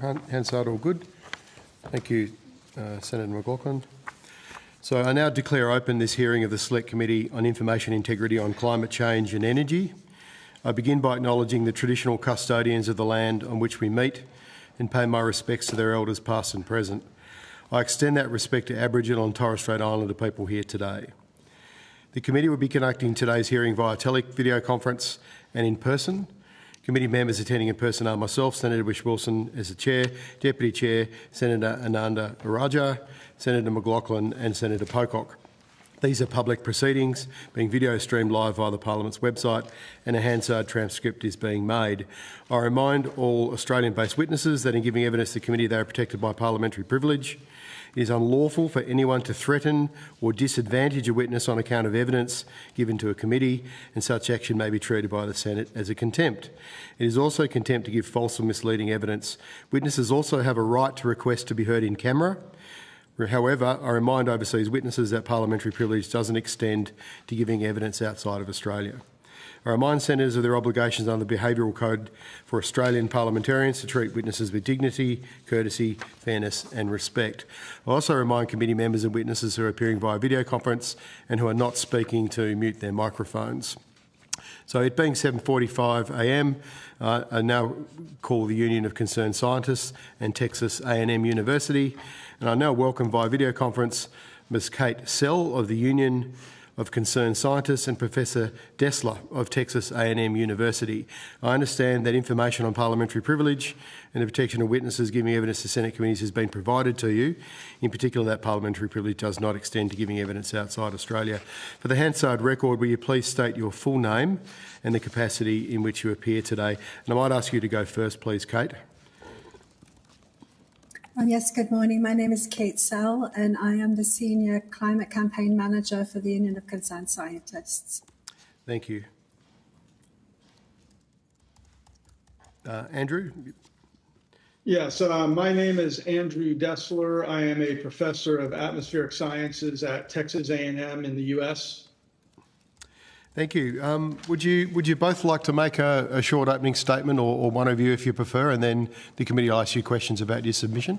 Hansard, all good. Thank you, Senator McLaughlin. So I now declare open this hearing of the Select Committee on Information Integrity on Climate Change and Energy. I begin by acknowledging the traditional custodians of the land on which we meet and pay my respects to their elders past and present. I extend that respect to Aboriginal and Torres Strait Islander people here today. The committee will be conducting today's hearing via video conference and in person. Committee members attending in person are myself, Senator Whish-Wilson as the Chair, Deputy Chair, Senator Ananda Araja, Senator McLaughlin and Senator Pocock. These are public proceedings being video streamed live via the Parliament's website, and a Hansard transcript is being made. I remind all Australian-based witnesses that in giving evidence to the committee they are protected by parliamentary privilege. It is unlawful for anyone to threaten or disadvantage a witness on account of evidence given to a committee, and such action may be treated by the Senate as a contempt. It is also contempt to give false or misleading evidence. Witnesses also have a right to request to be heard in camera. However, I remind overseas witnesses that parliamentary privilege doesn't extend to giving evidence outside of Australia. I remind senators of their obligations under the Behavioural Code for Australian parliamentarians to treat witnesses with dignity, courtesy, fairness and respect. I also remind committee members and witnesses who are appearing via video conference and who are not speaking to mute their microphones. So it being 7:45am, I now call the Union of Concerned Scientists and Texas A&M University, and I now welcome via video conference Ms Kate Sell of the Union of Concerned Scientists and Professor Dessler of Texas A&M University. I understand that information on parliamentary privilege and the protection of witnesses giving evidence to Senate committees has been provided to you. In particular, that parliamentary privilege does not extend to giving evidence outside Australia. For the Hansard record, will you please state your full name and the capacity in which you appear today? And I might ask you to go first, please, Kate. Yes, good morning. My name is Kate Sell and I am the Senior Climate Campaign Manager for the Union of Concerned Scientists. Thank you. Andrew? Yes, my name is Andrew Dessler. I am a professor of atmospheric sciences at Texas A&M in the US. Thank you. Would you both like to make a short opening statement, or one of you if you prefer, and then the committee will ask you questions about your submission?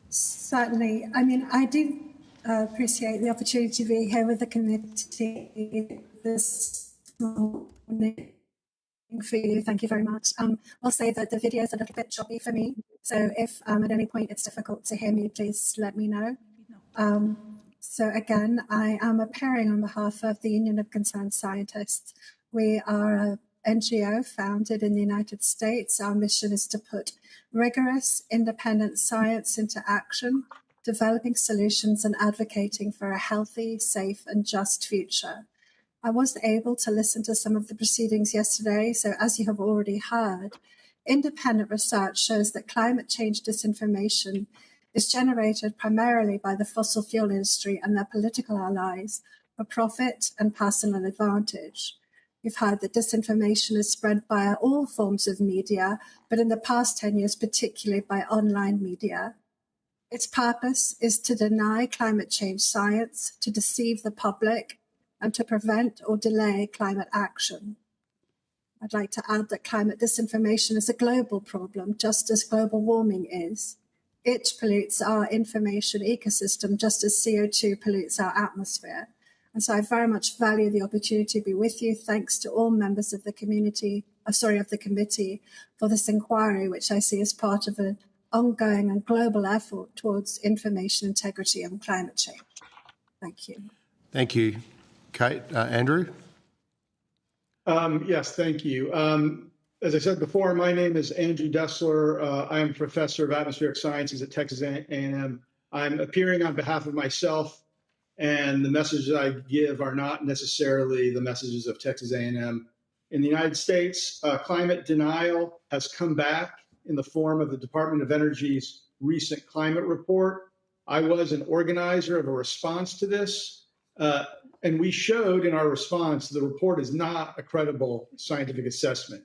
Certainly. I mean, I do appreciate the opportunity to be here with the committee this morning. For you, thank you very much. I'll say that the video is a little bit choppy for me, so if at any point it's difficult to hear me, please let me know. So again, I am appearing on behalf of the Union of Concerned Scientists. We are an NGO founded in the United States. Our mission is to put rigorous, independent science into action, developing solutions and advocating for a healthy, safe and just future. I was able to listen to some of the proceedings yesterday, so as you have already heard, independent research shows that climate change disinformation is generated primarily by the fossil fuel industry and their political allies for profit and personal advantage. We've heard that disinformation is spread via all forms of media, but in the past 10 years, particularly by online media. Its purpose is to deny climate change science, to deceive the public, and to prevent or delay climate action. I'd like to add that climate disinformation is a global problem, just as global warming is. It pollutes our information ecosystem just as CO2 pollutes our atmosphere. And so I very much value the opportunity to be with you. Thanks to all members of the committee for this inquiry, which I see as part of an ongoing and global effort towards information integrity and climate change. Thank you. Thank you. Kate, Andrew? Yes, thank you. As I said before, my name is Andrew Dessler. I am a professor of atmospheric sciences at Texas A&M. I'm appearing on behalf of myself, and the messages I give are not necessarily the messages of Texas A&M. In the United States, climate denial has come back in the form of the Department of Energy's recent climate report. I was an organizer of a response to this, and we showed in our response the report is not a credible scientific assessment.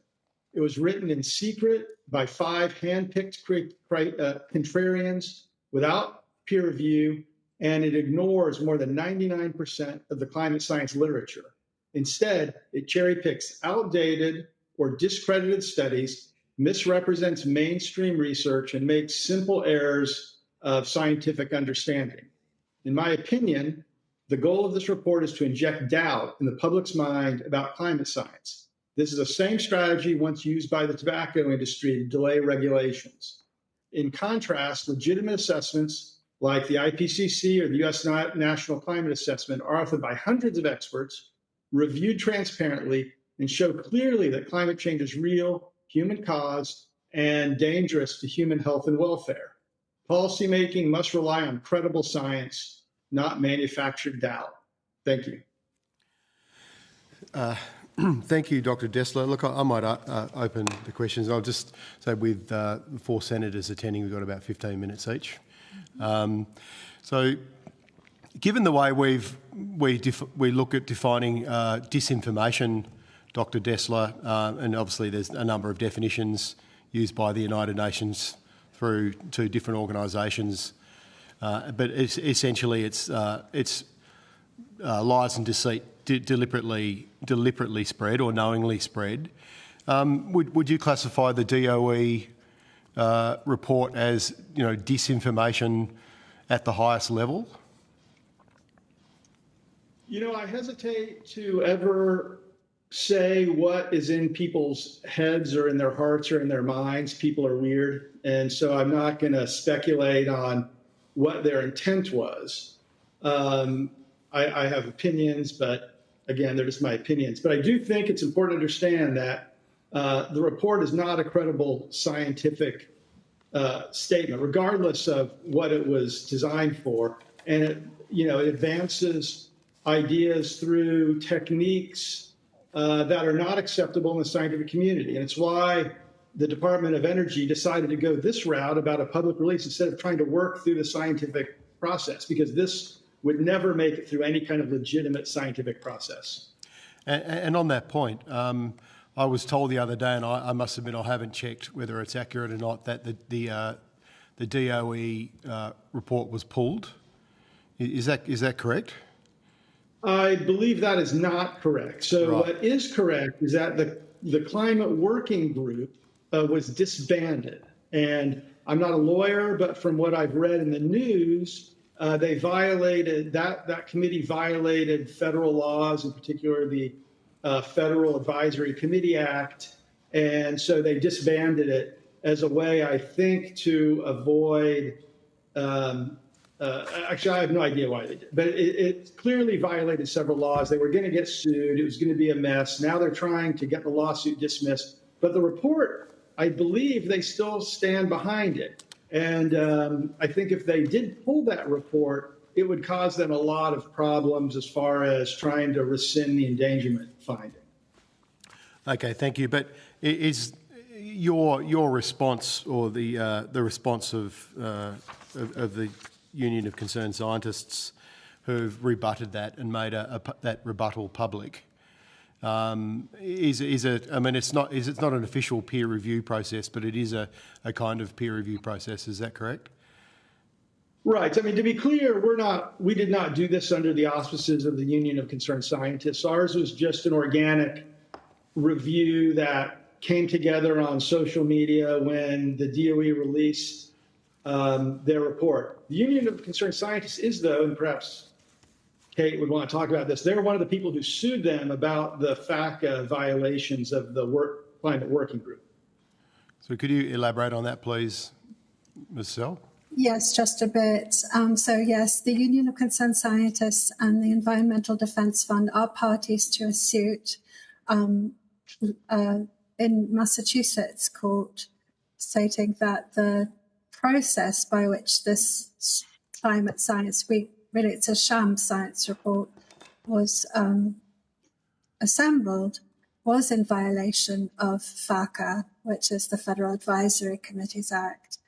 It was written in secret by 5 hand-picked contrarians without peer review, and it ignores more than 99% of the climate science literature. Instead, it cherry picks outdated or discredited studies, misrepresents mainstream research, and makes simple errors of scientific understanding. In my opinion, the goal of this report is to inject doubt in the public's mind about climate science. This is the same strategy once used by the tobacco industry to delay regulations. In contrast, legitimate assessments like the IPCC or the U.S. National Climate Assessment are authored by hundreds of experts, reviewed transparently, and show clearly that climate change is real, human-caused, and dangerous to human health and welfare. Policymaking must rely on credible science, not manufactured doubt. Thank you. Thank you, Dr. Dessler. Look, I might open the questions. I'll just say with the 4 senators attending, we've got about 15 minutes each. So given the way we look at defining disinformation, Dr. Dessler, and obviously there's a number of definitions used by the United Nations through 2 different organisations, but essentially it's lies and deceit deliberately spread or knowingly spread. Would you classify the DOE report as, disinformation at the highest level? I hesitate to ever say what is in people's heads or in their hearts or in their minds. People are weird. And so I'm not going to speculate on what their intent was. I have opinions, but again, they're just my opinions. But I do think it's important to understand that the report is not a credible scientific statement, regardless of what it was designed for. And it advances ideas through techniques that are not acceptable in the scientific community. And it's why the Department of Energy decided to go this route about a public release instead of trying to work through the scientific process, because this would never make it through any kind of legitimate scientific process. And on that point, I was told the other day, and I must admit I haven't checked whether it's accurate or not, that the DOE report was pulled. Is that correct? I believe that is not correct. So Right. What is correct is that the climate working group was disbanded. And I'm not a lawyer, but from what I've read in the news, they violated, that committee violated federal laws, in particular the Federal Advisory Committee Act. And so they disbanded it as a way, I think, to avoid, actually, I have no idea why they did, but it clearly violated several laws. They were going to get sued. It was going to be a mess. Now they're trying to get the lawsuit dismissed. But the report, I believe they still stand behind it. And I think if they did pull that report, it would cause them a lot of problems as far as trying to rescind the endangerment finding. Okay, thank you. But is your response, or the response of the Union of Concerned Scientists, who've rebutted that and made that rebuttal public, is it? I mean, it's not an official peer review process, but it is a kind of peer review process. Is that correct? Right. I mean, to be clear, we did not do this under the auspices of the Union of Concerned Scientists. Ours was just an organic review that came together on social media when the DOE released their report. The Union of Concerned Scientists is, though, and perhaps Kate would want to talk about this, they're one of the people who sued them about the FACA violations of the Climate Working Group. So could you elaborate on that, please, Ms. Sell? Yes, just a bit. So yes, the Union of Concerned Scientists and the Environmental Defence Fund are parties to a suit in Massachusetts court, stating that the process by which this climate science, really it's a sham science report, was assembled, was in violation of FACA, which is the Federal Advisory Committees Act.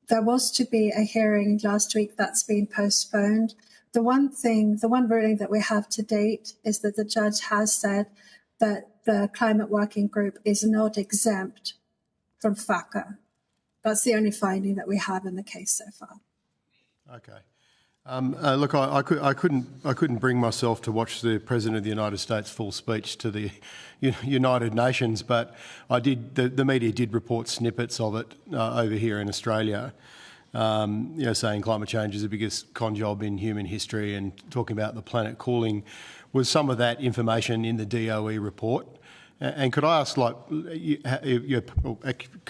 There was to be a hearing last week that's been postponed. The one ruling that we have to date is that the judge has said that the Climate Working Group is not exempt from FACA. That's the only finding that we have in the case so far. Okay. Look, I couldn't bring myself to watch the President of the United States full speech to the United Nations, but I did. The media did report snippets of it over here in Australia. Saying climate change is the biggest con job in human history, and talking about the planet cooling. Was some of that information in the DOE report? And could I ask, could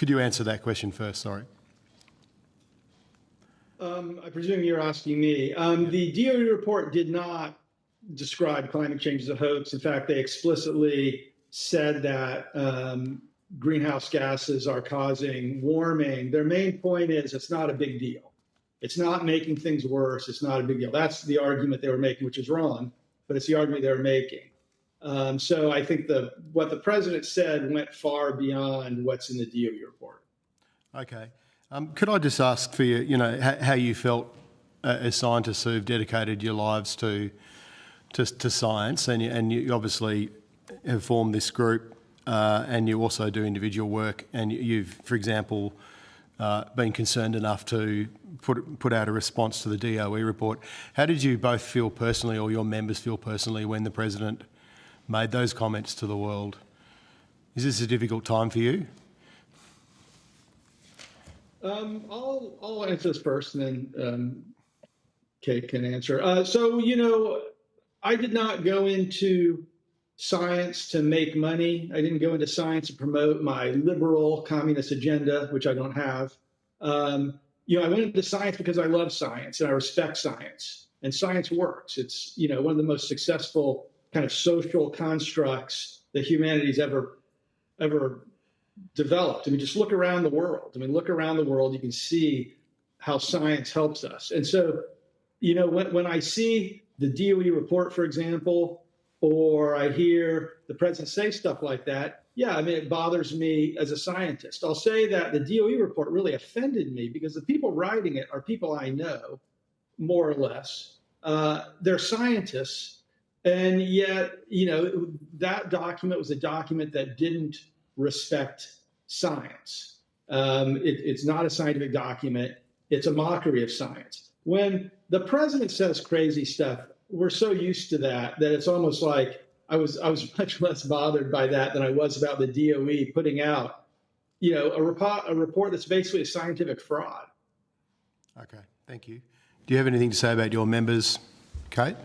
you answer that question first? Sorry. I presume you're asking me. The DOE report did not describe climate change as a hoax. In fact, they explicitly said that greenhouse gases are causing warming. Their main point is it's not a big deal. It's not making things worse. It's not a big deal. That's the argument they were making, which is wrong, but it's the argument they were making. So I think what the president said went far beyond what's in the DOE report. Okay. Could I just ask for you, how you felt as scientists who've dedicated your lives to science, and you obviously have formed this group, and you also do individual work, and you've, for example, been concerned enough to put out a response to the DOE report. How did you both feel personally, or your members feel personally, when the president made those comments to the world? Is this a difficult time for you? I'll answer this first, and then Kate can answer. I did not go into science to make money. I didn't go into science to promote my liberal communist agenda, which I don't have. I went into science because I love science and I respect science, and science works. It's, one of the most successful kind of social constructs that humanity's ever developed. I mean, just look around the world. You can see how science helps us. And so, when I see the DOE report, for example, or I hear the president say stuff like that, it bothers me as a scientist. I'll say that the DOE report really offended me because the people writing it are people I know, more or less. They're scientists. And yet, that document was a document that didn't respect science. It's not a scientific document. It's a mockery of science. When the president says crazy stuff, we're so used to that it's almost like I was much less bothered by that than I was about the DOE putting out, a report that's basically a scientific fraud. Okay, thank you. Do you have anything to say about your members, Kate?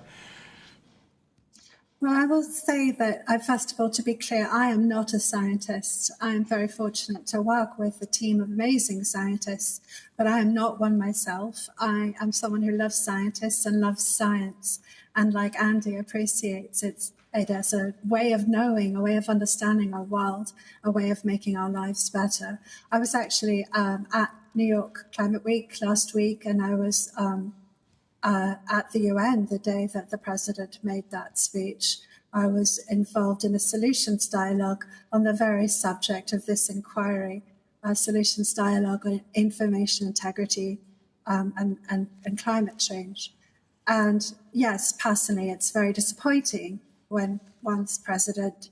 Well, I will say that, first of all, to be clear, I am not a scientist. I am very fortunate to work with a team of amazing scientists, but I am not one myself. I am someone who loves scientists and loves science, and like Andy, appreciates it as a way of knowing, a way of understanding our world, a way of making our lives better. I was actually at New York Climate Week last week, and I was at the UN the day that the president made that speech. I was involved in a solutions dialogue on the very subject of this inquiry, a solutions dialogue on information integrity and climate change. And yes, personally, it's very disappointing when one's president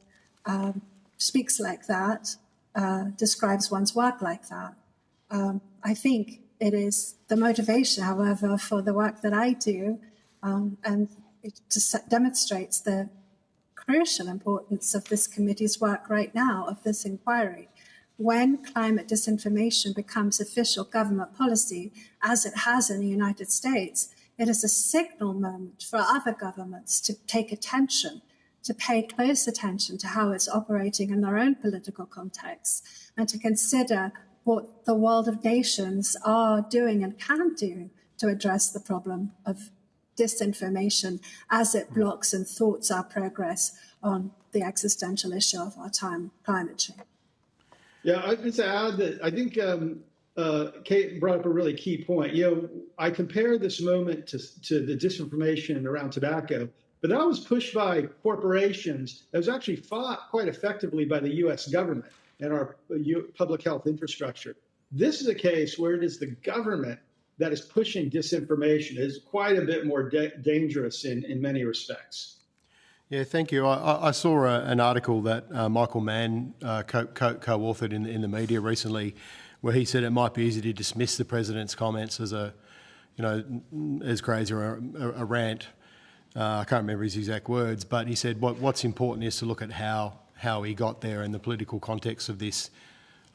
speaks like that, describes one's work like that. I think it is the motivation, however, for the work that I do, and it just demonstrates the crucial importance of this committee's work right now, of this inquiry. When climate disinformation becomes official government policy, as it has in the United States, it is a signal moment for other governments to take attention, to pay close attention to how it's operating in their own political context, and to consider what the world of nations are doing and can do to address the problem of disinformation as it blocks and thwarts our progress on the existential issue of our time, climate change. Yeah, I was to add that I think Kate brought up a really key point. I compare this moment to the disinformation around tobacco, but that was pushed by corporations. That was actually fought quite effectively by the U.S. government and our public health infrastructure. This is a case where it is the government that is pushing disinformation. It is quite a bit more dangerous in many respects. Yeah, thank you. I saw an article that Michael Mann co-authored in the media recently, where he said it might be easy to dismiss the president's comments as a as crazy or a rant. I can't remember his exact words, but he said what's important is to look at how he got there and the political context of this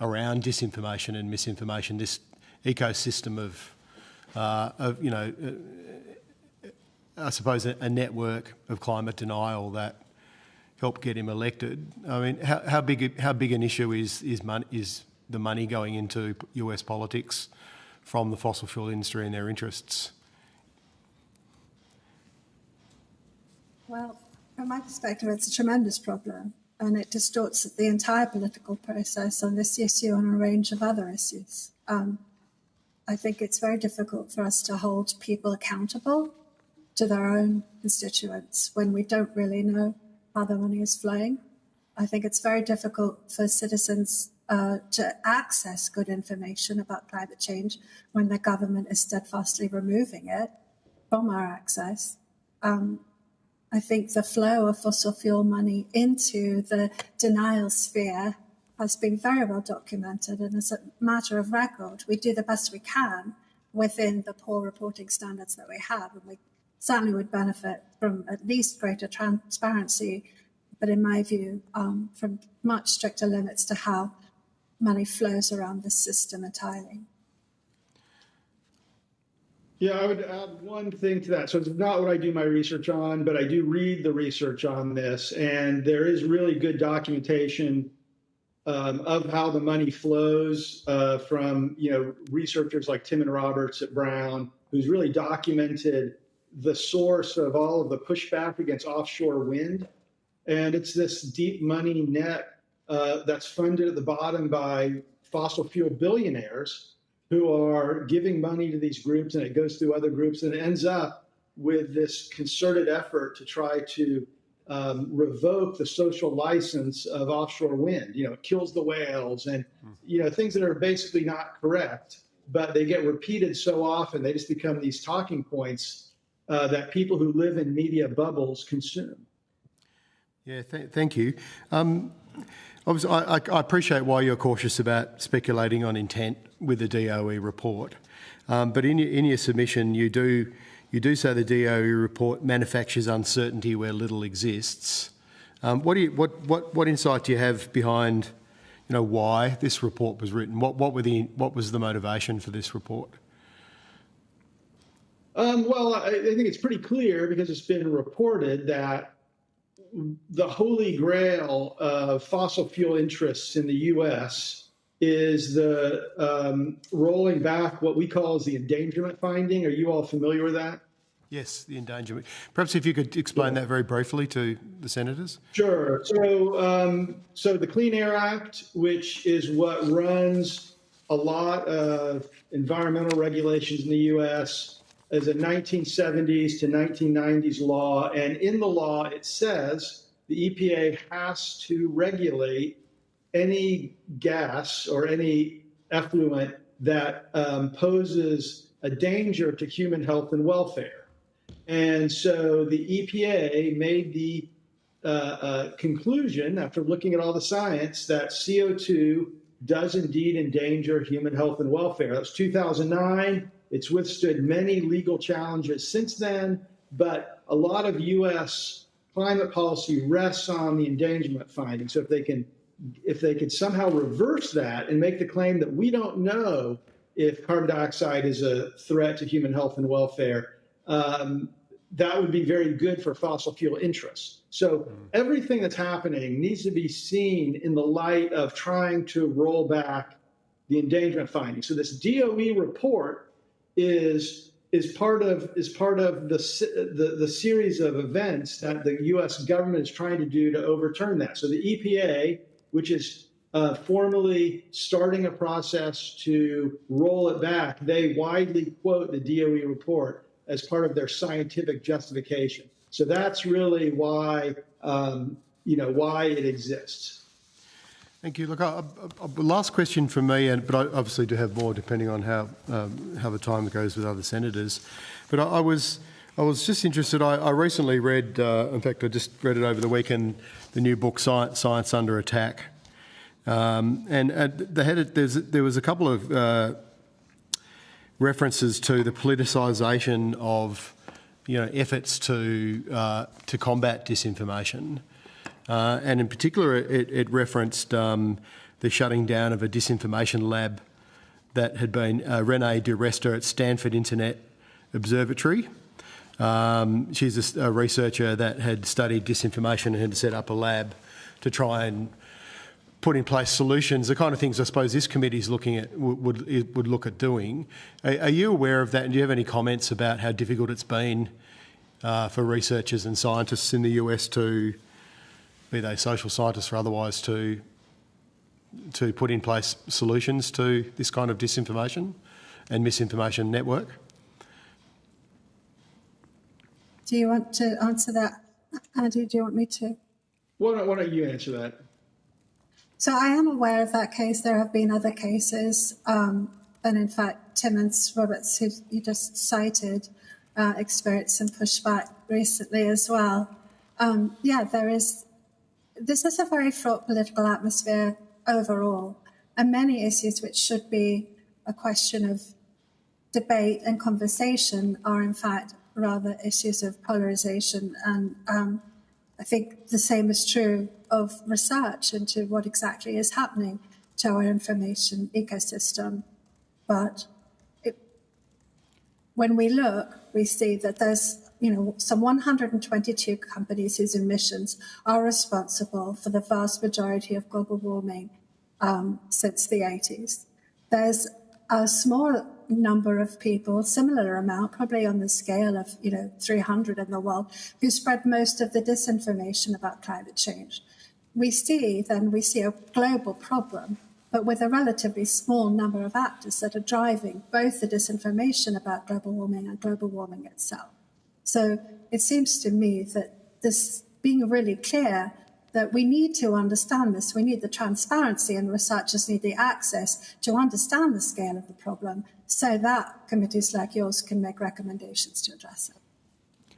around disinformation and misinformation, this ecosystem of I suppose a network of climate denial that helped get him elected. I mean, how big an issue is the money going into US politics from the fossil fuel industry and their interests? Well, from my perspective, it's a tremendous problem, and it distorts the entire political process on this issue and a range of other issues. I think it's very difficult for us to hold people accountable to their own constituents when we don't really know how the money is flowing. I think it's very difficult for citizens to access good information about climate change when the government is steadfastly removing it from our access. I think the flow of fossil fuel money into the denial sphere has been very well documented, and as a matter of record, we do the best we can within the poor reporting standards that we have, and we certainly would benefit from at least greater transparency, but in my view, from much stricter limits to how money flows around the system entirely. Yeah, I would add one thing to that. So it's not what I do my research on, but I do read the research on this, and there is really good documentation of how the money flows from researchers like Tim and Roberts at Brown, who's really documented the source of all of the pushback against offshore wind. And it's this deep money net that's funded at the bottom by fossil fuel billionaires who are giving money to these groups, and it goes through other groups, and it ends up with this concerted effort to try to revoke the social license of offshore wind. It kills the whales and, things that are basically not correct, but they get repeated so often, they just become these talking points that people who live in media bubbles consume. Yeah, thank you. Obviously, I appreciate why you're cautious about speculating on intent with the DOE report, but in your submission, you do say the DOE report manufactures uncertainty where little exists. What insight do you have behind, why this report was written? What was the motivation for this report? Well, I think it's pretty clear because it's been reported that the holy grail of fossil fuel interests in the U.S. is the rolling back what we call as the endangerment finding. Are you all familiar with that? Yes, the endangerment. Perhaps if you could explain that very briefly to the senators. Sure. So the Clean Air Act, which is what runs a lot of environmental regulations in the U.S., is a 1970s to 1990s law. And in the law, it says the EPA has to regulate any gas or any effluent that poses a danger to human health and welfare. And so the EPA made the conclusion, after looking at all the science, that CO2 does indeed endanger human health and welfare. That was 2009. It's withstood many legal challenges since then, but a lot of U.S. climate policy rests on the endangerment finding. So if they could somehow reverse that and make the claim that we don't know if carbon dioxide is a threat to human health and welfare, that would be very good for fossil fuel interests. So everything that's happening needs to be seen in the light of trying to roll back the endangerment finding. So this DOE report is part of the series of events that the U.S. government is trying to do to overturn that. So the EPA, which is formally starting a process to roll it back, they widely quote the DOE report as part of their scientific justification. So that's really why why it exists. Thank you. Look, last question from me, but I obviously do have more depending on how the time goes with other senators. But I was just interested. I recently read, in fact, I just read it over the weekend, the new book Science Under Attack, and there was a couple of references to the politicisation of, efforts to combat disinformation, and in particular, it referenced the shutting down of a disinformation lab that had been Renée de Rester at Stanford Internet Observatory. She's a researcher that had studied disinformation and had set up a lab to try and put in place solutions, the kind of things I suppose this committee is looking at, would look at doing. Are you aware of that, and do you have any comments about how difficult it's been for researchers and scientists in the US to, be they social scientists or otherwise, to put in place solutions to this kind of disinformation and misinformation network? Do you want to answer that, Andy? Do you want me to? Why don't you answer that? So I am aware of that case. There have been other cases, and in fact, Timmons Roberts, who you just cited, experienced some pushback recently as well. This is a very fraught political atmosphere overall, and many issues which should be a question of debate and conversation are in fact rather issues of polarization. And I think the same is true of research into what exactly is happening to our information ecosystem. But when we look, we see that there's some 122 companies whose emissions are responsible for the vast majority of global warming since the 80s. There's a small number of people, similar amount, probably on the scale of 300 in the world, who spread most of the disinformation about climate change. We see a global problem, but with a relatively small number of actors that are driving both the disinformation about global warming and global warming itself. So it seems to me that this being really clear that we need to understand this, we need the transparency, and researchers need the access to understand the scale of the problem so that committees like yours can make recommendations to address it.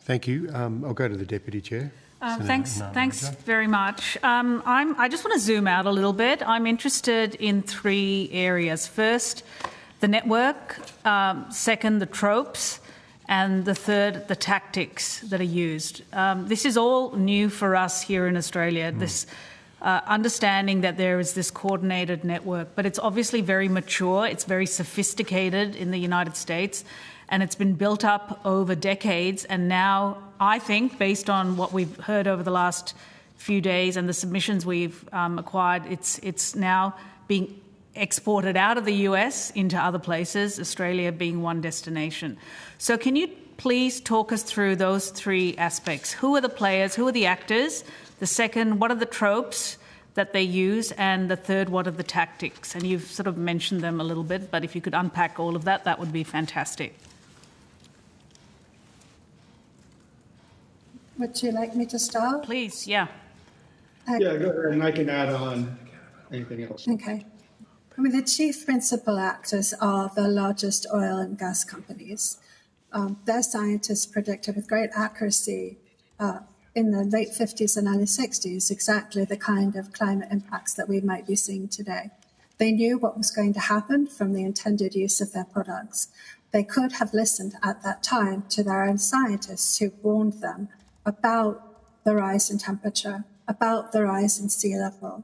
Thank you. I'll go to the Deputy Chair. Thanks very much. I just want to zoom out a little bit. I'm interested in three areas. First, the network. Second, the tropes. And the third, the tactics that are used. This is all new for us here in Australia, this understanding that there is this coordinated network, but it's obviously very mature, it's very sophisticated in the United States, and it's been built up over decades. And now, I think, based on what we've heard over the last few days and the submissions we've acquired, it's now being exported out of the US into other places, Australia being one destination. So can you please talk us through those three aspects? Who are the players? Who are the actors? The second, what are the tropes that they use? And the third, what are the tactics? And you've sort of mentioned them a little bit, but if you could unpack all of that, that would be fantastic. Would you like me to start? Please, yeah. Yeah, go ahead, and I can add on anything else. Okay. The chief principal actors are the largest oil and gas companies. Their scientists predicted with great accuracy in the late 50s and early 60s exactly the kind of climate impacts that we might be seeing today. They knew what was going to happen from the intended use of their products. They could have listened at that time to their own scientists who warned them about the rise in temperature, about the rise in sea level.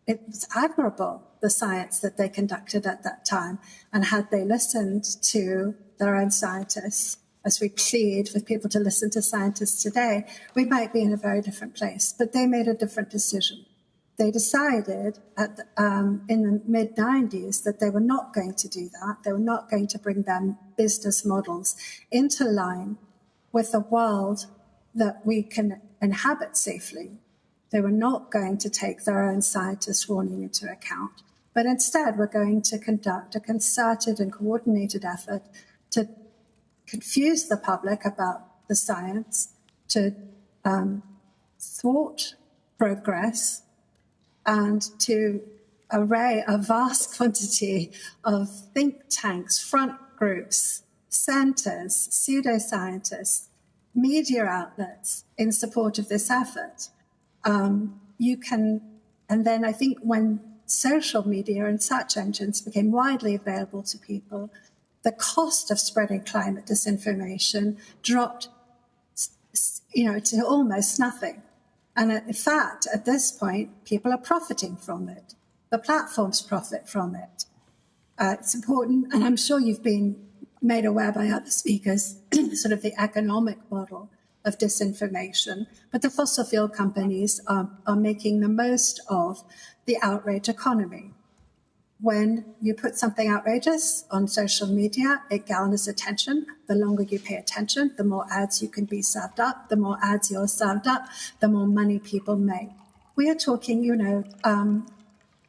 It was admirable, the science that they conducted at that time. And had they listened to their own scientists, as we plead for people to listen to scientists today, we might be in a very different place. But they made a different decision. They decided in the mid-90s that they were not going to do that. They were not going to bring their business models into line with a world that we can inhabit safely. They were not going to take their own scientists' warning into account, but instead we're going to conduct a concerted and coordinated effort to confuse the public about the science, to thwart progress, and to array a vast quantity of think tanks, front groups, centres, pseudoscientists, media outlets in support of this effort. And then I think when social media and search engines became widely available to people, the cost of spreading climate disinformation dropped, to almost nothing. And in fact, at this point, people are profiting from it. The platforms profit from it. It's important, and I'm sure you've been made aware by other speakers, sort of the economic model of disinformation. But the fossil fuel companies are making the most of the outrage economy. When you put something outrageous on social media, it garners attention. The longer you pay attention, the more ads you can be served up. The more ads you're served up, the more money people make. We are talking, an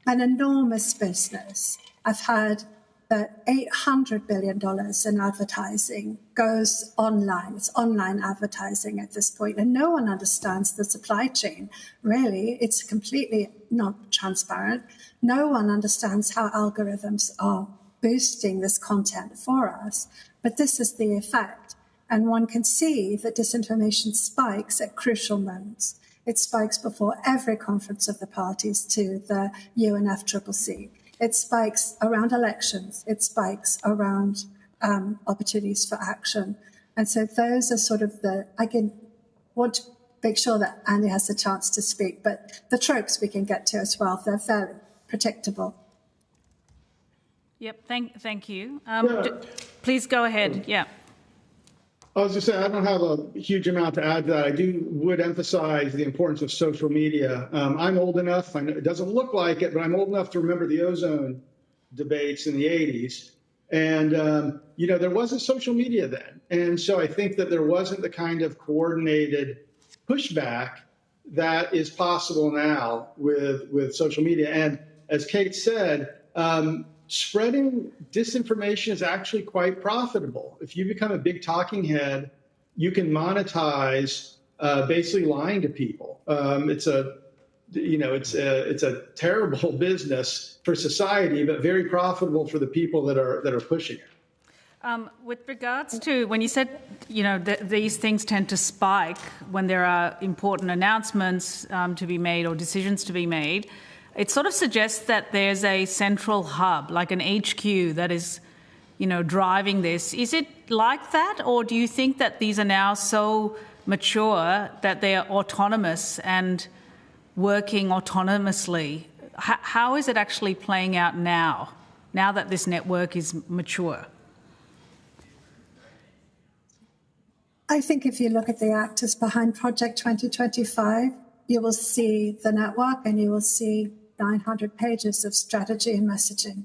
enormous business. I've heard that $800 billion in advertising goes online. It's online advertising at this point, and no one understands the supply chain. Really, it's completely not transparent. No one understands how algorithms are boosting this content for us, but this is the effect. And one can see that disinformation spikes at crucial moments. It spikes before every conference of the parties to the UNFCCC. It spikes around elections. It spikes around opportunities for action. And so those are sort of I want to make sure that Andy has the chance to speak, but the tropes we can get to as well, they're fairly predictable. Yep, thank you. Please go ahead, yeah. I was just saying, I don't have a huge amount to add to that. I would emphasize the importance of social media. I'm old enough, I know it doesn't look like it, but I'm old enough to remember the ozone debates in the 80s. And, there wasn't social media then. And so I think that there wasn't the kind of coordinated pushback that is possible now with social media. And as Kate said, spreading disinformation is actually quite profitable. If you become a big talking head, you can monetize basically lying to people. It's a terrible business for society, but very profitable for the people that are pushing it. With regards to when you said, these things tend to spike when there are important announcements to be made or decisions to be made, it sort of suggests that there's a central hub, like an HQ that is, driving this. Is it like that, or do you think that these are now so mature that they are autonomous and working autonomously? How is it actually playing out now that this network is mature? I think if you look at the actors behind Project 2025, you will see the network and you will see 900 pages of strategy and messaging.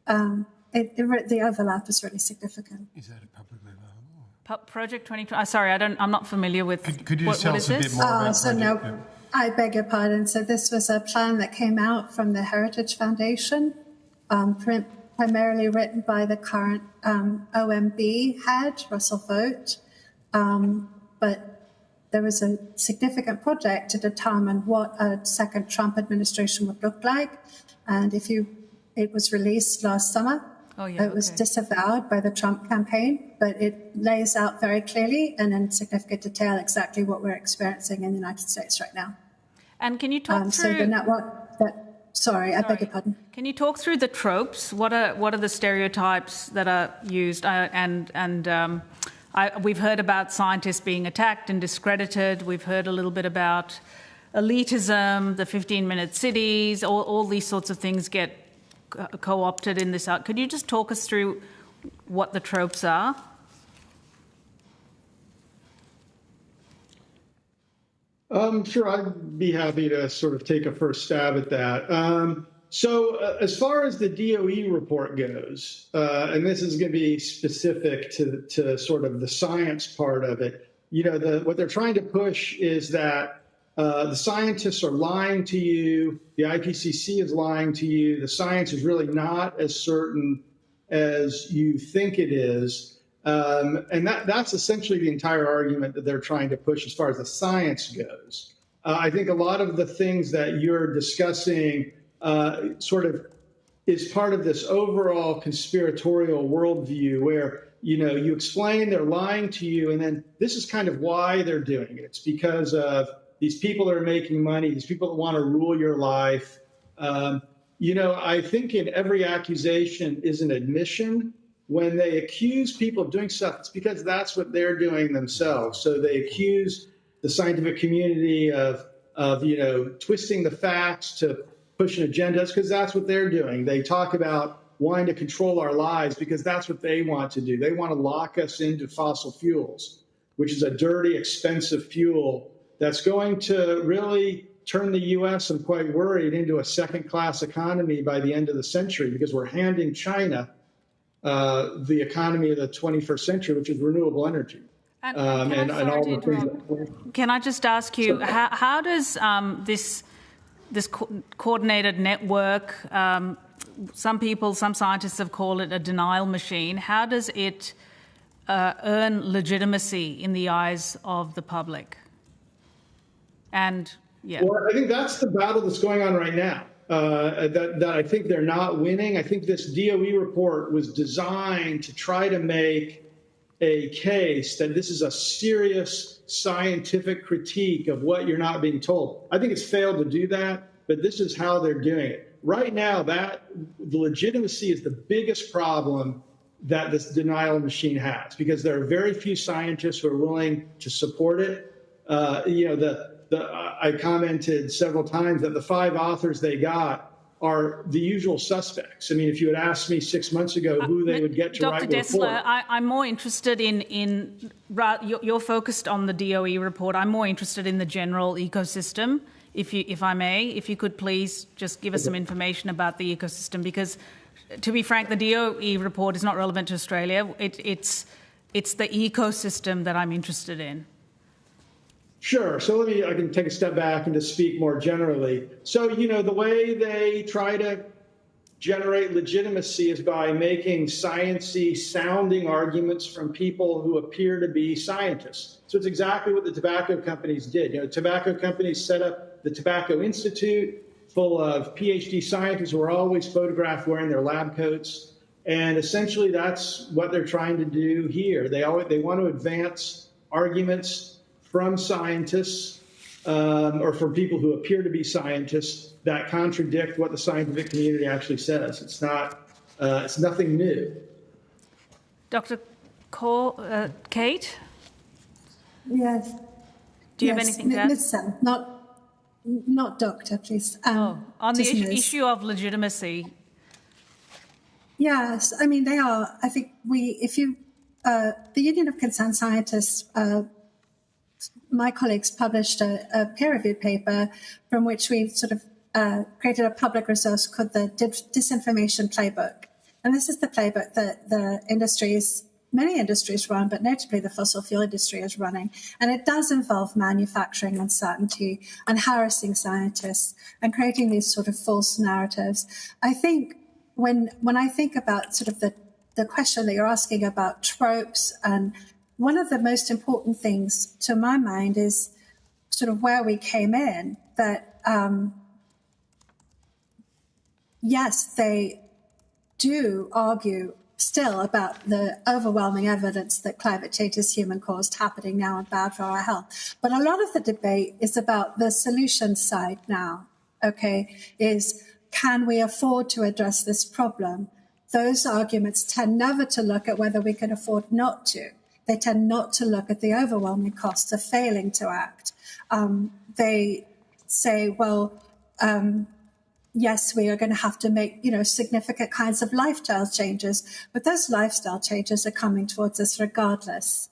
The overlap is really significant. Is that a publicly available? Project 2020. Sorry, I'm not familiar with. Could you just tell us a bit more about Project? I beg your pardon. So this was a plan that came out from the Heritage Foundation, primarily written by the current OMB head, Russell Vogt. But there was a significant project to determine what a second Trump administration would look like. And it was released last summer. Oh, yeah, it was disavowed by the Trump campaign, but it lays out very clearly and in significant detail exactly what we're experiencing in the United States right now. And can you talk through... So the network I beg your pardon. Can you talk through the tropes? What are the stereotypes that are used? We've heard about scientists being attacked and discredited. We've heard a little bit about elitism, the 15-minute cities, all these sorts of things get co-opted in this. Could you just talk us through what the tropes are? Sure, I'd be happy to sort of take a first stab at that. So as far as the DOE report goes, and this is going to be specific to sort of the science part of it, what they're trying to push is that the scientists are lying to you, the IPCC is lying to you, the science is really not as certain as you think it is. And that's essentially the entire argument that they're trying to push as far as the science goes. I think a lot of the things that you're discussing sort of is part of this overall conspiratorial worldview where, you explain they're lying to you, and then this is kind of why they're doing it. It's because of these people that are making money, these people that want to rule your life. I think in every accusation is an admission. When they accuse people of doing stuff, it's because that's what they're doing themselves. So they accuse the scientific community of twisting the facts to push an agenda. It's because that's what they're doing. They talk about wanting to control our lives because that's what they want to do. They want to lock us into fossil fuels, which is a dirty, expensive fuel that's going to really turn the U.S., I'm quite worried, into a second-class economy by the end of the century, because we're handing China the economy of the 21st century, which is renewable energy. And all the things. Can I just ask you, how does this coordinated network, some scientists have called it a denial machine, how does it earn legitimacy in the eyes of the public? Well, I think that's the battle that's going on right now. That I think they're not winning. I think this DOE report was designed to try to make a case that this is a serious scientific critique of what you're not being told. I think it's failed to do that, but this is how they're doing it. Right now, the legitimacy is the biggest problem that this denial machine has, because there are very few scientists who are willing to support it. I commented several times that the 5 authors they got are the usual suspects. I mean, if you had asked me 6 months ago who they would get to write the report. Dr. Dessler, I'm more interested you're focused on the DOE report. I'm more interested in the general ecosystem, if I may. If you could please just give us some information about the ecosystem, because to be frank, the DOE report is not relevant to Australia. It's the ecosystem that I'm interested in. Sure. So I can take a step back and just speak more generally. So, the way they try to generate legitimacy is by making sciencey sounding arguments from people who appear to be scientists. So it's exactly what the tobacco companies did. Tobacco companies set up the Tobacco Institute, full of PhD scientists who are always photographed wearing their lab coats. And essentially that's what they're trying to do here. They want to advance arguments from scientists or from people who appear to be scientists that contradict what the scientific community actually says. It's nothing new. Dr. Kate? Yes. Do you have anything to add? Ms. Sam, not doctor, please. On the issue of legitimacy. Yes, I mean, they are. I think the Union of Concerned Scientists, my colleagues published a peer-reviewed paper from which we sort of created a public resource called the Disinformation Playbook. And this is the playbook that many industries run, but notably the fossil fuel industry is running. And it does involve manufacturing uncertainty and harassing scientists and creating these sort of false narratives. I think when I think about sort of the question that you're asking about tropes, and one of the most important things to my mind is sort of where we came in, that yes, they do argue still about the overwhelming evidence that climate change is human-caused, happening now and bad for our health. But a lot of the debate is about the solution side now, is can we afford to address this problem? Those arguments tend never to look at whether we can afford not to. They tend not to look at the overwhelming costs of failing to act. They say, well, yes, we are going to have to make, significant kinds of lifestyle changes, but those lifestyle changes are coming towards us regardless.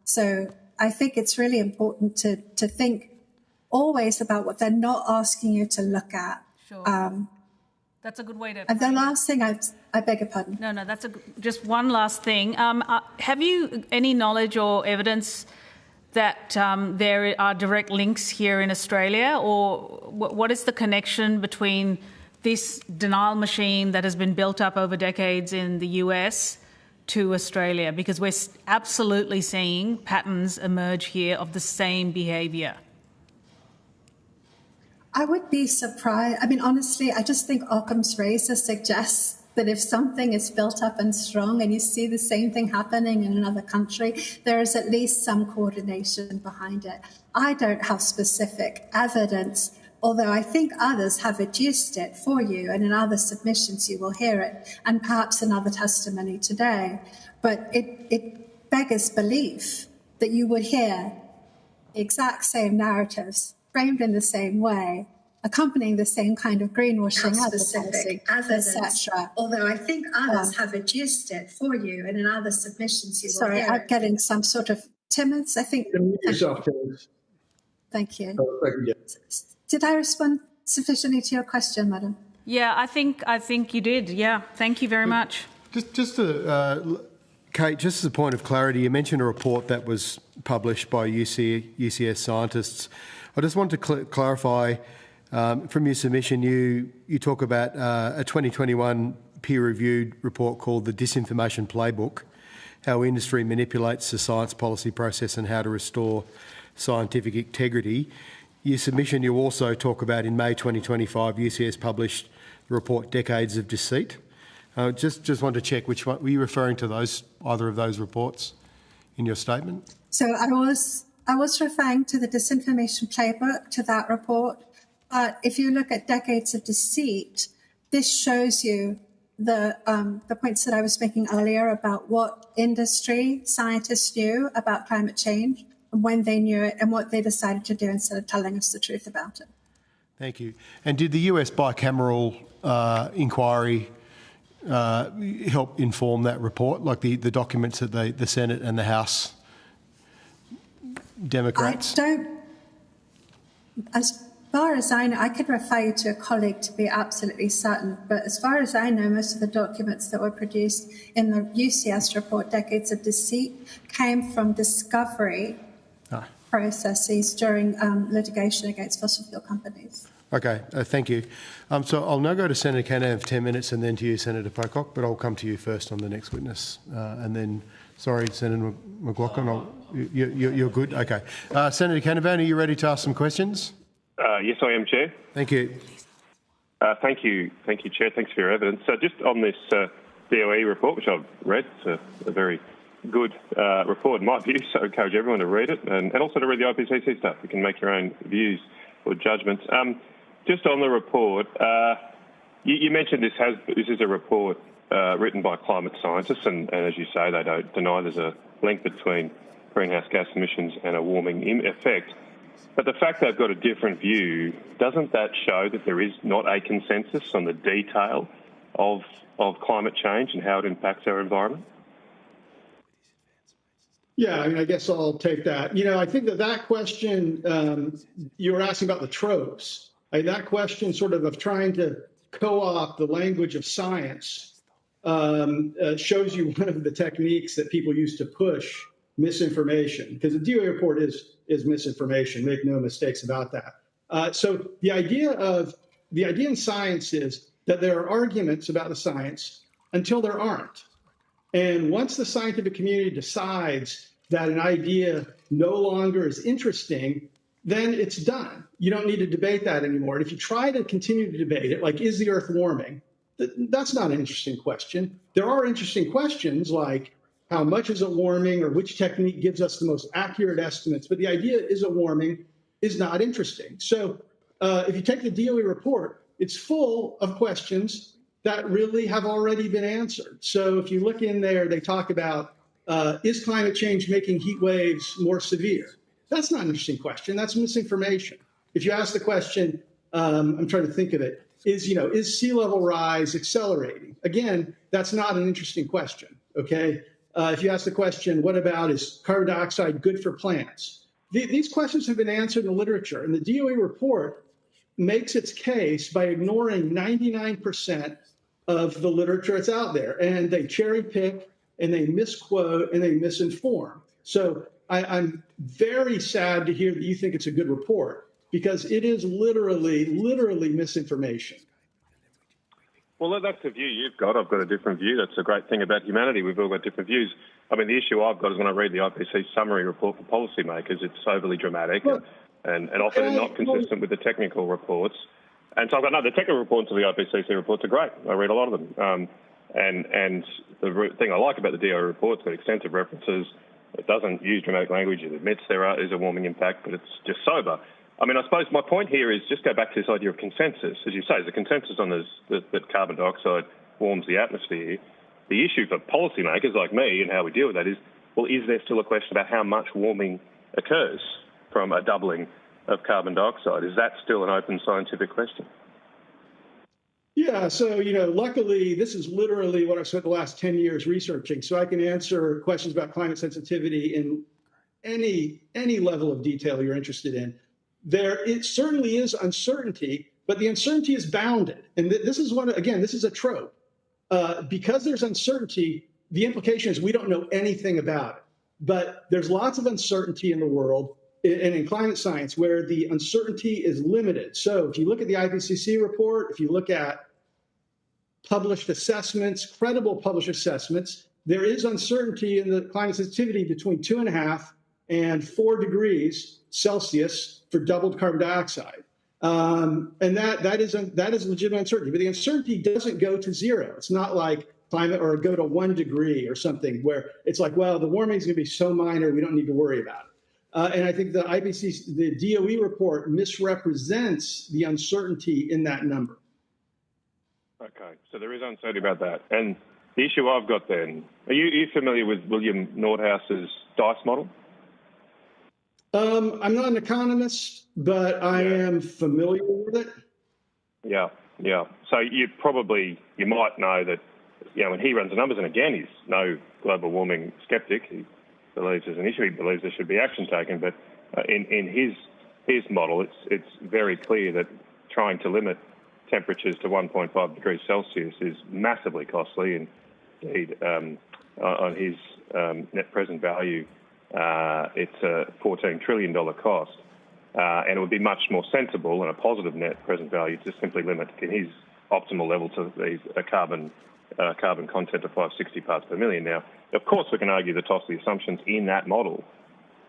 So I think it's really important to think always about what they're not asking you to look at. Sure. That's a good way to... And the last thing, I beg your pardon. No, that's just one last thing. Have you any knowledge or evidence that there are direct links here in Australia, or what is the connection between this denial machine that has been built up over decades in the US to Australia? Because we're absolutely seeing patterns emerge here of the same behaviour. I would be surprised. I mean, honestly, I just think Occam's razor suggests that if something is built up and strong and you see the same thing happening in another country, there is at least some coordination behind it. I don't have specific evidence although I think others have adduced it for you, and in other submissions you will hear it, and perhaps in other testimony today. But it beggars belief that you would hear the exact same narratives, framed in the same way, accompanying the same kind of greenwashing, advertising, etc. Although I think others have adduced it for you, and in other submissions you will hear it. Sorry, I'm getting some sort of Timmons, I think. Mute yourself, Timmons. Thank you. Oh, thank you. Did I respond sufficiently to your question, madam? Yeah, I think you did. Yeah, thank you very much. Just to, Kate, just as a point of clarity, you mentioned a report that was published by UCS scientists. I just want to clarify, from your submission, you talk about a 2021 peer-reviewed report called The Disinformation Playbook, How Industry Manipulates the Science Policy Process and How to Restore Scientific Integrity. Your submission, you also talk about in May 2025, UCS published the report Decades of Deceit. Just want to check which one, were you referring to either of those reports in your statement? So I was referring to the Disinformation Playbook, to that report. But if you look at Decades of Deceit, this shows you the points that I was making earlier about what industry scientists knew about climate change, and when they knew it, and what they decided to do instead of telling us the truth about it. Thank you. And did the US bicameral inquiry help inform that report, like the documents that the Senate and the House Democrats? As far as I know, I could refer you to a colleague to be absolutely certain, but as far as I know, most of the documents that were produced in the UCS report, Decades of Deceit, came from discovery processes during litigation against fossil fuel companies. Okay, thank you. So I'll now go to Senator Canavan for 10 minutes and then to you, Senator Pocock, but I'll come to you first on the next witness. And then, sorry, Senator McLaughlin, you're good? Okay. Senator Canavan, are you ready to ask some questions? Yes, I am, Chair. Thank you. Thank you, Chair. Thanks for your evidence. So just on this DOE report, which I've read, it's a very good report in my view, so I encourage everyone to read it and also to read the IPCC stuff. You can make your own views or judgments. Just on the report, you mentioned this is a report written by climate scientists, and as you say, they don't deny there's a link between greenhouse gas emissions and a warming effect. But the fact they've got a different view, doesn't that show that there is not a consensus on the detail of climate change and how it impacts our environment? Yeah, I mean, I guess I'll take that. I think that question, you were asking about the tropes. That question sort of trying to co-opt the language of science shows you one of the techniques that people use to push misinformation, because the DOE report is misinformation. Make no mistakes about that. So the idea in science is that there are arguments about the science until there aren't. And once the scientific community decides that an idea no longer is interesting, then it's done. You don't need to debate that anymore. And if you try to continue to debate it, like, is the Earth warming? That's not an interesting question. There are interesting questions like, how much is it warming, or which technique gives us the most accurate estimates? But the idea, is it warming, is not interesting. So if you take the DOE report, it's full of questions that really have already been answered. So if you look in there, they talk about, is climate change making heat waves more severe? That's not an interesting question. That's misinformation. If you ask the question, I'm trying to think of it, is sea level rise accelerating? Again, that's not an interesting question, okay? If you ask the question, what about, is carbon dioxide good for plants? These questions have been answered in the literature, and the DOE report makes its case by ignoring 99% of the literature that's out there, and they cherry pick, and they misquote, and they misinform. So I'm very sad to hear that you think it's a good report, because it is literally misinformation. Well, that's the view you've got. I've got a different view. That's a great thing about humanity. We've all got different views. I mean, the issue I've got is when I read the IPCC summary report for policymakers, it's overly dramatic and often not consistent with the technical reports. And so I've got, no, the technical reports of the IPCC reports are great. I read a lot of them. And the thing I like about the DO report, it's got extensive references. It doesn't use dramatic language. It admits there is a warming impact, but it's just sober. I mean, I suppose my point here is just go back to this idea of consensus. As you say, the consensus on this, that carbon dioxide warms the atmosphere. The issue for policymakers like me and how we deal with that is, well, is there still a question about how much warming occurs from a doubling of carbon dioxide? Is that still an open scientific question? Yeah, so, luckily, this is literally what I've spent the last 10 years researching. So I can answer questions about climate sensitivity in any level of detail you're interested in. It certainly is uncertainty, but the uncertainty is bounded. And this is this is a trope. Because there's uncertainty, the implication is we don't know anything about it. But there's lots of uncertainty in the world and in climate science where the uncertainty is limited. So if you look at the IPCC report, if you look at published assessments, credible published assessments, there is uncertainty in the climate sensitivity between 2.5 and 4 degrees Celsius for doubled carbon dioxide. And that is legitimate uncertainty. But the uncertainty doesn't go to zero. It's not like climate or go to 1 degree or something where it's like, well, the warming is going to be so minor, we don't need to worry about it. And I think the DOE report misrepresents the uncertainty in that number. Okay, so there is uncertainty about that. And the issue I've got then, are you familiar with William Nordhaus's DICE model? I'm not an economist, but I am familiar with it. Yeah. So you might know that, when he runs the numbers, and again, he's no global warming skeptic. He believes there's an issue. He believes there should be action taken. But in his model, it's very clear that trying to limit temperatures to 1.5 degrees Celsius is massively costly. And indeed, on his net present value, it's a $14 trillion cost. And it would be much more sensible and a positive net present value to simply limit in his optimal level to a carbon content of 560 parts per million. Now, of course, we can argue the toss of the assumptions in that model,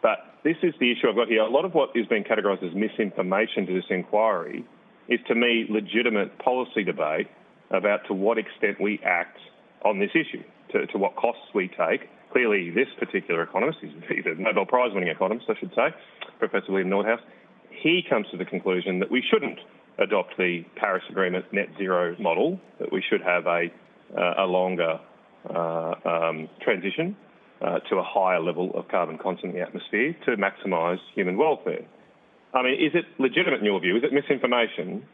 but this is the issue I've got here. A lot of what is being categorised as misinformation to this inquiry is, to me, legitimate policy debate about to what extent we act on this issue, to what costs we take. Clearly, this particular economist, he's a Nobel Prize-winning economist, I should say, Professor William Nordhaus, he comes to the conclusion that we shouldn't adopt the Paris Agreement net zero model, that we should have a longer transition to a higher level of carbon content in the atmosphere to maximise human welfare. I mean, is it legitimate in your view, is it misinformation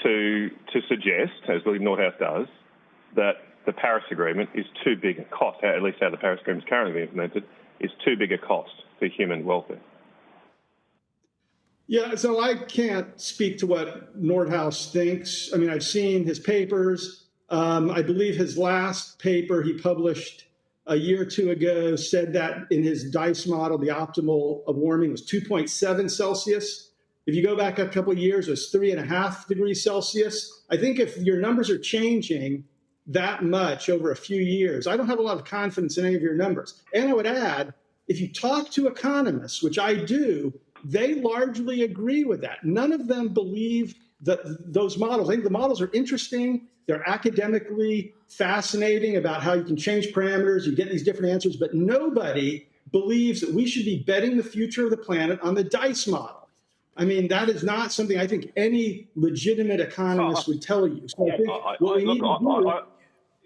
to suggest, as William Nordhaus does, that the Paris Agreement is too big a cost, at least how the Paris Agreement is currently being implemented, is too big a cost for human welfare? Yeah, so I can't speak to what Nordhaus thinks. I mean, I've seen his papers. I believe his last paper he published a year or two ago said that in his DICE model, the optimal of warming was 2.7 Celsius. If you go back a couple of years, it was 3.5 degrees Celsius. I think if your numbers are changing that much over a few years, I don't have a lot of confidence in any of your numbers. And I would add, if you talk to economists, which I do, they largely agree with that. None of them believe that those models. I think the models are interesting. They're academically fascinating about how you can change parameters, you get these different answers, but nobody believes that we should be betting the future of the planet on the DICE model. I mean, that is not something I think any legitimate economist would tell you. So I think what we need to do...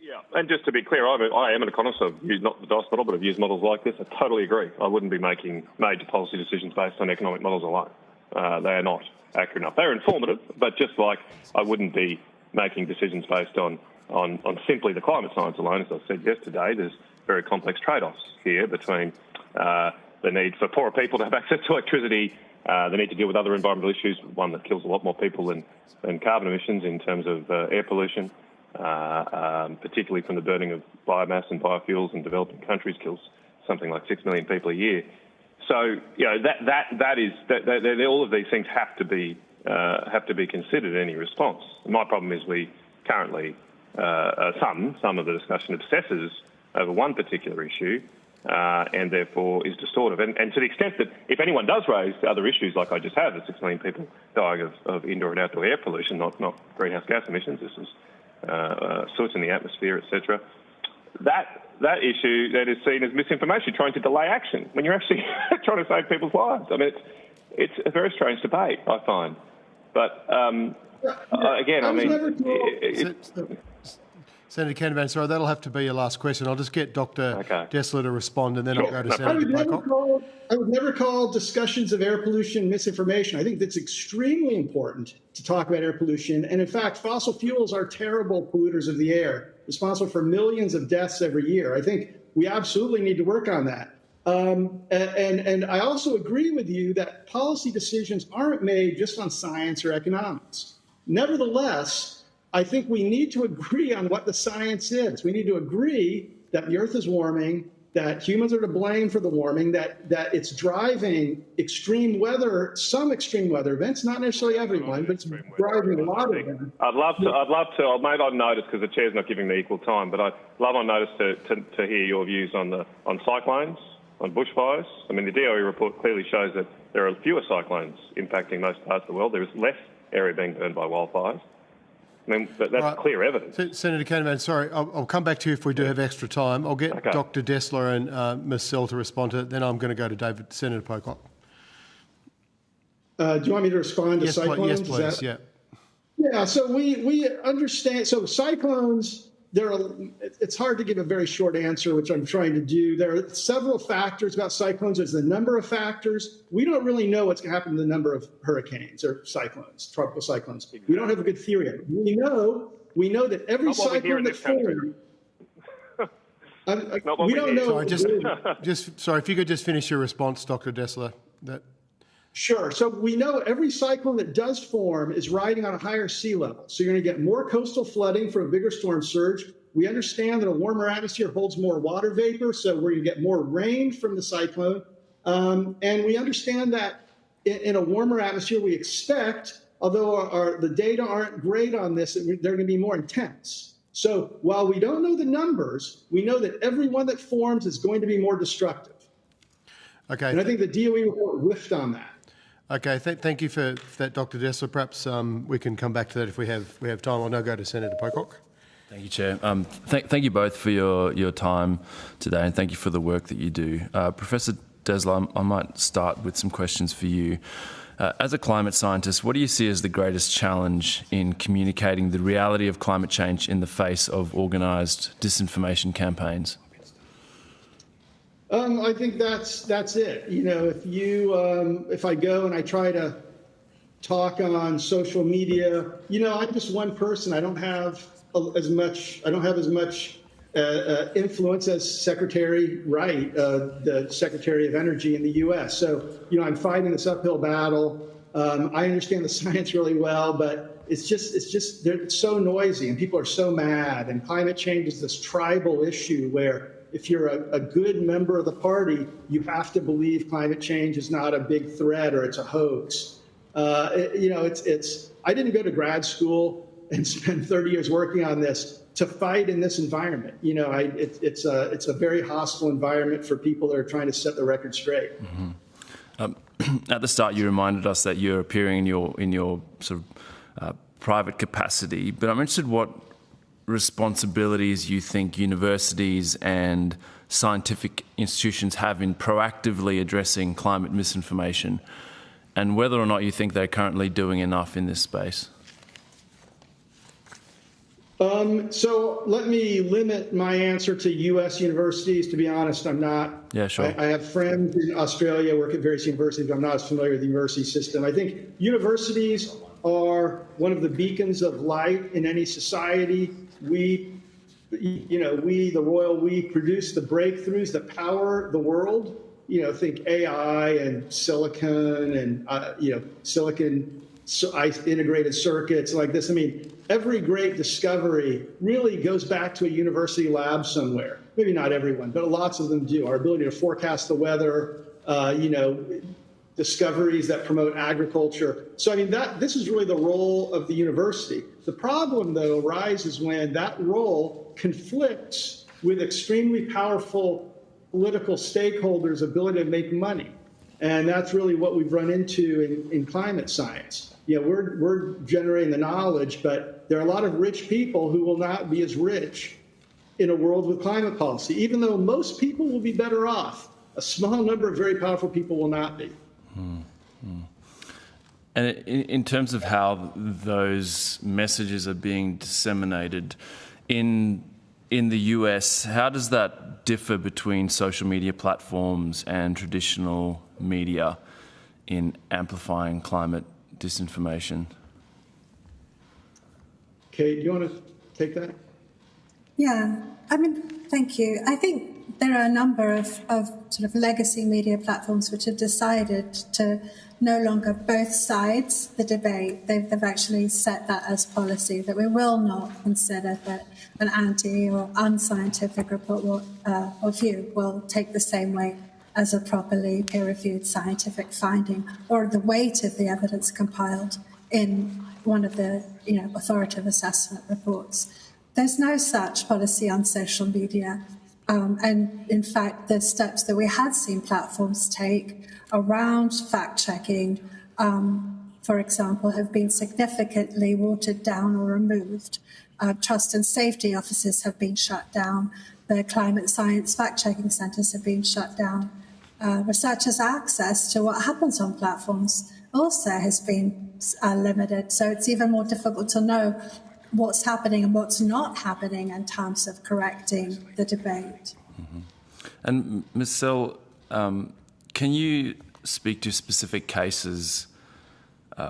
Yeah, and just to be clear, I am an economist. I've used not the DICE model, but I've used models like this. I totally agree. I wouldn't be making major policy decisions based on economic models alone. They are not accurate enough. They're informative, but just like I wouldn't be making decisions based on simply the climate science alone. As I said yesterday, there's very complex trade-offs here between the need for poorer people to have access to electricity, the need to deal with other environmental issues, one that kills a lot more people than carbon emissions in terms of air pollution, particularly from the burning of biomass and biofuels in developing countries, kills something like 6 million people a year. So, all of these things have to be considered in any response. My problem is we currently, some of the discussion obsesses over one particular issue and therefore is distortive. And to the extent that if anyone does raise other issues like I just have, the 6 million people dying of indoor and outdoor air pollution, not greenhouse gas emissions, this is soot in the atmosphere, etc., that issue that is seen as misinformation, trying to delay action when you're actually trying to save people's lives. I mean, It's a very strange debate, I find. But again, I mean... Senator Canavan, sorry, that'll have to be your last question. I'll just get Dr. Dessler to respond, and then Sure. I'll go to Senator Pocock. I would never call discussions of air pollution misinformation. I think that's extremely important to talk about air pollution. And in fact, fossil fuels are terrible polluters of the air, responsible for millions of deaths every year. I think we absolutely need to work on that. And I also agree with you that policy decisions aren't made just on science or economics. Nevertheless, I think we need to agree on what the science is. We need to agree that the Earth is warming, that humans are to blame for the warming, that it's driving extreme weather, some extreme weather events, not necessarily everyone, but it's driving a lot of them. I'd love to. I'll made on notice, because the chair's not giving me equal time, but I'd love on notice to hear your views on cyclones, on bushfires. I mean, the DOE report clearly shows that there are fewer cyclones impacting most parts of the world. There is less area being burned by wildfires. I mean, that's right. Clear evidence. Senator Canavan, sorry, I'll come back to you if we do have extra time. I'll get Dr. Dessler and Ms. Sell to respond to it. Then I'm going to go to Senator Pocock. Do you want me to respond to cyclones? Yes, please. Yeah. So we understand. So cyclones, it's hard to give a very short answer, which I'm trying to do. There are several factors about cyclones. There's the number of factors. We don't really know what's going to happen to the number of hurricanes or cyclones, tropical cyclones. Exactly. We don't have a good theory of it. We know that every cyclone that forms. We don't know. Sorry, if you could just finish your response, Dr. Dessler. Sure. So we know every cyclone that does form is riding on a higher sea level. So you're going to get more coastal flooding from a bigger storm surge. We understand that a warmer atmosphere holds more water vapor, so we're going to get more rain from the cyclone. And we understand that in a warmer atmosphere, we expect, although the data aren't great on this, they're going to be more intense. So while we don't know the numbers, we know that every one that forms is going to be more destructive. Okay. And I think the DOE report whiffed on that. Okay, thank you for that, Dr. Dessler. Perhaps we can come back to that if we have time. I'll now go to Senator Pocock. Thank you, Chair. Thank you both for your time today, and thank you for the work that you do. Professor Dessler, I might start with some questions for you. As a climate scientist, what do you see as the greatest challenge in communicating the reality of climate change in the face of organised disinformation campaigns? I think that's it. You know, if I go and I try to talk on social media, you know, I'm just one person. I don't have as much influence as Secretary Wright, the Secretary of Energy in the U.S. So, you know, I'm fighting this uphill battle. I understand the science really well, but it's so noisy and people are so mad. And climate change is this tribal issue where if you're a good member of the party, you have to believe climate change is not a big threat or it's a hoax. You know, I didn't go to grad school and spend 30 years working on this to fight in this environment. You know, it's a very hostile environment for people that are trying to set the record straight. Mm-hmm. At the start, you reminded us that you're appearing in your sort of private capacity, but I'm interested what responsibilities you think universities and scientific institutions have in proactively addressing climate misinformation, and whether or not you think they're currently doing enough in this space. So let me limit my answer to U.S. universities. To be honest, I'm not. Yeah, sure. I have friends in Australia, work at various universities, but I'm not as familiar with the university system. I think universities are one of the beacons of light in any society. We, the royal we, produce the breakthroughs that power the world. You know, think AI and silicon and, silicon integrated circuits like this. I mean, every great discovery really goes back to a university lab somewhere. Maybe not everyone, but lots of them do. Our ability to forecast the weather, discoveries that promote agriculture. So, I mean, this is really the role of the university. The problem, though, arises when that role conflicts with extremely powerful political stakeholders' ability to make money. And that's really what we've run into in climate science. You know, we're generating the knowledge, but there are a lot of rich people who will not be as rich in a world with climate policy. Even though most people will be better off, a small number of very powerful people will not be. And in terms of how those messages are being disseminated in the US, how does that differ between social media platforms and traditional media in amplifying climate disinformation? Kate, do you want to take that? Yeah, I mean, thank you. I think there are a number of sort of legacy media platforms which have decided to no longer both sides the debate. They've actually set that as policy, that we will not consider that an anti or unscientific report or view will take the same weight as a properly peer-reviewed scientific finding or the weight of the evidence compiled in one of the authoritative assessment reports. There's no such policy on social media. And in fact, the steps that we had seen platforms take around fact-checking, for example, have been significantly watered down or removed. Trust and safety offices have been shut down. The climate science fact-checking centres have been shut down. Researchers' access to what happens on platforms also has been limited. So it's even more difficult to know what's happening and what's not happening in terms of correcting the debate. Mm-hmm. And Ms. Sell, can you speak to specific cases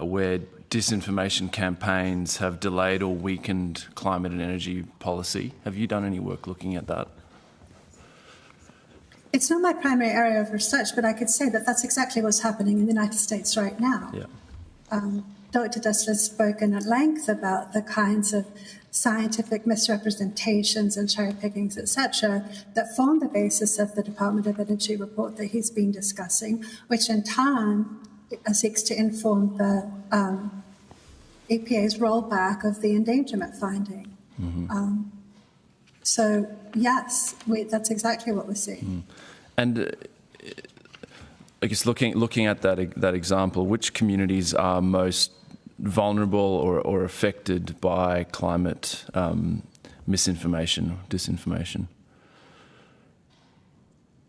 where disinformation campaigns have delayed or weakened climate and energy policy? Have you done any work looking at that? It's not my primary area of research, but I could say that that's exactly what's happening in the United States right now. Yeah. Dr. Dessler has spoken at length about the kinds of scientific misrepresentations and cherry pickings, etc., that form the basis of the Department of Energy report that he's been discussing, which in turn seeks to inform the EPA's rollback of the endangerment finding. Mm-hmm. So, yes, that's exactly what we're seeing. And I guess looking at that example, which communities are most vulnerable or affected by climate misinformation, disinformation?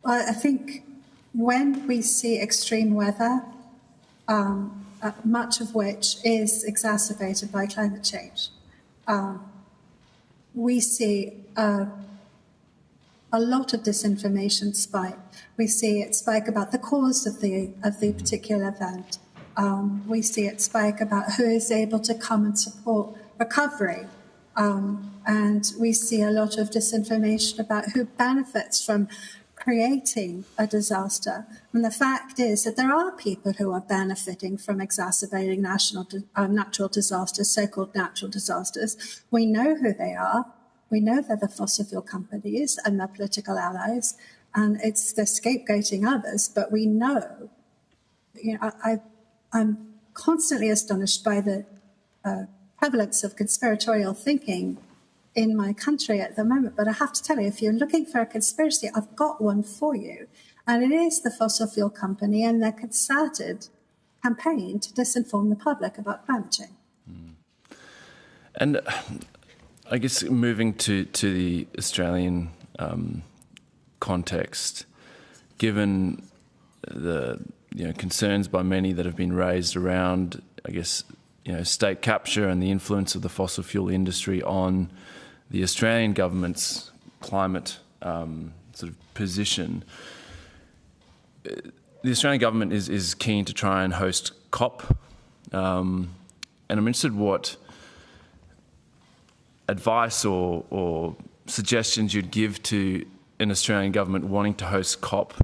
Well, I think when we see extreme weather, much of which is exacerbated by climate change, we see a lot of disinformation spike. We see it spike about the cause of the particular event. We see it spike about who is able to come and support recovery. And we see a lot of disinformation about who benefits from creating a disaster. And the fact is that there are people who are benefiting from exacerbating natural disasters, so-called natural disasters. We know who they are. We know they're the fossil fuel companies and their political allies, and they're scapegoating others. But we know, I'm constantly astonished by the prevalence of conspiratorial thinking in my country at the moment. But I have to tell you, if you're looking for a conspiracy, I've got one for you. And it is the fossil fuel company and their concerted campaign to disinform the public about climate change. And I guess moving to the Australian context, given the concerns by many that have been raised around, I guess, state capture and the influence of the fossil fuel industry on the Australian government's climate sort of position, the Australian government is keen to try and host COP, and I'm interested what advice or suggestions you'd give to an Australian government wanting to host COP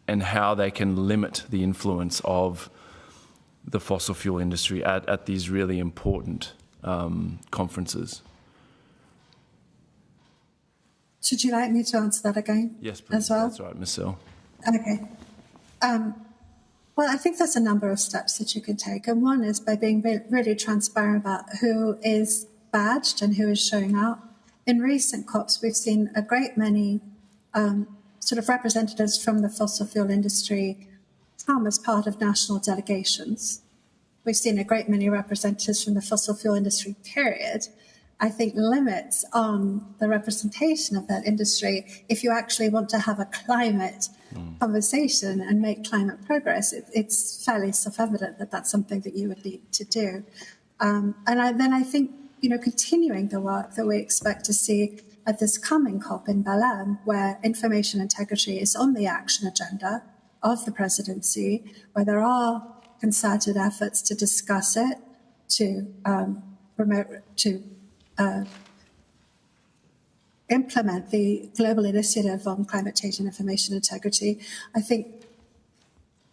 and how they can limit the influence of the fossil fuel industry at these really important conferences. Should you like me to answer that again? Yes, please. As well? That's right, Ms. Sell. Okay. Well, I think there's a number of steps that you can take. And one is by being really transparent about who is badged and who is showing up. In recent COPs, we've seen a great many sort of representatives from the fossil fuel industry come as part of national delegations. We've seen a great many representatives from the fossil fuel industry, period. I think, limits on the representation of that industry. If you actually want to have a climate conversation and make climate progress, it's fairly self-evident that that's something that you would need to do. And I think, continuing the work that we expect to see at this coming COP in Belém, where information integrity is on the action agenda of the presidency, where there are concerted efforts to discuss it, to implement the global initiative on climate change and information integrity. I think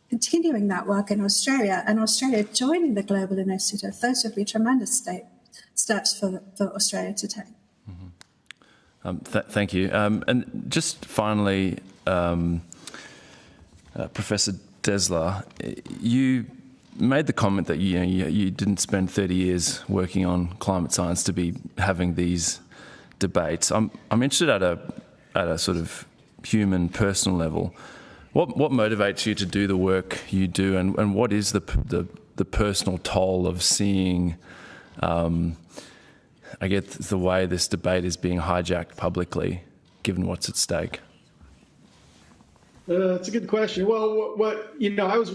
continuing that work in Australia and Australia joining the global initiative, those would be tremendous steps for Australia to take. Thank you. And just finally, Professor Dessler, you made the comment that you didn't spend 30 years working on climate science to be having these debates. I'm interested at a sort of human, personal level. What motivates you to do the work you do, and what is the personal toll of seeing, I guess, the way this debate is being hijacked publicly, given what's at stake? That's a good question. Well, I was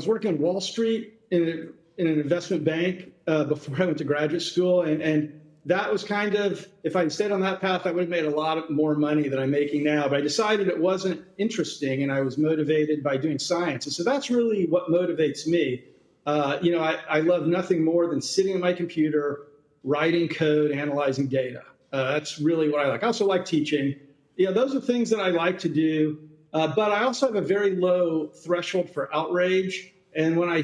working on Wall Street in an investment bank before I went to graduate school, and that was kind of, if I'd stayed on that path, I would have made a lot more money than I'm making now. But I decided it wasn't interesting, and I was motivated by doing science, and so that's really what motivates me. I love nothing more than sitting at my computer, writing code, analyzing data. That's really what I like. I also like teaching. Those are things that I like to do, but I also have a very low threshold for outrage. And when I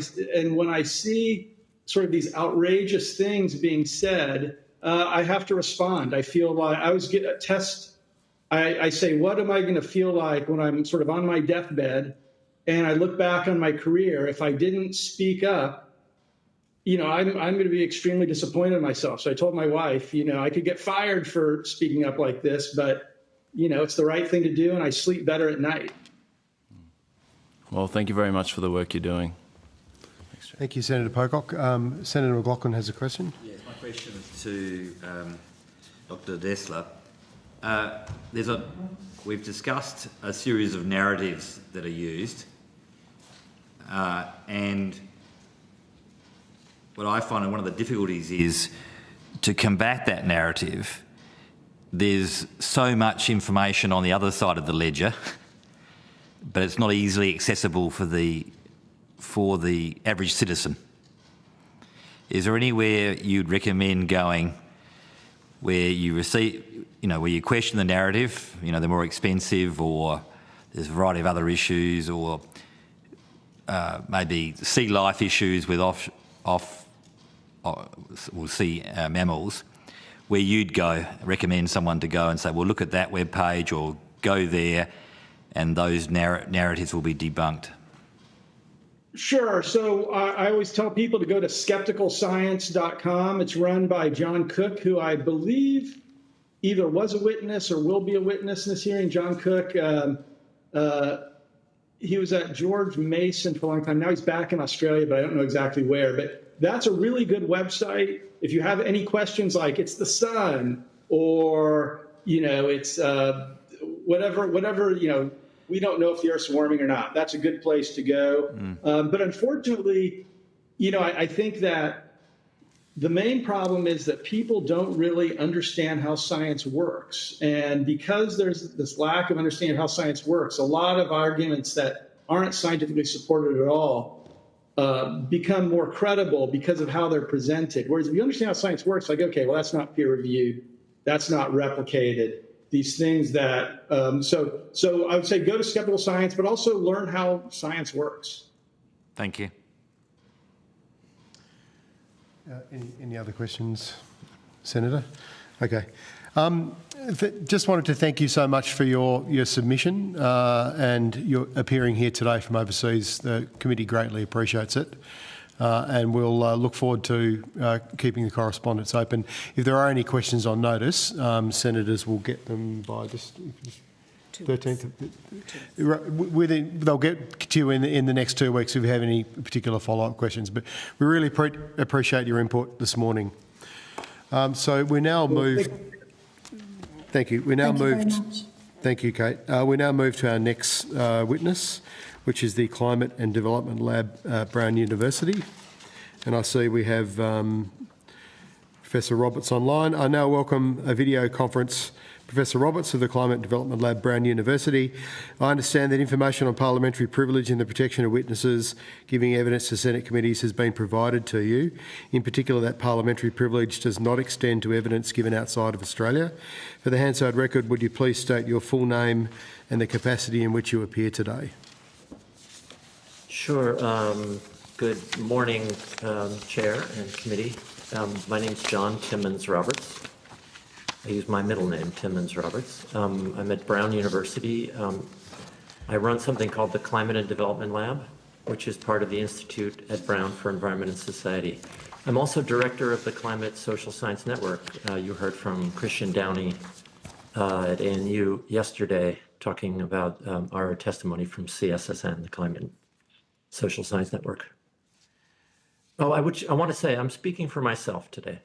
see sort of these outrageous things being said, I have to respond. I feel like I always get a test. I say, what am I going to feel like when I'm sort of on my deathbed and I look back on my career? If I didn't speak up, I'm going to be extremely disappointed in myself. So I told my wife, I could get fired for speaking up like this, but it's the right thing to do, and I sleep better at night. Well, thank you very much for the work you're doing. Thank you, Senator Pocock. Senator McLaughlin has a question. Yes, my question is to Dr. Dessler. We've discussed a series of narratives that are used, and what I find one of the difficulties is to combat that narrative. There's so much information on the other side of the ledger, but it's not easily accessible for the average citizen. Is there anywhere you'd recommend going where you where you question the narrative, they're more expensive, or there's a variety of other issues, or maybe sea life issues with sea mammals, where you'd recommend someone to go and say, well, look at that web page, or go there, and those narratives will be debunked? Sure. So I always tell people to go to skepticalscience.com. It's run by John Cook, who I believe either was a witness or will be a witness in this hearing. John Cook, he was at George Mason for a long time. Now he's back in Australia, but I don't know exactly where. But that's a really good website. If you have any questions like it's the sun, or, it's whatever, we don't know if the Earth's warming or not, that's a good place to go. But unfortunately, I think that the main problem is that people don't really understand how science works. And because there's this lack of understanding how science works, a lot of arguments that aren't scientifically supported at all become more credible because of how they're presented. Whereas if you understand how science works, like, okay, well, that's not peer-reviewed, that's not replicated. These things that, so I would say go to Skeptical Science, but also learn how science works. Thank you. Any other questions, Senator? Okay. Just wanted to thank you so much for your submission and your appearing here today from overseas. The committee greatly appreciates it. And we'll look forward to keeping the correspondence open. If there are any questions on notice, senators will get them by this 13th. They'll get to you in the next 2 weeks if you have any particular follow-up questions. But we really appreciate your input this morning. So we now move. Thank you. We now move. Thank you, Kate. We now move to our next witness, which is the Climate and Development Lab, Brown University. And I see we have Professor Roberts online. I now welcome a video conference Professor Roberts of the Climate Development Lab, Brown University. I understand that information on parliamentary privilege and the protection of witnesses giving evidence to Senate committees has been provided to you. In particular, that parliamentary privilege does not extend to evidence given outside of Australia. For the Hansard record, would you please state your full name and the capacity in which you appear today? Sure. Good morning, Chair and Committee. My name's John Timmons Roberts. I use my middle name, Timmons Roberts. I'm at Brown University. I run something called the Climate and Development Lab, which is part of the Institute at Brown for Environment and Society. I'm also director of the Climate Social Science Network. You heard from Christian Downey at ANU yesterday talking about our testimony from CSSN, the Climate Social Science Network. Oh, I want to say I'm speaking for myself today.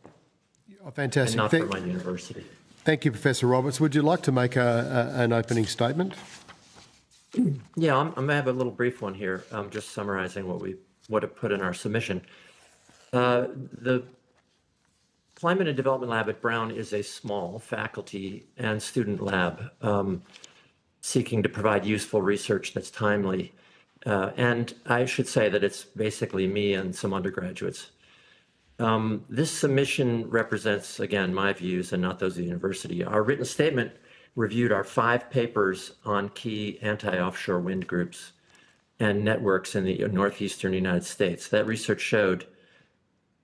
Oh, fantastic. And not for my university. Thank you, Professor Roberts. Would you like to make an opening statement? Yeah, I'm going to have a little brief one here, just summarizing what it put in our submission. The Climate and Development Lab at Brown is a small faculty and student lab seeking to provide useful research that's timely. And I should say that it's basically me and some undergraduates. This submission represents, again, my views and not those of the university. Our written statement reviewed our 5 papers on key anti-offshore wind groups and networks in the northeastern United States. That research showed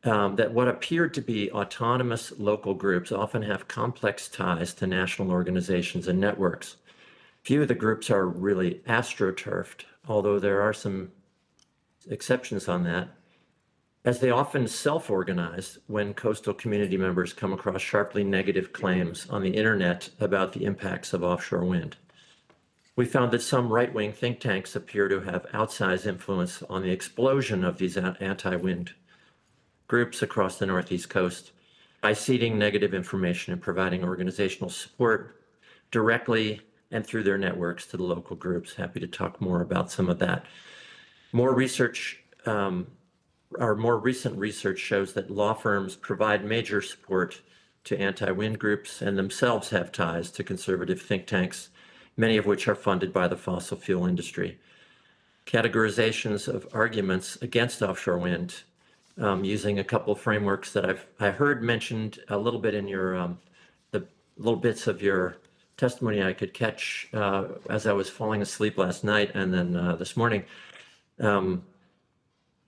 that what appeared to be autonomous local groups often have complex ties to national organizations and networks. Few of the groups are really astroturfed, although there are some exceptions on that, as they often self-organize when coastal community members come across sharply negative claims on the internet about the impacts of offshore wind. We found that some right-wing think tanks appear to have outsized influence on the explosion of these anti-wind groups across the Northeast coast by seeding negative information and providing organizational support directly and through their networks to the local groups. Happy to talk more about some of that. More research, our more recent research shows that law firms provide major support to anti-wind groups and themselves have ties to conservative think tanks, many of which are funded by the fossil fuel industry. Categorizations of arguments against offshore wind using a couple of frameworks that I heard mentioned a little bit in your, the little bits of your testimony I could catch as I was falling asleep last night and then this morning.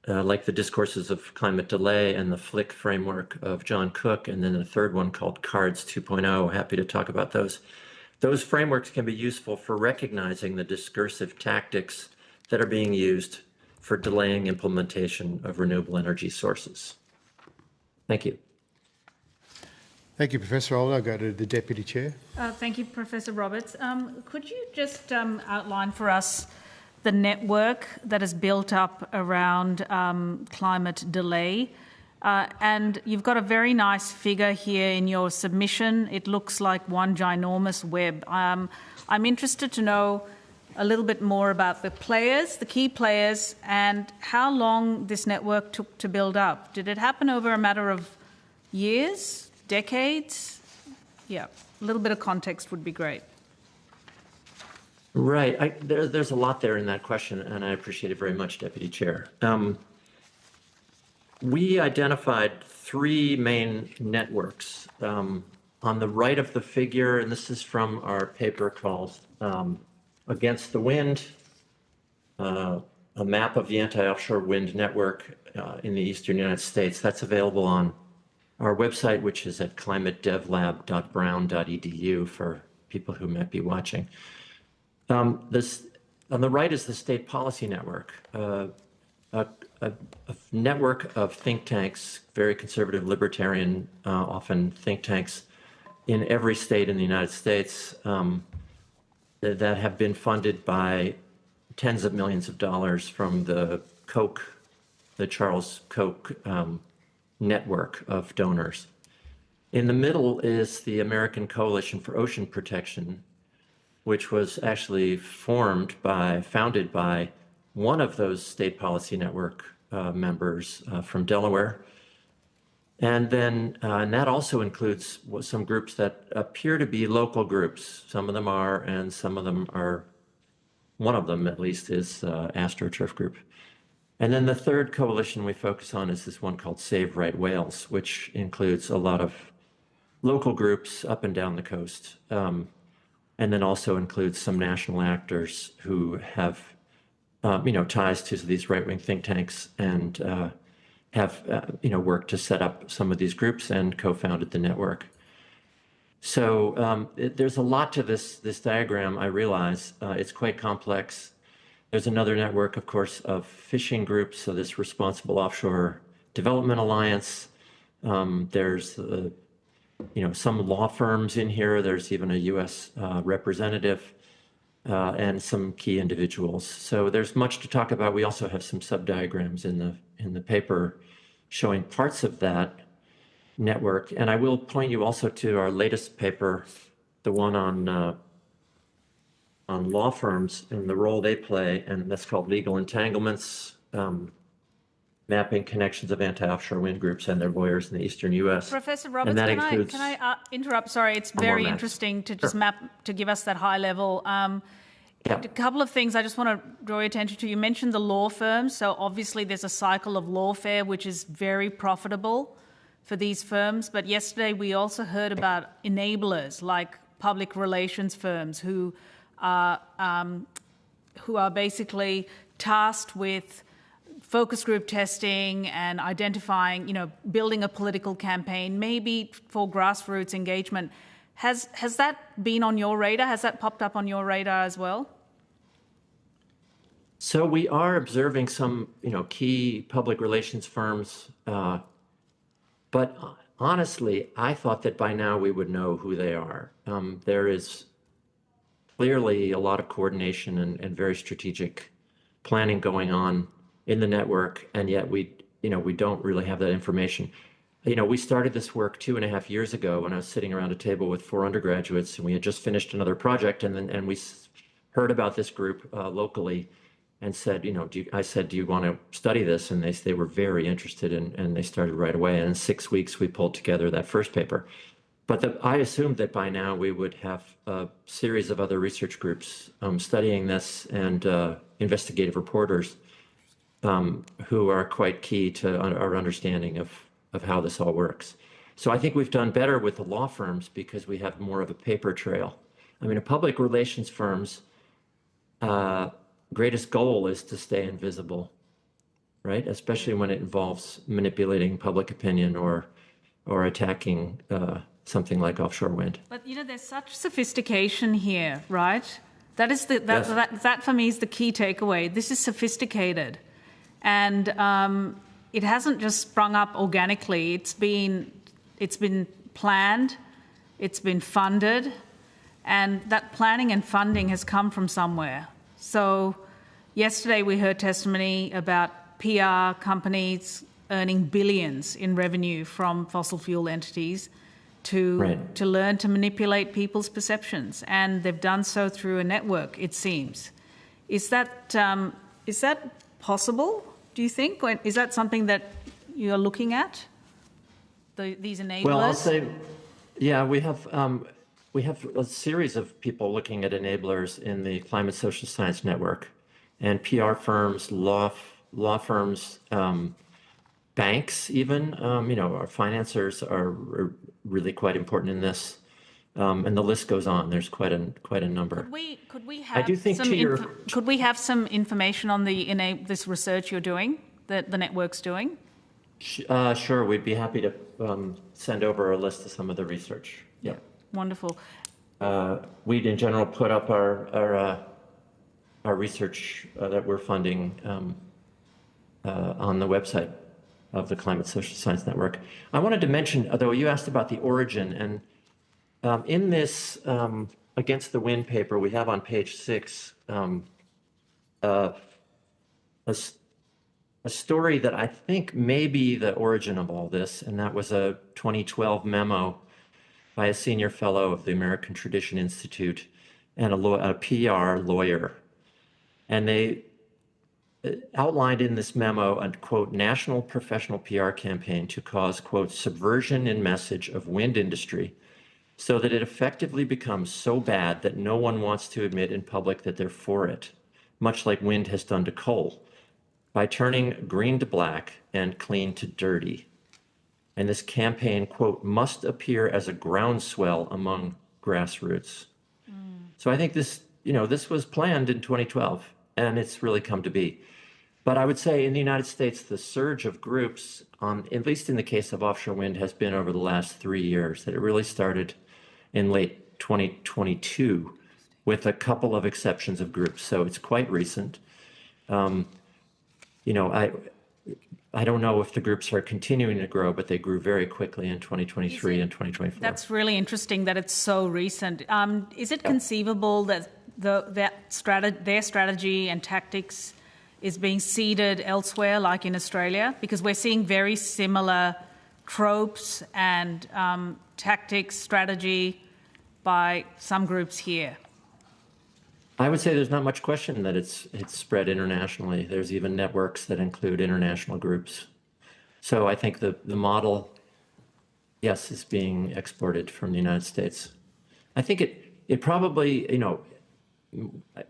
Like the discourses of climate delay and the FLIC framework of John Cook, and then the third one called CARDS 2.0. Happy to talk about those. Those frameworks can be useful for recognizing the discursive tactics that are being used for delaying implementation of renewable energy sources. Thank you. Thank you, Professor. I'll now go to the Deputy Chair. Thank you, Professor Roberts. Could you just outline for us the network that is built up around climate delay? And you've got a very nice figure here in your submission. It looks like one ginormous web. I'm interested to know a little bit more about the players, the key players, and how long this network took to build up. Did it happen over a matter of years, decades? Yeah, a little bit of context would be great. Right. There's a lot there in that question, and I appreciate it very much, Deputy Chair. We identified 3 main networks. On the right of the figure, and this is from our paper called Against the Wind, a map of the anti-offshore wind network in the eastern United States. That's available on our website, which is at climatedevlab.brown.edu for people who might be watching. This on the right is the State Policy Network, a network of think tanks, very conservative, libertarian, often think tanks in every state in the United States that have been funded by tens of millions of dollars from the Charles Koch network of donors. In the middle is the American Coalition for Ocean Protection, which was actually founded by one of those State Policy Network members from Delaware. And then, and that also includes some groups that appear to be local groups. Some of them are, and some of them are, one of them at least is AstroTurf Group. And then the third coalition we focus on is this one called Save Right Whales, which includes a lot of local groups up and down the coast. And then also includes some national actors who have, ties to these right-wing think tanks and have, worked to set up some of these groups and co-founded the network. So there's a lot to this diagram, I realize. It's quite complex. There's another network, of course, of fishing groups, so this Responsible Offshore Development Alliance. There's, some law firms in here. There's even a U.S. representative and some key individuals. So there's much to talk about. We also have some sub-diagrams in the paper showing parts of that network. And I will point you also to our latest paper, the one on law firms and the role they play, and that's called Legal Entanglements, Mapping Connections of Anti-Offshore Wind Groups and Their Lawyers in the Eastern U.S. Professor Roberts, can I interrupt? Sorry, it's very interesting to just to give us that high level. A couple of things I just want to draw your attention to. You mentioned the law firms, so obviously there's a cycle of lawfare which is very profitable for these firms. But yesterday we also heard about enablers like public relations firms who are basically tasked with focus group testing and identifying, building a political campaign, maybe for grassroots engagement. Has that been on your radar? Has that popped up on your radar as well? So we are observing some, key public relations firms, but honestly, I thought that by now we would know who they are. There is clearly a lot of coordination and very strategic planning going on in the network, and yet we don't really have that information. We started this work 2.5 years ago when I was sitting around a table with 4 undergraduates, and we had just finished another project, and we heard about this group locally, and said, I said, do you want to study this? And they were very interested, and they started right away. And in 6 weeks, we pulled together that first paper. But I assumed that by now we would have a series of other research groups studying this and investigative reporters who are quite key to our understanding of how this all works. So I think we've done better with the law firms because we have more of a paper trail. I mean, a public relations firm's greatest goal is to stay invisible, right? Especially when it involves manipulating public opinion or attacking something like offshore wind. But there's such sophistication here, right? That for me is the key takeaway. This is sophisticated, and it hasn't just sprung up organically. It's been planned, it's been funded, and that planning and funding has come from somewhere. So yesterday we heard testimony about PR companies earning billions in revenue from fossil fuel entities to learn to manipulate people's perceptions, and they've done so through a network, it seems. Is that possible, do you think? Or is that something that you're looking at, these enablers? Well, I'll say, yeah, we have a series of people looking at enablers in the Climate Social Science Network, and PR firms, law firms, banks even, our financiers are really quite important in this, and the list goes on. There's quite a number. Could we have some information on this research you're doing, that the network's doing? Sure, we'd be happy to send over a list of some of the research. Yeah. Wonderful. We'd in general put up our research that we're funding on the website of the Climate Social Science Network. I wanted to mention, though, you asked about the origin, and in this Against the Wind paper, we have on page 6 a a story that I think may be the origin of all this, and that was a 2012 memo by a senior fellow of the American Tradition Institute and a PR lawyer. And they outlined in this memo a, quote, national professional PR campaign to cause, quote, subversion in message of wind industry so that it effectively becomes so bad that no one wants to admit in public that they're for it, much like wind has done to coal, by turning green to black and clean to dirty. And this campaign, quote, must appear as a groundswell among grassroots. So I think this, this was planned in 2012, and it's really come to be. But I would say in the United States, the surge of groups, at least in the case of offshore wind, has been over the last 3 years. That it really started in late 2022 with a couple of exceptions of groups. So it's quite recent. I don't know if the groups are continuing to grow, but they grew very quickly in 2023 and 2024. That's really interesting that it's so recent. Is it conceivable that their strategy and tactics is being seeded elsewhere, like in Australia? Because we're seeing very similar tropes and tactics, strategy by some groups here. I would say there's not much question that it's spread internationally. There's even networks that include international groups. So I think the model, yes, is being exported from the United States. I think it probably,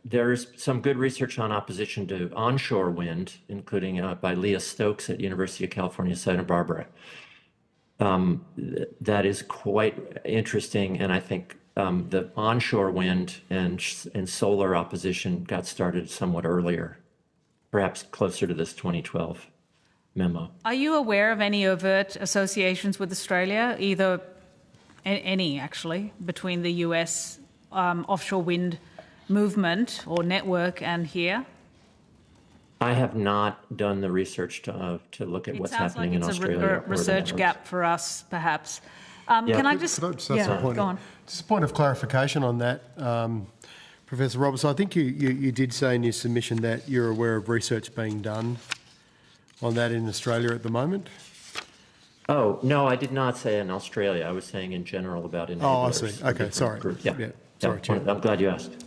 there's some good research on opposition to onshore wind, including by Leah Stokes at University of California, Santa Barbara. That is quite interesting, and I think the onshore wind and solar opposition got started somewhat earlier, perhaps closer to this 2012 memo. Are you aware of any overt associations with Australia, either any actually, between the US offshore wind movement or network and here? I have not done the research to look at what's happening in Australia. It sounds like it's a research gap for us, perhaps. Can I just... Go on. Just a point of clarification on that, Professor Robertson. I think you did say in your submission that you're aware of research being done on that in Australia at the moment. Oh, no, I did not say in Australia. I was saying in general about enablers. Oh, I see. Okay, sorry. Yeah. Sorry, Chair. I'm glad you asked.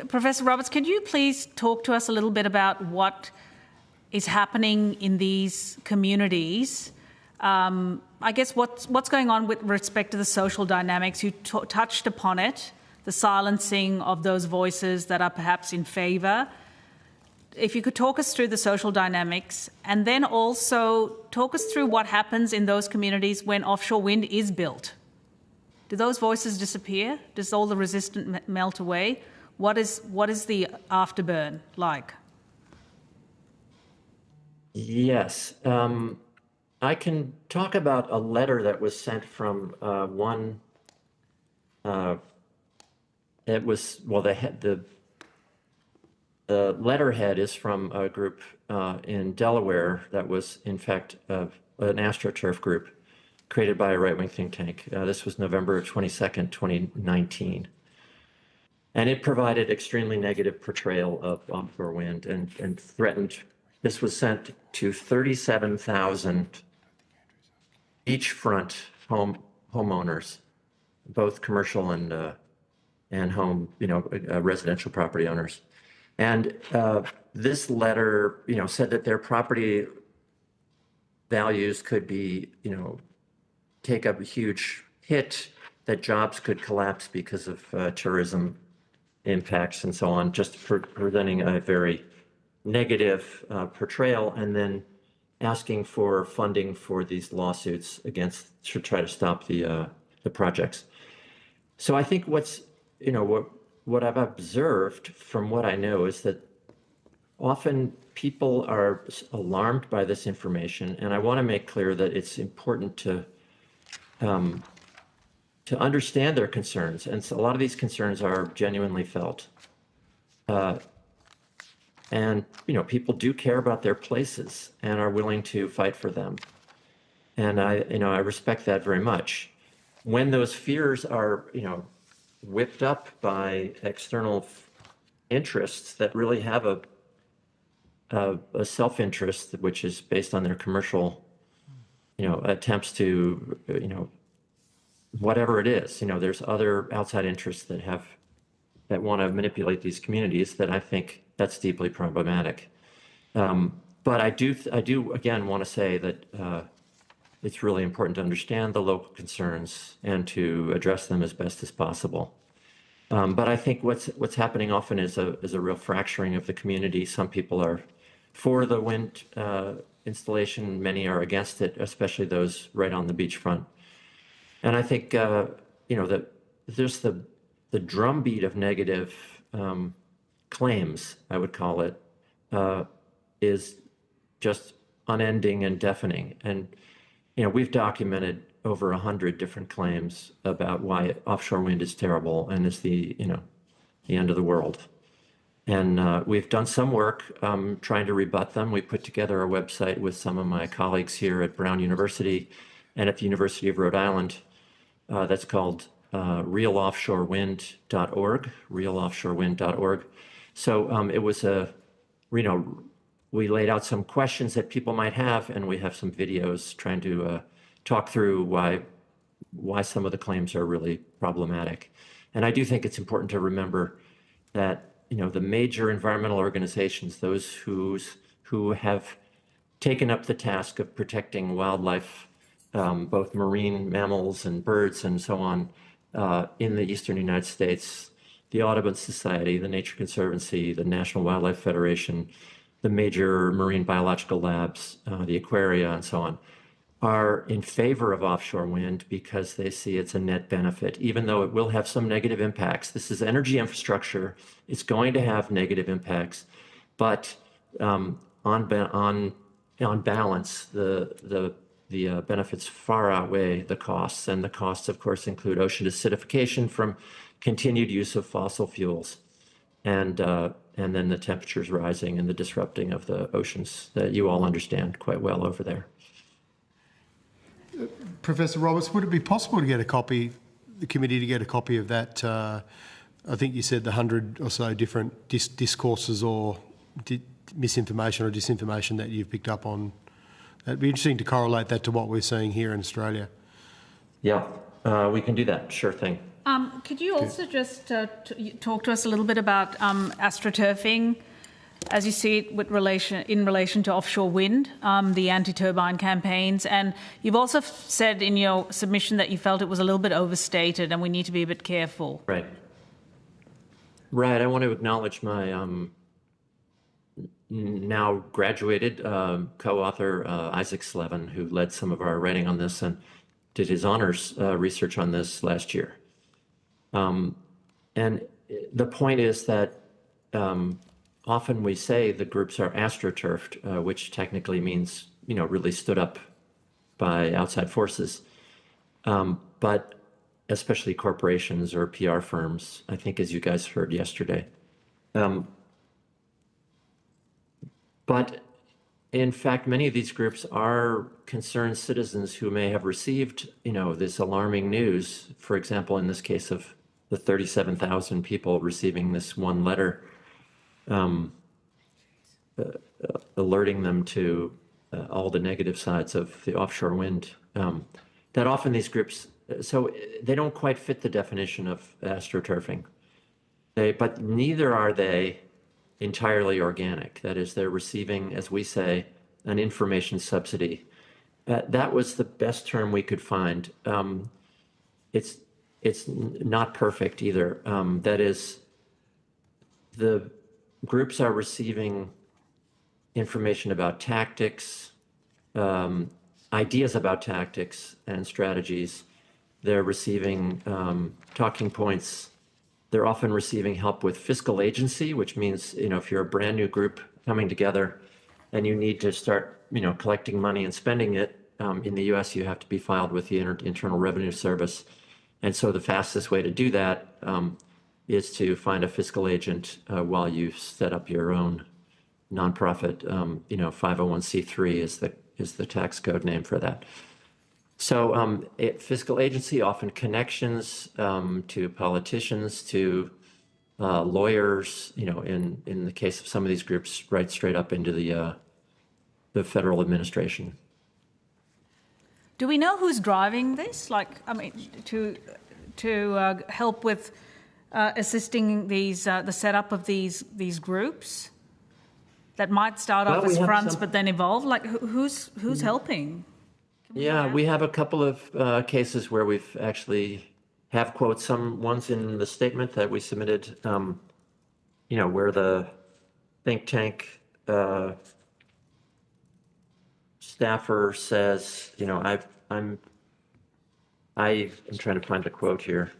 Professor Roberts, could you please talk to us a little bit about what is happening in these communities? I guess what's going on with respect to the social dynamics. You touched upon it, the silencing of those voices that are perhaps in favour. If you could talk us through the social dynamics, and then also talk us through what happens in those communities when offshore wind is built. Do those voices disappear? Does all the resistance melt away? What is the afterburn like? Well, I can talk about a letter that was sent from the letterhead is from a group in Delaware that was, in fact, an AstroTurf group created by a right-wing think tank. This was November 22nd, 2019. And it provided extremely negative portrayal of offshore wind and threatened. This was sent to 37,000 beachfront homeowners, both commercial and home, residential property owners. And this letter, said that their property values could be, take up a huge hit, that jobs could collapse because of tourism impacts and so on, just presenting a very negative portrayal, and then asking for funding for these lawsuits to try to stop the projects. So I think what I've observed from what I know is that often people are alarmed by this information, and I want to make clear that it's important to understand their concerns, and so a lot of these concerns are genuinely felt. And people do care about their places and are willing to fight for them, and I respect that very much. When those fears are whipped up by external interests that really have a self-interest, which is based on their commercial, attempts to, whatever it is. There's other outside interests that want to manipulate these communities that I think that's deeply problematic. But I do again want to say that it's really important to understand the local concerns and to address them as best as possible. But I think what's happening often is a real fracturing of the community. Some people are for the wind installation, many are against it, especially those right on the beachfront. And I think that there's the drumbeat of negative claims, I would call it, is just unending and deafening. And we've documented over 100 different claims about why offshore wind is terrible and is the end of the world. And we've done some work trying to rebut them. We put together a website with some of my colleagues here at Brown University and at the University of Rhode Island that's called realoffshorewind.org, realoffshorewind.org. So it was we laid out some questions that people might have, and we have some videos trying to talk through why some of the claims are really problematic. And I do think it's important to remember that the major environmental organizations, those who have taken up the task of protecting wildlife, both marine mammals and birds and so on, in the eastern United States, the Audubon Society, the Nature Conservancy, the National Wildlife Federation, the major marine biological labs, the aquaria, and so on, are in favor of offshore wind because they see it's a net benefit, even though it will have some negative impacts. This is energy infrastructure. It's going to have negative impacts, but on balance, the benefits far outweigh the costs, and the costs, of course, include ocean acidification from continued use of fossil fuels, and then the temperatures rising and the disrupting of the oceans that you all understand quite well over there. Professor Roberts, would it be possible to get a copy, the committee to get a copy of that? I think you said the 100 or so different discourses or misinformation or disinformation that you've picked up on. It'd be interesting to correlate that to what we're seeing here in Australia. Yeah, we can do that. Sure thing. Could you also just talk to us a little bit about astroturfing, as you see it in relation to offshore wind, the anti-turbine campaigns? And you've also said in your submission that you felt it was a little bit overstated and we need to be a bit careful. Right. Right. I want to acknowledge my now graduated co-author, Isaac Slevin, who led some of our writing on this and did his honors research on this last year. And the point is that often we say the groups are astroturfed, which technically means, really stood up by outside forces. But especially corporations or PR firms, I think, as you guys heard yesterday. But in fact, many of these groups are concerned citizens who may have received, this alarming news. For example, in this case of the 37,000 people receiving this one letter, alerting them to all the negative sides of the offshore wind, that often these groups, so they don't quite fit the definition of astroturfing. But neither are they entirely organic. That is, they're receiving, as we say, an information subsidy. That was the best term we could find. It's not perfect either. That is, the groups are receiving information about tactics, ideas about tactics and strategies. They're receiving talking points. They're often receiving help with fiscal agency, which means, if you're a brand new group coming together and you need to start, collecting money and spending it, in the US, you have to be filed with the Internal Revenue Service. And so the fastest way to do that is to find a fiscal agent while you set up your own nonprofit. 501c3 is the tax code name for that. So fiscal agency, often connections to politicians, to lawyers, in the case of some of these groups, right straight up into the federal administration. Do we know who's driving this? To help with assisting the setup of these groups that might start off as fronts but then evolve? Who's helping? We have a couple of cases where we've actually have quotes, some ones in the statement that we submitted, where the think tank staffer says, I'm trying to find the quote here.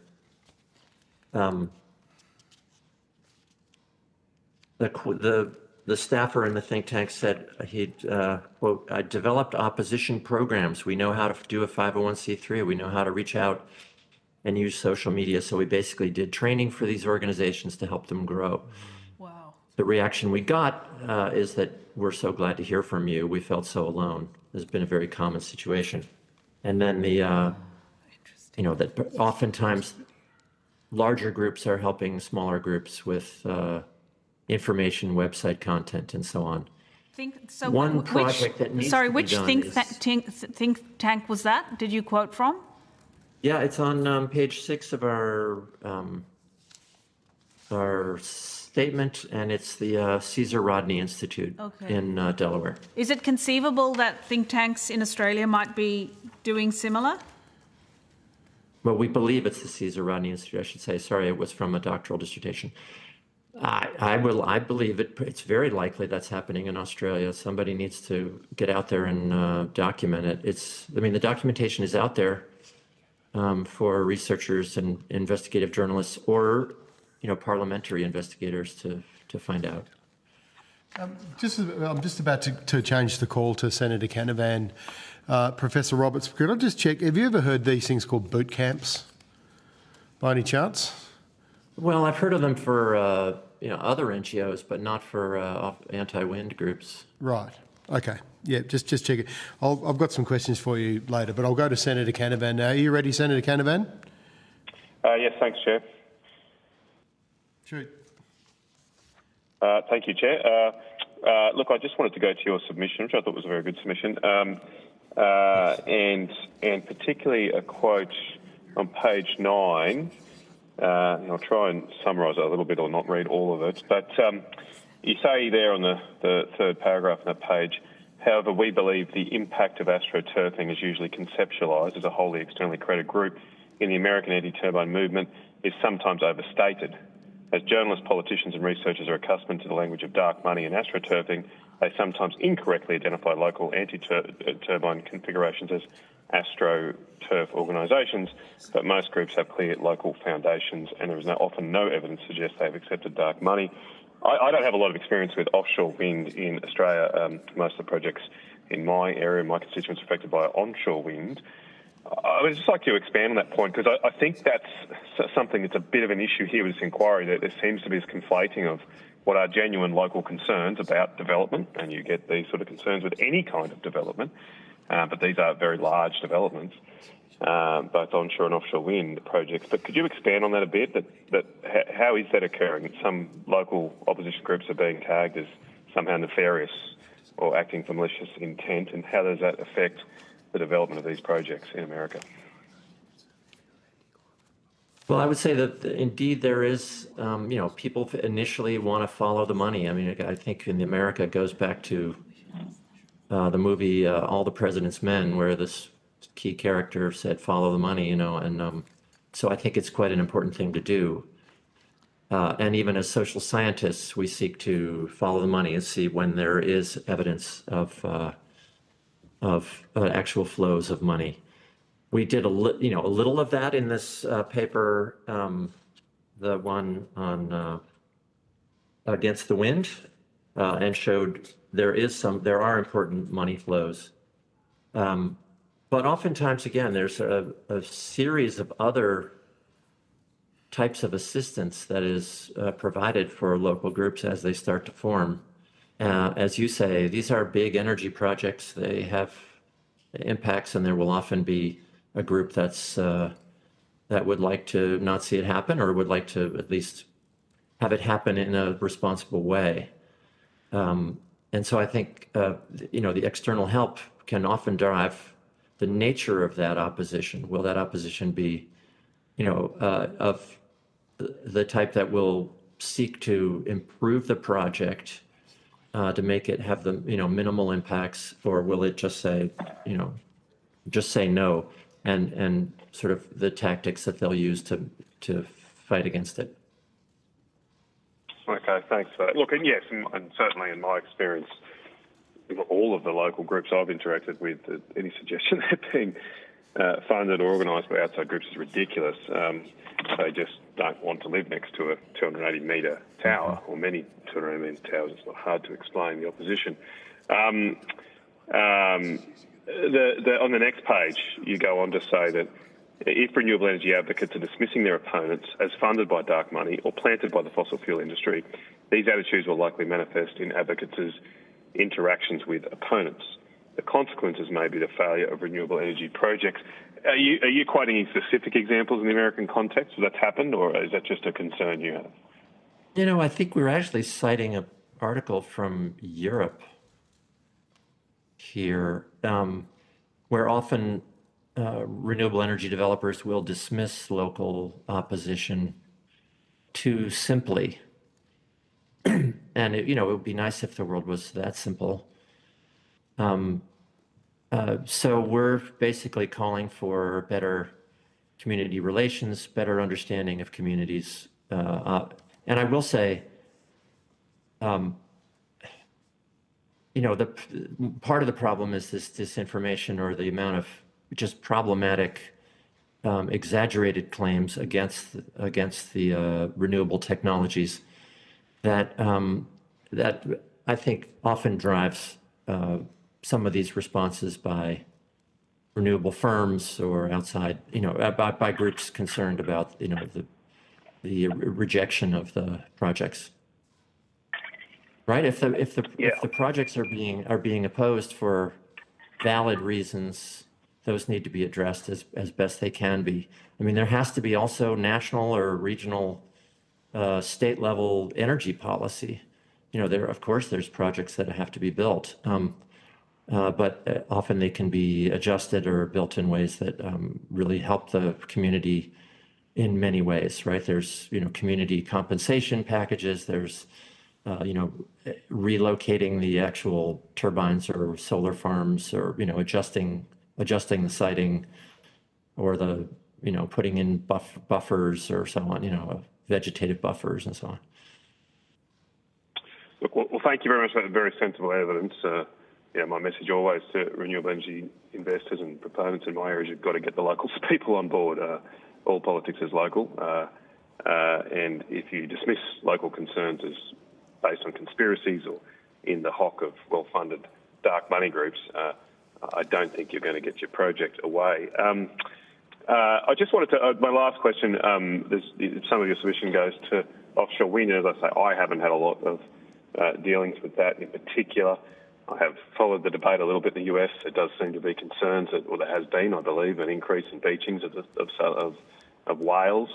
The staffer in the think tank said he'd, quote, I developed opposition programs. We know how to do a 501c3. We know how to reach out and use social media. So we basically did training for these organizations to help them grow. Wow. The reaction we got is that we're so glad to hear from you. We felt so alone. It's been a very common situation. And then that oftentimes larger groups are helping smaller groups with information, website content, and so on. One project that needs to be done which think tank was that? Did you quote from? Yeah, it's on page 6 of our statement, and it's the Caesar Rodney Institute in Delaware. Is it conceivable that think tanks in Australia might be doing similar? Well, we believe it's the Caesar Rodney Institute, I should say. Sorry, it was from a doctoral dissertation. I believe it. It's very likely that's happening in Australia. Somebody needs to get out there and document it. The documentation is out there for researchers and investigative journalists, or parliamentary investigators to find out. I'm just about to change the call to Senator Canavan. Professor Roberts, could I just check, have you ever heard these things called boot camps by any chance? Well, I've heard of them for other NGOs, but not for anti-wind groups. Right. Okay. Yeah, just check it. I've got some questions for you later, but I'll go to Senator Canavan now. Are you ready, Senator Canavan? Yes, thanks, Chair. Shoot. Thank you, Chair. Look, I just wanted to go to your submission, which I thought was a very good submission, and particularly a quote on page 9. I'll try and summarise it a little bit or not read all of it. But you say there on the third paragraph on that page, however, we believe the impact of astroturfing is usually conceptualised as a wholly externally credited group in the American anti-turbine movement is sometimes overstated. As journalists, politicians and researchers are accustomed to the language of dark money and astroturfing, they sometimes incorrectly identify local anti-turbine configurations as astroturf organisations, but most groups have clear local foundations and there is often no evidence to suggest they have accepted dark money. I don't have a lot of experience with offshore wind in Australia. Most of the projects in my area, my constituents, are affected by onshore wind. I would just like to expand on that point because I think that's something that's a bit of an issue here with this inquiry, that there seems to be this conflating of what are genuine local concerns about development, and you get these sort of concerns with any kind of development, but these are very large developments, both onshore and offshore wind projects. But could you expand on that a bit, that how is that occurring? Some local opposition groups are being tagged as somehow nefarious or acting for malicious intent, and how does that affect the development of these projects in America? Well, I would say that indeed there is, people initially want to follow the money. I mean, I think in America it goes back to the movie All the President's Men, where this key character said, follow the money, and so I think it's quite an important thing to do. And even as social scientists, we seek to follow the money and see when there is evidence of actual flows of money. We did a little of that in this paper, the one on Against the Wind, and showed there are important money flows. But oftentimes, again, there's a series of other types of assistance that is provided for local groups as they start to form. As you say, these are big energy projects. They have impacts, and there will often be a group that would like to not see it happen, or would like to at least have it happen in a responsible way. And so I think, the external help can often drive the nature of that opposition. Will that opposition be, of the type that will seek to improve the project to make it have the, minimal impacts, or will it just say, no, and sort of the tactics that they'll use to fight against it? Okay, thanks for that. Look, and yes, and certainly in my experience, all of the local groups I've interacted with, any suggestion they're being funded or organised by outside groups is ridiculous. They just don't want to live next to a 280-metre tower, or many 280-metre towers. It's not hard to explain the opposition. On the next page, you go on to say that if renewable energy advocates are dismissing their opponents as funded by dark money or planted by the fossil fuel industry, these attitudes will likely manifest in advocates' interactions with opponents. The consequences may be the failure of renewable energy projects. Are you quoting any specific examples in the American context where that's happened, or is that just a concern you have? I think we're actually citing an article from Europe here, where often renewable energy developers will dismiss local opposition too simply. And it would be nice if the world was that simple. So we're basically calling for better community relations, better understanding of communities. And I will say, the part of the problem is this disinformation, or the amount of just problematic, exaggerated claims against the renewable technologies that I think often drives some of these responses by renewable firms or outside, by groups concerned about the rejection of the projects. Right? If the projects are being opposed for valid reasons, those need to be addressed as best they can be. I mean, there has to be also national or regional, state level energy policy. Of course there's projects that have to be built, but often they can be adjusted or built in ways that really help the community in many ways. Right? There's community compensation packages. There's relocating the actual turbines or solar farms, or adjusting the siting, or the putting in buffers or so on, vegetative buffers and so on. Look, well, thank you very much for that very sensible evidence. My message always to renewable energy investors and proponents in my area is you've got to get the local people on board. All politics is local, and if you dismiss local concerns as based on conspiracies or in the hock of well-funded dark money groups, I don't think you're going to get your project away. I just wanted to, my last question, some of your submission goes to offshore wind. As I say, I haven't had a lot of dealings with that in particular. I have followed the debate a little bit in the US. There does seem to be concerns, or there has been, I believe, an increase in beachings of whales.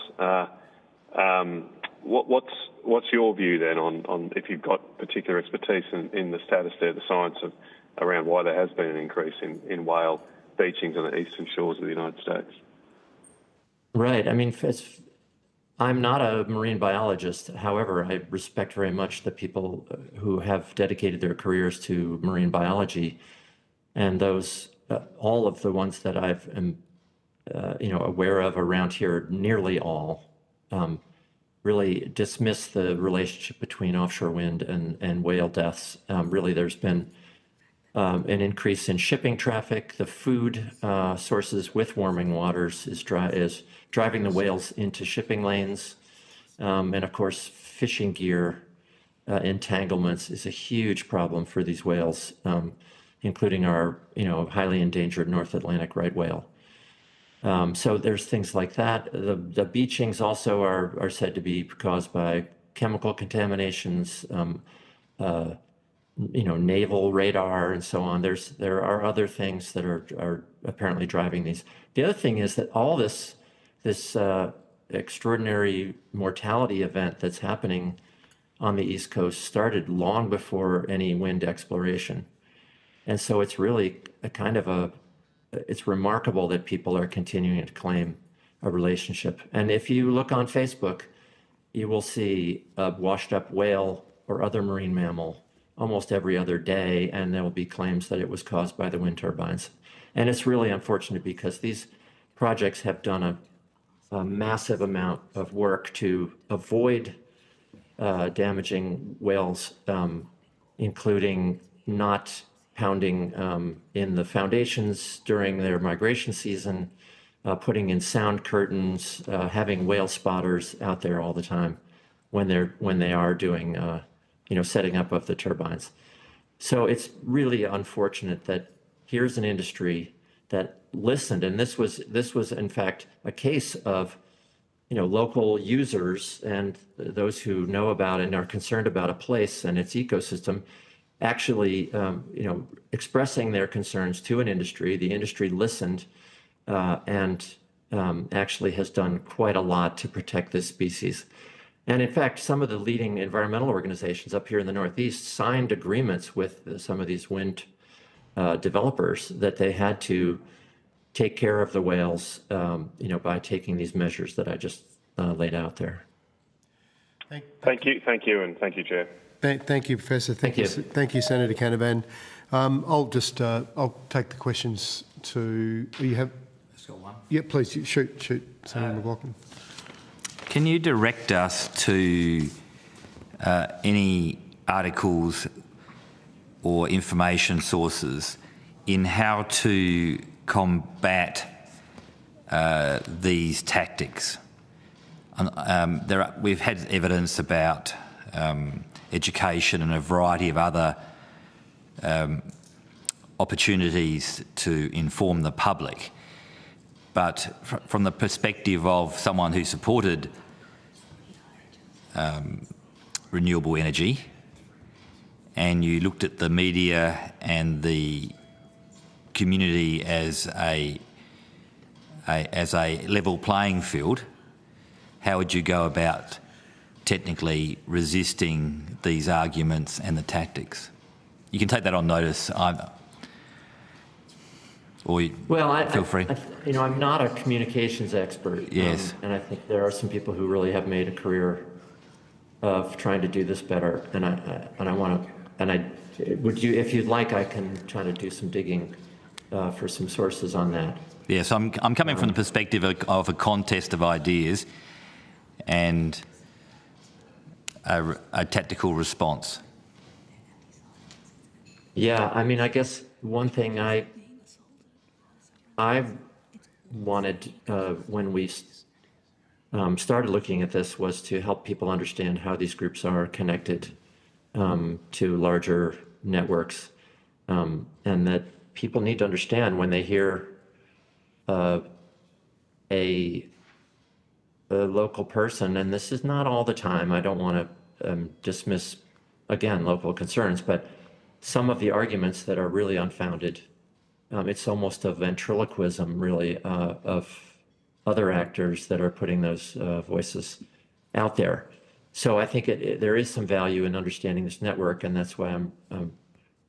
What's your view then on if you've got particular expertise in the status there, the science around why there has been an increase in whale beachings on the eastern shores of the United States? Right. I mean, I'm not a marine biologist. However, I respect very much the people who have dedicated their careers to marine biology, and those all of the ones that I've aware of around here, nearly all, really dismiss the relationship between offshore wind and whale deaths. Really, there's been an increase in shipping traffic. The food sources with warming waters is driving the whales into shipping lanes. And of course, fishing gear entanglements is a huge problem for these whales, including our highly endangered North Atlantic right whale. So there's things like that. The beachings also are said to be caused by chemical contaminations, naval radar and so on. There are other things that are apparently driving these. The other thing is that all this extraordinary mortality event that's happening on the East Coast started long before any wind exploration. And so it's really it's remarkable that people are continuing to claim a relationship. And if you look on Facebook, you will see a washed up whale or other marine mammal almost every other day, and there will be claims that it was caused by the wind turbines. And it's really unfortunate because these projects have done a massive amount of work to avoid damaging whales, including not pounding in the foundations during their migration season, putting in sound curtains, having whale spotters out there all the time when they are doing setting up of the turbines. So it's really unfortunate that here's an industry that listened, and this was in fact a case of local users and those who know about and are concerned about a place and its ecosystem actually expressing their concerns to an industry. The industry listened and actually has done quite a lot to protect this species. And in fact, some of the leading environmental organizations up here in the Northeast signed agreements with some of these wind developers that they had to take care of the whales, by taking these measures that I just laid out there. Thank you, and thank you, Chair. Thank you, Professor. Thank you, Senator Canavan. I'll take the questions to. You have. Just got one. Yeah, please shoot, Senator McLaughlin. Can you direct us to any articles or information sources in how to combat these tactics? We've had evidence about education and a variety of other opportunities to inform the public. But from the perspective of someone who supported renewable energy, and you looked at the media and the community as a level playing field, how would you go about technically resisting these arguments and the tactics? You can take that on notice. Feel free. I'm not a communications expert. Yes. And I think there are some people who really have made a career of trying to do this better. Would you, if you'd like, I can try to do some digging for some sources on that. Yes, I'm coming from the perspective of a contest of ideas and a tactical response. Yeah, I guess one thing I wanted when we started looking at this was to help people understand how these groups are connected to larger networks, and that people need to understand when they hear a local person, and this is not all the time, I don't want to dismiss, again, local concerns, but some of the arguments that are really unfounded. It's almost a ventriloquism, really, of other actors that are putting those voices out there. So I think there is some value in understanding this network, and that's why I'm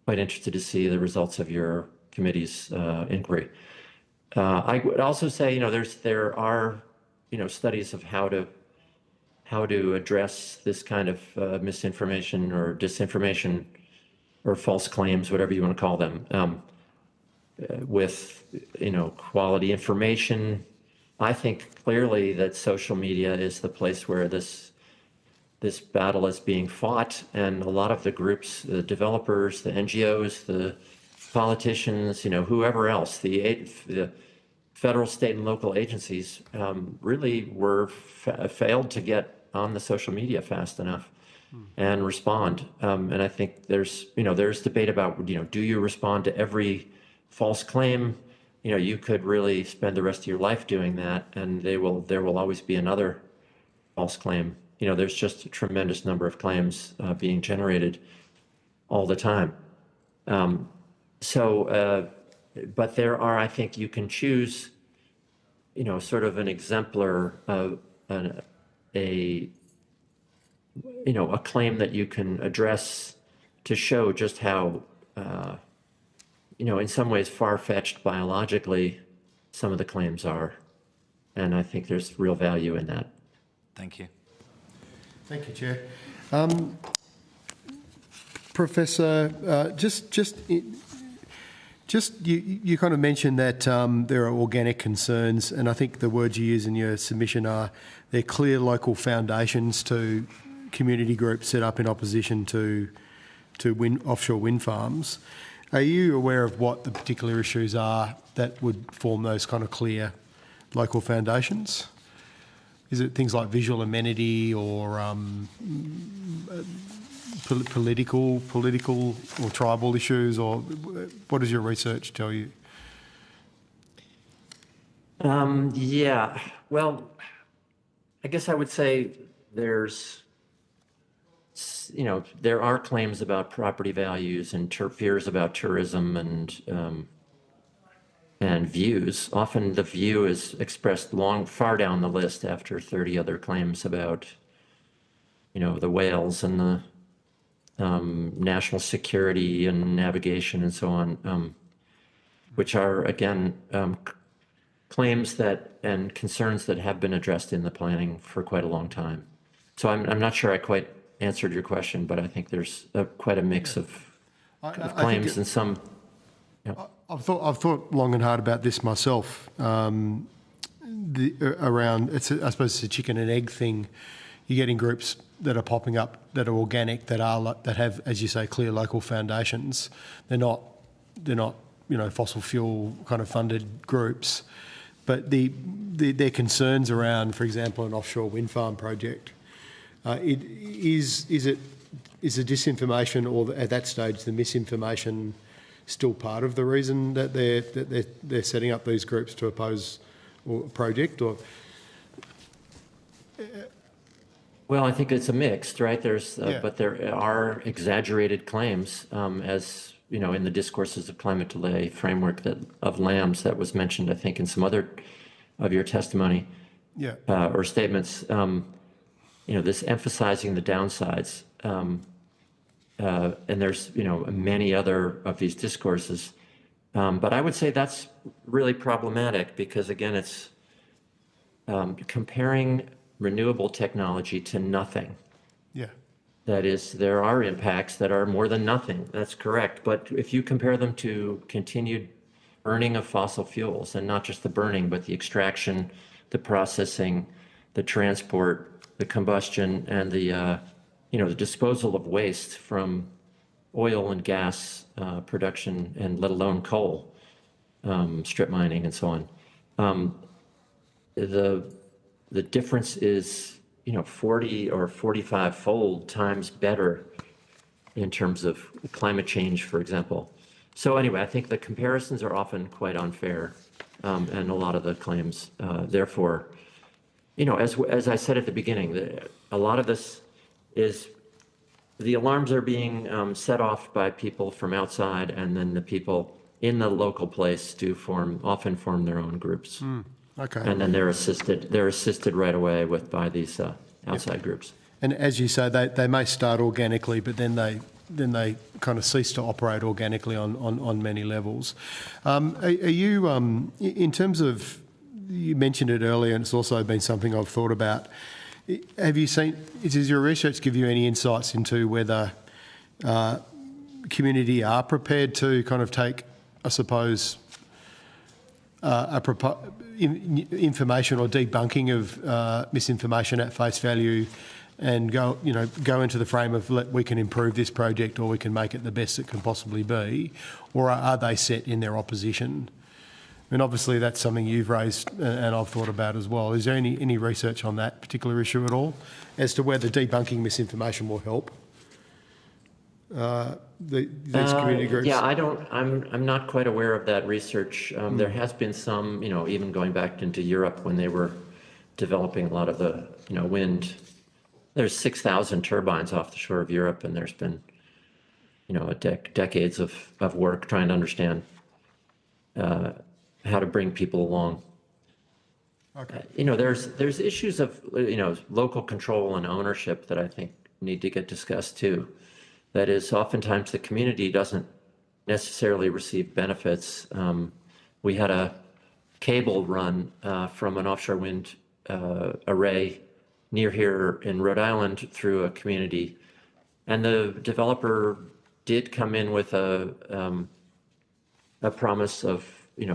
quite interested to see the results of your committee's inquiry. I would also say, there are, studies of how to address this kind of misinformation or disinformation or false claims, whatever you want to call them, with, quality information. I think clearly that social media is the place where this battle is being fought, and a lot of the groups, the developers, the NGOs, the politicians, whoever else, the federal, state, and local agencies really failed to get on the social media fast enough and respond. And I think there's debate about, do you respond to every false claim? You could really spend the rest of your life doing that, and there will always be another false claim. There's just a tremendous number of claims being generated all the time. But there are, I think you can choose, sort of an exemplar a a claim that you can address to show just how in some ways far-fetched biologically some of the claims are, and I think there's real value in that. Thank you. Thank you, Chair. Professor, you kind of mentioned that there are organic concerns, and I think the words you use in your submission are they're clear local foundations to community groups set up in opposition to offshore wind farms. Are you aware of what the particular issues are that would form those kind of clear local foundations? Is it things like visual amenity or political or tribal issues, or what does your research tell you? Yeah, well, I guess I would say there's, there are claims about property values and fears about tourism and views. Often the view is expressed far down the list after 30 other claims about, the whales and the national security and navigation and so on, which are, again, claims that and concerns that have been addressed in the planning for quite a long time. So I'm not sure I quite answered your question, but I think there's quite a mix of claims and some. I've thought long and hard about this myself. Around I suppose it's a chicken and egg thing. You're getting groups that are popping up that are organic, that have, as you say, clear local foundations. They're not fossil fuel kind of funded groups, but their concerns around, for example, an offshore wind farm project. Is the disinformation, or at that stage the misinformation, still part of the reason that they're setting up these groups to oppose a project? Or well, I think it's a mixed, right? But there are exaggerated claims, as in the discourses of climate delay framework of LAMS that was mentioned, I think, in some other of your testimony, or statements. This emphasizing the downsides, and there's many other of these discourses, but I would say that's really problematic because, again, it's comparing renewable technology to nothing. That is, there are impacts that are more than nothing. That's correct. But if you compare them to continued burning of fossil fuels, and not just the burning, but the extraction, the processing, the transport, the combustion, and the the disposal of waste from oil and gas production, and let alone coal, strip mining, and so on, the difference is 40 or 45-fold times better in terms of climate change, for example. So anyway, I think the comparisons are often quite unfair, and a lot of the claims, therefore, as I said at the beginning, a lot of this is the alarms are being set off by people from outside, and then the people in the local place often form their own groups. Okay. And then they're assisted right away by these outside groups. And as you say, they may start organically, but then they kind of cease to operate organically on many levels. Are you, in terms of, you mentioned it earlier, and it's also been something I've thought about. Does your research give you any insights into whether community are prepared to kind of take, I suppose, information or debunking of misinformation at face value, and go into the frame of we can improve this project, or we can make it the best it can possibly be, or are they set in their opposition? I mean, obviously that's something you've raised and I've thought about as well. Is there any research on that particular issue at all, as to whether debunking misinformation will help these community groups? Yeah, I'm not quite aware of that research. There has been some, even going back into Europe when they were developing a lot of the, wind. There's 6,000 turbines off the shore of Europe, and there's been, decades of work trying to understand how to bring people along. There's issues of, local control and ownership that I think need to get discussed too. That is, oftentimes the community doesn't necessarily receive benefits. We had a cable run from an offshore wind array near here in Rhode Island through a community, and the developer did come in with a promise of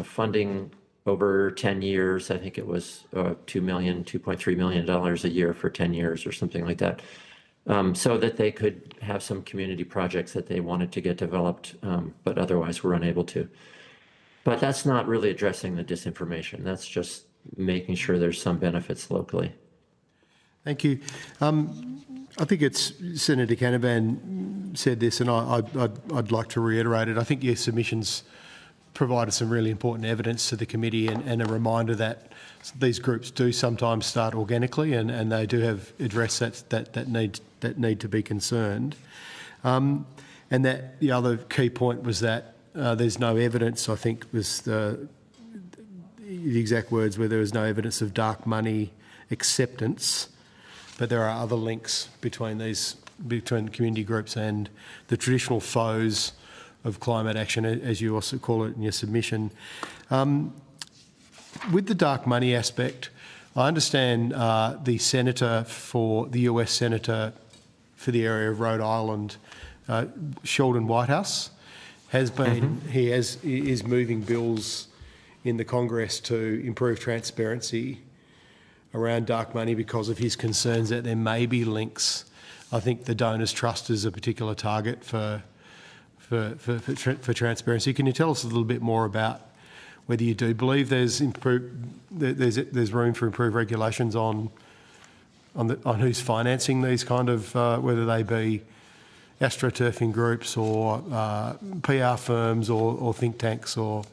funding over 10 years. I think it was $2.3 million a year for 10 years or something like that, so that they could have some community projects that they wanted to get developed, but otherwise were unable to. But that's not really addressing the disinformation. That's just making sure there's some benefits locally. Thank you. I think it's Senator Canavan said this, and I'd like to reiterate it. I think your submissions provided some really important evidence to the committee and a reminder that these groups do sometimes start organically, and they do have addressed that need to be concerned. And that the other key point was that there's no evidence, I think was the exact words, where there was no evidence of dark money acceptance, but there are other links between community groups and the traditional foes of climate action, as you also call it in your submission. With the dark money aspect, I understand the US Senator for the area of Rhode Island, Sheldon Whitehouse, is moving bills in the Congress to improve transparency around dark money because of his concerns that there may be links. I think the Donors Trust is a particular target for transparency. Can you tell us a little bit more about whether you do believe there's room for improved regulations on who's financing these kind of, whether they be astroturfing groups or PR firms or think tanks or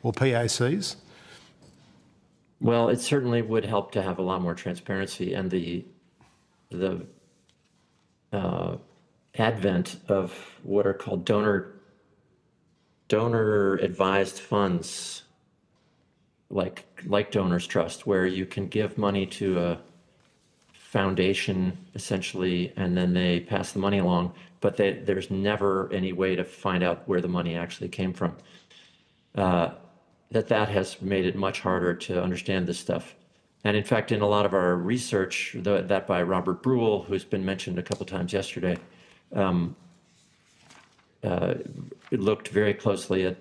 PACs? Well, it certainly would help to have a lot more transparency, and the advent of what are called donor advised funds, like Donors Trust, where you can give money to a foundation essentially, and then they pass the money along, but there's never any way to find out where the money actually came from. That has made it much harder to understand this stuff. And in fact, in a lot of our research, that by Robert Brule, who's been mentioned a couple times yesterday, it looked very closely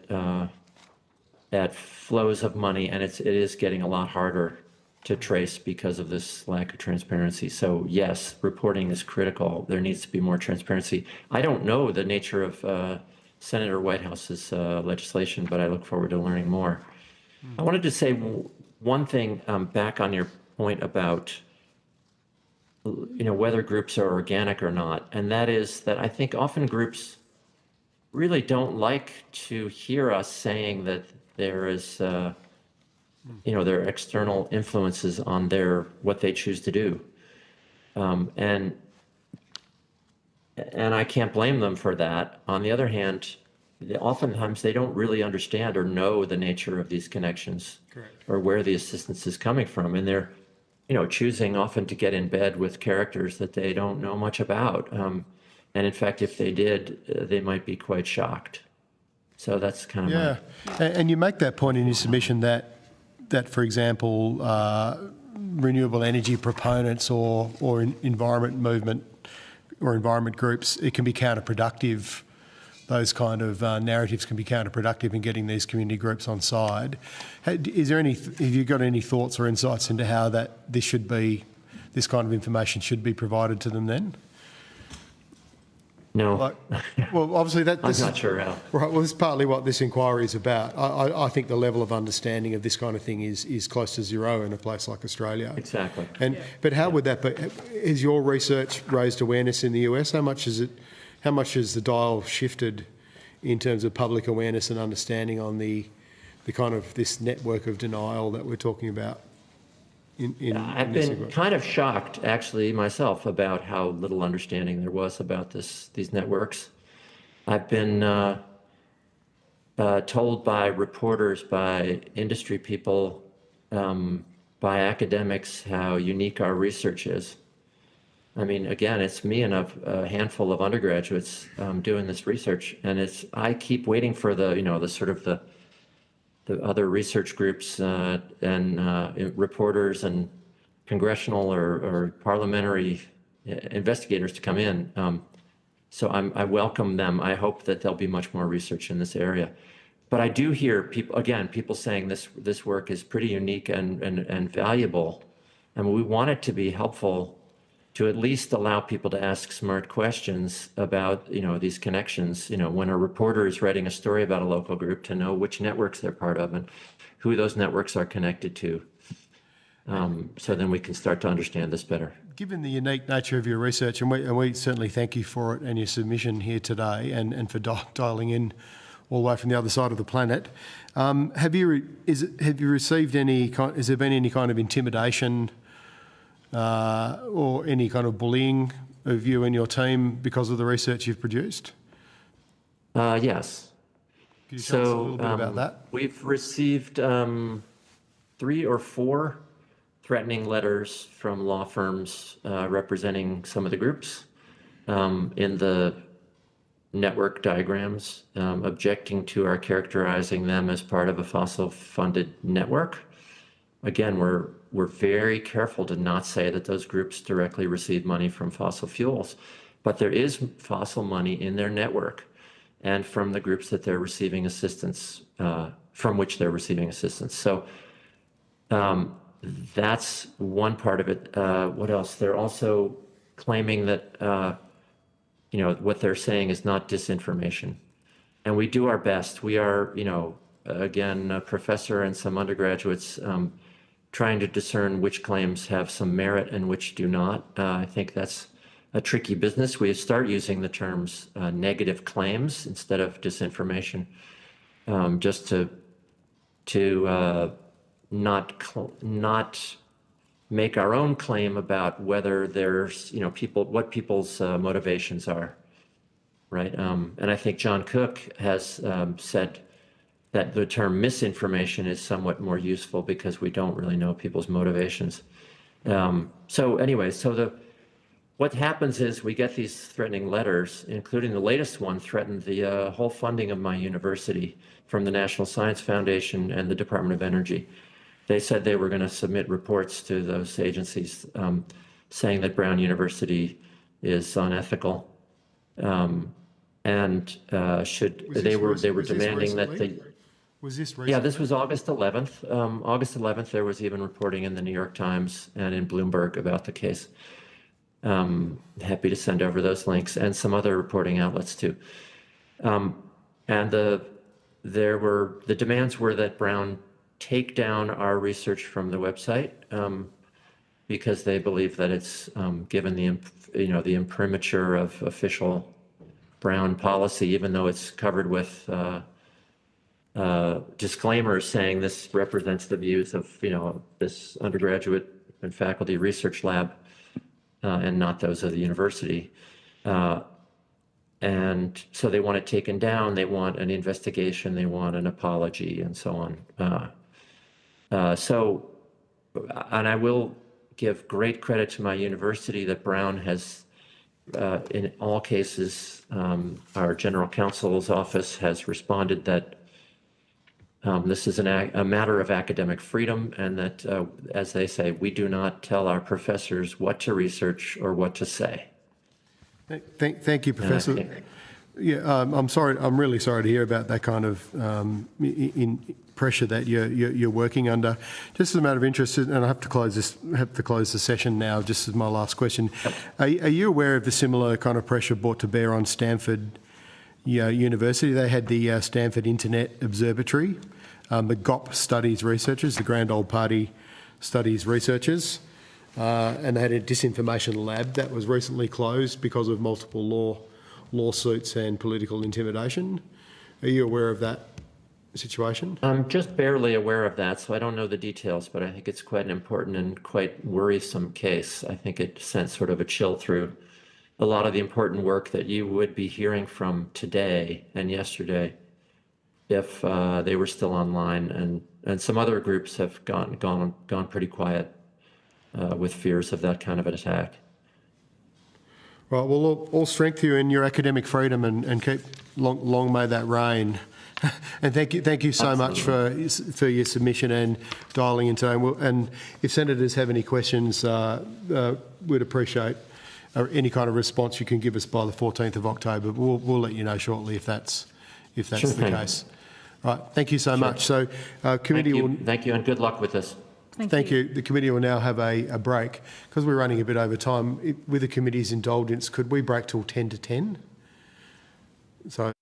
at flows of money, and it is getting a lot harder to trace because of this lack of transparency. So yes, reporting is critical. There needs to be more transparency. I don't know the nature of Senator Whitehouse's legislation, but I look forward to learning more. I wanted to say one thing back on your point about whether groups are organic or not, and that is that I think often groups really don't like to hear us saying that there is there are external influences on what they choose to do, and I can't blame them for that. On the other hand, oftentimes they don't really understand or know the nature of these connections. Correct. Or where the assistance is coming from, and they're choosing often to get in bed with characters that they don't know much about, and in fact, if they did, they might be quite shocked. So that's kind of and you make that point in your submission that for example, renewable energy proponents or environment movement or environment groups, it can be counterproductive. Those kind of narratives can be counterproductive in getting these community groups on side. Have you got any thoughts or insights into how this kind of information should be provided to them then? No. Well, obviously I'm not sure how. Right. Well, this is partly what this inquiry is about. I think the level of understanding of this kind of thing is close to zero in a place like Australia. Exactly. But how would that be? Has your research raised awareness in the US? How much has the dial shifted in terms of public awareness and understanding on the kind of this network of denial that we're talking about? I've been kind of shocked, actually, myself, about how little understanding there was about these networks. I've been told by reporters, by industry people, by by academics how unique our research is. I mean, again, it's me and a handful of undergraduates doing this research, and I keep waiting for the other research groups and reporters and congressional or parliamentary investigators to come in. So I welcome them. I hope that there'll be much more research in this area. But I do hear people saying this work is pretty unique and valuable, and we want it to be helpful to at least allow people to ask smart questions about, these connections, when a reporter is writing a story about a local group, to know which networks they're part of and who those networks are connected to. So then we can start to understand this better. Given the unique nature of your research, and we certainly thank you for it and your submission here today and for dialing in all the way from the other side of the planet, have you received any, has there been any kind of intimidation or any kind of bullying of you and your team because of the research you've produced? Yes. Could you tell us a little bit about that? We've received 3 or 4 threatening letters from law firms representing some of the groups in the network diagrams, objecting to our characterizing them as part of a fossil-funded network. Again, we're very careful to not say that those groups directly receive money from fossil fuels, but there is fossil money in their network and from the groups that they're receiving assistance, from which they're receiving assistance. So that's one part of it. What else? They're also claiming that, what they're saying is not disinformation. And we do our best. We are, again, a professor and some undergraduates trying to discern which claims have some merit and which do not. I think that's a tricky business. We start using the terms negative claims instead of disinformation, just to not make our own claim about whether there's, what people's motivations are, right? And I think John Cook has said that the term misinformation is somewhat more useful because we don't really know people's motivations. So anyway, what happens is we get these threatening letters, including the latest one threatened the whole funding of my university from the National Science Foundation and the Department of Energy. They said they were going to submit reports to those agencies saying that Brown University is unethical, and they were demanding that they. Was this recently? Yeah, this was August 11th. August 11th, there was even reporting in the New York Times and in Bloomberg about the case. Happy to send over those links and some other reporting outlets too. And the demands were that Brown take down our research from the website because they believe that it's given the imprimatur of official Brown policy, even though it's covered with disclaimers saying this represents the views of this undergraduate and faculty research lab and not those of the university. And so they want it taken down. They want an investigation. They want an apology, and so on. And I will give great credit to my university that Brown has, in all cases, our general counsel's office has responded that this is a matter of academic freedom, and that, as they say, we do not tell our professors what to research or what to say. Thank you, Professor. Yeah, I'm sorry. I'm really sorry to hear about that kind of pressure that you're working under. Just as a matter of interest, and I have to close the session now. Just as my last question, are you aware of the similar kind of pressure brought to bear on Stanford University? They had the Stanford Internet Observatory, the GOP Studies researchers, the Grand Old Party Studies researchers, and they had a disinformation lab that was recently closed because of multiple lawsuits and political intimidation. Are you aware of that situation? I'm just barely aware of that, so I don't know the details, but I think it's quite an important and quite worrisome case. I think it sent sort of a chill through a lot of the important work that you would be hearing from today and yesterday if they were still online and some other groups have gone pretty quiet with fears of that kind of an attack. Right, well, all strength to you in your academic freedom, and keep long may that reign. And thank you so much for your submission and dialling in today. And if senators have any questions, we'd appreciate any kind of response you can give us by the 14th of October. We'll let you know shortly if that's Sure the thing. case. Right, thank you so much. So, committee Thank you, and good luck with this. Thank you. The committee will now have a break. Because we're running a bit over time, with the committee's indulgence, could we break till 10 to 10? So.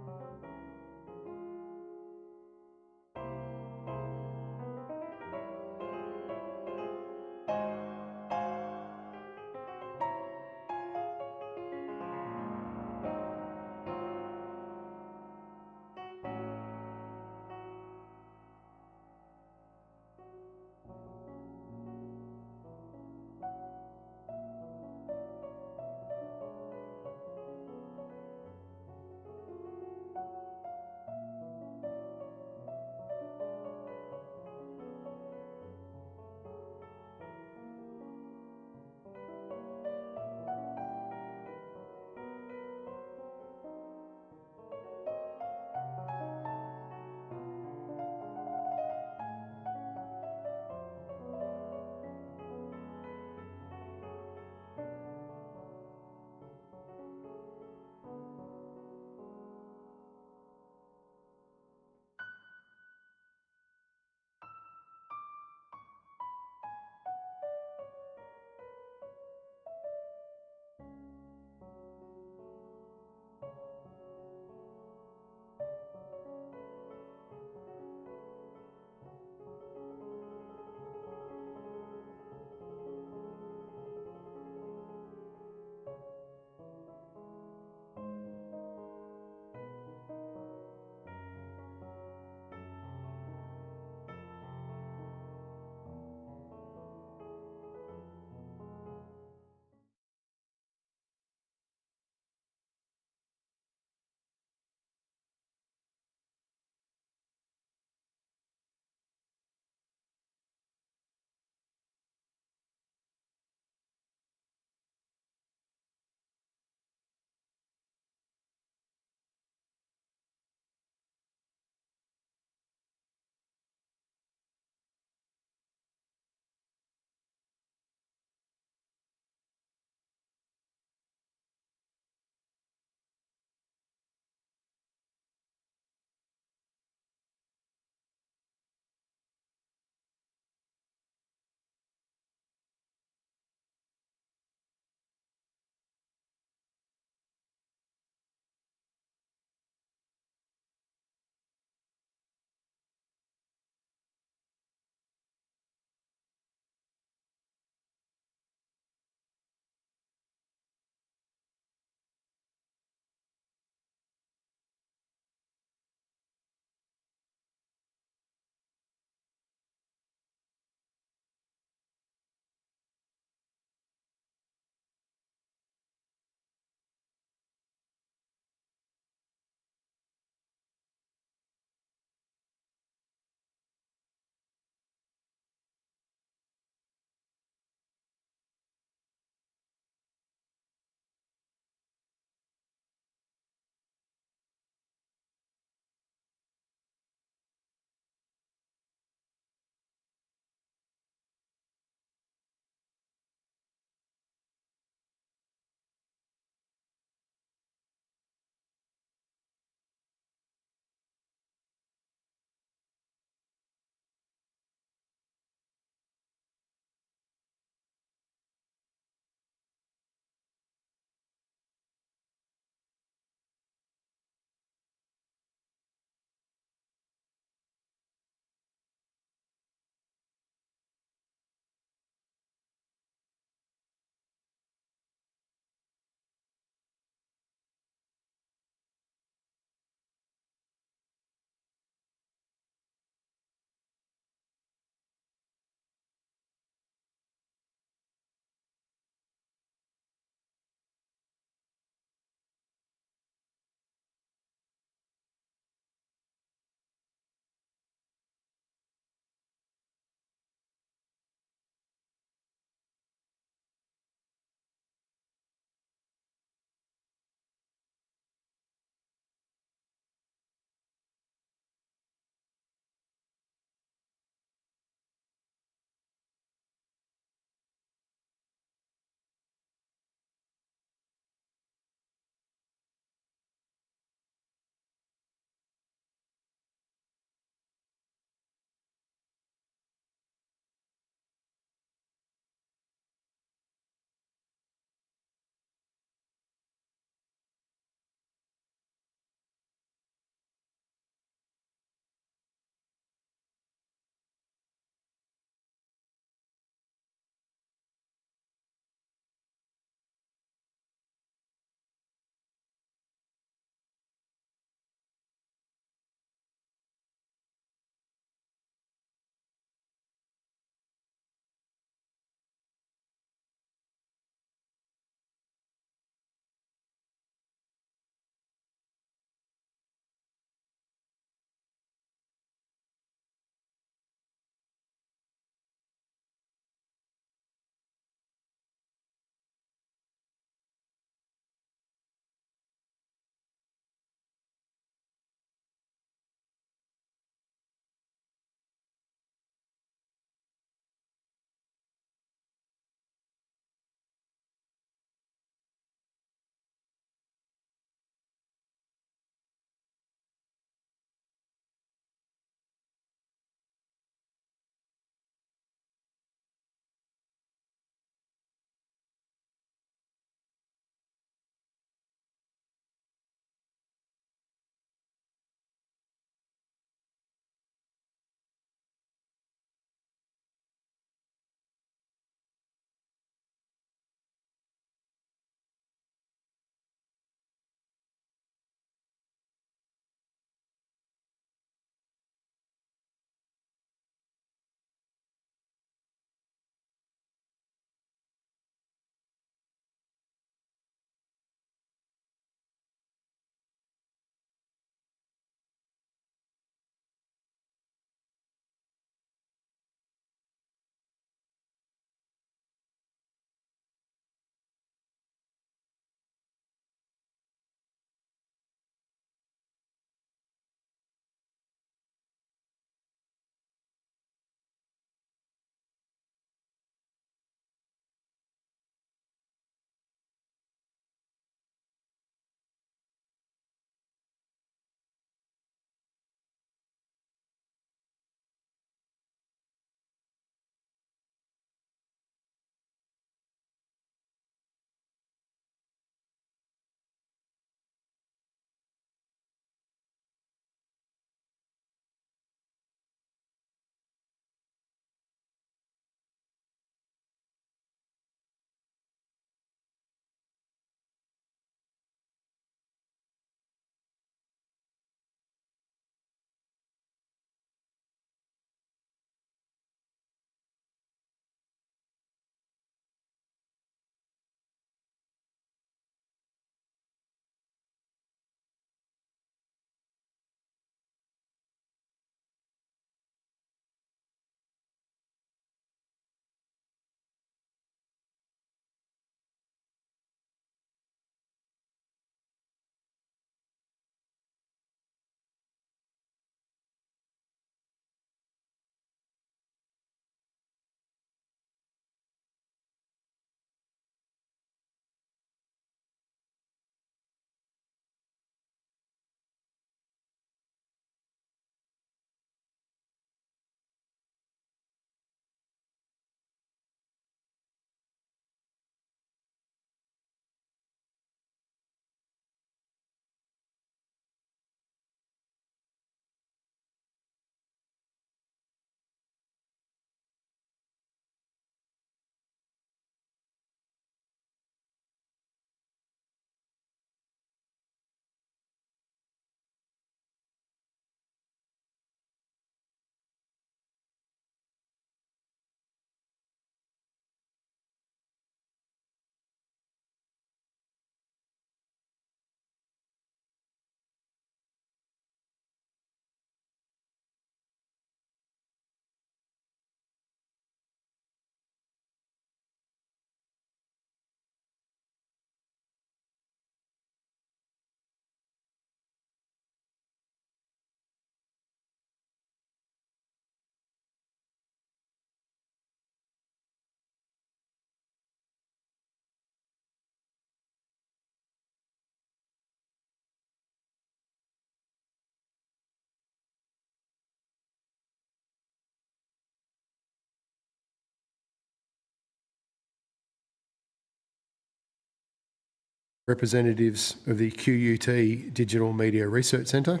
representatives of the QUT Digital Media Research Centre.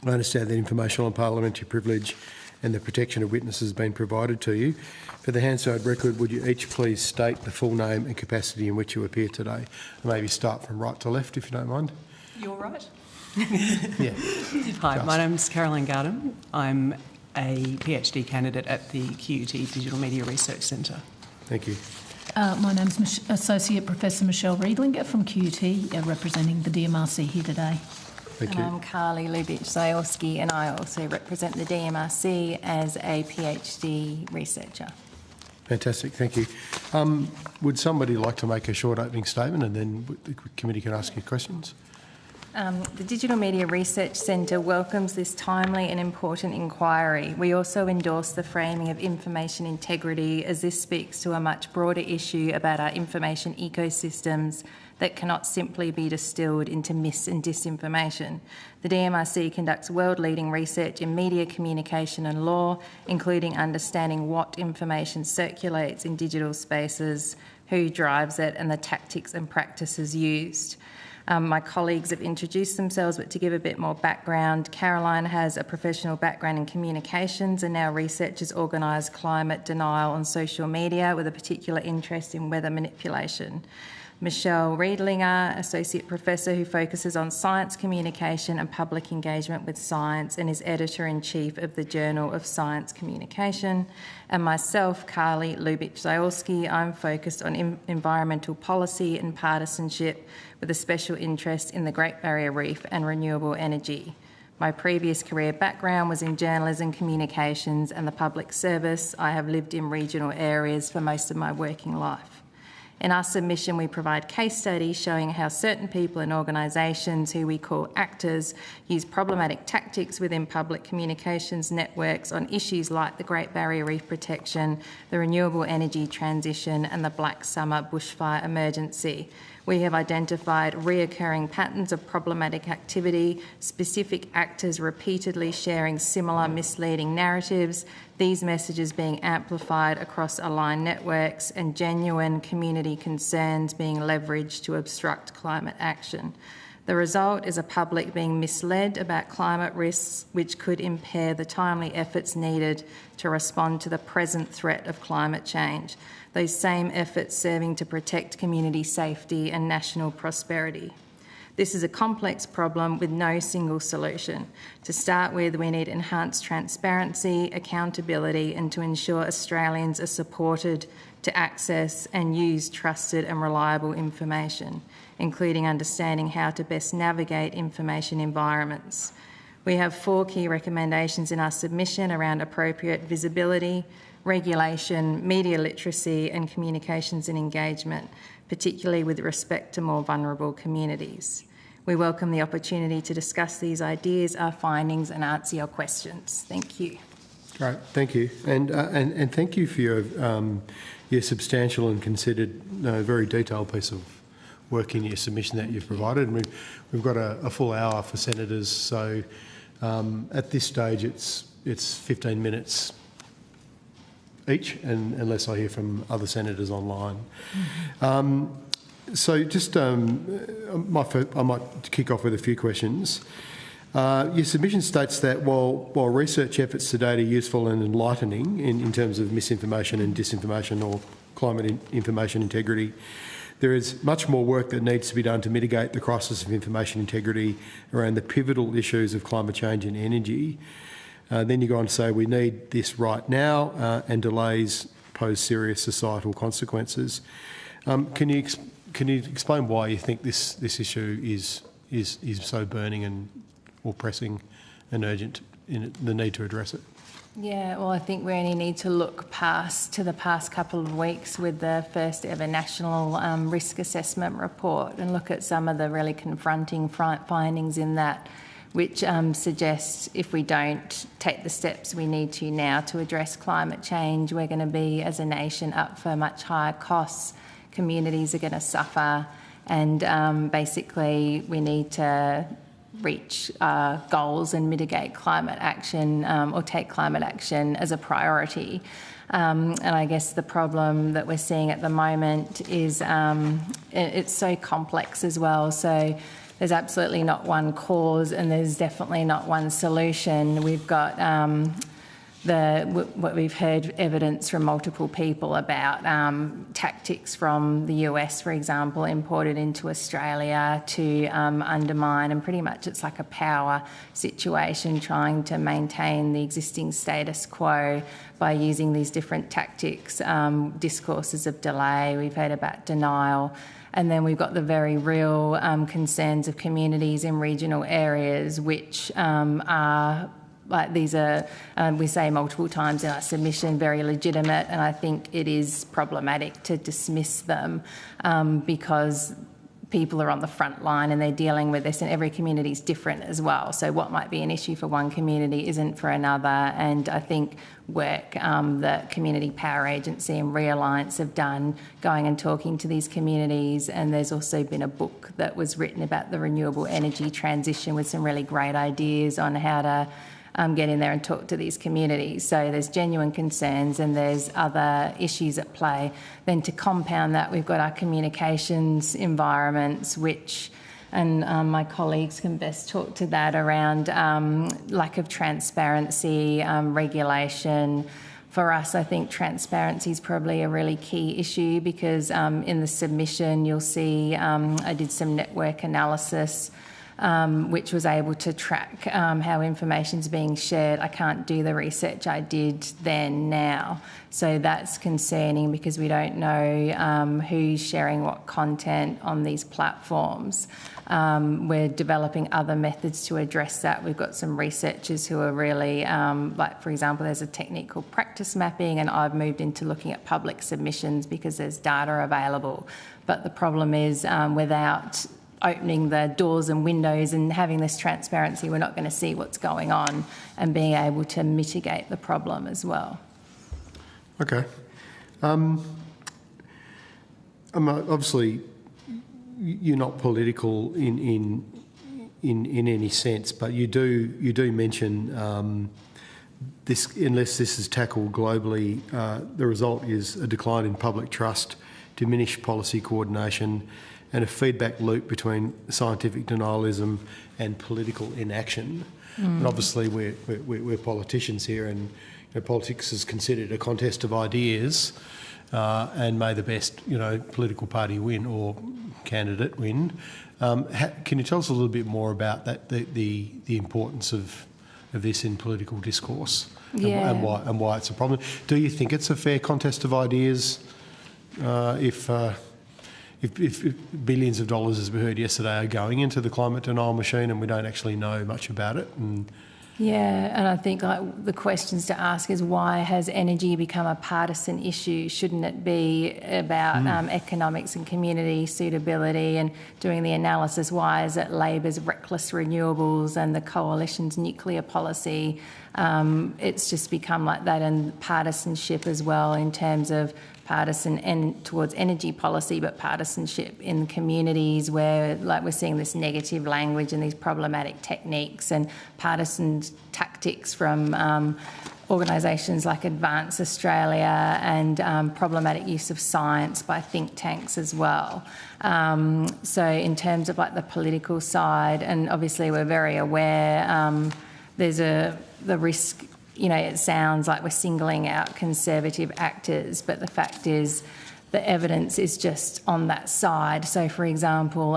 I understand that information on parliamentary privilege and the protection of witnesses has been provided to you. For the Hansard record, would you each please state the full name and capacity in which you appear today? And maybe start from right to left, if you don't mind. You're right. Yeah. Hi, my name's Caroline Gardam. I'm a PhD candidate at the QUT Digital Media Research Centre. Thank you. My name's Associate Professor Michelle Riedlinger from QUT, representing the DMRC here today. Thank And you. I'm Carly Lubich-Zayolski, and I also represent the DMRC as a PhD researcher. Fantastic, thank you. Would somebody like to make a short opening statement and then the committee can ask you questions? The Digital Media Research Centre welcomes this timely and important inquiry. We also endorse the framing of information integrity, as this speaks to a much broader issue about our information ecosystems that cannot simply be distilled into mis and disinformation. The DMRC conducts world-leading research in media communication and law, including understanding what information circulates in digital spaces, who drives it, and the tactics and practices used. My colleagues have introduced themselves, but to give a bit more background, Caroline has a professional background in communications and now researches organised climate denial on social media with a particular interest in weather manipulation. Michelle Riedlinger, Associate Professor who focuses on science communication and public engagement with science and is Editor-in-Chief of the Journal of Science Communication. And myself, Carly Lubich-Zayolski, I'm focused on environmental policy and partisanship with a special interest in the Great Barrier Reef and renewable energy. My previous career background was in journalism, communications and the public service. I have lived in regional areas for most of my working life. In our submission, we provide case studies showing how certain people and organisations who we call actors use problematic tactics within public communications networks on issues like the Great Barrier Reef protection, the renewable energy transition and the Black Summer bushfire emergency. We have identified reoccurring patterns of problematic activity, specific actors repeatedly sharing similar misleading narratives, these messages being amplified across aligned networks, and genuine community concerns being leveraged to obstruct climate action. The result is a public being misled about climate risks, which could impair the timely efforts needed to respond to the present threat of climate change. Those same efforts serving to protect community safety and national prosperity. This is a complex problem with no single solution. To start with, we need enhanced transparency, accountability, and to ensure Australians are supported to access and use trusted and reliable information, including understanding how to best navigate information environments. We have 4 key recommendations in our submission around appropriate visibility, regulation, media literacy and communications and engagement, particularly with respect to more vulnerable communities. We welcome the opportunity to discuss these ideas, our findings and answer your questions. Thank you. Great, thank you. And thank you for your substantial and considered, very detailed piece of work in your submission that you've provided. And we've got a full hour for senators, so at this stage it's 15 minutes each, and unless I hear from other senators online. So just I might kick off with a few questions. Your submission states that while research efforts to date are useful and enlightening in terms of misinformation and disinformation or climate information integrity, there is much more work that needs to be done to mitigate the crisis of information integrity around the pivotal issues of climate change and energy. Then you go on to say we need this right now, and delays pose serious societal consequences. Can you explain why you think this issue is so burning and or pressing and urgent in the need to address it? Yeah, well, I think we only need to look to the past couple of weeks with the first ever national risk assessment report and look at some of the really confronting findings in that, which suggests if we don't take the steps we need to now to address climate change, we're going to be, as a nation, up for much higher costs. Communities are going to suffer, and basically we need to reach goals and mitigate climate action or take climate action as a priority. And I guess the problem that we're seeing at the moment is it's so complex as well. So there's absolutely not one cause and there's definitely not one solution. We've got what we've heard evidence from multiple people about tactics from the US, for example, imported into Australia to undermine, and pretty much it's like a power situation trying to maintain the existing status quo by using these different tactics, discourses of delay. We've heard about denial. And then we've got the very real concerns of communities in regional areas, which are like these are, we say multiple times in our submission, very legitimate, and I think it is problematic to dismiss them because people are on the front line and they're dealing with this, and every community is different as well. So what might be an issue for one community isn't for another, and I think work that Community Power Agency and Realliance have done going and talking to these communities, and there's also been a book that was written about the renewable energy transition with some really great ideas on how to get in there and talk to these communities. So there's genuine concerns and there's other issues at play. Then to compound that, we've got our communications environments, which, and my colleagues can best talk to that, around lack of transparency, regulation. For us, I think transparency is probably a really key issue because in the submission you'll see I did some network analysis which was able to track how information's being shared. I can't do the research I did then now. So that's concerning because we don't know who's sharing what content on these platforms. We're developing other methods to address that. We've got some researchers who are really, like for example, there's a technique called practice mapping, and I've moved into looking at public submissions because there's data available. But the problem is without opening the doors and windows and having this transparency, we're not going to see what's going on and being able to mitigate the problem as well. Okay. Obviously, you're not political in any sense, but you do mention this. Unless this is tackled globally, the result is a decline in public trust, diminished policy coordination, and a feedback loop between scientific denialism and political inaction. And obviously, we're politicians here, and politics is considered a contest of ideas, and may the best political party win or candidate win. Can you tell us a little bit more about that, the importance of this in political discourse, and why it's a problem? Do you think it's a fair contest of ideas if billions of dollars, as we heard yesterday, are going into the climate denial machine and we don't actually know much about it? And I think the questions to ask is, why has energy become a partisan issue? Shouldn't it be about economics and community suitability and doing the analysis? Why is it Labor's reckless renewables and the coalition's nuclear policy? It's just become like that, and partisanship as well in terms of partisan and towards energy policy, but partisanship in communities where we're seeing this negative language and these problematic techniques and partisan tactics from organisations like Advance Australia and problematic use of science by think tanks as well. So in terms of the political side, and obviously we're very aware there's the risk. It sounds like we're singling out conservative actors, but the fact is the evidence is just on that side. So, for example,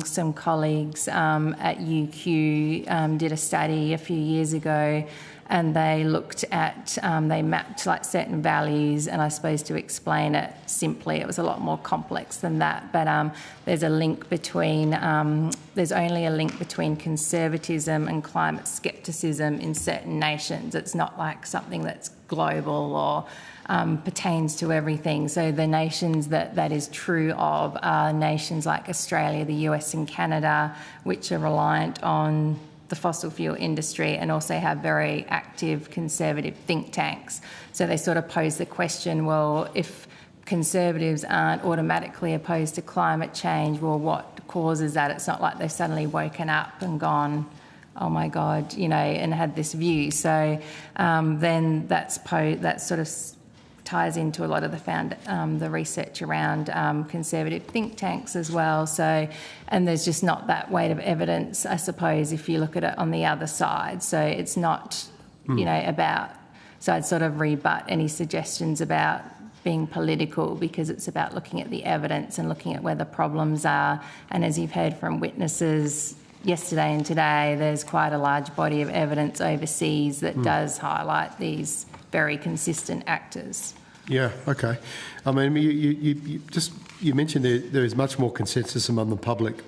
some colleagues at UQ did a study a few years ago, and they looked at, they mapped certain values, and I suppose to explain it simply, it was a lot more complex than that, but there's a link between, there's only a link between conservatism and climate scepticism in certain nations. It's not like something that's global or pertains to everything. So the nations that is true of are nations like Australia, the US and Canada, which are reliant on the fossil fuel industry and also have very active conservative think tanks. So they sort of pose the question, well, if Conservatives aren't automatically opposed to climate change. Well, what causes that? It's not like they've suddenly woken up and gone, oh my God, and had this view. So then that sort of ties into a lot of the research around conservative think tanks as well. So, and there's just not that weight of evidence, I suppose, if you look at it on the other side. So it's not, about. So I'd sort of rebut any suggestions about being political, because it's about looking at the evidence and looking at where the problems are. And as you've heard from witnesses yesterday and today, there's quite a large body of evidence overseas that does highlight these very consistent actors. Yeah, okay. I mean, you mentioned there is much more consensus among the public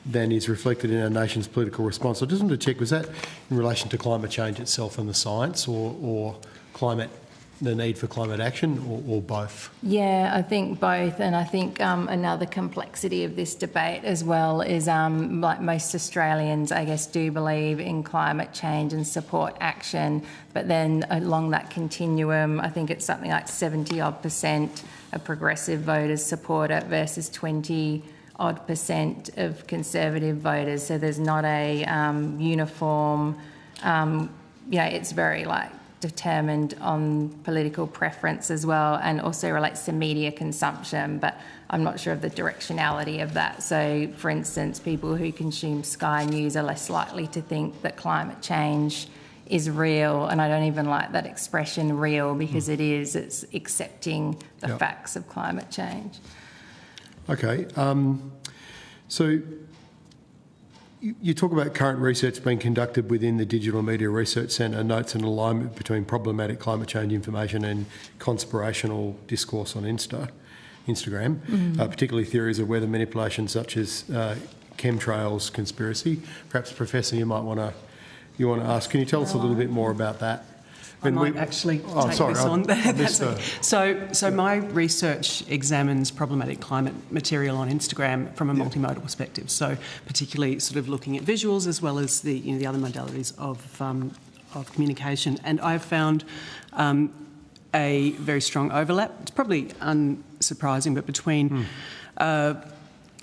than is reflected in our nation's political response. I just wanted to check, was that in relation to climate change itself and the science, or the need for climate action, or both? Yeah, I think both. And I think another complexity of this debate as well is, like most Australians, I guess, do believe in climate change and support action. But then along that continuum, I think it's something like 70-odd% of progressive voters support it versus 20-odd% of conservative voters. So there's not a uniform, it's very determined on political preference as well, and also relates to media consumption, but I'm not sure of the directionality of that. So, for instance, people who consume Sky News are less likely to think that climate change is real, and I don't even like that expression real, because it's accepting the facts of climate change. Okay, so you talk about current research being conducted within the Digital Media Research Centre notes an alignment between problematic climate change information and conspirational discourse on Instagram, particularly theories of weather manipulation such as chemtrails conspiracy. Perhaps, Professor, you want to ask. Can you tell us a little bit more about that? I might actually take this on. So my research examines problematic climate material on Instagram from a multimodal perspective. So particularly sort of looking at visuals as well as the other modalities of communication. And I've found a very strong overlap. It's probably unsurprising, but between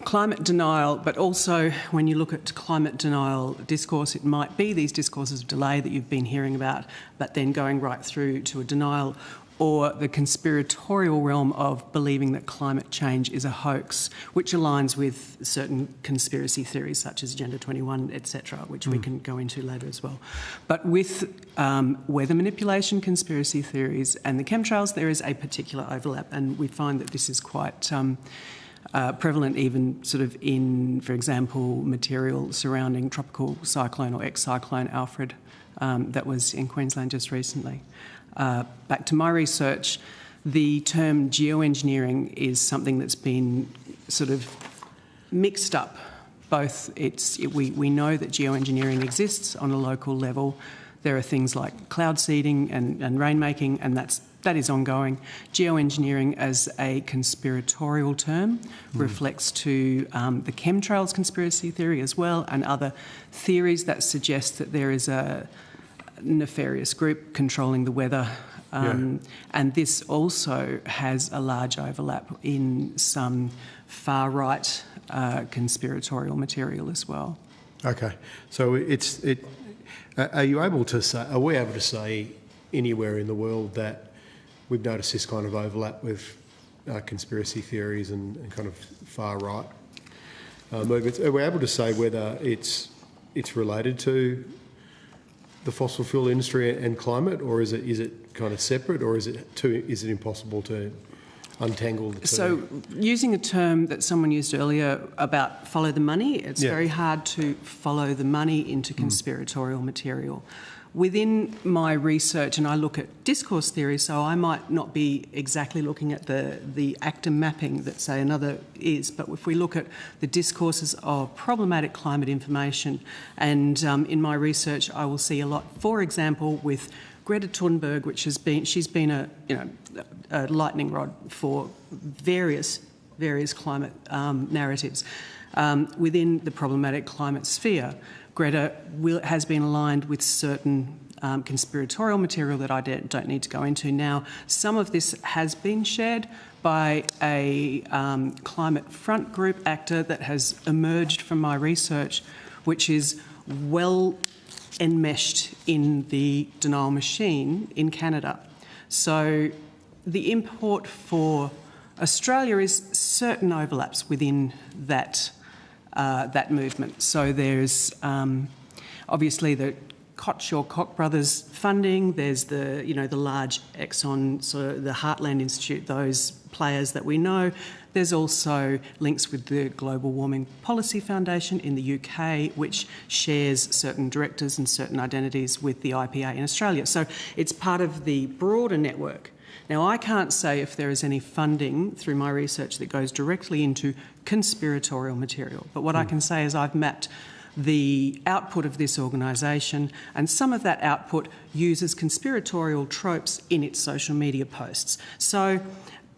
climate denial, but also when you look at climate denial discourse, it might be these discourses of delay that you've been hearing about, but then going right through to a denial, or the conspiratorial realm of believing that climate change is a hoax, which aligns with certain conspiracy theories such as Agenda 21, etc., which we can go into later as well. But with weather manipulation conspiracy theories and the chemtrails, there is a particular overlap, and we find that this is quite prevalent even sort of in, for example, material surrounding tropical cyclone or ex-cyclone Alfred that was in Queensland just recently. Back to my research, the term geoengineering is something that's been sort of mixed up. Both we know that geoengineering exists on a local level. There are things like cloud seeding and rainmaking, and that is ongoing. Geoengineering as a conspiratorial term reflects to the chemtrails conspiracy theory as well, and other theories that suggest that there is a nefarious group controlling the weather. And this also has a large overlap in some far-right conspiratorial material as well. Okay. So are we able to say anywhere in the world that we've noticed this kind of overlap with conspiracy theories and kind of far-right movements? Are we able to say whether it's related to the fossil fuel industry and climate, or is it kind of separate, or is it impossible to untangle the two? So using a term that someone used earlier about follow the money, it's very hard to follow the money into conspiratorial material. Within my research, and I look at discourse theory, so I might not be exactly looking at the actor mapping that, say, another is, but if we look at the discourses of problematic climate information, and in my research I will see a lot, for example, with Greta Thunberg, she's been a lightning rod for various climate narratives. Within the problematic climate sphere, Greta has been aligned with certain conspiratorial material that I don't need to go into now. Some of this has been shared by a climate front group actor that has emerged from my research, which is well enmeshed in the denial machine in Canada. So the import for Australia is certain overlaps within that movement. So there's obviously the Koch brothers funding. There's the large Exxon, sort of the Heartland Institute, those players that we know. There's also links with the Global Warming Policy Foundation in the UK, which shares certain directors and certain identities with the IPA in Australia. So it's part of the broader network. Now, I can't say if there is any funding through my research that goes directly into conspiratorial material, but what I can say is I've mapped the output of this organisation, and some of that output uses conspiratorial tropes in its social media posts. So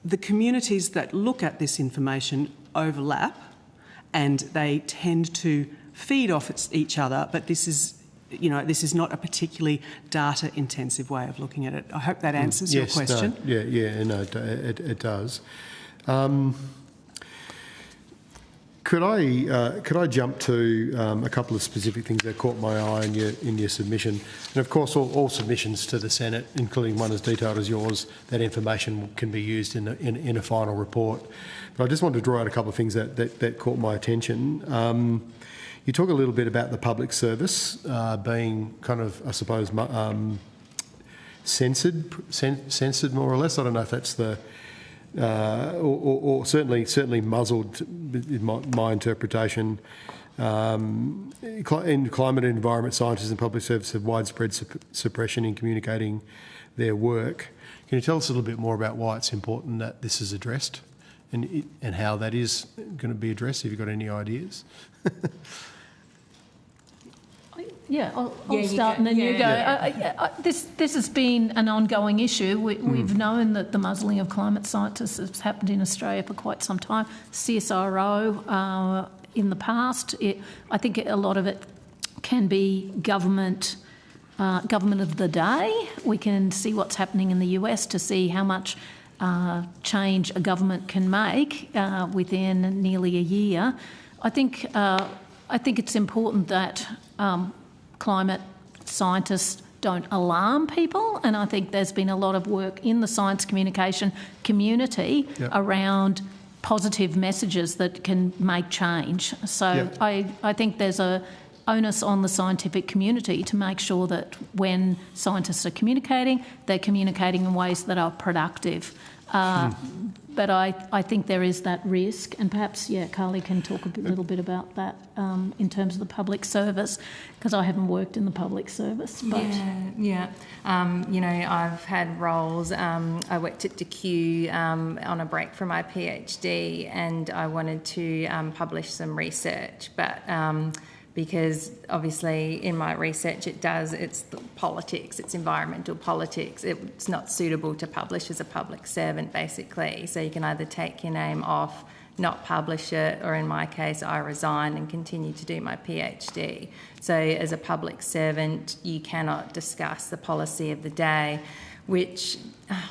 the communities that look at this information overlap, and they tend to feed off each other, but this is not a particularly data-intensive way of looking at it. I hope that answers your question. It does. Could I jump to a couple of specific things that caught my eye in your submission? And of course, all submissions to the Senate, including one as detailed as yours, that information can be used in a final report. But I just wanted to draw out a couple of things that caught my attention. You talk a little bit about the public service being kind of, I suppose, censored more or less. I don't know if that's the or certainly muzzled in my interpretation. In climate and environment, scientists and public service have widespread suppression in communicating their work. Can you tell us a little bit more about why it's important that this is addressed and how that is going to be addressed? Have you got any ideas? I'll start and then you go. This has been an ongoing issue. We've known that the muzzling of climate scientists has happened in Australia for quite some time. CSIRO in the past. I think a lot of it can be government of the day. We can see what's happening in the US to see how much change a government can make within nearly a year. I think it's important that climate scientists don't alarm people, and I think there's been a lot of work in the science communication community around positive messages that can make change. So I think there's a onus on the scientific community to make sure that when scientists are communicating, they're communicating in ways that are productive. But I think there is that risk, and perhaps, Carly can talk a little bit about that in terms of the public service, because I haven't worked in the public service. But I've had roles. I worked at DQ on a break from my PhD, and I wanted to publish some research, but because obviously in my research it's the politics, it's environmental politics. It's not suitable to publish as a public servant, basically. So you can either take your name off, not publish it, or in my case, I resign and continue to do my PhD. So as a public servant, you cannot discuss the policy of the day, which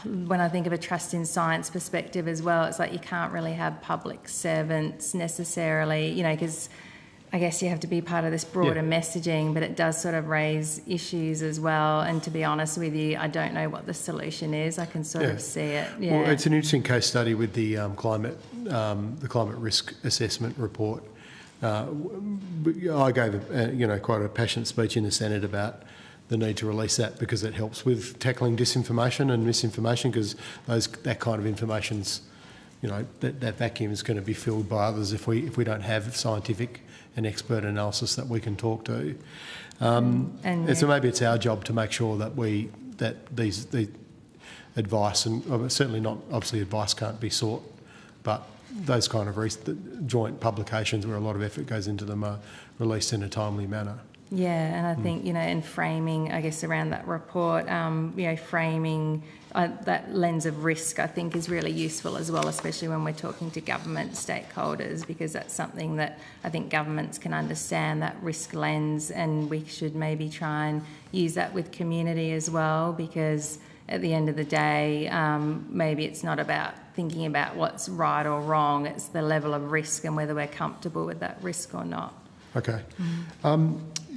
when I think of a trust in science perspective as well, it's like you can't really have public servants necessarily, because I guess you have to be part of this broader messaging, but it does sort of raise issues as well. And to be honest with you, I don't know what the solution is. I can sort of see it. Yeah. Well, it's an interesting case study with the climate risk assessment report. I gave quite a passionate speech in the Senate about the need to release that because it helps with tackling disinformation and misinformation, because that kind of information's, that vacuum is going to be filled by others if we don't have scientific and expert analysis that we can talk to. So maybe it's our job to make sure that the advice, and certainly not, obviously advice can't be sought, but those kind of joint publications where a lot of effort goes into them are released in a timely manner. Yeah, and I think, in framing, I guess, around that report, framing that lens of risk, I think, is really useful as well, especially when we're talking to government stakeholders, because that's something that I think governments can understand, that risk lens, and we should maybe try and use that with community as well, because at the end of the day, maybe it's not about thinking about what's right or wrong, it's the level of risk and whether we're comfortable with that risk or not. Okay.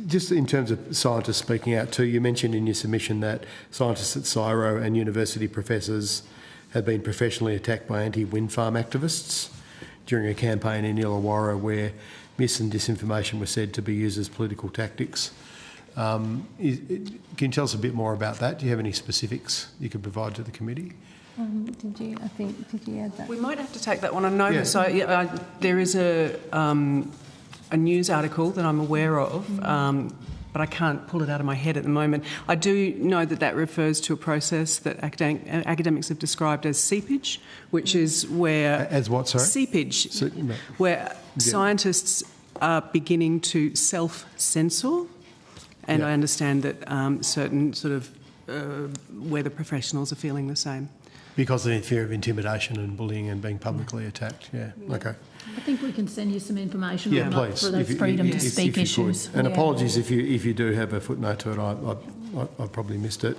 Just in terms of scientists speaking out too, you mentioned in your submission that scientists at CSIRO and university professors have been professionally attacked by anti-wind farm activists during a campaign in Illawarra where mis and disinformation were said to be used as political tactics. Can you tell us a bit more about that? Do you have any specifics you could provide to the committee? Did you add that? We might have to take that one on notice. Yeah. So there is a news article that I'm aware of, but I can't pull it out of my head at the moment. I do know that refers to a process that academics have described as seepage, which is where... As what, sorry? Seepage, where scientists are beginning to self-censor, and I understand that certain sort of weather professionals are feeling the same. Because of the fear of intimidation and bullying and being publicly attacked, okay. I think we can send you some information on please, for those freedom to speak issues. And apologies if you do have a footnote to it, I probably missed it.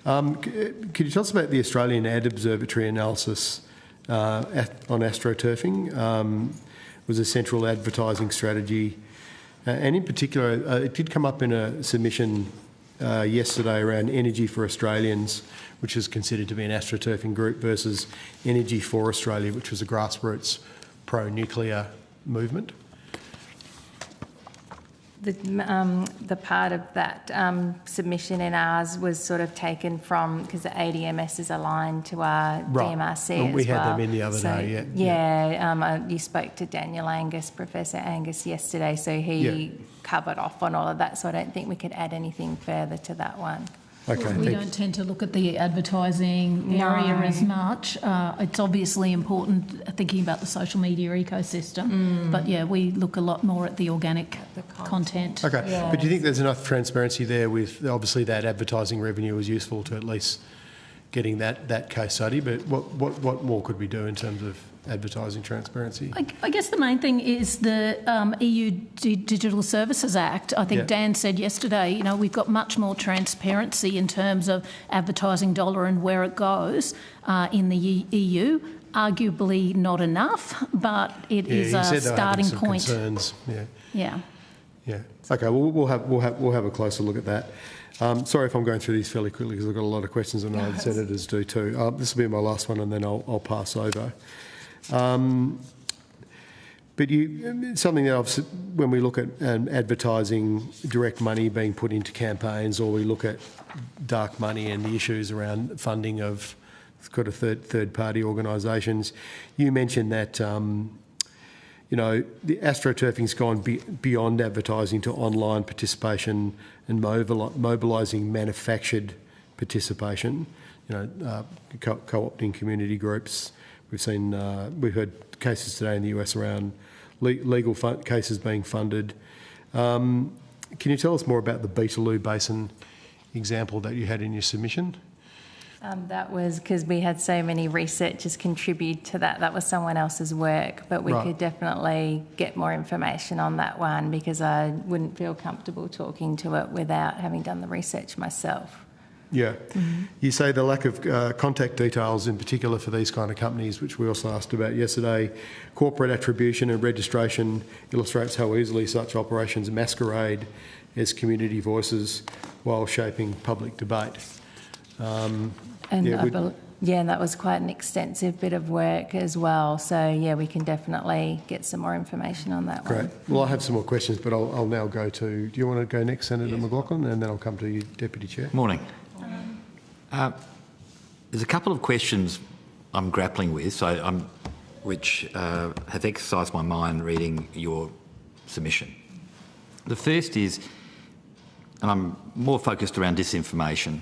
Could you tell us about the Australian Ad Observatory analysis on astroturfing? Was a central advertising strategy, and in particular, it did come up in a submission yesterday around Energy for Australians, which is considered to be an astroturfing group, versus Energy for Australia, which was a grassroots pro-nuclear movement. The part of that submission in ours was sort of taken from, because the ADMS is aligned to our DMRC and we as well. had them in the other day, you spoke to Daniel Angus, Professor Angus, yesterday, so he covered off on all of that, so I don't think we could add anything further to that one. Okay, we don't tend to look at the advertising area as much. It's obviously important thinking about the social media ecosystem, but we look a lot more at the organic content. Okay, but do you think there's enough transparency there with, obviously that advertising revenue is useful to at least getting that case study, but what more could we do in terms of advertising transparency? I guess the main thing is the EU Digital Services Act. I think Dan said yesterday, we've got much more transparency in terms of advertising dollar and where it goes in the EU. Arguably not enough, but it is a starting point. Concerns. Yeah. Okay, well, we'll have a closer look at that. Sorry if I'm going through these fairly quickly because I've got a lot of questions and I know the senators do too. This will be my last one and then I'll pass over. But something that I've, when we look at advertising, direct money being put into campaigns, or we look at dark money and the issues around funding of kind of third-party organisations, you mentioned that the astroturfing's gone beyond advertising to online participation and mobilising manufactured participation. Co-opting community groups. We've heard cases today in the US around legal cases being funded. Can you tell us more about the Beetaloo Basin example that you had in your submission? That was because we had so many researchers contribute to that. That was someone else's work, but we could definitely get more information on that one because I wouldn't feel comfortable talking to it without having done the research myself. Yeah. Mm-hmm. You say the lack of contact details in particular for these kind of companies, which we also asked about yesterday, corporate attribution and registration illustrates how easily such operations masquerade as community voices while shaping public debate. And that was quite an extensive bit of work as well. So, we can definitely get some more information on that one. Great. Well, I have some more questions, but I'll now go to... Do you want to go next, Senator McLaughlin? And then I'll come to you, Deputy Chair. Morning. There's a couple of questions I'm grappling with, which have exercised my mind reading your submission. The first is, and I'm more focused around disinformation,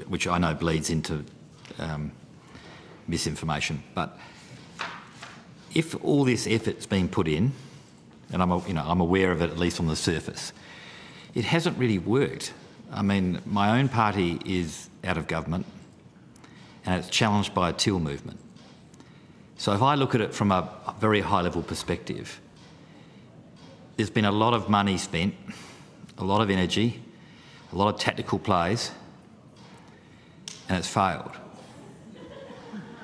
which I know bleeds into misinformation. But if all this effort's been put in, and I'm aware of it at least on the surface, it hasn't really worked. I mean, my own party is out of government and it's challenged by a teal movement. So if I look at it from a very high-level perspective, there's been a lot of money spent, a lot of energy, a lot of tactical plays, and it's failed.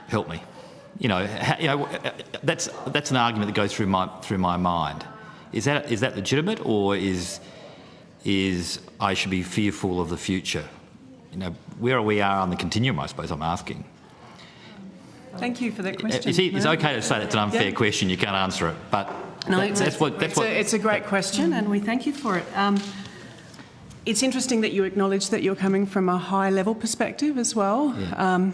Help me. That's an argument that goes through my mind. Is that legitimate, or is I should be fearful of the future? Where we are on the continuum, I suppose I'm asking. Thank you for that question. It's okay to say that's an unfair question. You can't answer it, but it's a great question, and we thank you for it. It's interesting that you acknowledge that you're coming from a high-level perspective as well. Yeah.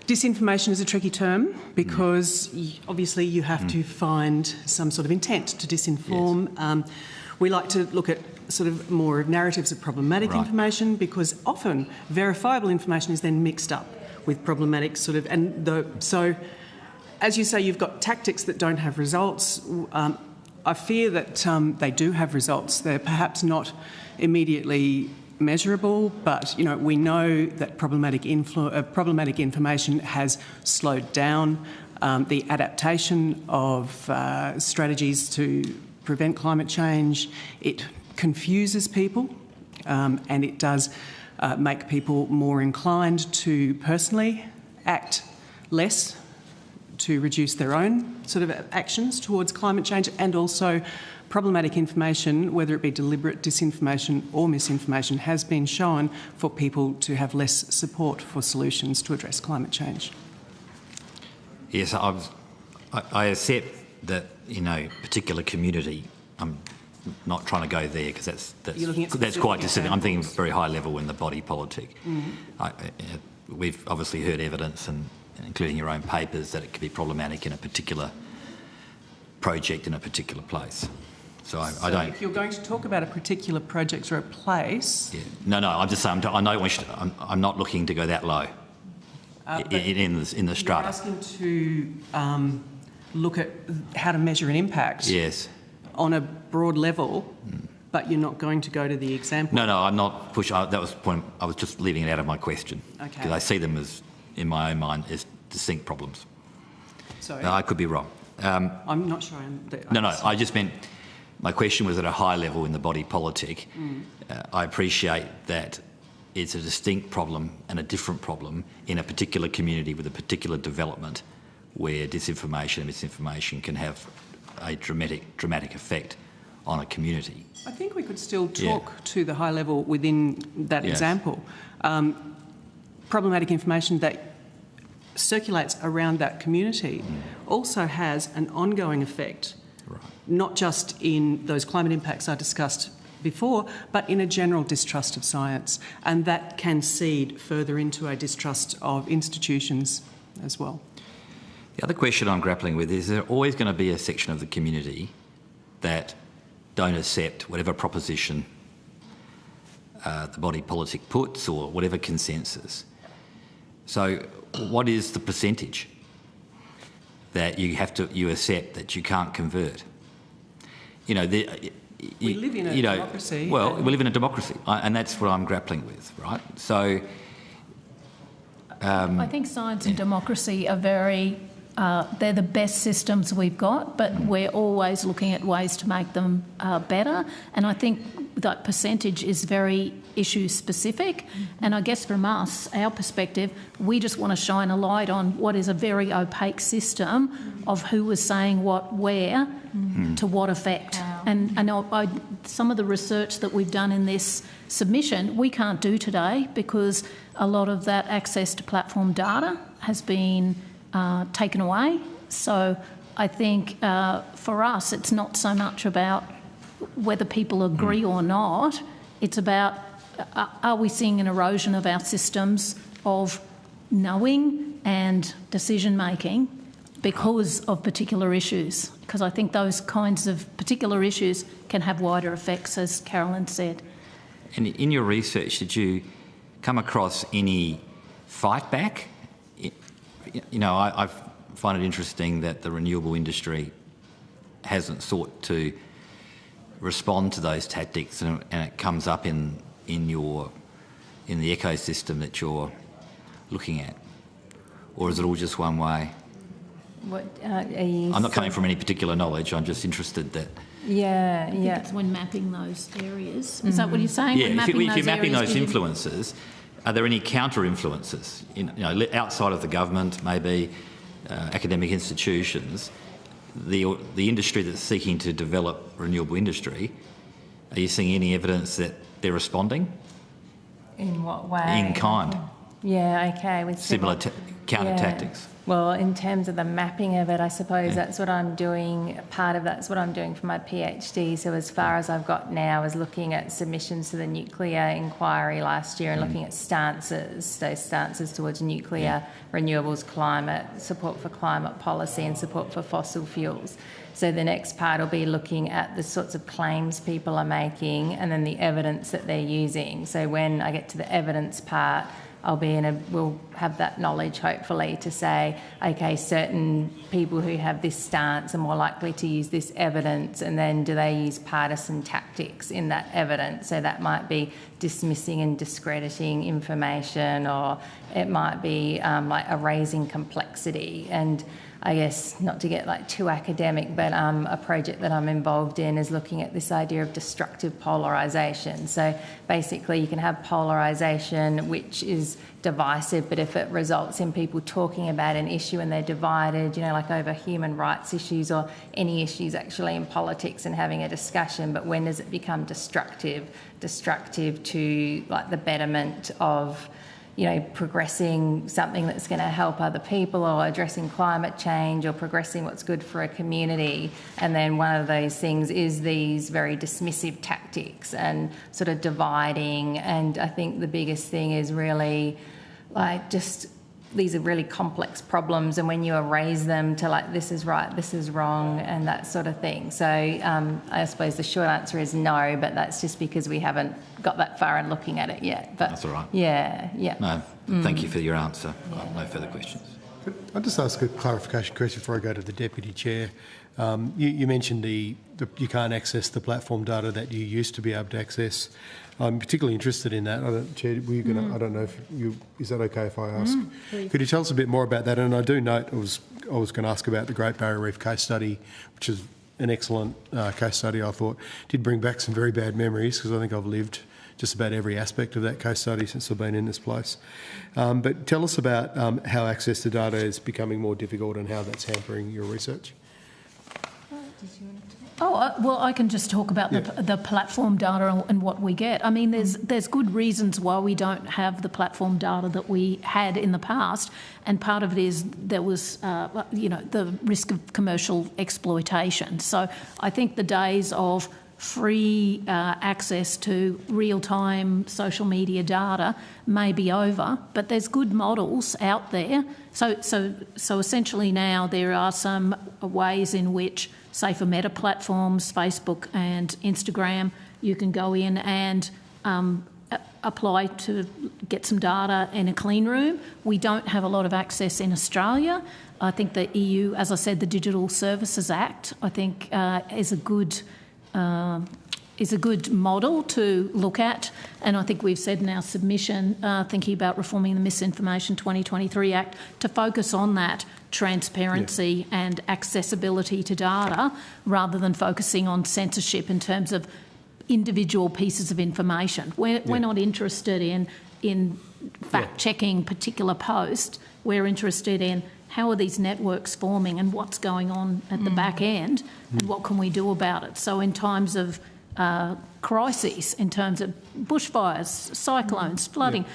Disinformation is a tricky term because obviously you have to find some sort of intent to disinform. Yes. We like to look at sort of more of narratives of problematic information, because often verifiable information is then mixed up with problematic so as you say, you've got tactics that don't have results. I fear that they do have results. They're perhaps not immediately measurable, but we know that problematic information has slowed down the adaptation of strategies to prevent climate change. It confuses people, and it does make people more inclined to personally act less to reduce their own sort of actions towards climate change. And also problematic information, whether it be deliberate disinformation or misinformation, has been shown for people to have less support for solutions to address climate change. Yes, I accept that in a particular community, I'm not trying to go there because that's quite dissimilar. I'm thinking very high level in the body politic. Mm-hmm. We've obviously heard evidence, and including your own papers, that it could be problematic in a particular project in a particular place. So I don't. If you're going to talk about a particular project or a place, no, I'm just saying. I'm not looking to go that low in the strata. You're asking to look at how to measure an impact. Yes. On a broad level, but you're not going to go to the example. No, I'm not pushing. That was the point. I was just leaving it out of my question because I see them as, in my own mind, as distinct problems. Sorry, I could be wrong. I'm not sure. I just meant my question was at a high level in the body politic. I appreciate that it's a distinct problem and a different problem in a particular community with a particular development where disinformation and misinformation can have a dramatic effect on a community. I think we could still talk to the high level within that example. Problematic information that circulates around that community also has an ongoing effect, not just in those climate impacts I discussed before, but in a general distrust of science, and that can seed further into a distrust of institutions as well. The other question I'm grappling with is there always going to be a section of the community that don't accept whatever proposition the body politic puts or whatever consensus. So what is the percentage that you accept that you can't convert? We live in a democracy. Well, we live in a democracy, and that's what I'm grappling with, right? So I think science and democracy are they're the best systems we've got, but we're always looking at ways to make them better. And I think that percentage is very issue specific. And I guess from us, our perspective, we just want to shine a light on what is a very opaque system of who was saying what where to what effect. And some of the research that we've done in this submission, we can't do today because a lot of that access to platform data has been taken away. So I think for us, it's not so much about whether people agree or not. It's about are we seeing an erosion of our systems of knowing and decision making because of particular issues? Because I think those kinds of particular issues can have wider effects, as Carolyn said. And in your research, did you come across any fight back? I find it interesting that the renewable industry hasn't sought to respond to those tactics, and it comes up in the ecosystem that you're looking at, or is it all just one way? What are you? I'm not coming from any particular knowledge. I'm just interested that. Yeah, I think it's when mapping those areas. Is that what you're saying? Yeah, when if you're mapping those areas, influences, are there any counter influences? Outside of the government, maybe academic institutions, the industry that's seeking to develop renewable industry. Are you seeing any evidence that they're responding? In what way? In kind. Yeah, okay. With similar counter tactics. Well, in terms of the mapping of it, I suppose that's what I'm doing. Part of that's what I'm doing for my PhD. So as far as I've got now is looking at submissions to the nuclear inquiry last year and looking at stances, those stances towards nuclear, renewables, climate, support for climate policy and support for fossil fuels. So the next part will be looking at the sorts of claims people are making and then the evidence that they're using. So when I get to the evidence part, we'll have that knowledge hopefully to say, okay, certain people who have this stance are more likely to use this evidence, and then do they use partisan tactics in that evidence? So that might be dismissing and discrediting information, or it might be like erasing complexity. And I guess, not to get like too academic, but a project that I'm involved in is looking at this idea of destructive polarisation. So basically you can have polarisation which is divisive, but if it results in people talking about an issue and they're divided, like over human rights issues or any issues actually in politics and having a discussion, but when does it become destructive? Destructive to like the betterment of progressing something that's going to help other people, or addressing climate change, or progressing what's good for a community. And then one of those things is these very dismissive tactics and sort of dividing. And I think the biggest thing is really these are really complex problems, and when you erase them to like, this is right, this is wrong, and that sort of thing. So I suppose the short answer is no, but that's just because we haven't got that far in looking at it yet. But that's all right. Yeah. No, thank you for your answer. Yeah. No further questions. I'll just ask a clarification question before I go to the Deputy Chair. You mentioned you can't access the platform data that you used to be able to access. I'm particularly interested in that. Chair, I don't know if is that okay if I ask? Could you tell us a bit more about that? And I do note I was going to ask about the Great Barrier Reef case study, which is an excellent case study, I thought. Did bring back some very bad memories, because I think I've lived just about every aspect of that case study since I've been in this place. But tell us about how access to data is becoming more difficult and how that's hampering your research. Well, I can just talk about the platform data and what we get. I mean, there's good reasons why we don't have the platform data that we had in the past, and part of it is there was, the risk of commercial exploitation. So I think the days of free access to real-time social media data may be over, but there's good models out there. So essentially now there are some ways in which, say for meta platforms, Facebook and Instagram, you can go in and apply to get some data in a clean room. We don't have a lot of access in Australia. I think the EU, as I said, the Digital Services Act, I think is a good model to look at, and I think we've said in our submission, thinking about reforming the Misinformation 2023 Act, to focus on that transparency and accessibility to data, rather than focusing on censorship in terms of individual pieces of information. We're not interested in fact-checking particular posts. We're interested in how are these networks forming and what's going on at the back end, and what can we do about it. So in times of crises, in terms of bushfires, cyclones, flooding,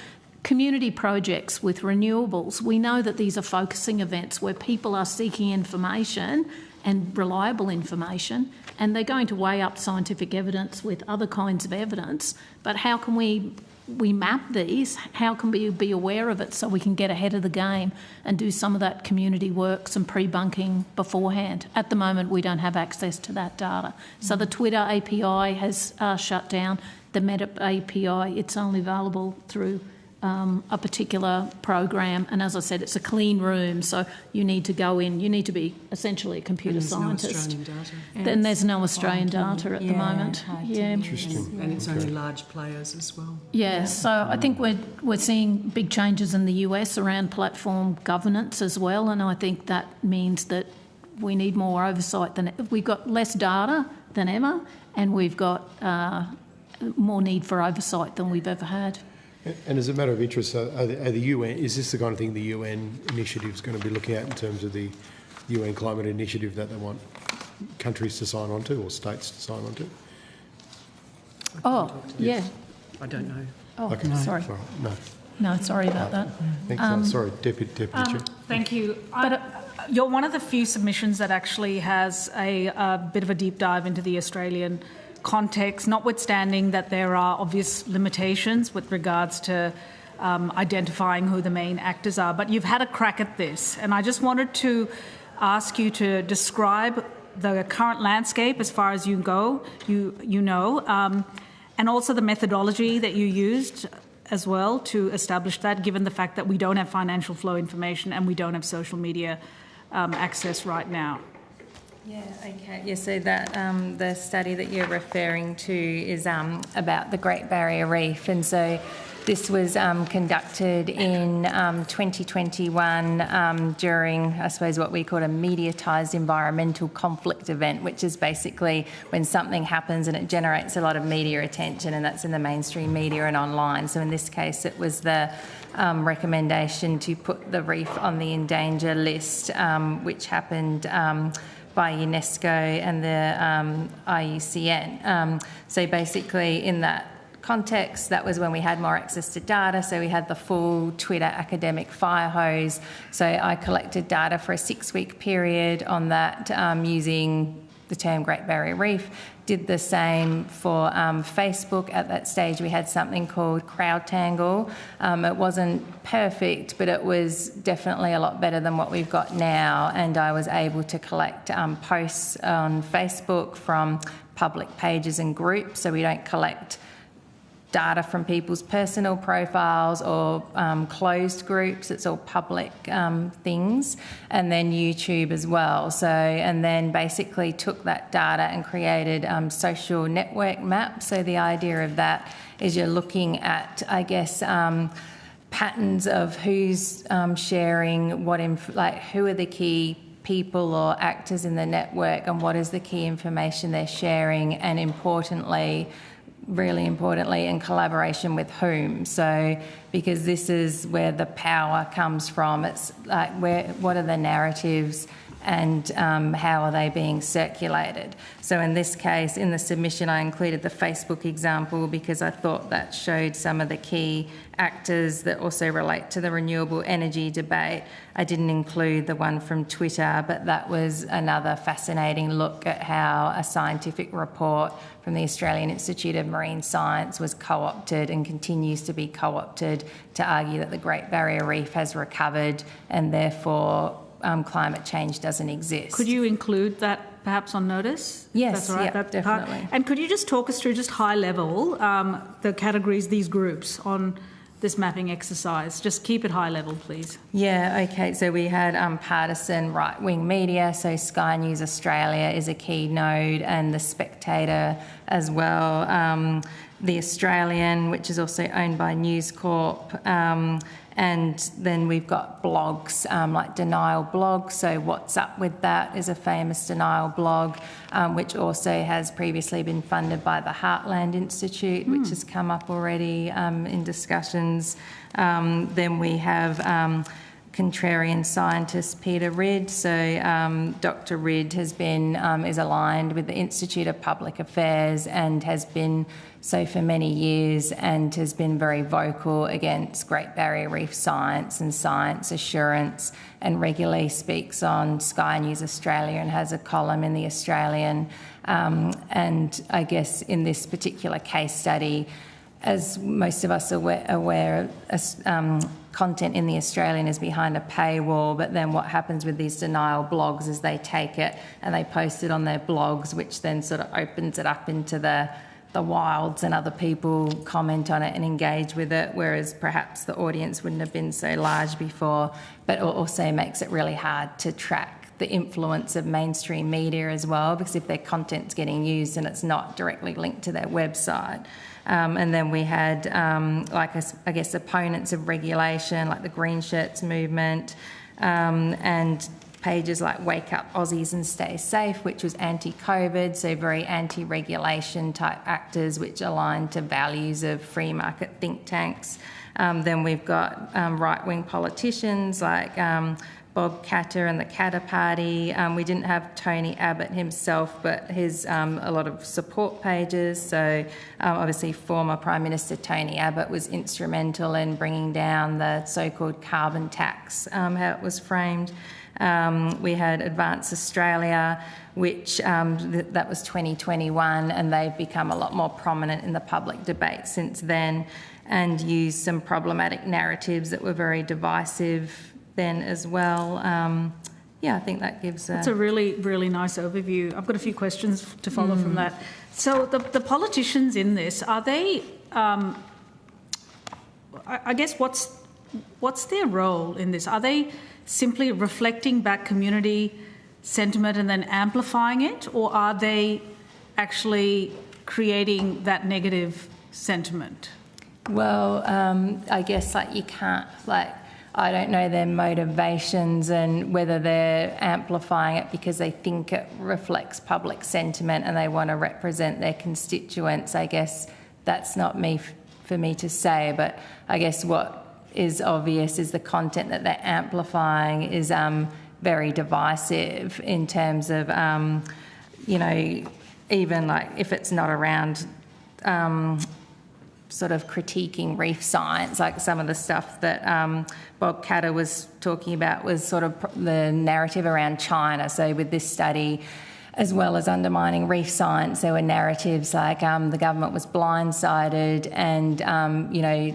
community projects with renewables, we know that these are focusing events where people are seeking information and reliable information, and they're going to weigh up scientific evidence with other kinds of evidence. But how can we map these? How can we be aware of it so we can get ahead of the game and do some of that community work, some pre-bunking beforehand? At the moment, we don't have access to that data. So the Twitter API has shut down. The Meta API, it's only available through a particular program. And as I said, it's a clean room, so you need to go in. You need to be essentially a computer scientist. No Australian data. Then there's no Australian data at the moment. Yeah, Interesting. And it's only large players as well. Yeah, so I think we're seeing big changes in the US around platform governance as well, and I think that means that we need more oversight than we've got less data than ever, and we've got more need for oversight than we've ever had. And as a matter of interest, are the UN, is this the kind of thing the UN initiative is going to be looking at in terms of the UN climate initiative that they want countries to sign on to or states to sign on to? Oh, yeah. I don't know. Oh, Okay. sorry. No. No, sorry about that. Thanks. Sorry, Deputy Chair. Thank you. You're one of the few submissions that actually has a bit of a deep dive into the Australian context, notwithstanding that there are obvious limitations with regards to identifying who the main actors are. But you've had a crack at this, and I just wanted to ask you to describe the current landscape as far as you go, and also the methodology that you used as well to establish that, given the fact that we don't have financial flow information and we don't have social media access right now. Yeah, okay. Yeah, so that the study that you're referring to is about the Great Barrier Reef, and so this was conducted in 2021 during, I suppose, what we call a mediatised environmental conflict event, which is basically when something happens and it generates a lot of media attention, and that's in the mainstream media and online. So in this case, it was the recommendation to put the reef on the endanger list, which happened by UNESCO and the IUCN. So basically in that context, that was when we had more access to data, so we had the full Twitter academic fire hose. So I collected data for a 6-week period on that using the term Great Barrier Reef. Did the same for Facebook. At that stage we had something called CrowdTangle. It wasn't perfect, but it was definitely a lot better than what we've got now, and I was able to collect posts on Facebook from public pages and groups, so we don't collect data from people's personal profiles or closed groups. It's all public things, and then YouTube as well. So, and then basically took that data and created social network maps. So the idea of that is you're looking at, I guess, patterns of who's sharing what, who are the key people or actors in the network, and what is the key information they're sharing, and importantly, really importantly, in collaboration with whom. So, because this is where the power comes from. It's like, what are the narratives and how are they being circulated? So in this case, in the submission, I included the Facebook example because I thought that showed some of the key actors that also relate to the renewable energy debate. I didn't include the one from Twitter, but that was another fascinating look at how a scientific report from the Australian Institute of Marine Science was co-opted and continues to be co-opted to argue that the Great Barrier Reef has recovered and therefore climate change doesn't exist. Could you include that perhaps on notice? Yes, that's all right, yeah, definitely. And could you just talk us through, just high level, the categories, these groups on this mapping exercise? Just keep it high level, please. Yeah, okay. So we had partisan right-wing media. So Sky News Australia is a key node, and The Spectator as well. The Australian, which is also owned by News Corp. And then we've got blogs like Denial Blog. So What's Up With That is a famous denial blog, which also has previously been funded by the Heartland Institute, which has come up already in discussions. Then we have contrarian scientist Peter Ridd. So Dr. Ridd has been is aligned with the Institute of Public Affairs and has been so for many years, and has been very vocal against Great Barrier Reef science and science assurance, and regularly speaks on Sky News Australia and has a column in The Australian. And I guess in this particular case study, as most of us are aware, content in The Australian is behind a paywall, but then what happens with these denial blogs is they take it and they post it on their blogs, which then sort of opens it up into the the wilds and other people comment on it and engage with it, whereas perhaps the audience wouldn't have been so large before, but it also makes it really hard to track the influence of mainstream media as well, because if their content's getting used and it's not directly linked to their website. And then we had, I guess, opponents of regulation, like the Green Shirts movement, and pages like Wake Up Aussies and Stay Safe, which was anti-COVID, so very anti-regulation type actors, which aligned to values of free market think tanks. Then we've got right-wing politicians like Bob Katter and the Katter Party. We didn't have Tony Abbott himself, but his a lot of support pages. So obviously former Prime Minister Tony Abbott was instrumental in bringing down the so-called carbon tax, how it was framed. We had Advance Australia, which that was 2021, and they've become a lot more prominent in the public debate since then, and used some problematic narratives that were very divisive then as well. I think that gives That's a really, really nice overview. I've got a few questions to follow from that. So the politicians in this, are they, I guess, what's their role in this? Are they simply reflecting back community sentiment and then amplifying it, or are they actually creating that negative sentiment? Well, I guess you can't, I don't know their motivations and whether they're amplifying it because they think it reflects public sentiment and they want to represent their constituents. I guess that's not for me to say, but I guess what is obvious is the content that they're amplifying is very divisive in terms of, even if it's not around sort of critiquing reef science, like some of the stuff that Bob Katter was talking about was sort of the narrative around China. So with this study, as well as undermining reef science, there were narratives like the government was blindsided and,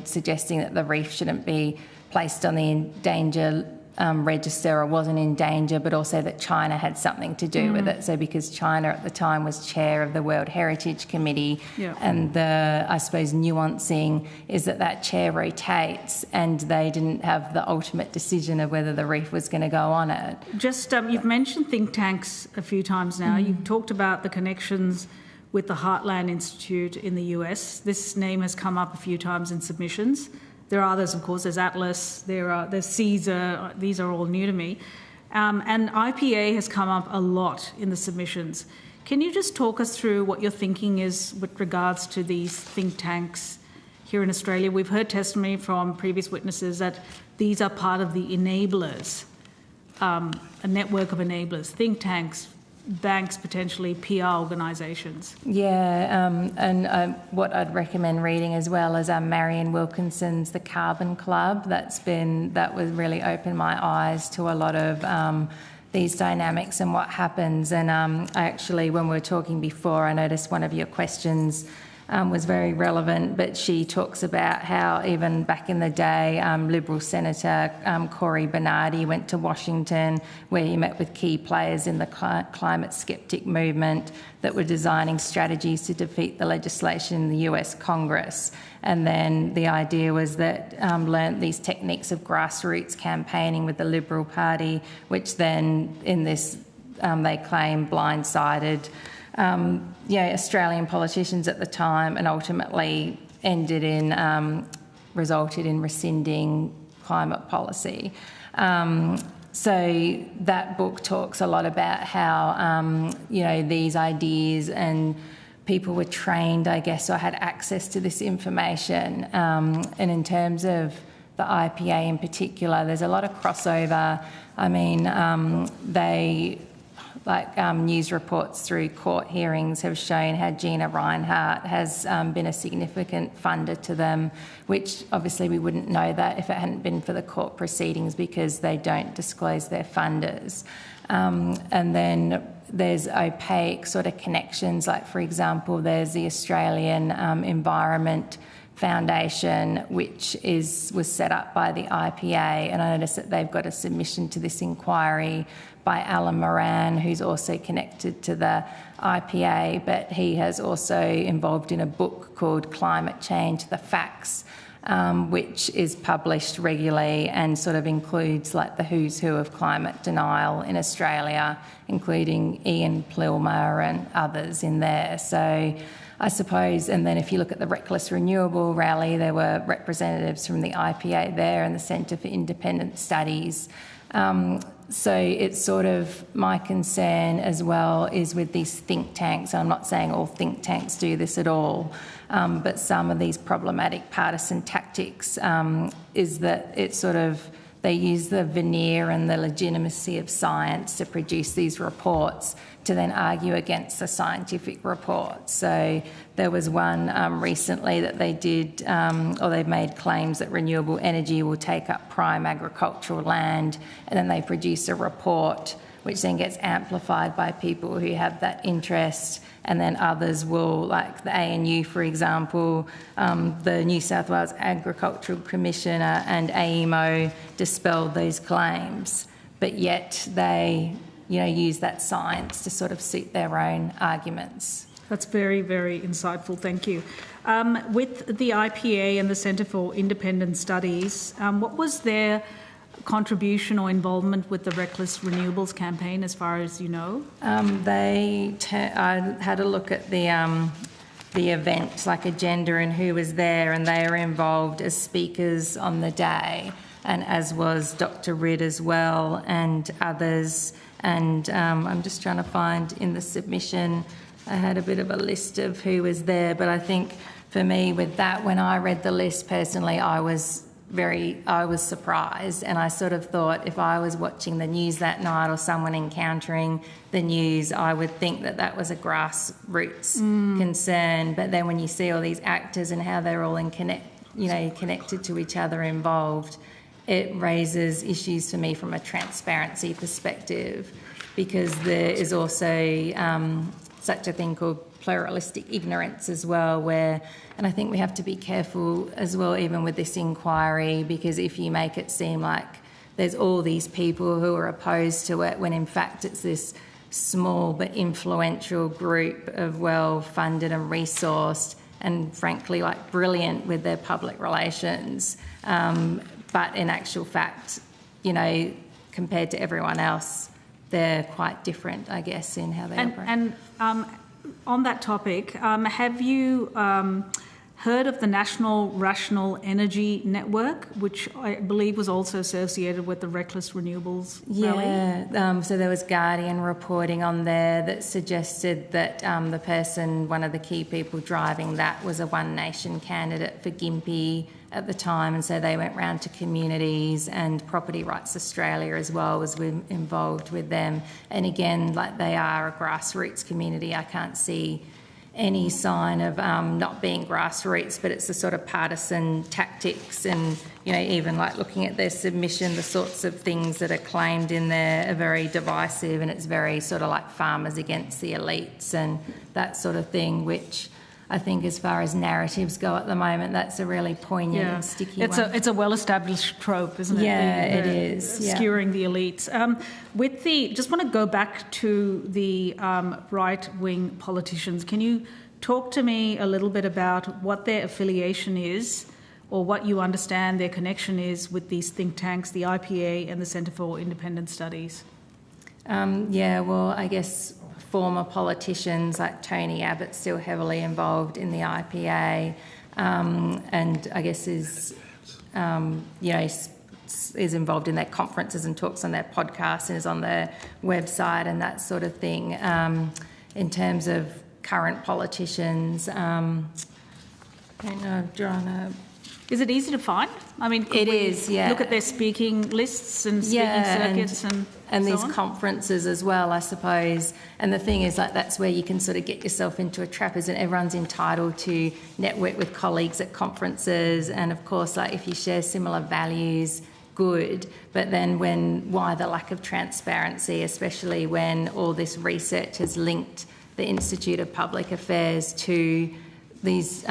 suggesting that the reef shouldn't be placed on the endangered register or wasn't in danger, but also that China had something to do with it. So because China at the time was chair of the World Heritage Committee, and the, I suppose, nuancing is that chair rotates and they didn't have the ultimate decision of whether the reef was going to go on it. Just, you've mentioned think tanks a few times now. You've talked about the connections with the Heartland Institute in the US. This name has come up a few times in submissions. There are others, of course. There's Atlas, there's Caesar. These are all new to me. And IPA has come up a lot in the submissions. Can you just talk us through what your thinking is with regards to these think tanks here in Australia? We've heard testimony from previous witnesses that these are part of the enablers, a network of enablers, think tanks, banks, potentially PR organisations. And what I'd recommend reading as well is Marion Wilkinson's The Carbon Club. That was really opened my eyes to a lot of these dynamics and what happens. And I actually, when we were talking before, I noticed one of your questions was very relevant, but she talks about how even back in the day, Liberal Senator Cory Bernardi went to Washington where he met with key players in the climate skeptic movement that were designing strategies to defeat the legislation in the US Congress. And then the idea was that learnt these techniques of grassroots campaigning with the Liberal Party, which then in this, they claim, blindsided Australian politicians at the time, and ultimately resulted in rescinding climate policy. So that book talks a lot about how, these ideas and people were trained, I guess, or had access to this information. And in terms of the IPA in particular, there's a lot of crossover. I mean, news reports through court hearings have shown how Gina Rinehart has been a significant funder to them, which obviously we wouldn't know that if it hadn't been for the court proceedings because they don't disclose their funders. And then there's opaque sort of connections, like, for example, there's the Australian Environment Foundation, which was set up by the IPA, and I noticed that they've got a submission to this inquiry, by Alan Moran, who's also connected to the IPA, but he has also involved in a book called Climate Change, The Facts, which is published regularly and sort of includes like the who's who of climate denial in Australia, including Ian Plilmer and others in there. So I suppose, and then if you look at the Reckless Renewable rally, there were representatives from the IPA there and the Centre for Independent Studies. So it's sort of my concern as well is with these think tanks. I'm not saying all think tanks do this at all, but some of these problematic partisan tactics is that it's sort of they use the veneer and the legitimacy of science to produce these reports to then argue against the scientific reports. So there was one recently that they did, or they made claims that renewable energy will take up prime agricultural land, and then they produce a report which then gets amplified by people who have that interest, and then others will, like the ANU, for example, the New South Wales Agricultural Commissioner and AEMO dispelled those claims, but yet they use that science to sort of suit their own arguments. That's very, very insightful. Thank you. With the IPA and the Centre for Independent Studies, what was their contribution or involvement with the Reckless Renewables campaign, as far as you know? I had a look at the event, like agenda and who was there, and they were involved as speakers on the day, and as was Dr. Ridd as well, and others. And I'm just trying to find in the submission, I had a bit of a list of who was there, but I think for me with that, when I read the list personally, I was surprised, and I sort of thought if I was watching the news that night or someone encountering the news, I would think that that was a grassroots concern. But then when you see all these actors and how they're all connected to each other, involved, it raises issues for me from a transparency perspective, because there is also such a thing called pluralistic ignorance as well, and I think we have to be careful as well, even with this inquiry, because if you make it seem like there's all these people who are opposed to it, when in fact it's this small but influential group of well-funded and resourced and frankly like brilliant with their public relations, but in actual fact, compared to everyone else, they're quite different, I guess, in how they operate. And on that topic, have you heard of the National Rational Energy Network, which I believe was also associated with the Reckless Renewables rally? Yeah, so there was Guardian reporting on there that suggested that one of the key people driving that was a One Nation candidate for Gympie at the time, and so they went round to communities, and Property Rights Australia as well was involved with them. And again, like they are a grassroots community. I can't see any sign of not being grassroots, but it's the sort of partisan tactics, and even like looking at their submission, the sorts of things that are claimed in there are very divisive, and it's very sort of like farmers against the elites and that sort of thing, which I think as far as narratives go at the moment, that's a really poignant and sticky one. It's a well-established trope, isn't it? Yeah, it is. Skewering the elites. Just want to go back to the right-wing politicians. Can you talk to me a little bit about what their affiliation is, or what you understand their connection is with these think tanks, the IPA and the Centre for Independent Studies? I guess former politicians like Tony Abbott still heavily involved in the IPA, and I guess is involved in their conferences and talks on their podcasts and is on their website and that sort of thing. In terms of current politicians, Is it easy to find? I mean, it is. Look at their speaking lists and speaking circuits and these so on? conferences as well, I suppose. And the thing is, like, that's where you can sort of get yourself into a trap, isn't everyone's entitled to network with colleagues at conferences, and of course, like, if you share similar values, good. But then why the lack of transparency, especially when all this research has linked the Institute of Public Affairs to these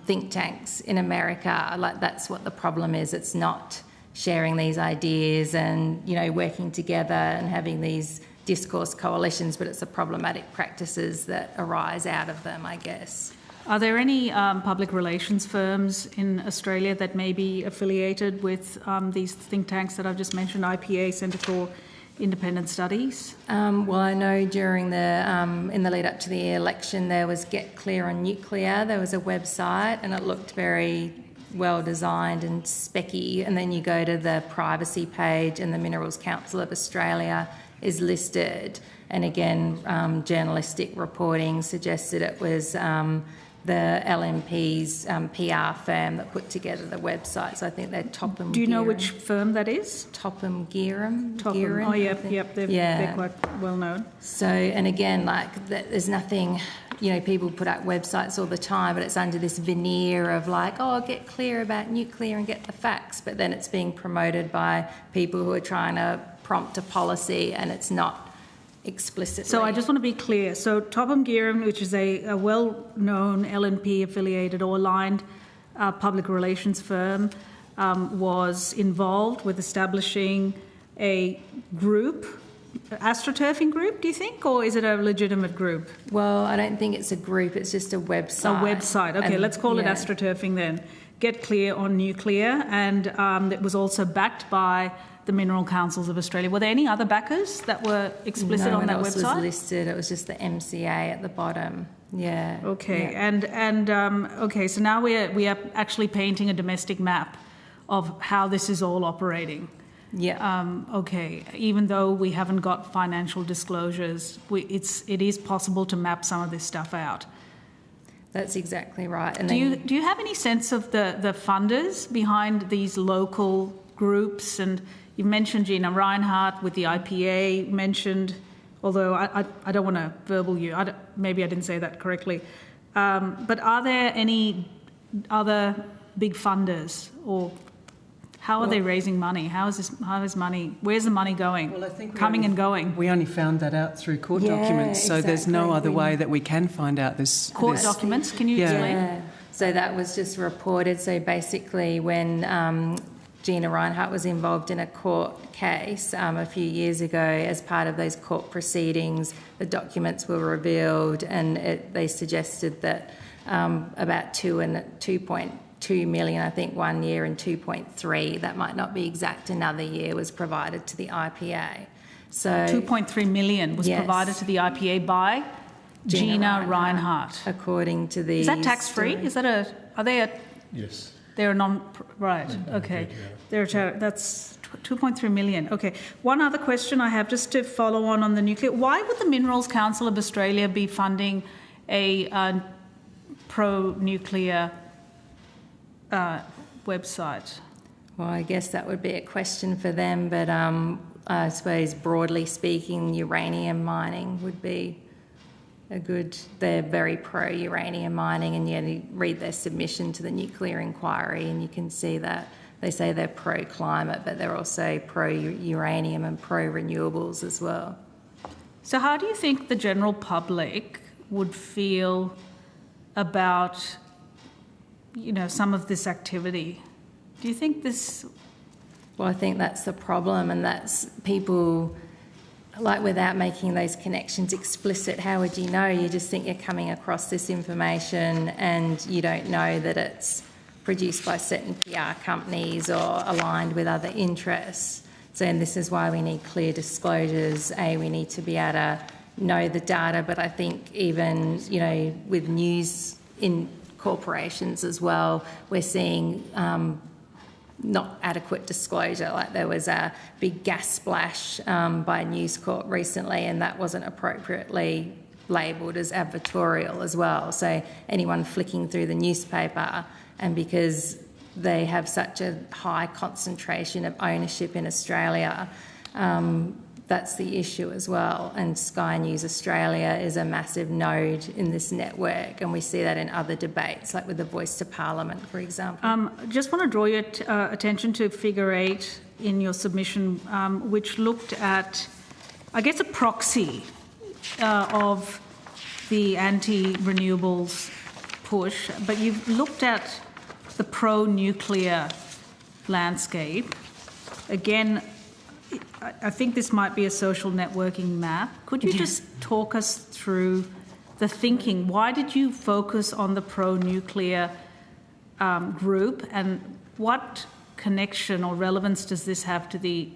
think tanks in America? Like, that's what the problem is. It's not sharing these ideas and, working together and having these discourse coalitions, but it's the problematic practices that arise out of them, I guess. Are there any public relations firms in Australia that may be affiliated with these think tanks that I've just mentioned, IPA, Centre for Independent Studies? Well, I know during in the lead up to the election, there was Get Clear on Nuclear. There was a website and it looked very well designed and specky. And then you go to the privacy page and the Minerals Council of Australia is listed. And again, journalistic reporting suggested it was the LNP's PR firm that put together the website. So I think they're Topham. Do you know which firm that is? Topham Gearam. Topham. Oh, yep. They're quite well known. So, and again, there's nothing, people put up websites all the time, but it's under this veneer of get clear about nuclear and get the facts. But then it's being promoted by people who are trying to prompt a policy and it's not explicitly. So I just want to be clear. So Topham Gearam, which is a well-known LNP affiliated or aligned public relations firm, was involved with establishing a group, astroturfing group, do you think, or is it a legitimate group? Well, I don't think it's a group, it's just a website. A website, okay, let's call it astroturfing then. Get Clear on Nuclear, and it was also backed by the Mineral Councils of Australia. Were there any other backers that were explicit on that website? No one else was listed. It was just the MCA at the bottom. Yeah. Okay. Yeah. Okay. So now we are actually painting a domestic map of how this is all operating. Yeah. Okay. Even though we haven't got financial disclosures, it is possible to map some of this stuff out. That's exactly right. And do you have any sense of the funders behind these local groups? And you mentioned Gina Reinhardt with the IPA mentioned, although I don't want to verbal you. Maybe I didn't say that correctly. But are there any other big funders, or how are they raising money? Where's the money going? Well, I think going. We only found that out through court documents, so there's no other way that we can find out this. Court documents? Can you explain? Yeah. So that was just reported. So basically when Gina Reinhardt was involved in a court case a few years ago, as part of those court proceedings, the documents were revealed and they suggested that about 2.2 million, I think, 1 year, and 2.3, that might not be exact, another year, was provided to the IPA. So 2.3 million was provided to the IPA by Gina Reinhardt. According to the... Is that tax-free? Are they a... Yes. They're right, okay. That's 2.3 million. Okay. One other question I have, just to follow on the nuclear. Why would the Minerals Council of Australia be funding a pro-nuclear website? Well, I guess that would be a question for them, but I suppose broadly speaking, uranium mining would be they're very pro-uranium mining, and you read their submission to the nuclear inquiry and you can see that they say they're pro-climate, but they're also pro-uranium and pro-renewables as well. So how do you think the general public would feel about, some of this activity? Do you think this... Well, I think that's the problem, and that's people... without making those connections explicit, how would you know? You just think you're coming across this information and you don't know that it's produced by certain PR companies or aligned with other interests. So, and this is why we need clear disclosures. We need to be able to know the data, but I think even, with news in corporations as well, we're seeing not adequate disclosure. Like there was a big gas splash by News Corp recently, and that wasn't appropriately labelled as advertorial as well. So anyone flicking through the newspaper, and because they have such a high concentration of ownership in Australia, that's the issue as well. And Sky News Australia is a massive node in this network, and we see that in other debates, like with the Voice to Parliament, for example. Just want to draw your attention to Figure 8 in your submission, which looked at, I guess, a proxy of the anti-renewables push, but you've looked at the pro-nuclear landscape. again, I think this might be a social networking map. Could you just talk us through the thinking? Why did you focus on the pro-nuclear group, and what connection or relevance does this have to the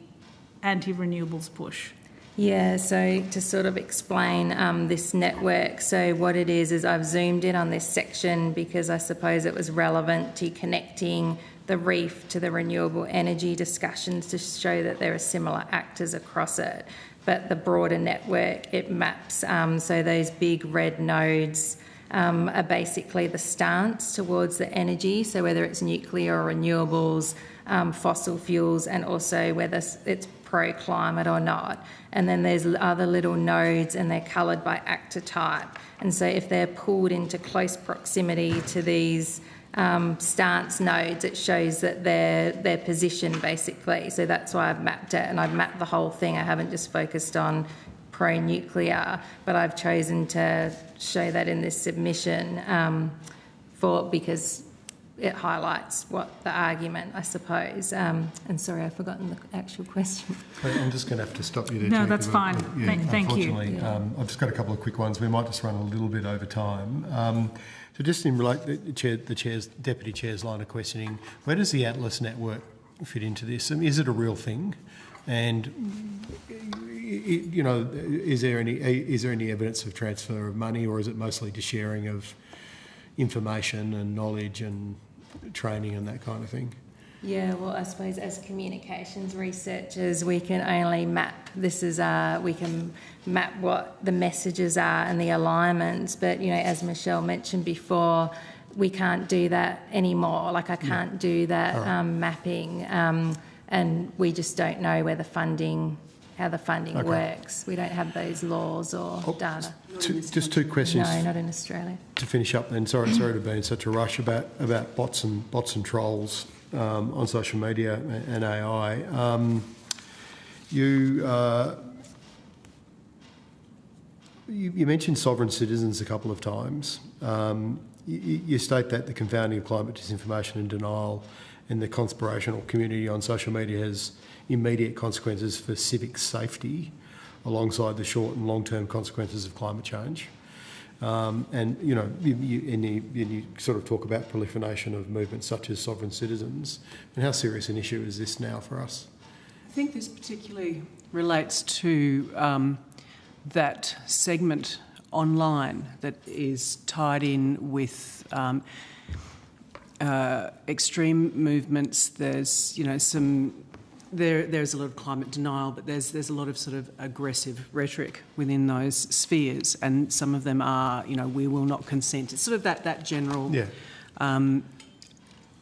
anti-renewables push? Yeah, so to sort of explain this network, so what it is I've zoomed in on this section because I suppose it was relevant to connecting the reef to the renewable energy discussions to show that there are similar actors across it. But the broader network, it maps, so those big red nodes are basically the stance towards the energy, so whether it's nuclear or renewables, fossil fuels, and also whether it's pro-climate or not. And then there's other little nodes, and they're coloured by actor type. And so if they're pulled into close proximity to these stance nodes, it shows that their position, basically. So that's why I've mapped it, and I've mapped the whole thing. I haven't just focused on pro-nuclear, but I've chosen to show that in this submission because it highlights what the argument, I suppose. And sorry, I've forgotten the actual question. I'm just going to have to stop you there. No, Chair, that's fine. Thank you. I've just got a couple of quick ones. We might just run a little bit over time. So just in the Deputy Chair's line of questioning, where does the Atlas network fit into this? I mean, is it a real thing? And is there any evidence of transfer of money, or is it mostly just sharing of information and knowledge and training and that kind of thing? Yeah, well, I suppose as communications researchers, we can only map. We can map what the messages are and the alignments. But as Michelle mentioned before, we can't do that anymore. Like I can't do that mapping, and we just don't know how the funding works. We don't have those laws or data. Just two questions. No, not in Australia. To finish up then, sorry to be in such a rush about bots and trolls on social media and AI. You mentioned sovereign citizens a couple of times. You state that the confounding of climate disinformation and denial and the conspirational community on social media has immediate consequences for civic safety alongside the short and long-term consequences of climate change. And you sort of talk about proliferation of movements such as sovereign citizens. And how serious an issue is this now for us? I think this particularly relates to that segment online that is tied in with extreme movements. There's there's a lot of climate denial, but there's a lot of sort of aggressive rhetoric within those spheres, and some of them are we will not consent. It's sort of that general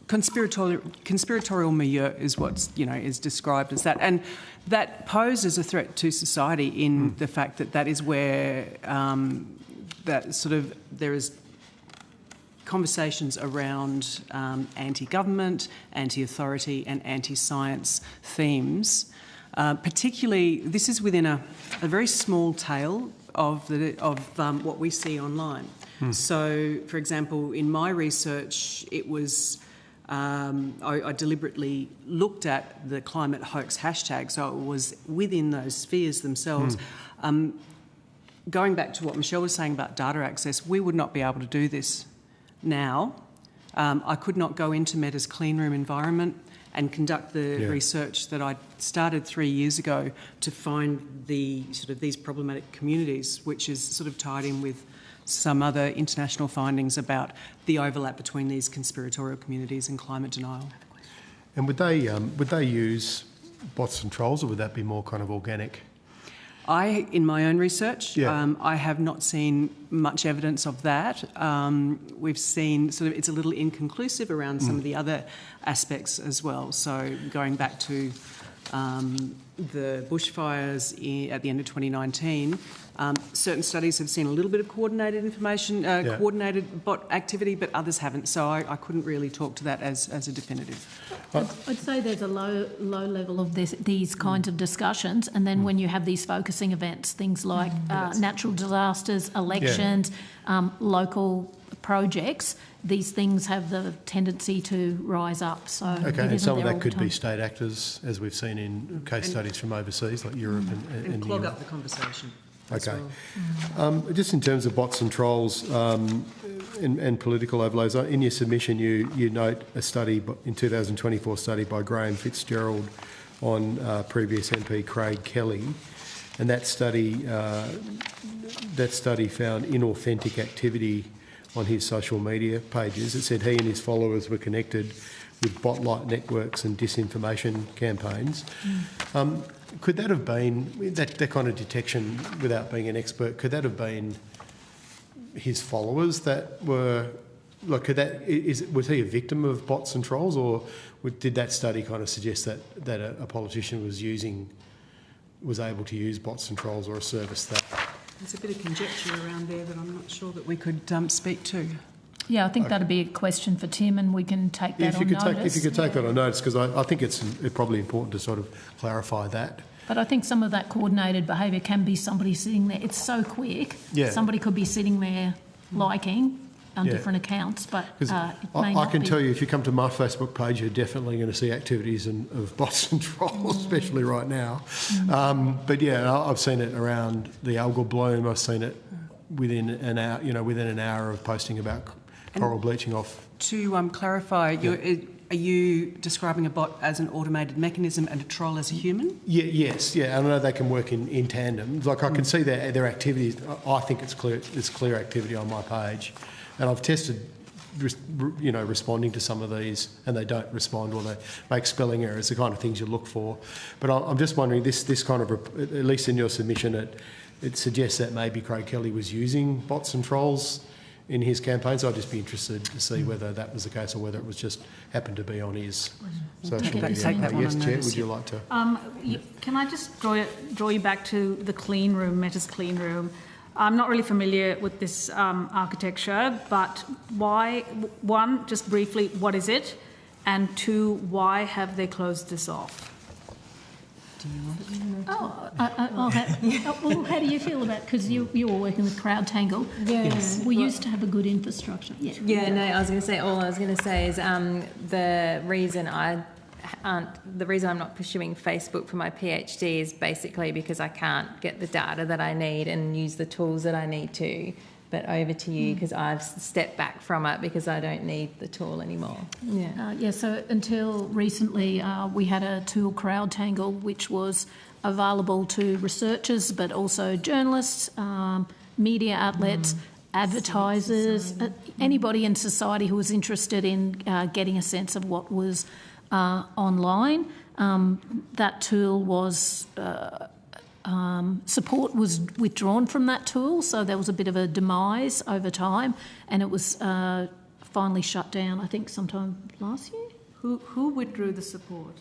conspiratorial milieu is what's is described as that, and that poses a threat to society in the fact that is where that sort of there is conversations around anti-government, anti-authority and anti-science themes. Particularly, this is within a very small tail of what we see online. So, for example, in my research, it was I deliberately looked at the climate hoax hashtag, so it was within those spheres themselves. Going back to what Michelle was saying about data access, we would not be able to do this now. I could not go into Meta's clean room environment and conduct the research that I started 3 years ago to find the sort of these problematic communities, which is sort of tied in with some other international findings about the overlap between these conspiratorial communities and climate denial. And would they use bots and trolls, or would that be more kind of organic? In my own research, I have not seen much evidence of that. We've seen sort of it's a little inconclusive around some of the other aspects as well. So going back to the bushfires at the end of 2019, certain studies have seen a little bit of coordinated information, coordinated bot activity, but others haven't. So I couldn't really talk to that as a definitive. I'd say there's a low level of these kinds of discussions, and then when you have these focusing events, things like natural disasters, elections, local projects, these things have the tendency to rise up. So okay, and some of that could be state actors, as we've seen in case studies from overseas, like Europe and clog up the conversation. Okay. Just in terms of bots and trolls and political overloads, in your submission you note a study, in 2024 study by Graham Fitzgerald on previous MP Craig Kelly, and that study found inauthentic activity on his social media pages. It said he and his followers were connected with bot-like networks and disinformation campaigns. Could that have been, that kind of detection, without being an expert, could that have been his followers that were, like, was he a victim of bots and trolls, or did that study kind of suggest that a politician was able to use bots and trolls or a service that? There's a bit of conjecture around there that I'm not sure that we could speak to. Yeah, I think that'd be a question for Tim, and we can take that on notice. If you could take that on notice, because I think it's probably important to sort of clarify that. But I think some of that coordinated behaviour can be somebody sitting there. It's so quick. Yeah. Somebody could be sitting there liking on different accounts, but it may not I can tell you, if you come to my Facebook page, you're definitely going to see activities of bots and trolls, especially right now. But yeah, I've seen it around the algal bloom. I've seen it within an hour, within an hour of posting about coral bleaching off. To clarify, are you describing a bot as an automated mechanism and a troll as a human? Yes. I know they can work in tandem. Like, I can see their activities. I think it's clear activity on my page, and I've tested, responding to some of these, and they don't respond, or they make spelling errors, the kind of things you look for. But I'm just wondering, this kind of, at least in your submission, it suggests that maybe Craig Kelly was using bots and trolls in his campaigns. I'd just be interested to see whether that was the case or whether it was just happened to be on his social media. Yes, Chair, would you like to? Can I just draw you back to the clean room, Meta's clean room? I'm not really familiar with this architecture, but why, one, just briefly, what is it? And two, why have they closed this off? Well, how do you feel about, because you were working with CrowdTangle? Yes. We used to have a good infrastructure. No, I was going to say, all I was going to say is the reason I'm not pursuing Facebook for my PhD is basically because I can't get the data that I need and use the tools that I need to. But over to you, because I've stepped back from it because I don't need the tool anymore. So until recently, we had a tool, CrowdTangle, which was available to researchers, but also journalists, media outlets, advertisers, anybody in society who was interested in getting a sense of what was online. That tool was... support was withdrawn from that tool, so there was a bit of a demise over time, and it was finally shut down, I think, sometime last year. Who withdrew the support?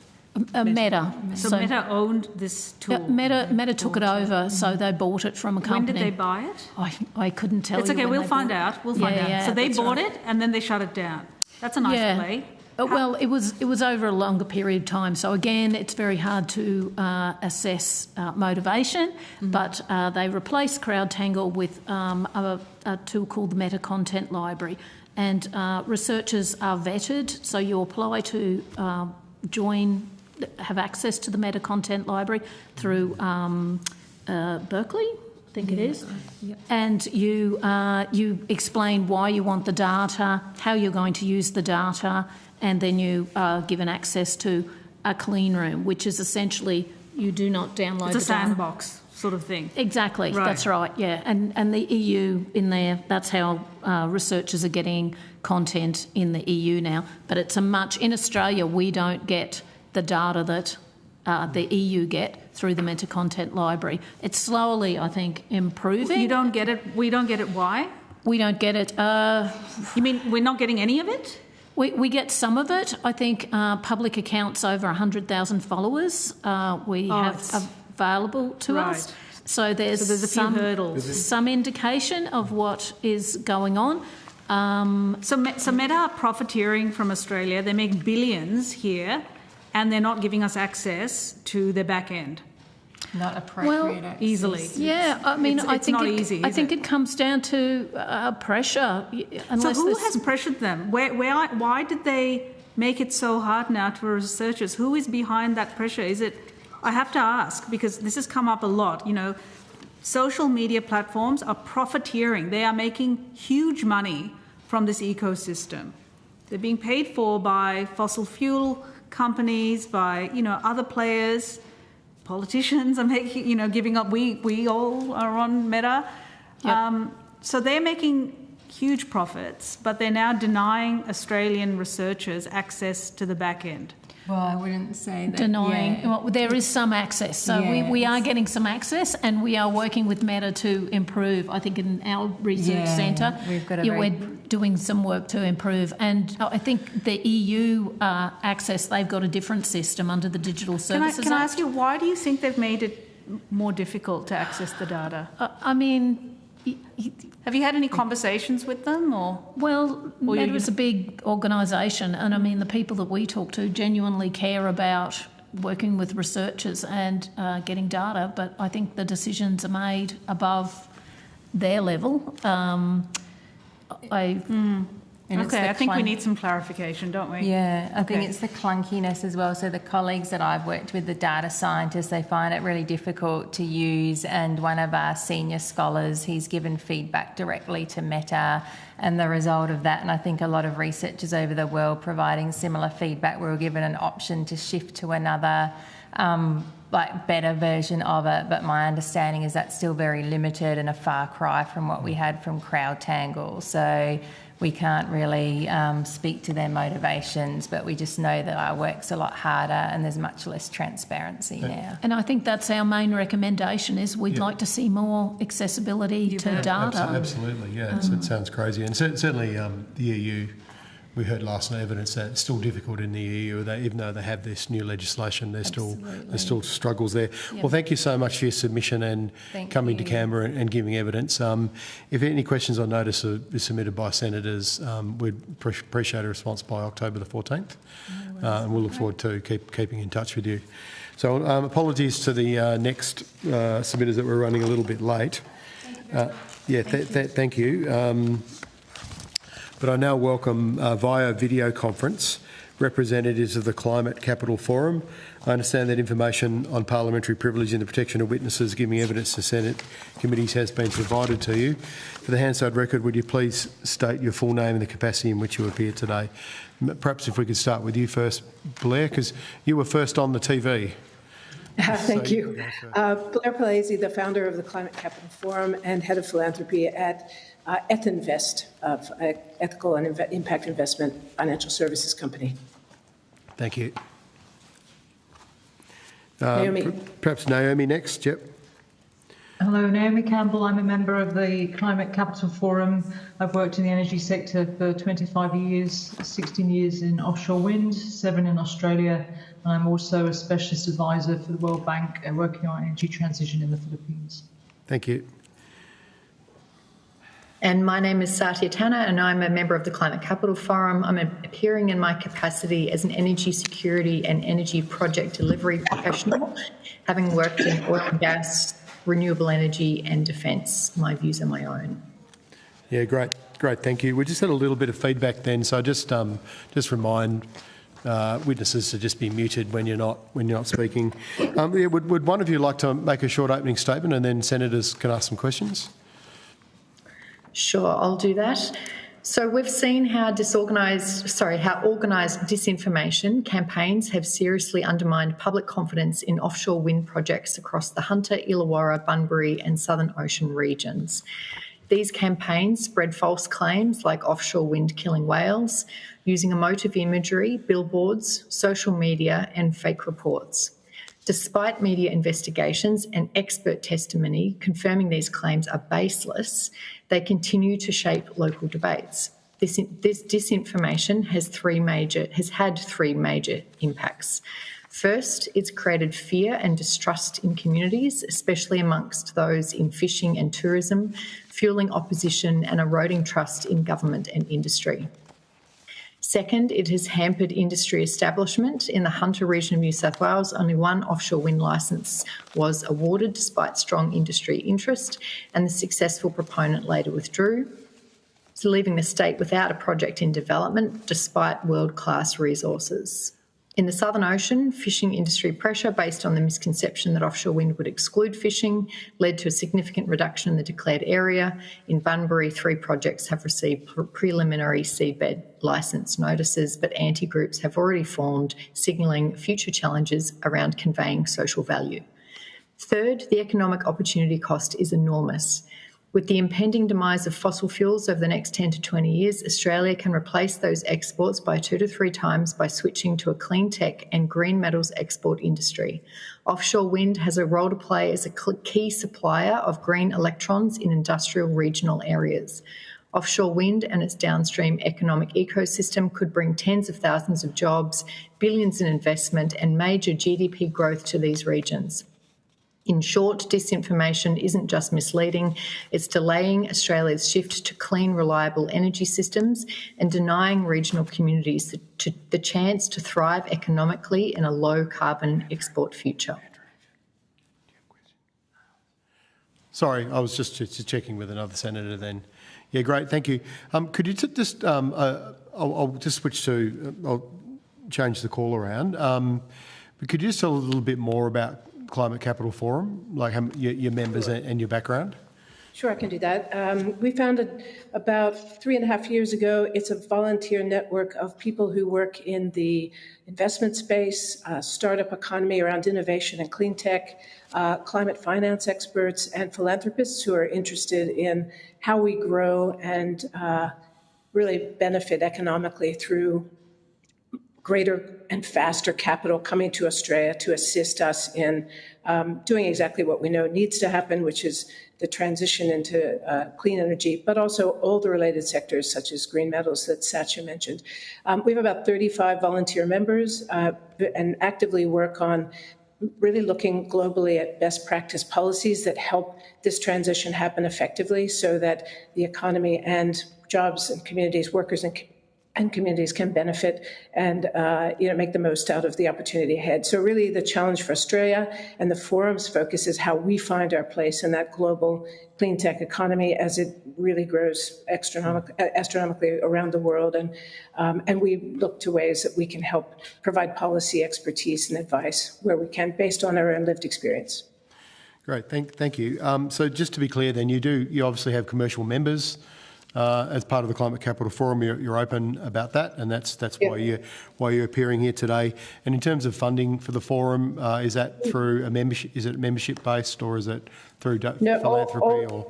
Meta. So Meta owned this tool? Meta took it over, so they bought it from a company. When did they buy it? I couldn't tell you. It's okay, we'll find out. We'll find out. So they bought it and then they shut it down. That's a nice play. Well, it was over a longer period of time. So again, it's very hard to assess motivation, but they replaced CrowdTangle with a tool called the Meta Content Library, and researchers are vetted. So you apply to have access to the Meta Content Library through Berkeley, I think it is, and you explain why you want the data, how you're going to use the data, and then you are given access to a clean room, which is essentially you do not download. It's a sandbox sort of thing. Exactly, that's right, yeah. And the EU in there, that's how researchers are getting content in the EU now. But it's in Australia, we don't get the data that the EU get through the Meta Content Library. It's slowly, I think, improving. You don't get it? We don't get it, why? We don't get it. You mean we're not getting any of it? We get some of it. I think public accounts over 100,000 followers we have available to us. So there's a few hurdles. Some indication of what is going on. So Meta are profiteering from Australia. They make billions here, and they're not giving us access to their back end. Not appropriate access. Easily. Yeah, I mean, I think it comes down to pressure. So who has pressured them? Why did they make it so hard now for researchers? Who is behind that pressure? Is it? I have to ask because this has come up a lot. You know, social media platforms are profiteering. They are making huge money from this ecosystem. They're being paid for by fossil fuel companies, by other players. Politicians are making, giving up. We all are on Meta. Yep. So they're making huge profits, but they're now denying Australian researchers access to the back end. Well, I wouldn't say that. Denying. Yeah. Well, there is some access. So we are getting some access and we are working with Meta to improve. I think in our research centre, we're doing some work to improve. And I think the EU access, they've got a different system under the Digital Services Act. Can I ask you, why do you think they've made it more difficult to access the data? I mean... Have you had any conversations with them? Meta is a big organisation, and I mean the people that we talk to genuinely care about working with researchers and getting data, but I think the decisions are made above their level. I think we need some clarification, don't we? Yeah, I think it's the clunkiness as well. So the colleagues that I've worked with, the data scientists, they find it really difficult to use. And one of our senior scholars, he's given feedback directly to Meta, and the result of that, and I think a lot of researchers over the world providing similar feedback, we were given an option to shift to another better version of it, but my understanding is that's still very limited and a far cry from what we had from CrowdTangle. So we can't really speak to their motivations, but we just know that our work's a lot harder and there's much less transparency now. And I think that's our main recommendation is we'd like to see more accessibility to data. Absolutely, yeah. It sounds crazy. And certainly the EU, we heard last night evidence that it's still difficult in the EU. Even though they have this new legislation, there's still struggles there. Yep. Well, thank you so much for your submission and coming to Canberra and giving evidence. If any questions on notice are submitted by senators, we'd appreciate a response by October the 14th. And we'll look forward to keeping in touch with you. So apologies to the next submitters that we're running a little bit late. Thank you. But I now welcome via video conference representatives of the Climate Capital Forum. I understand that information on parliamentary privilege and the protection of witnesses giving evidence to Senate committees has been provided to you. For the Hansard record, would you please state your full name and the capacity in which you appear today? Perhaps if we could start with you first, Blair, because you were first on the TV. Thank you. Blair Palese, the founder of the Climate Capital Forum and head of philanthropy at Ethinvest, of ethical and impact investment financial services company. Thank you. Naomi. Perhaps Naomi next, yep. Hello, Naomi Campbell. I'm a member of the Climate Capital Forum. I've worked in the energy sector for 25 years, 16 years in offshore wind, 7 in Australia, and I'm also a specialist advisor for the World Bank working on energy transition in the Philippines. Thank you. And my name is Satya Tanna, and I'm a member of the Climate Capital Forum. I'm appearing in my capacity as an energy security and energy project delivery professional, having worked in oil and gas, renewable energy and defence. My views are my own. Yeah, great, thank you. We just had a little bit of feedback then, so just remind witnesses to just be muted when you're not speaking. Would one of you like to make a short opening statement, and then senators can ask some questions? Sure, I'll do that. So we've seen how organised disinformation campaigns have seriously undermined public confidence in offshore wind projects across the Hunter, Illawarra, Bunbury and Southern Ocean regions. These campaigns spread false claims like offshore wind killing whales, using emotive imagery, billboards, social media and fake reports. Despite media investigations and expert testimony confirming these claims are baseless, they continue to shape local debates. This disinformation has had three major impacts. First, it's created fear and distrust in communities, especially amongst those in fishing and tourism, fueling opposition and eroding trust in government and industry. Second, it has hampered industry establishment. In the Hunter region of New South Wales, only one offshore wind licence was awarded despite strong industry interest, and the successful proponent later withdrew, so leaving the state without a project in development despite world-class resources. In the Southern Ocean, fishing industry pressure based on the misconception that offshore wind would exclude fishing led to a significant reduction in the declared area. In Bunbury, 3 projects have received preliminary seabed licence notices, but anti-groups have already formed, signalling future challenges around conveying social value. Third, the economic opportunity cost is enormous. With the impending demise of fossil fuels over the next 10 to 20 years, Australia can replace those exports by 2 to 3 times by switching to a clean tech and green metals export industry. Offshore wind has a role to play as a key supplier of green electrons in industrial regional areas. Offshore wind and its downstream economic ecosystem could bring tens of thousands of jobs, billions in investment, and major GDP growth to these regions. In short, disinformation isn't just misleading, it's delaying Australia's shift to clean, reliable energy systems and denying regional communities the chance to thrive economically in a low-carbon export future. Sorry, I was just checking with another senator then. Yeah, great, thank you. Could you just, I'll just switch to, I'll change the call around. But could you just tell a little bit more about Climate Capital Forum, like your members and your background? Sure, I can do that. We founded about 3.5 years ago. It's a volunteer network of people who work in the investment space, startup economy around innovation and clean tech, climate finance experts, and philanthropists who are interested in how we grow and really benefit economically through greater and faster capital coming to Australia to assist us in doing exactly what we know needs to happen, which is the transition into clean energy, but also all the related sectors such as green metals that Satya mentioned. We have about 35 volunteer members and actively work on really looking globally at best practice policies that help this transition happen effectively so that the economy and jobs and communities, workers and communities can benefit and make the most out of the opportunity ahead. So really the challenge for Australia and the forum's focus is how we find our place in that global clean tech economy as it really grows astronomically around the world. And we look to ways that we can help provide policy expertise and advice where we can based on our own lived experience. Great, thank you. So just to be clear then, you obviously have commercial members as part of the Climate Capital Forum. You're open about that, and that's why you're appearing here today. And in terms of funding for the forum, is that through a membership? Is it membership based, or is it through philanthropy?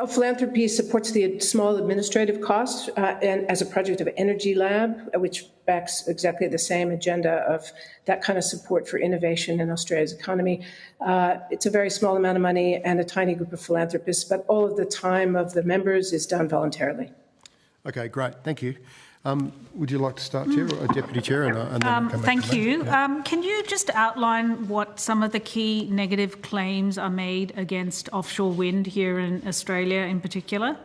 Philanthropy supports the small administrative costs and as a project of Energy Lab, which backs exactly the same agenda of that kind of support for innovation in Australia's economy. It's a very small amount of money and a tiny group of philanthropists, but all of the time of the members is done voluntarily. Okay, great. Thank you. Would you like to start, Chair, or Deputy Chair? And then thank you. Yeah. Can you just outline what some of the key negative claims are made against offshore wind here in Australia in particular?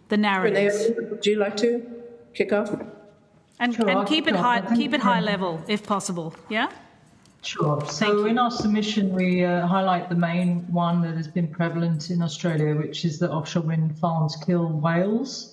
The narratives. Renee, would you like to kick off? And keep it high level, if possible, yeah? Sure. So in our submission, we highlight the main one that has been prevalent in Australia, which is that offshore wind farms kill whales.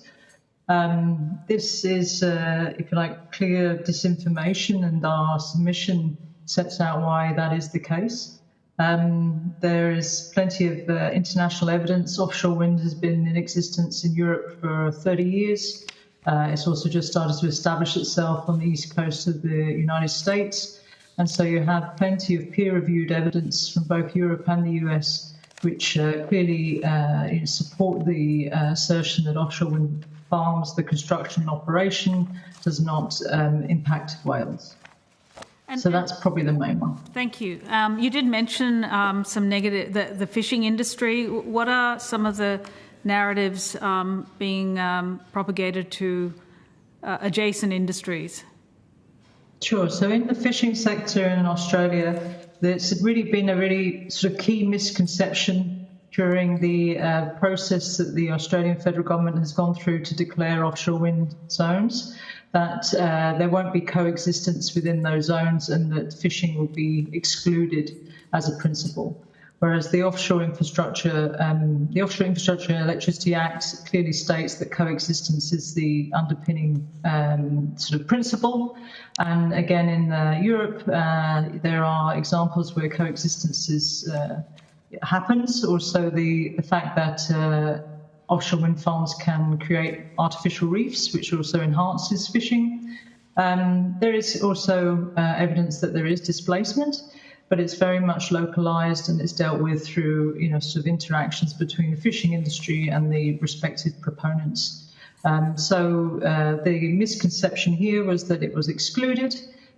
This is, if you like, clear disinformation, and our submission sets out why that is the case. There is plenty of international evidence. Offshore wind has been in existence in Europe for 30 years. It's also just started to establish itself on the east coast of the United States. And so you have plenty of peer-reviewed evidence from both Europe and the US, which clearly support the assertion that offshore wind farms, the construction and operation, does not impact whales. So that's probably the main one. Thank you. You did mention some negative, the fishing industry. What are some of the narratives being propagated to adjacent industries? Sure. So in the fishing sector in Australia, there's really been a really sort of key misconception during the process that the Australian federal government has gone through to declare offshore wind zones, that there won't be coexistence within those zones and that fishing will be excluded as a principle. Whereas the Offshore Infrastructure and Electricity Act clearly states that coexistence is the underpinning sort of principle. And again, in Europe, there are examples where coexistence happens. Also, the fact that offshore wind farms can create artificial reefs, which also enhances fishing. There is also evidence that there is displacement, but it's very much localised and it's dealt with through, sort of interactions between the fishing industry and the respective proponents. So the misconception here was that it was excluded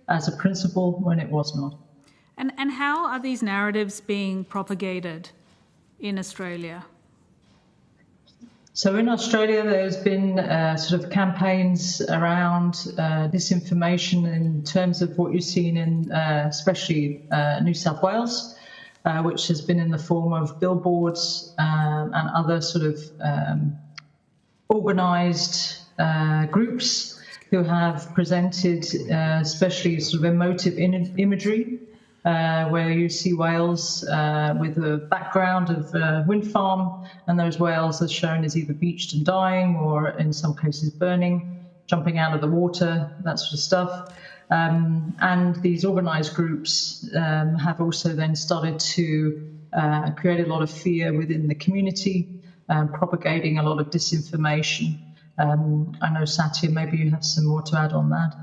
as a principle when it was not. And how are these narratives being propagated in Australia? So in Australia, there's been sort of campaigns around disinformation in terms of what you've seen in especially New South Wales, which has been in the form of billboards and other sort of organised groups who have presented especially sort of emotive imagery, where you see whales with a background of a wind farm, and those whales are shown as either beached and dying or in some cases burning, jumping out of the water, that sort of stuff. And these organised groups have also then started to create a lot of fear within the community, propagating a lot of disinformation. I know, Satya, maybe you have some more to add on that.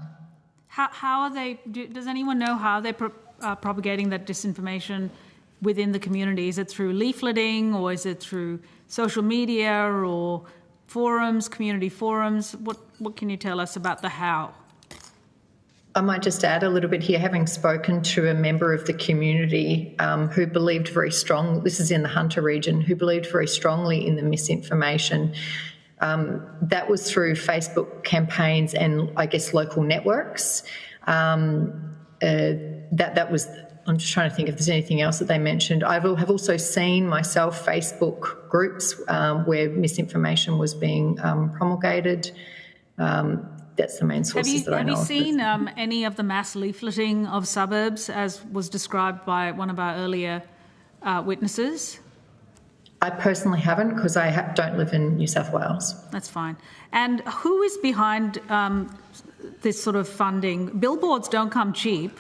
How are they, does anyone know how they're propagating that disinformation within the community? Is it through leafleting, or is it through social media or forums, community forums? What can you tell us about the how? I might just add a little bit here, having spoken to a member of the community who believed very strongly, this is in the Hunter region, who believed very strongly in the misinformation. That was through Facebook campaigns and, I guess, local networks. That was, I'm just trying to think if there's anything else that they mentioned. I have also seen myself Facebook groups where misinformation was being promulgated. That's the main sources that I know of. Have you seen any of the mass leafleting of suburbs as was described by one of our earlier witnesses? I personally haven't, because I don't live in New South Wales. That's fine. And who is behind this sort of funding? Billboards don't come cheap.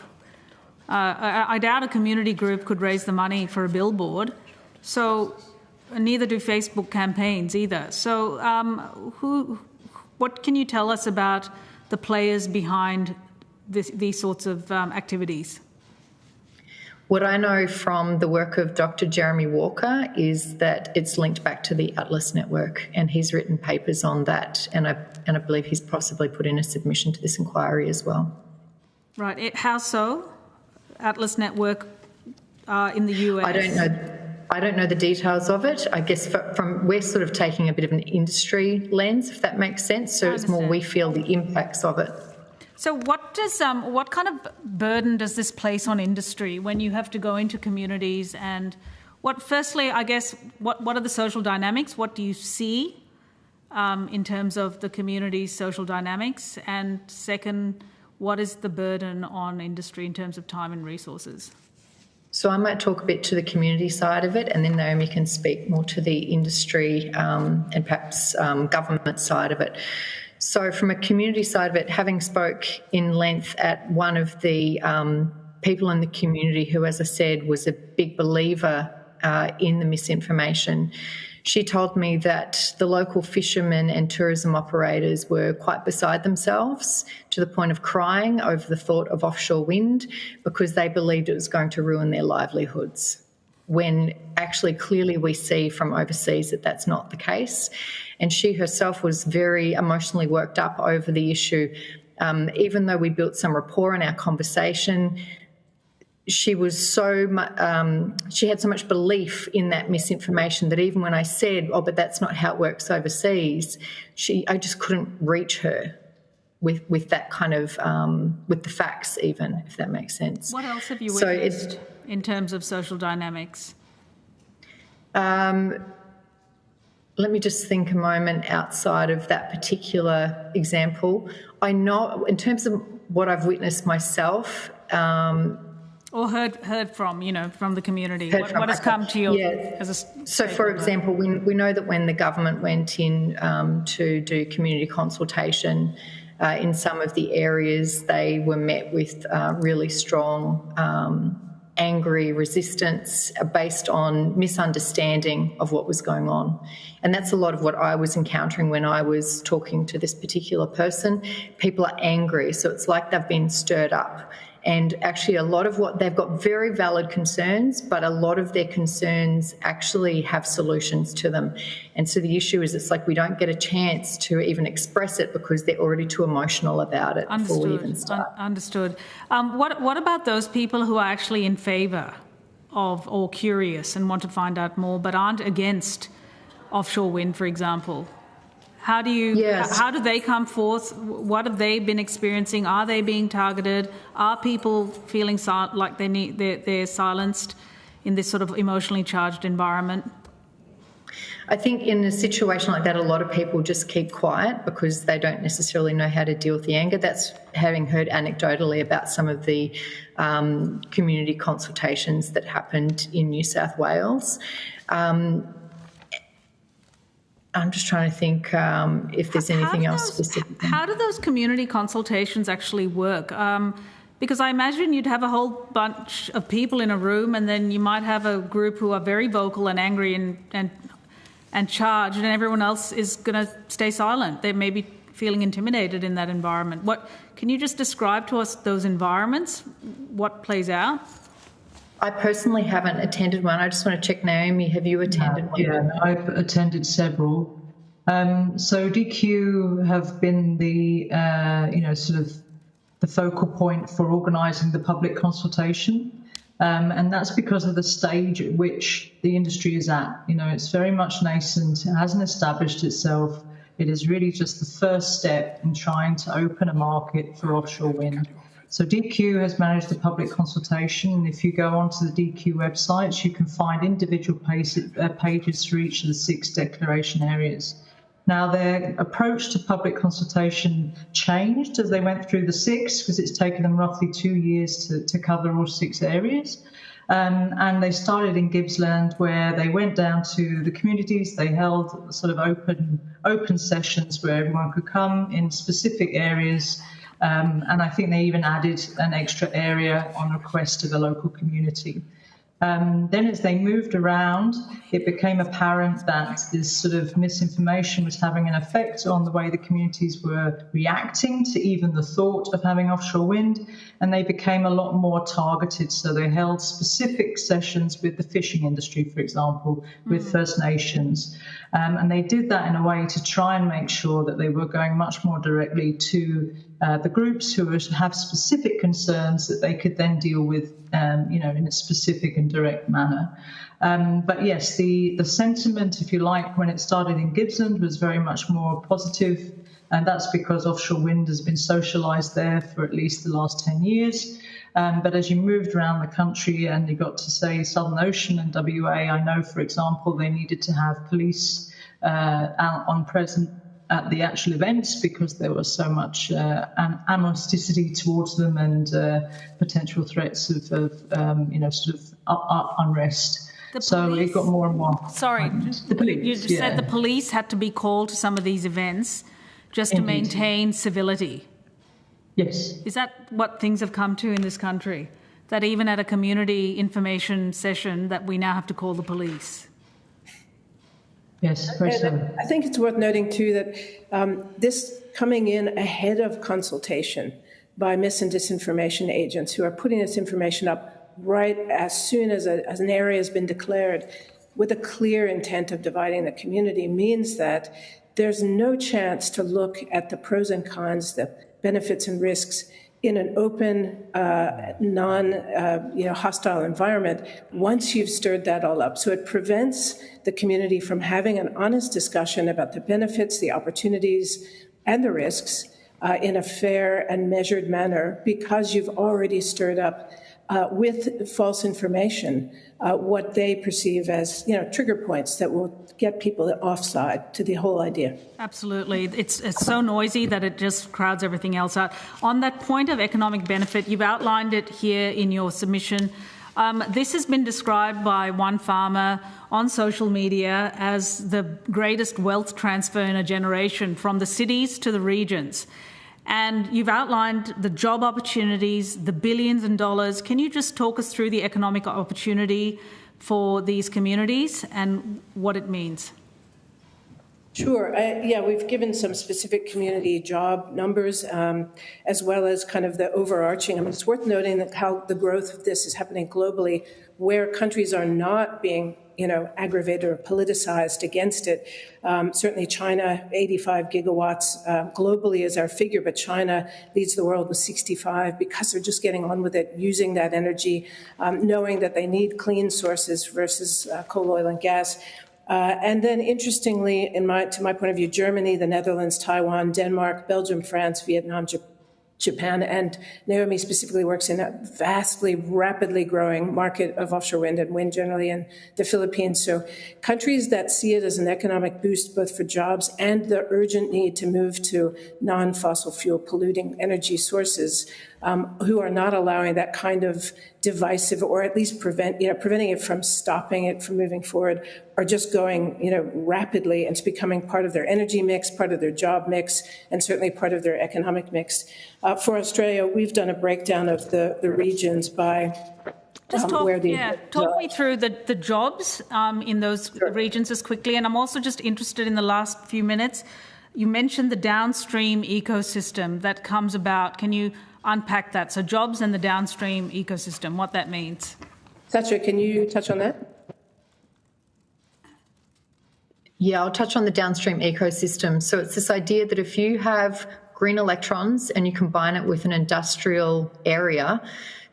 I doubt a community group could raise the money for a billboard. So neither do Facebook campaigns either. So what can you tell us about the players behind these sorts of activities? What I know from the work of Dr. Jeremy Walker is that it's linked back to the Atlas Network, and he's written papers on that, and I believe he's possibly put in a submission to this inquiry as well. Right. How so? Atlas Network in the US? I don't know the details of it. I guess we're sort of taking a bit of an industry lens, if that makes sense. So it's more we feel the impacts of it. So what kind of burden does this place on industry when you have to go into communities, and firstly, I guess, what are the social dynamics? What do you see in terms of the community's social dynamics? And second, what is the burden on industry in terms of time and resources? So I might talk a bit to the community side of it, and then Naomi can speak more to the industry and perhaps government side of it. So from a community side of it, having spoke in length at one of the people in the community who, as I said, was a big believer in the misinformation, she told me that the local fishermen and tourism operators were quite beside themselves, to the point of crying over the thought of offshore wind, because they believed it was going to ruin their livelihoods, when actually clearly we see from overseas that that's not the case. And she herself was very emotionally worked up over the issue. Even though we built some rapport in our conversation, she was she had so much belief in that misinformation that even when I said, oh, but that's not how it works overseas, I just couldn't reach her with that kind of, with the facts even, if that makes sense. What else have you witnessed in terms of social dynamics? Let me just think a moment outside of that particular example. I know, in terms of what I've witnessed myself, or heard from, from the community. What has come to you as a So, for example, we know that when the government went in to do community consultation in some of the areas, they were met with really strong angry resistance based on misunderstanding of what was going on. And that's a lot of what I was encountering when I was talking to this particular person. People are angry, so it's like they've been stirred up. And actually a lot of what they've got very valid concerns, but a lot of their concerns actually have solutions to them. And so the issue is it's like we don't get a chance to even express it because they're already too emotional about it before we even start. Understood. What about those people who are actually in favour of or curious and want to find out more but aren't against offshore wind, for example? How do they come forth? What have they been experiencing? Are they being targeted? Are people feeling like they're silenced in this sort of emotionally charged environment? I think in a situation like that, a lot of people just keep quiet because they don't necessarily know how to deal with the anger. That's having heard anecdotally about some of the community consultations that happened in New South Wales. I'm just trying to think if there's anything else specific. How do those community consultations actually work? Because I imagine you'd have a whole bunch of people in a room and then you might have a group who are very vocal and angry and charged, and everyone else is going to stay silent. They may be feeling intimidated in that environment. Can you just describe to us those environments, what plays out? I personally haven't attended one. I just want to check, Naomi, have you attended one? Yeah, I've attended several. So DQ have been the, sort of the focal point for organising the public consultation. And that's because of the stage at which the industry is at. It's very much nascent. It hasn't established itself. It is really just the first step in trying to open a market for offshore wind. So DQ has managed the public consultation, and if you go onto the DQ websites, you can find individual pages for each of the 6 declaration areas. Now, their approach to public consultation changed as they went through the 6, because it's taken them roughly 2 years to cover all 6 areas. And they started in Gippsland, where they went down to the communities. They held sort of open sessions where everyone could come in specific areas. And I think they even added an extra area on request of the local community. Then as they moved around, it became apparent that this sort of misinformation was having an effect on the way the communities were reacting to even the thought of having offshore wind, and they became a lot more targeted. So they held specific sessions with the fishing industry, for example, with First Nations. And they did that in a way to try and make sure that they were going much more directly to the groups who have specific concerns that they could then deal with, in a specific and direct manner. But yes, the sentiment, if you like, when it started in Gippsland was very much more positive, and that's because offshore wind has been socialised there for at least the last 10 years. But as you moved around the country and you got to, say, Southern Ocean and WA, I know, for example, they needed to have police on present at the actual events because there was so much animosity towards them and potential threats of unrest. So it got more and more. Sorry, you just said the police had to be called to some of these events just to maintain civility. Yes. Is that what things have come to in this country? That even at a community information session that we now have to call the police? Yes, very so. I think it's worth noting, too, that this coming in ahead of consultation by mis and disinformation agents who are putting this information up right as soon as an area has been declared with a clear intent of dividing the community means that there's no chance to look at the pros and cons, the benefits and risks in an open, hostile environment once you've stirred that all up. So it prevents the community from having an honest discussion about the benefits, the opportunities, and the risks in a fair and measured manner because you've already stirred up with false information, what they perceive as, trigger points that will get people offside to the whole idea. Absolutely. It's so noisy that it just crowds everything else out. On that point of economic benefit, you've outlined it here in your submission. This has been described by one farmer on social media as the greatest wealth transfer in a generation from the cities to the regions. And you've outlined the job opportunities, the billions in dollars. Can you just talk us through the economic opportunity for these communities and what it means? Sure. We've given some specific community job numbers, as well as kind of the overarching. I mean, it's worth noting that how the growth of this is happening globally, where countries are not being, aggravated or politicized against it. Certainly China, 85 gigawatts globally is our figure, but China leads the world with 65 because they're just getting on with it, using that energy, knowing that they need clean sources versus coal, oil, and gas. And then, interestingly, to my point of view, Germany, the Netherlands, Taiwan, Denmark, Belgium, France, Vietnam, Japan, and Naomi specifically works in a vastly, rapidly growing market of offshore wind and wind generally in the Philippines. So countries that see it as an economic boost both for jobs and the urgent need to move to non-fossil fuel polluting energy sources, who are not allowing that kind of divisive, or at least preventing it from stopping it from moving forward, are just going, rapidly, and it's becoming part of their energy mix, part of their job mix, and certainly part of their economic mix. For Australia, we've done a breakdown of the regions by talk me through the jobs in those regions as quickly. And I'm also just interested in the last few minutes. You mentioned the downstream ecosystem that comes about. Can you unpack that? So jobs and the downstream ecosystem, what that means. Satya, can you touch on that? Yeah, I'll touch on the downstream ecosystem. So it's this idea that if you have green electrons and you combine it with an industrial area,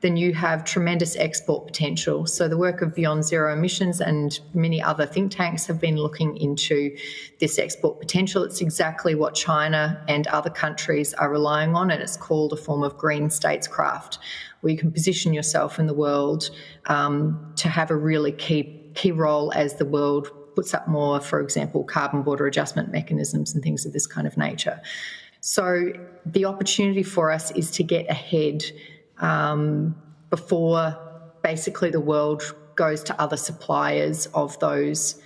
then you have tremendous export potential. So the work of Beyond Zero Emissions and many other think tanks have been looking into this export potential. It's exactly what China and other countries are relying on, and it's called a form of green statescraft, where you can position yourself in the world to have a really key role as the world puts up more, for example, carbon border adjustment mechanisms and things of this kind of nature. So the opportunity for us is to get ahead before basically the world goes to other suppliers of those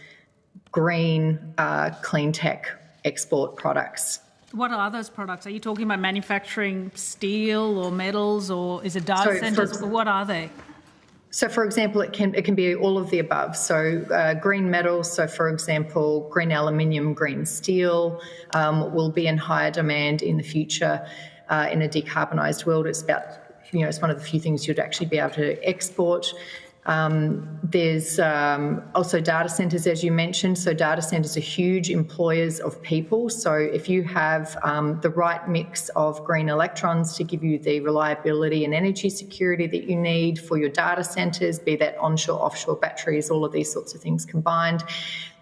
green, clean tech export products. What are those products? Are you talking about manufacturing steel or metals, or is it data centers? What are they? So, for example, it can be all of the above. So, green metals. So, for example, green aluminium, green steel will be in higher demand in the future in a decarbonised world. It's about it's one of the few things you'd actually be able to export. There's also data centres, as you mentioned. So data centres are huge employers of people. So if you have the right mix of green electrons to give you the reliability and energy security that you need for your data centres, be that onshore, offshore batteries, all of these sorts of things combined,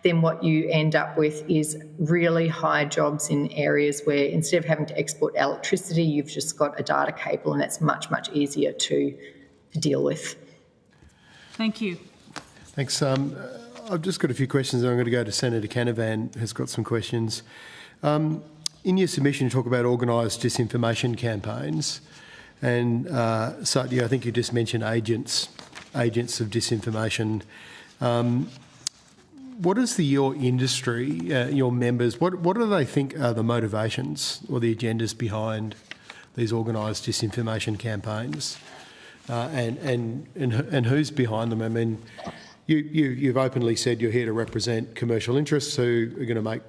then what you end up with is really high jobs in areas where instead of having to export electricity, you've just got a data cable, and that's much, much easier to deal with. Thank you. Thanks. I've just got a few questions. I'm going to go to Senator Canavan, who's got some questions. In your submission, you talk about organised disinformation campaigns. And Satya, I think you just mentioned agents of disinformation. What is your industry, your members, what do they think are the motivations or the agendas behind these organised disinformation campaigns? And who's behind them? I mean, you've openly said you're here to represent commercial interests who are going to make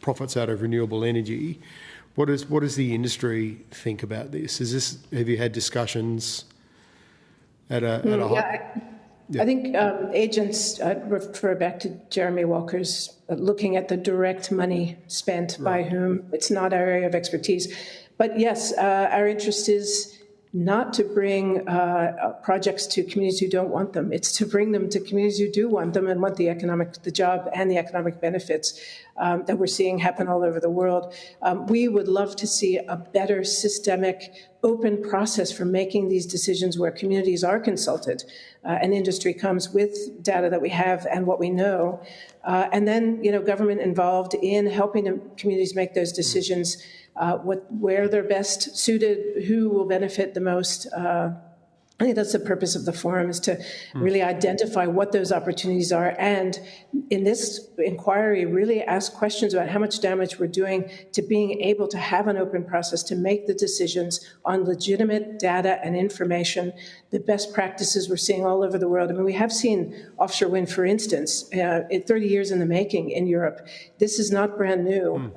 profits out of renewable energy. What does the industry think about this? Have you had discussions at a high... I think agents, I'd refer back to Jeremy Walker's looking at the direct money spent by whom. It's not our area of expertise. But yes, our interest is not to bring projects to communities who don't want them. It's to bring them to communities who do want them and want the job and the economic benefits that we're seeing happen all over the world. We would love to see a better systemic, open process for making these decisions where communities are consulted and industry comes with data that we have and what we know. And then, government involved in helping the communities make those decisions, where they're best suited, who will benefit the most. I think that's the purpose of the forum, is to really identify what those opportunities are, and in this inquiry, really ask questions about how much damage we're doing to being able to have an open process to make the decisions on legitimate data and information, the best practices we're seeing all over the world. I mean, we have seen offshore wind, for instance, 30 years in the making in Europe. This is not brand new.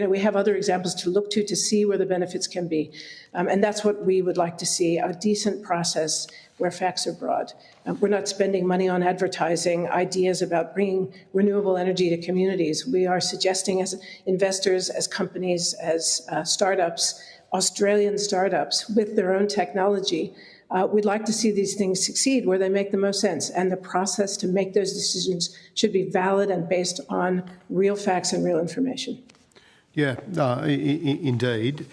We have other examples to look to see where the benefits can be. And that's what we would like to see, a decent process where facts are broad. We're not spending money on advertising ideas about bringing renewable energy to communities. We are suggesting, as investors, as companies, as startups, Australian startups with their own technology, we'd like to see these things succeed where they make the most sense. And the process to make those decisions should be valid and based on real facts and real information. Yeah, indeed.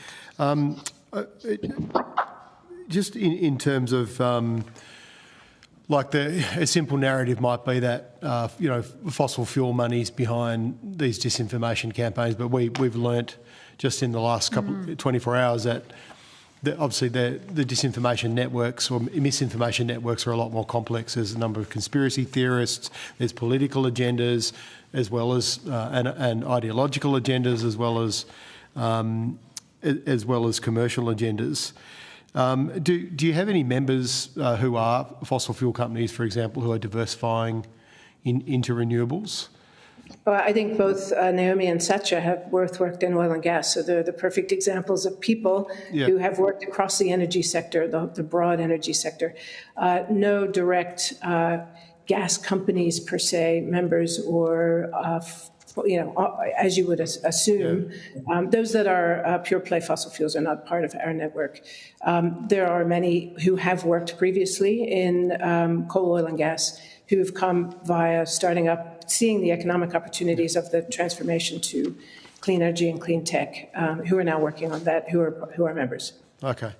Just in terms of, a simple narrative might be that, fossil fuel money's behind these disinformation campaigns, but we've learnt just in the last 24 hours that obviously the disinformation networks or misinformation networks are a lot more complex. There's a number of conspiracy theorists, there's political agendas, as well as and ideological agendas, as well as commercial agendas. Do you have any members who are fossil fuel companies, for example, who are diversifying into renewables? Well, I think both Naomi and Satya have both worked in oil and gas, so they're the perfect examples of people who have worked across the energy sector, the broad energy sector. No direct gas companies per se, members or as you would assume. Those that are pure play fossil fuels are not part of our network. There are many who have worked previously in coal, oil and gas who have come via starting up, seeing the economic opportunities of the transformation to clean energy and clean tech, who are now working on that, who are members. Okay.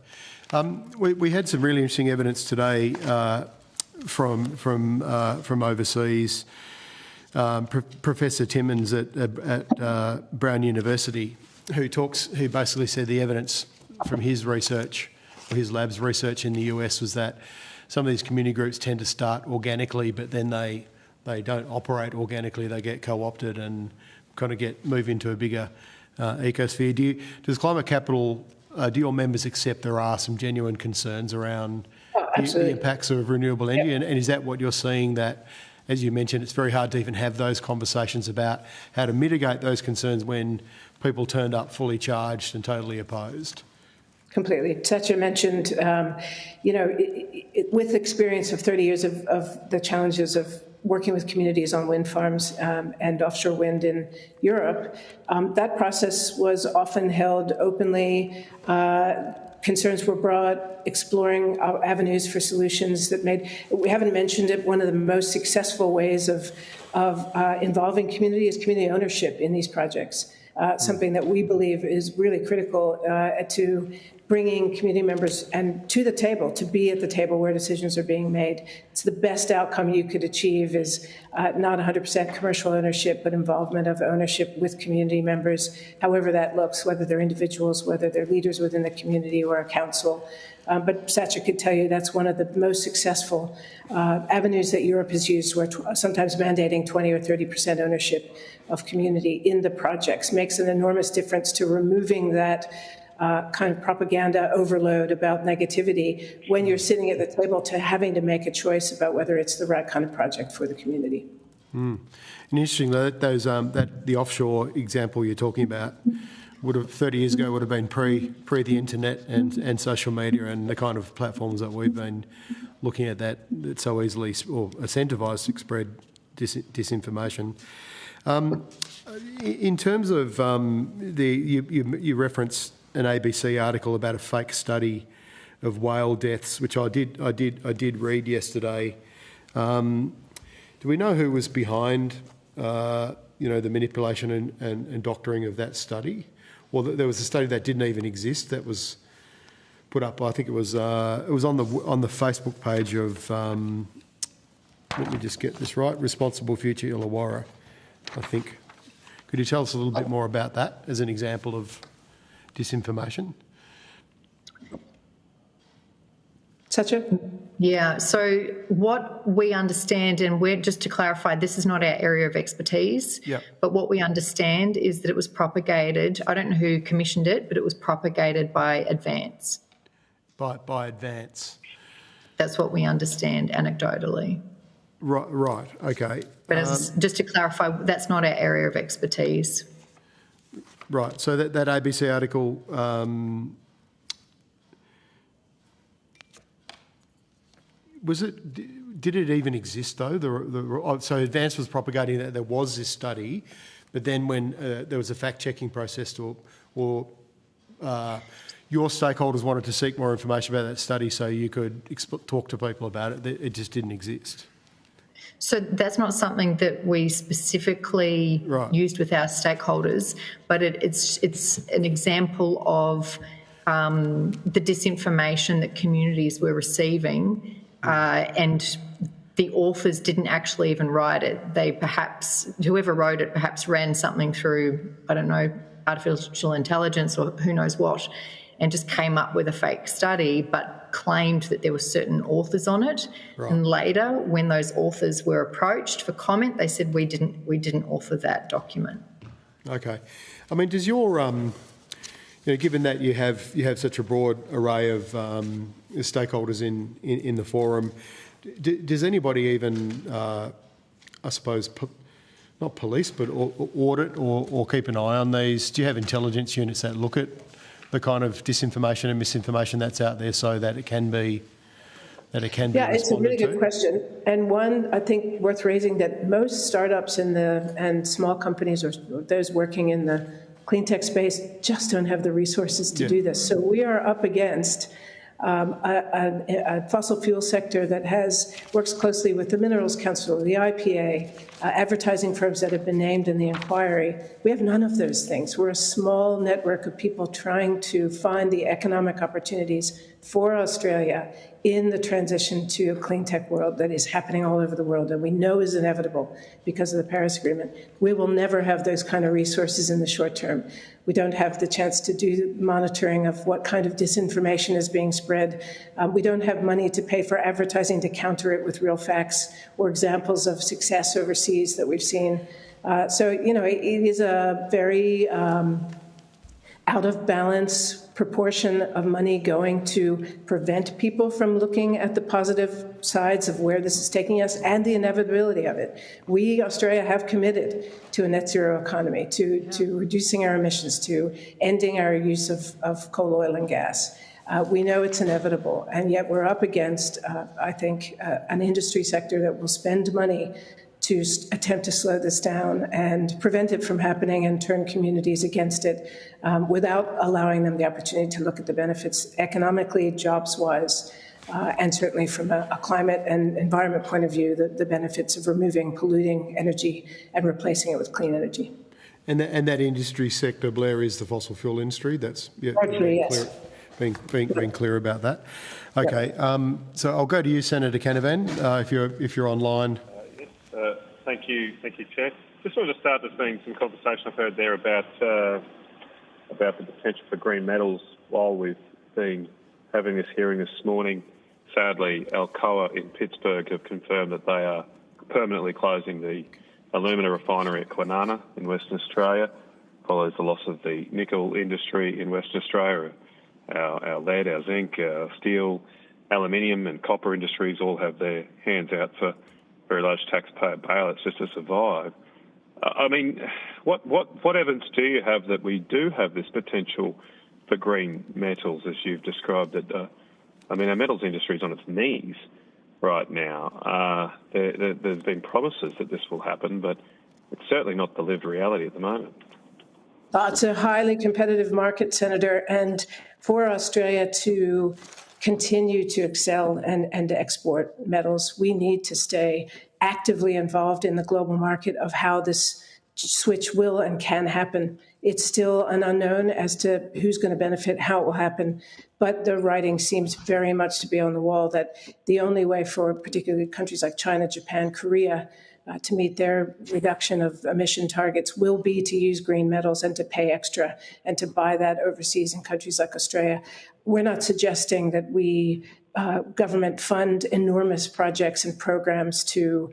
We had some really interesting evidence today from overseas. Professor Timmins at Brown University, who basically said the evidence from his research, or his lab's research in the US, was that some of these community groups tend to start organically, but then they don't operate organically. They get co-opted and kind of move into a bigger ecosphere. Does Climate Capital, do your members accept there are some genuine concerns around the impacts of renewable energy? And is that what you're seeing, that, as you mentioned, it's very hard to even have those conversations about how to mitigate those concerns when people turned up fully charged and totally opposed? Completely. Satya mentioned, with experience of 30 years of the challenges of working with communities on wind farms and offshore wind in Europe, that process was often held openly. Concerns were brought, exploring avenues for solutions that we haven't mentioned it, one of the most successful ways of involving community is community ownership in these projects. Something that we believe is really critical to bringing community members to the table, to be at the table where decisions are being made. It's the best outcome you could achieve is not 100% commercial ownership, but involvement of ownership with community members, however that looks, whether they're individuals, whether they're leaders within the community or a council. But Satya could tell you that's one of the most successful avenues that Europe has used, where sometimes mandating 20 or 30% ownership of community in the projects makes an enormous difference to removing that kind of propaganda overload about negativity when you're sitting at the table to having to make a choice about whether it's the right kind of project for the community. And interesting that the offshore example you're talking about would have 30 years ago would have been pre the internet and social media and the kind of platforms that we've been looking at that so easily or incentivised to spread disinformation. In terms of you reference an ABC article about a fake study whale deaths, which I did read yesterday. Do we know who was behind, the manipulation and doctoring of that study? Well, there was a study that didn't even exist that was put up. I think it was on the Facebook page of. Let me just get this right. Responsible Future Illawarra, I think. Could you tell us a little bit more about that as an example of disinformation? Satya? Yeah, so what we understand, and we're just to clarify, this is not our area of expertise, but what we understand is that it was propagated, I don't know who commissioned it, but it was propagated by Advance. By Advance? That's what we understand anecdotally. Right, okay. But just to clarify, that's not our area of expertise. Right, so that ABC article, did it even exist though? So Advance was propagating that there was this study, but then when there was a fact-checking process or your stakeholders wanted to seek more information about that study so you could talk to people about it, it just didn't exist. So that's not something that we specifically used with our stakeholders, but it's an example of the disinformation that communities were receiving, and the authors didn't actually even write it. They whoever wrote it perhaps ran something through, I don't know, artificial intelligence or who knows what, and just came up with a fake study, but claimed that there were certain authors on it. Right. And later, when those authors were approached for comment, they said, we didn't author that document. Okay. I mean, does your, given that you have such a broad array of stakeholders in the forum, does anybody even, I suppose, not police, but audit or keep an eye on these? Do you have intelligence units that look at the kind of disinformation and misinformation that's out there so that it can be Yeah, it's a really good question, and one I think worth raising, that most startups and small companies or those working in the clean tech space just don't have the resources to do this. So we are up against a fossil fuel sector that works closely with the Minerals Council, the IPA, advertising firms that have been named in the inquiry. We have none of those things. We're a small network of people trying to find the economic opportunities for Australia in the transition to a clean tech world that is happening all over the world and we know is inevitable because of the Paris Agreement. We will never have those kind of resources in the short term. We don't have the chance to do monitoring of what kind of disinformation is being spread. We don't have money to pay for advertising to counter it with real facts or examples of success overseas that we've seen. So, it is a very out of balance proportion of money going to prevent people from looking at the positive sides of where this is taking us and the inevitability of it. We, Australia, have committed to a net zero economy, to reducing our emissions, to ending our use of coal, oil and gas. We know it's inevitable, and yet we're up against, I think, an industry sector that will spend money to attempt to slow this down and prevent it from happening and turn communities against it without allowing them the opportunity to look at the benefits economically, jobs-wise, and certainly from a climate and environment point of view, the benefits of removing polluting energy and replacing it with clean energy. And that industry sector, Blair, is the fossil fuel industry? That's being clear about that. Okay, so I'll go to you, Senator Canavan, if you're online. Thank you, Chair. Just wanted to start with seeing some conversation I've heard there about the potential for green metals while we've been having this hearing this morning. Sadly, Alcoa in Pittsburgh have confirmed that they are permanently closing the alumina refinery at Kwinana in Western Australia, follows the loss of the nickel industry in Western Australia. Our lead, our zinc, our steel, aluminium and copper industries all have their hands out for very large taxpayer bailouts just to survive. I mean, what evidence do you have that we do have this potential for green metals as you've described it? I mean, our metals industry is on its knees right now. There's been promises that this will happen, but it's certainly not the lived reality at the moment. It's a highly competitive market, Senator, and for Australia to continue to excel and to export metals. We need to stay actively involved in the global market of how this switch will and can happen. It's still an unknown as to who's going to benefit, how it will happen, but the writing seems very much to be on the wall that the only way for particularly countries like China, Japan, Korea to meet their reduction of emission targets will be to use green metals and to pay extra and to buy that overseas in countries like Australia. We're not suggesting that we government fund enormous projects and programs to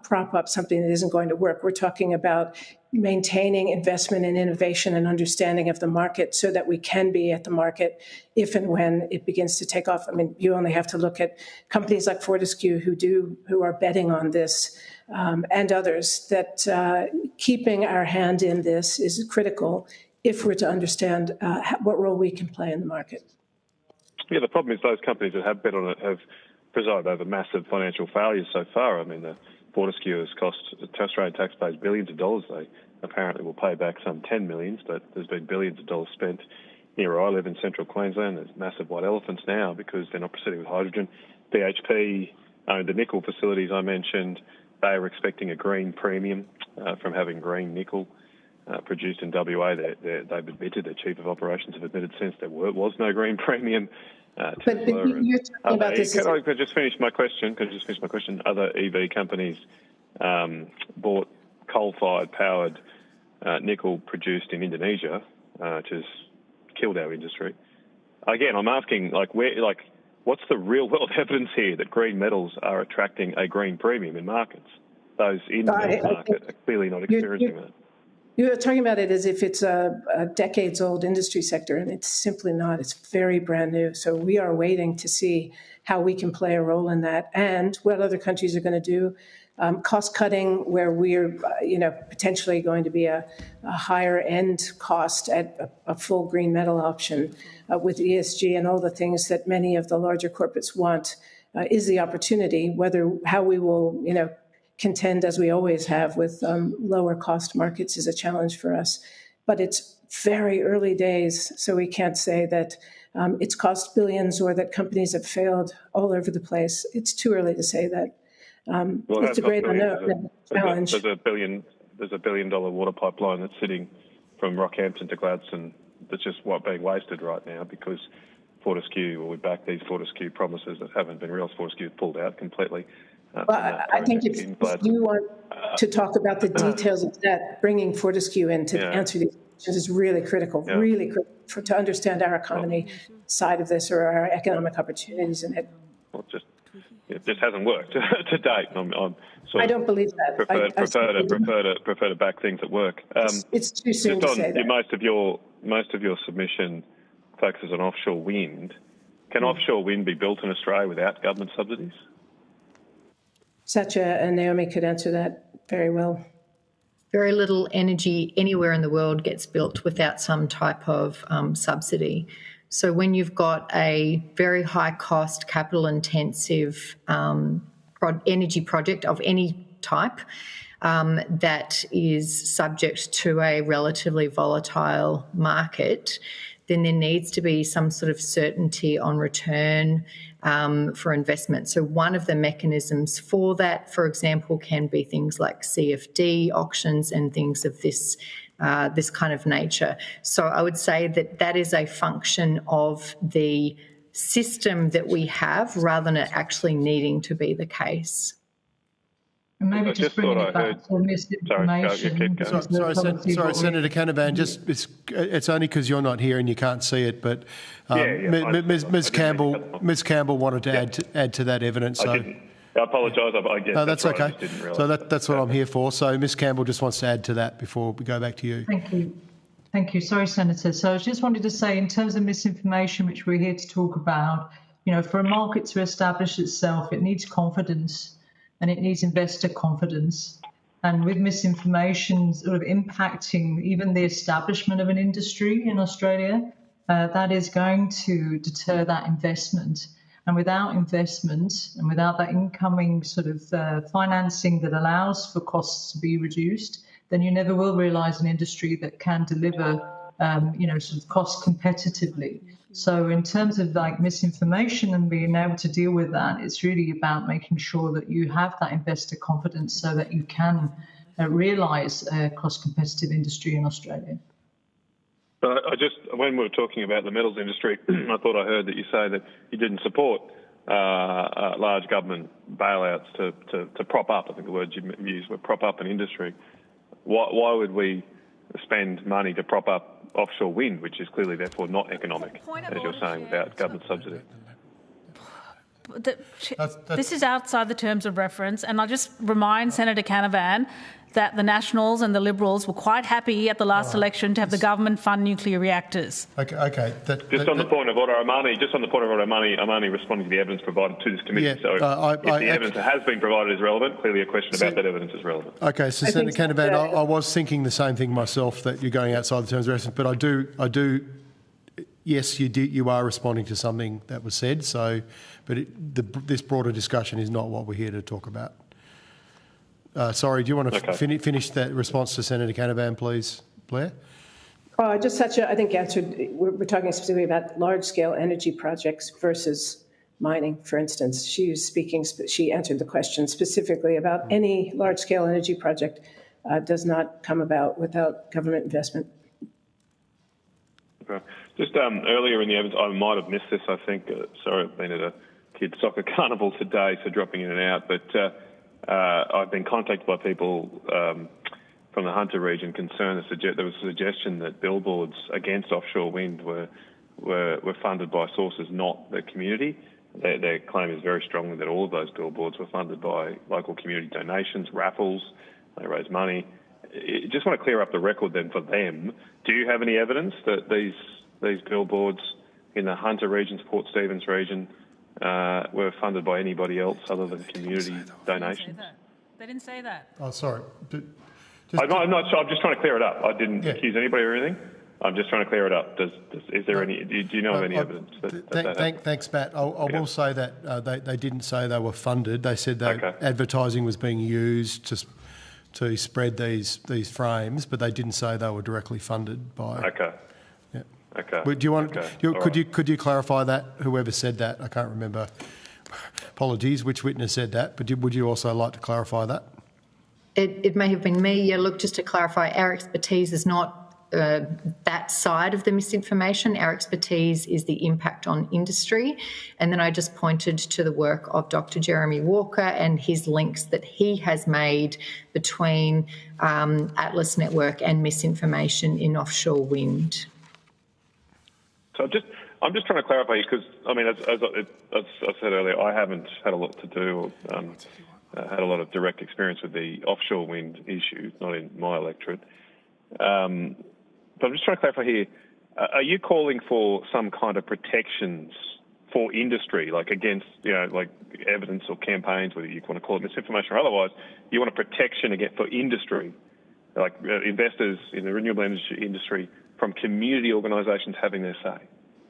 prop up something that isn't going to work. We're talking about maintaining investment in innovation and understanding of the market so that we can be at the market if and when it begins to take off. I mean, you only have to look at companies like Fortescue who are betting on this and others, that keeping our hand in this is critical if we're to understand what role we can play in the market. Yeah, the problem is those companies that have bet on it have presided over massive financial failures so far. I mean, the Fortescue has cost Australian taxpayers billions of dollars. They apparently will pay back some 10 millions, but there's been billions of dollars spent near where I live in central Queensland. There's massive white elephants now because they're not proceeding with hydrogen. BHP owned the nickel facilities I mentioned. They were expecting a green premium from having green nickel produced in WA. They've admitted, their chief of operations have admitted since there was no green premium. But you're talking about this. Can I just finish my question? Other EV companies bought coal-fired powered nickel produced in Indonesia, which has killed our industry. Again, I'm asking, what's the real-world evidence here that green metals are attracting a green premium in markets? Those in the market are clearly not experiencing that. You're talking about it as if it's a decades-old industry sector, and it's simply not. It's very brand new. So we are waiting to see how we can play a role in that and what other countries are going to do. Cost cutting, where we're potentially going to be a higher end cost at a full green metal option with ESG and all the things that many of the larger corporates want, is the opportunity. How we will contend, as we always have, with lower cost markets is a challenge for us. But it's very early days, so we can't say that it's cost billions or that companies have failed all over the place. It's too early to say that. It's a great unknown challenge. There's a $1 billion water pipeline that's sitting from Rockhampton to Gladstone that's just being wasted right now because we back these Fortescue promises that haven't been real. Fortescue pulled out completely. I think if you want to talk about the details of that, bringing Fortescue in to answer these questions is really critical, really critical to understand our economy side of this or our economic opportunities in it. Well, it just hasn't worked to date. I don't believe that. Prefer to back things that work. It's too soon to say that. Most of your submission focuses on offshore wind. Can offshore wind be built in Australia without government subsidies? Satya and Naomi could answer that very well. Very little energy anywhere in the world gets built without some type of subsidy. So when you've got a very high cost, capital intensive energy project of any type that is subject to a relatively volatile market, then there needs to be some sort of certainty on return for investment. So one of the mechanisms for that, for example, can be things like CFD auctions and things of this kind of nature. So I would say that is a function of the system that we have rather than it actually needing to be the case. And maybe just bringing it back to misinformation. Sorry, Senator Canavan, it's only because you're not here and you can't see it, but Ms. Campbell wanted to add to that evidence. I apologise. No, that's okay. So that's what I'm here for. So Ms. Campbell just wants to add to that before we go back to you. Thank you. Sorry, Senator. So I just wanted to say, in terms of misinformation, which we're here to talk about, for a market to establish itself, it needs confidence. And it needs investor confidence. And with misinformation sort of impacting even the establishment of an industry in Australia, that is going to deter that investment. And without investment and without that incoming sort of financing that allows for costs to be reduced, then you never will realise an industry that can deliver, sort of cost competitively. So in terms of like misinformation and being able to deal with that, it's really about making sure that you have that investor confidence so that you can realise a cost-competitive industry in Australia. But when we were talking about the metals industry, I thought I heard that you say that you didn't support large government bailouts to prop up, I think the words you used were prop up an industry. Why would we spend money to prop up offshore wind, which is clearly therefore not economic, as you're saying, without government subsidy? This is outside the terms of reference, and I'll just remind Senator Canavan that the Nationals and the Liberals were quite happy at the last election to have the government fund nuclear reactors. Okay. Just on the point of order, I'm only responding to the evidence provided to this committee. Yeah, so if the evidence that has been provided is relevant, clearly a question about that evidence is relevant. Okay, so Senator Canavan, I was thinking the same thing myself, that you're going outside the terms of reference, but I do. Yes, you are responding to something that was said. So, but this broader discussion is not what we're here to talk about. Sorry, do you want to finish that response to Senator Canavan, please, Blair? Just such a, I think, answered. We're talking specifically about large-scale energy projects versus mining, for instance. She was speaking. She answered the question specifically about any large-scale energy project does not come about without government investment. Okay. Just earlier in the evidence, I might have missed this. I think. Sorry, I've been at a kids' soccer carnival today, so dropping in and out, but. I've been contacted by people from the Hunter region concerned there was a suggestion that billboards against offshore wind were funded by sources not the community. Their claim is very strongly that all of those billboards were funded by local community donations, raffles, they raise money. I just want to clear up the record then for them. Do you have any evidence that these billboards in the Hunter region, Port Stephens region, were funded by anybody else other than community donations? They didn't say that. Oh, sorry. I'm not sure. I'm just trying to clear it up. I didn't accuse anybody or anything. I'm just trying to clear it up. Is there any? Do you know of any evidence? Thanks, Matt. I will say that they didn't say they were funded. They said that advertising was being used to spread these frames, but they didn't say they were directly funded by. Okay. Okay. Do you want? Could you clarify that? Whoever said that, I can't remember. Apologies, which witness said that? But would you also like to clarify that? It may have been me. Yeah. Look, just to clarify, our expertise is not that side of the misinformation. Our expertise is the impact on industry, and then I just pointed to the work of Dr. Jeremy Walker and his links that he has made between Atlas Network and misinformation in offshore wind. So I'm just trying to clarify, because I mean, as I said earlier, I haven't had a lot to do or had a lot of direct experience with the offshore wind issue, not in my electorate. But I'm just trying to clarify here: are you calling for some kind of protections for industry, like against, like evidence or campaigns, whether you want to call it misinformation or otherwise? You want a protection for industry, like investors in the renewable energy industry, from community organisations having their say?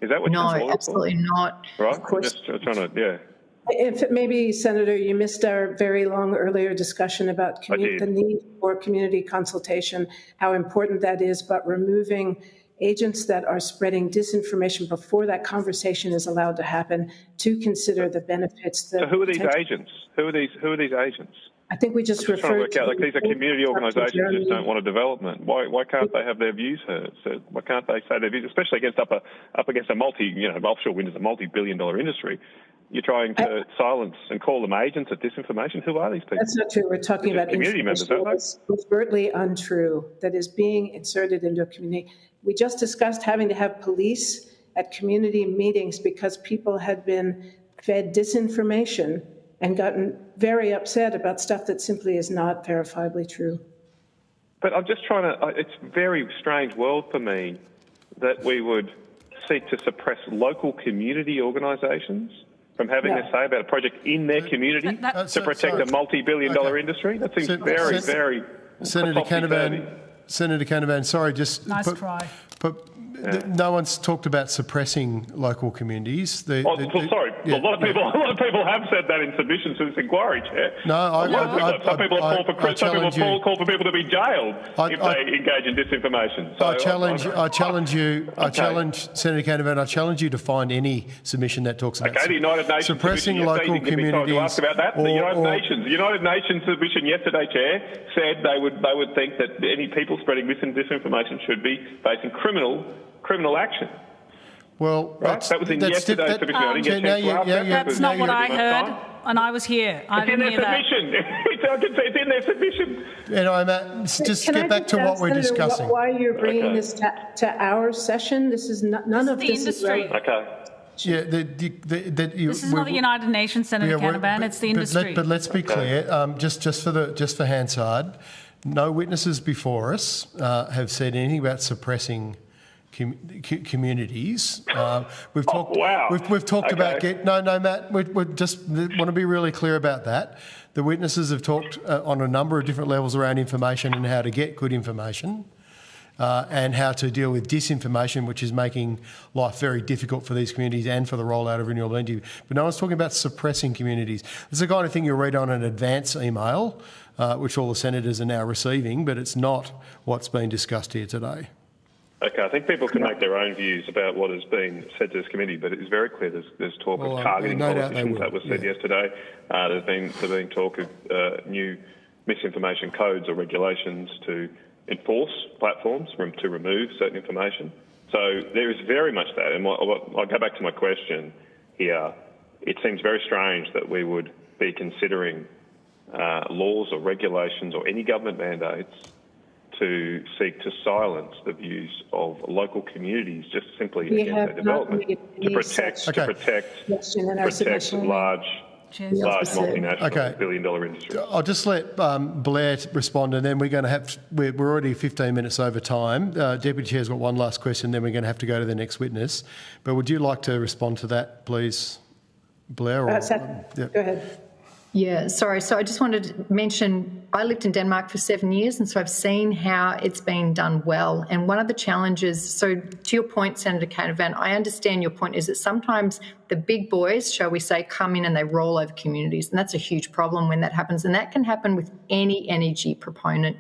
Is that what you're calling for? No, absolutely not. Right? Of course. I'm just trying to, If maybe, Senator, you missed our very long earlier discussion about the need for community consultation, how important that is, but removing agents that are spreading disinformation before that conversation is allowed to happen, to consider the benefits. So who are these agents? Who are these agents? I think we just referred trying to work out, like, these are community organisations that just don't want a development. Why can't they have their views heard? So why can't they say their views, especially against up against a offshore wind is a multi-billion-dollar industry? You're trying to silence and call them agents of disinformation. Who are these people? That's not true. We're talking about community members, aren't they? Overtly untrue that is being inserted into a community. We just discussed having to have police at community meetings because people had been fed disinformation and gotten very upset about stuff that simply is not verifiably true. But I'm just trying to, it's a very strange world for me that we would seek to suppress local community organisations from having a say about a project in their community to protect a multi-billion-dollar industry. That seems very Senator Canavan, sorry, just... Nice try. But No one's talked about suppressing local communities. Sorry, a lot of people have said that in submissions to this inquiry, Chair. Some people have called for people to be jailed if they engage in disinformation. So I challenge Senator Canavan. I challenge you to find any submission that talks about the United Nations suppressing local communities. To ask about that. The United Nations submission yesterday, Chair, said they would think that any people spreading mis and disinformation should be facing criminal action. Well, right? That was in yesterday's submission. I didn't get that's not what I heard, and I was here. I didn't hear that. It's in their submission. Anyway, Matt, just get back to what we're discussing. Why you're bringing this to our session? This is none of this is relevant. Okay. Yeah, this is not the United Nations, Senator Canavan. It's the industry. But let's be clear. Just for Hansard, no witnesses before us have said anything about suppressing communities. We've talked. We've talked about Matt. We just want to be really clear about that. The witnesses have talked on a number of different levels around information and how to get good information. And how to deal with disinformation, which is making life very difficult for these communities and for the rollout of renewable energy. But no one's talking about suppressing communities. It's the kind of thing you'll read on an advance email, which all the senators are now receiving, but it's not what's been discussed here today. Okay, I think people can make their own views about what has been said to this committee, but it's very clear there's talk of targeting politicians. That was said yesterday. There's been talk of new misinformation codes or regulations to enforce platforms to remove certain information. So there is very much that. And I'll go back to my question here. It seems very strange that we would be considering laws or regulations or any government mandates to seek to silence the views of local communities just simply against their development, to protect large multinational billion-dollar industries. I'll just let Blair respond, and then we're already 15 minutes over time. Deputy Chair's got one last question, then we're going to have to go to the next witness. But would you like to respond to that, please, Blair? Go ahead. Yeah, sorry. So I just wanted to mention, I lived in Denmark for 7 years, and so I've seen how it's been done well. And one of the challenges, so to your point, Senator Canavan, I understand your point is that sometimes the big boys, shall we say, come in and they roll over communities. And that's a huge problem when that happens. And that can happen with any energy proponent,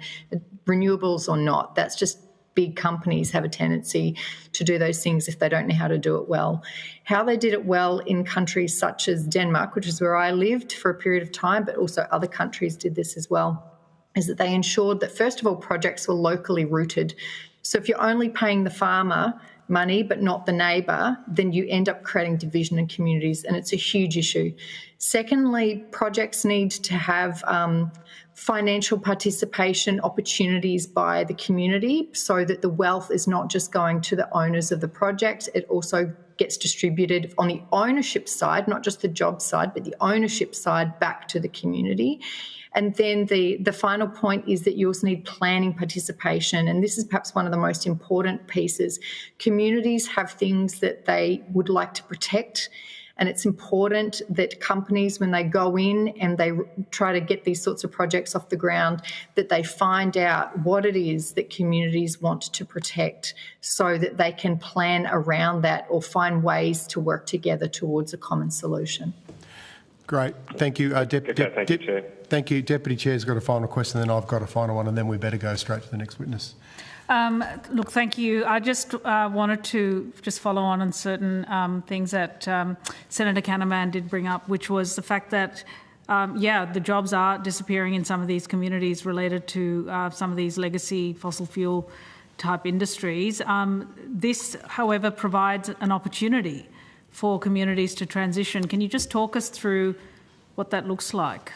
renewables or not. That's just big companies have a tendency to do those things if they don't know how to do it well. How they did it well in countries such as Denmark, which is where I lived for a period of time, but also other countries did this as well, is that they ensured that, first of all, projects were locally rooted. So if you're only paying the farmer money but not the neighbour, then you end up creating division in communities, and it's a huge issue. Secondly, projects need to have financial participation opportunities by the community so that the wealth is not just going to the owners of the project, it also gets distributed on the ownership side, not just the job side, but the ownership side back to the community. And then the final point is that you also need planning participation, and this is perhaps one of the most important pieces. Communities have things that they would like to protect, and it's important that companies, when they go in and they try to get these sorts of projects off the ground, that they find out what it is that communities want to protect so that they can plan around that or find ways to work together towards a common solution. Great. Thank you. Thank you, Chair. Thank you. Deputy Chair's got a final question, then I've got a final one, and then we better go straight to the next witness. Look, thank you. I just wanted to just follow on certain things that Senator Canavan did bring up, which was the fact that, the jobs are disappearing in some of these communities related to some of these legacy fossil fuel type industries. This, however, provides an opportunity for communities to transition. Can you just talk us through what that looks like?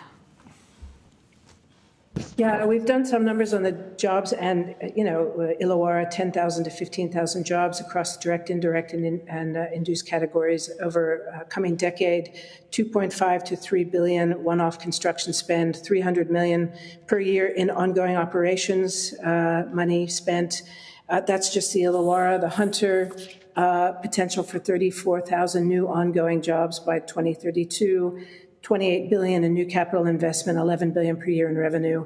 Yeah, we've done some numbers on the jobs, and Illawarra, 10,000 to 15,000 jobs across direct, indirect, and induced categories over a coming decade. 2.5 to 3 billion one-off construction spend, 300 million per year in ongoing operations money spent. That's just the Illawarra. The Hunter, potential for 34,000 new ongoing jobs by 2032. $28 billion in new capital investment, $11 billion per year in revenue.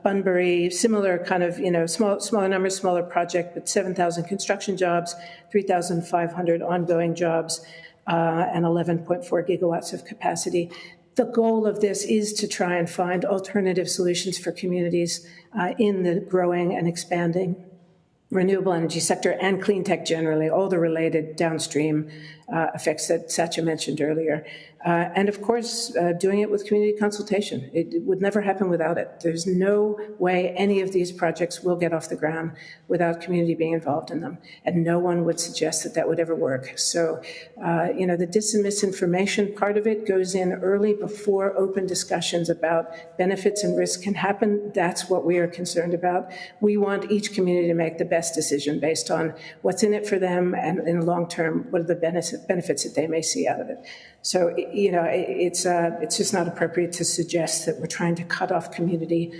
Bunbury, similar kind of, smaller numbers, smaller project, but 7,000 construction jobs, 3,500 ongoing jobs, and 11.4 gigawatts of capacity. The goal of this is to try and find alternative solutions for communities in the growing and expanding renewable energy sector and clean tech generally, all the related downstream effects that Satya mentioned earlier. And of course, doing it with community consultation. It would never happen without it. There's no way any of these projects will get off the ground without community being involved in them. And no one would suggest that that would ever work. So, the dis and misinformation part of it goes in early before open discussions about benefits and risks can happen. That's what we are concerned about. We want each community to make the best decision based on what's in it for them and in the long term, what are the benefits that they may see out of it. So, it's just not appropriate to suggest that we're trying to cut off community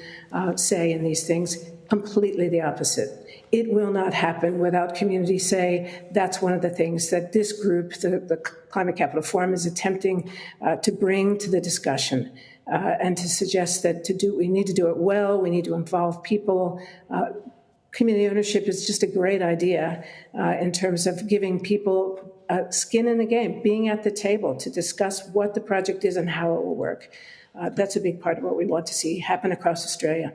say in these things. Completely the opposite. It will not happen without community say. That's one of the things that this group, the Climate Capital Forum, is attempting to bring to the discussion and to suggest that we need to do it well, we need to involve people. Community ownership is just a great idea in terms of giving people skin in the game, being at the table to discuss what the project is and how it will work. That's a big part of what we want to see happen across Australia.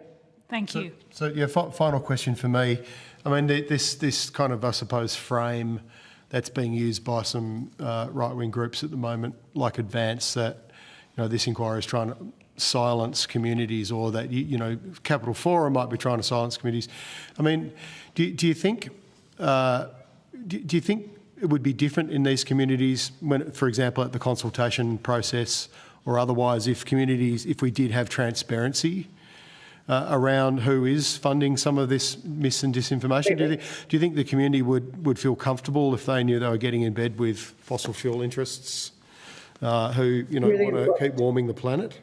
Thank you. So final question for me. I mean, this kind of, I suppose, frame that's being used by some right-wing groups at the moment, like Advance, that this inquiry is trying to silence communities, or that Capital Forum might be trying to silence communities. I mean, do you think it would be different in these communities when, for example, at the consultation process or otherwise, if we did have transparency around who is funding some of this mis and disinformation? Do you think the community would feel comfortable if they knew they were getting in bed with fossil fuel interests who really want to keep warming the planet?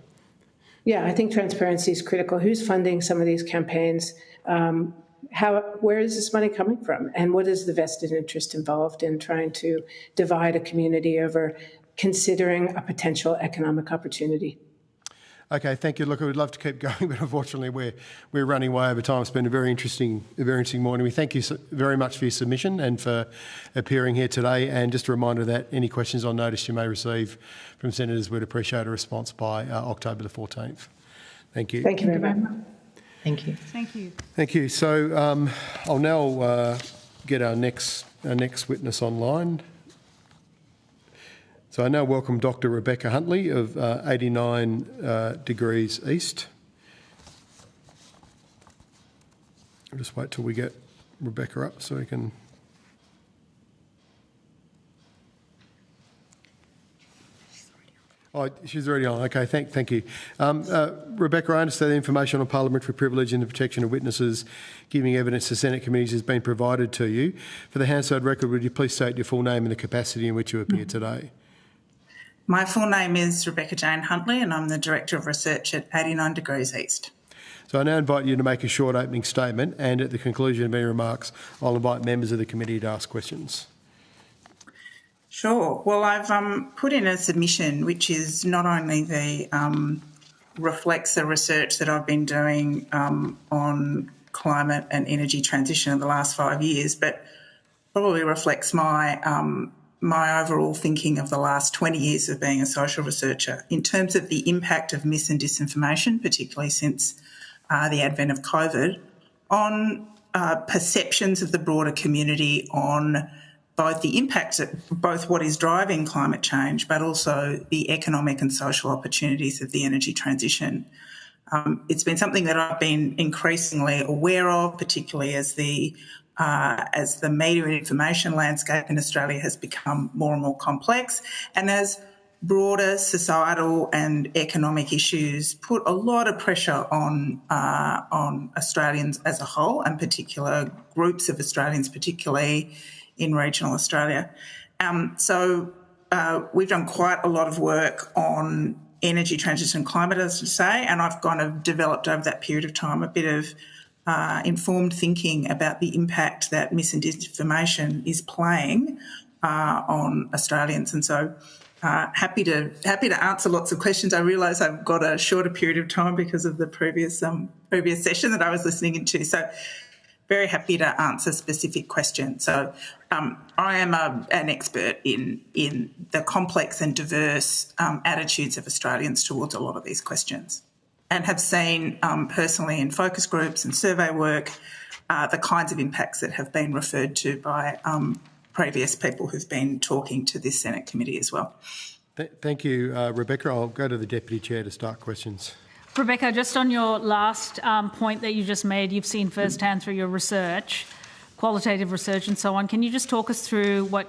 Yeah, I think transparency is critical. Who's funding some of these campaigns? Where is this money coming from? And what is the vested interest involved in trying to divide a community over considering a potential economic opportunity? Okay, thank you. Look, I would love to keep going, but unfortunately we're running way over time. It's been a very interesting morning. We thank you very much for your submission and for appearing here today. And just a reminder that any questions on notice you may receive from senators, we'd appreciate a response by October the 14th. Thank you. Thank you very much. Thank you. Thank you. Thank you. So I'll now get our next witness online. So I now welcome Dr. Rebecca Huntley of 89 Degrees East. I'll just wait till we get Rebecca up so we can... Oh, she's already on. Okay, thank you. Rebecca, I understand the information on parliamentary privilege and the protection of witnesses giving evidence to Senate committees has been provided to you. For the Hansard record, would you please state your full name and the capacity in which you appear today? My full name is Rebecca Jane Huntley and I'm the Director of Research at 89 Degrees East. So I now invite you to make a short opening statement, and at the conclusion of any remarks, I'll invite members of the committee to ask questions. Sure. Well, I've put in a submission which is not only reflects the research that I've been doing on climate and energy transition in the last 5 years, but probably reflects my overall thinking of the last 20 years of being a social researcher in terms of the impact of mis and disinformation, particularly since the advent of COVID, on perceptions of the broader community on both the impacts of both what is driving climate change, but also the economic and social opportunities of the energy transition. It's been something that I've been increasingly aware of, particularly as the media and information landscape in Australia has become more and more complex, and as broader societal and economic issues put a lot of pressure on Australians as a whole, and particular groups of Australians, particularly in regional Australia. So we've done quite a lot of work on energy transition and climate, as I say, and I've kind of developed over that period of time a bit of informed thinking about the impact that mis and disinformation is playing on Australians. And so happy to answer lots of questions. I realise I've got a shorter period of time because of the previous session that I was listening into. So very happy to answer specific questions. So I am an expert in the complex and diverse attitudes of Australians towards a lot of these questions, and have seen personally in focus groups and survey work the kinds of impacts that have been referred to by previous people who've been talking to this Senate committee as well. Thank you, Rebecca. I'll go to the Deputy Chair to start questions. Rebecca, just on your last point that you just made, you've seen firsthand through your research, qualitative research and so on. Can you just talk us through what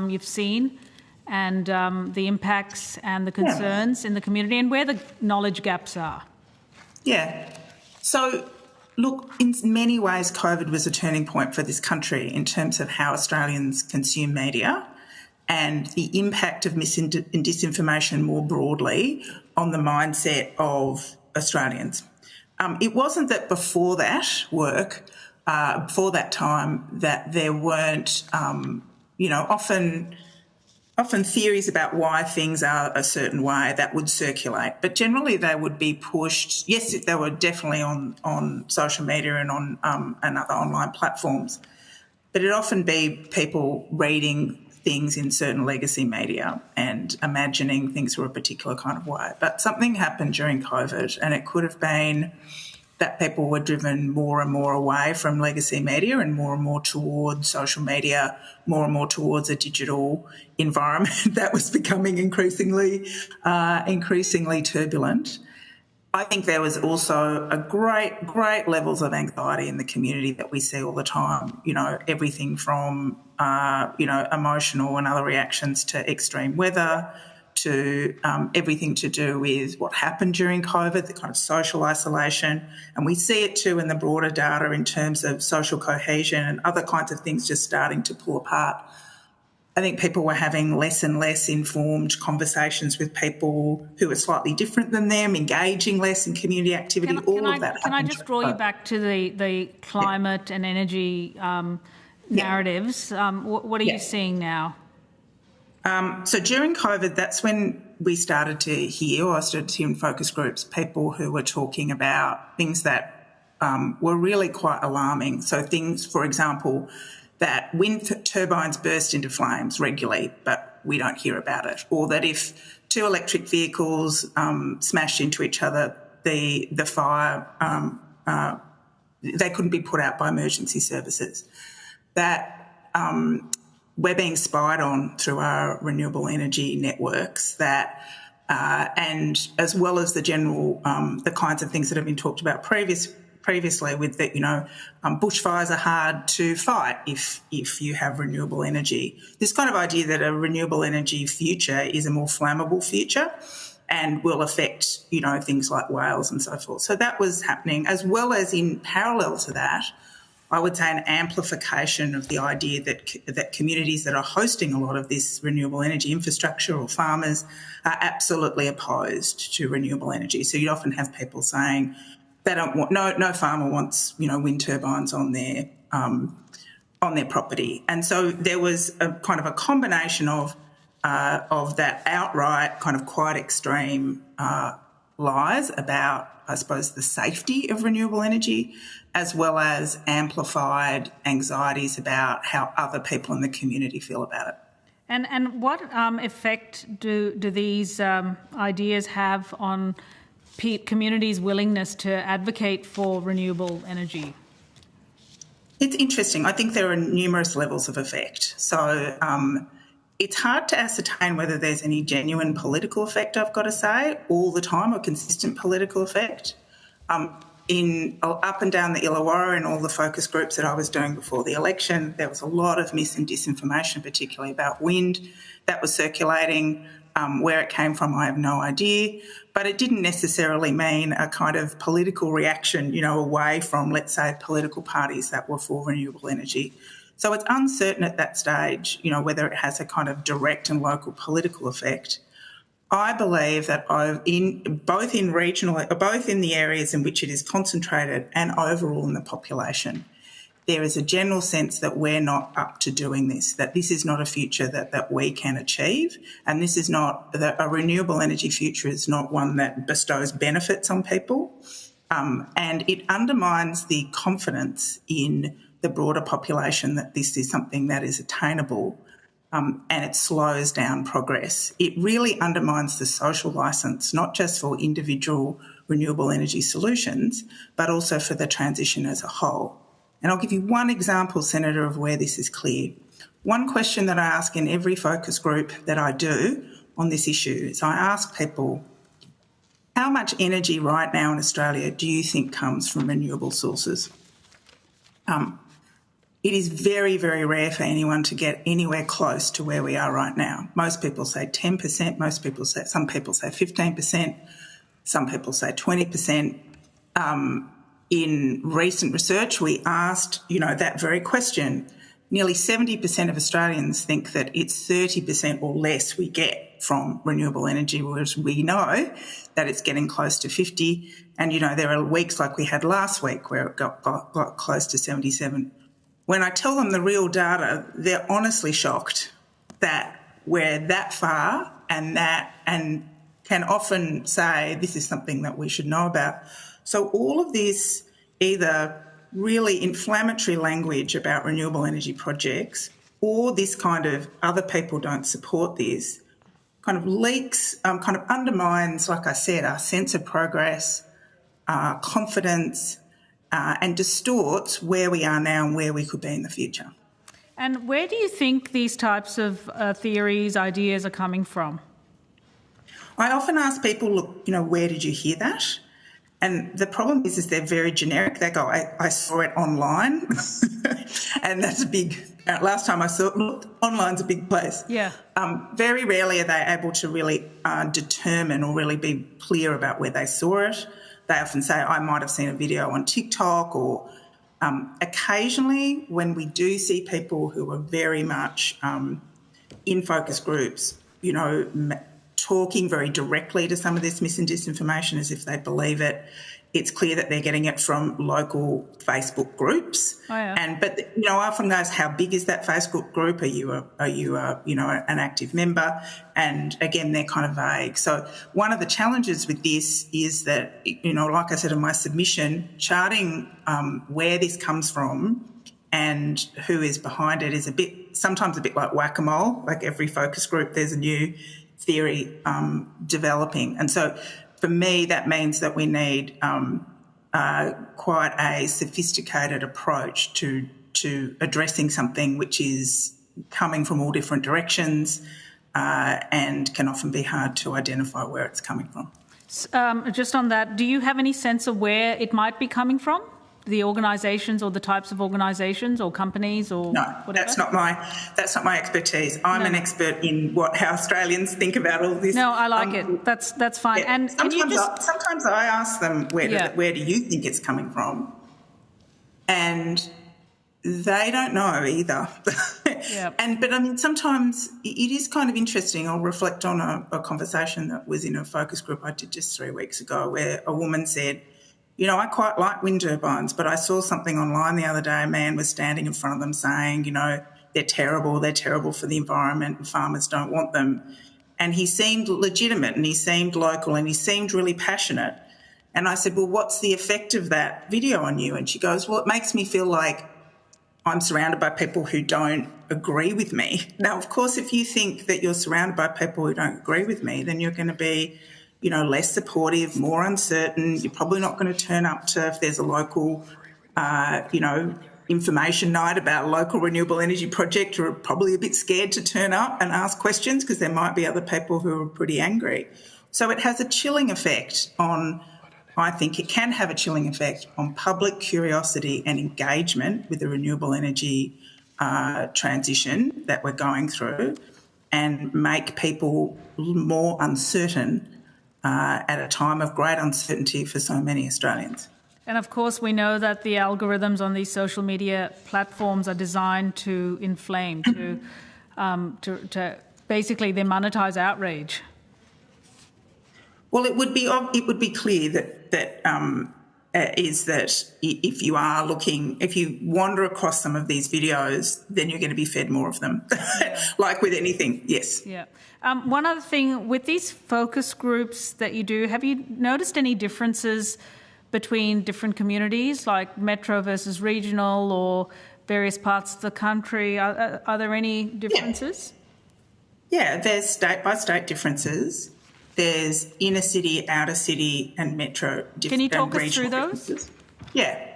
you've seen and the impacts and the concerns in the community and where the knowledge gaps are? Yeah. So, look, in many ways, COVID was a turning point for this country in terms of how Australians consume media and the impact of mis and disinformation more broadly on the mindset of Australians. It wasn't that before that work, before that time, that there weren't, often theories about why things are a certain way that would circulate, but generally they would be pushed. Yes, they were definitely on social media and on and other online platforms, but it'd often be people reading things in certain legacy media and imagining things were a particular kind of way. But something happened during COVID, and it could have been that people were driven more and more away from legacy media and more towards social media, more and more towards a digital environment that was becoming increasingly turbulent. I think there was also a great levels of anxiety in the community that we see all the time, everything from, emotional and other reactions to extreme weather, to everything to do with what happened during COVID, the kind of social isolation. And we see it too in the broader data in terms of social cohesion and other kinds of things just starting to pull apart. I think people were having less and less informed conversations with people who are slightly different than them, engaging less in community activity, all of that. Can I just draw you back to the climate and energy narratives? What are you seeing now? So during COVID, that's when we started to hear, or I started to hear in focus groups, people who were talking about things that were really quite alarming. So things, for example, that wind turbines burst into flames regularly, but we don't hear about it. Or that if two electric vehicles smashed into each other, the fire, they couldn't be put out by emergency services. That we're being spied on through our renewable energy networks, that and as well as the general, the kinds of things that have been talked about previously with that, bushfires are hard to fight if you have renewable energy. This kind of idea that a renewable energy future is a more flammable future and will affect, things like whales and so forth. So that was happening, as well as in parallel to that, I would say an amplification of the idea that communities that are hosting a lot of this renewable energy infrastructure or farmers are absolutely opposed to renewable energy. So you'd often have people saying, they don't want, no farmer wants, wind turbines on their property. And so there was a kind of a combination of that outright kind of quite extreme lies about, I suppose, the safety of renewable energy, as well as amplified anxieties about how other people in the community feel about it. And what effect do these ideas have on communities' willingness to advocate for renewable energy? It's interesting. I think there are numerous levels of effect. So it's hard to ascertain whether there's any genuine political effect, I've got to say, all the time, or consistent political effect. Up and down the Illawarra in all the focus groups that I was doing before the election, there was a lot of mis and disinformation, particularly about wind, that was circulating. Where it came from, I have no idea, but it didn't necessarily mean a kind of political reaction, away from, let's say, political parties that were for renewable energy. So it's uncertain at that stage, whether it has a kind of direct and local political effect. I believe that both in the areas in which it is concentrated and overall in the population, there is a general sense that we're not up to doing this, that this is not a future that we can achieve, and this is not, a renewable energy future is not one that bestows benefits on people, and it undermines the confidence in the broader population that this is something that is attainable, and it slows down progress. It really undermines the social licence, not just for individual renewable energy solutions, but also for the transition as a whole. And I'll give you one example, Senator, of where this is clear. One question that I ask in every focus group that I do on this issue is I ask people, how much energy right now in Australia do you think comes from renewable sources? It is very, very rare for anyone to get anywhere close to where we are right now. Most people say 10%, some people say 15%, some people say 20%. In recent research, we asked, that very question. Nearly 70% of Australians think that it's 30% or less we get from renewable energy, whereas we know that it's getting close to 50. And, there are weeks like we had last week where it got close to 77. When I tell them the real data, they're honestly shocked that we're that far and can often say this is something that we should know about. So all of this either really inflammatory language about renewable energy projects or this kind of other people don't support this kind of leaks, kind of undermines, like I said, our sense of progress, confidence, and distorts where we are now and where we could be in the future. And where do you think these types of theories, ideas are coming from? I often ask people, look, where did you hear that? And the problem is they're very generic. They go, I saw it online. And that's a big, last time I saw it, look, online's a big place. Yeah. Very rarely are they able to really determine or really be clear about where they saw it. They often say, I might have seen a video on TikTok, or occasionally when we do see people who are very much in focus groups, talking very directly to some of this mis and disinformation as if they believe it, it's clear that they're getting it from local Facebook groups. Oh, yeah. But I often ask, how big is that Facebook group? Are you an active member? And again, they're kind of vague. So one of the challenges with this is that, like I said in my submission, charting where this comes from and who is behind it is sometimes a bit like whack-a-mole. Like every focus group, there's a new theory developing. And so for me, that means that we need quite a sophisticated approach to addressing something which is coming from all different directions and can often be hard to identify where it's coming from. Just on that, do you have any sense of where it might be coming from? The organisations or the types of organisations or companies or whatever? That's not my expertise. I'm an expert in how Australians think about all this. No, I like it. That's fine. Yeah. And sometimes I ask them where do you think it's coming from, and they don't know either. But sometimes it is kind of interesting. I'll reflect on a conversation that was in a focus group I did just 3 weeks ago, where a woman said, I quite like wind turbines, but I saw something online the other day. A man was standing in front of them saying, they're terrible for the environment and farmers don't want them. And he seemed legitimate and he seemed local and he seemed really passionate. And I said, well, what's the effect of that video on you? And she goes, well, it makes me feel like I'm surrounded by people who don't agree with me. Now, of course, if you think that you're surrounded by people who don't agree with me, then you're going to be less supportive, more uncertain. You're probably not going to turn up to, if there's a local, information night about a local renewable energy project, you're probably a bit scared to turn up and ask questions because there might be other people who are pretty angry. So it has a chilling effect I think it can have a chilling effect on public curiosity and engagement with the renewable energy transition that we're going through, and make people more uncertain at a time of great uncertainty for so many Australians. And of course, we know that the algorithms on these social media platforms are designed to inflame, to basically they monetize outrage. Well, it would be clear that is that if you wander across some of these videos, then you're going to be fed more of them, like with anything. Yes. Yeah. One other thing, with these focus groups that you do, have you noticed any differences between different communities, like metro versus regional or various parts of the country? Are there any differences? Yeah, there's state-by-state differences. There's inner city, outer city and metro differences. Can you talk us through those? Yeah.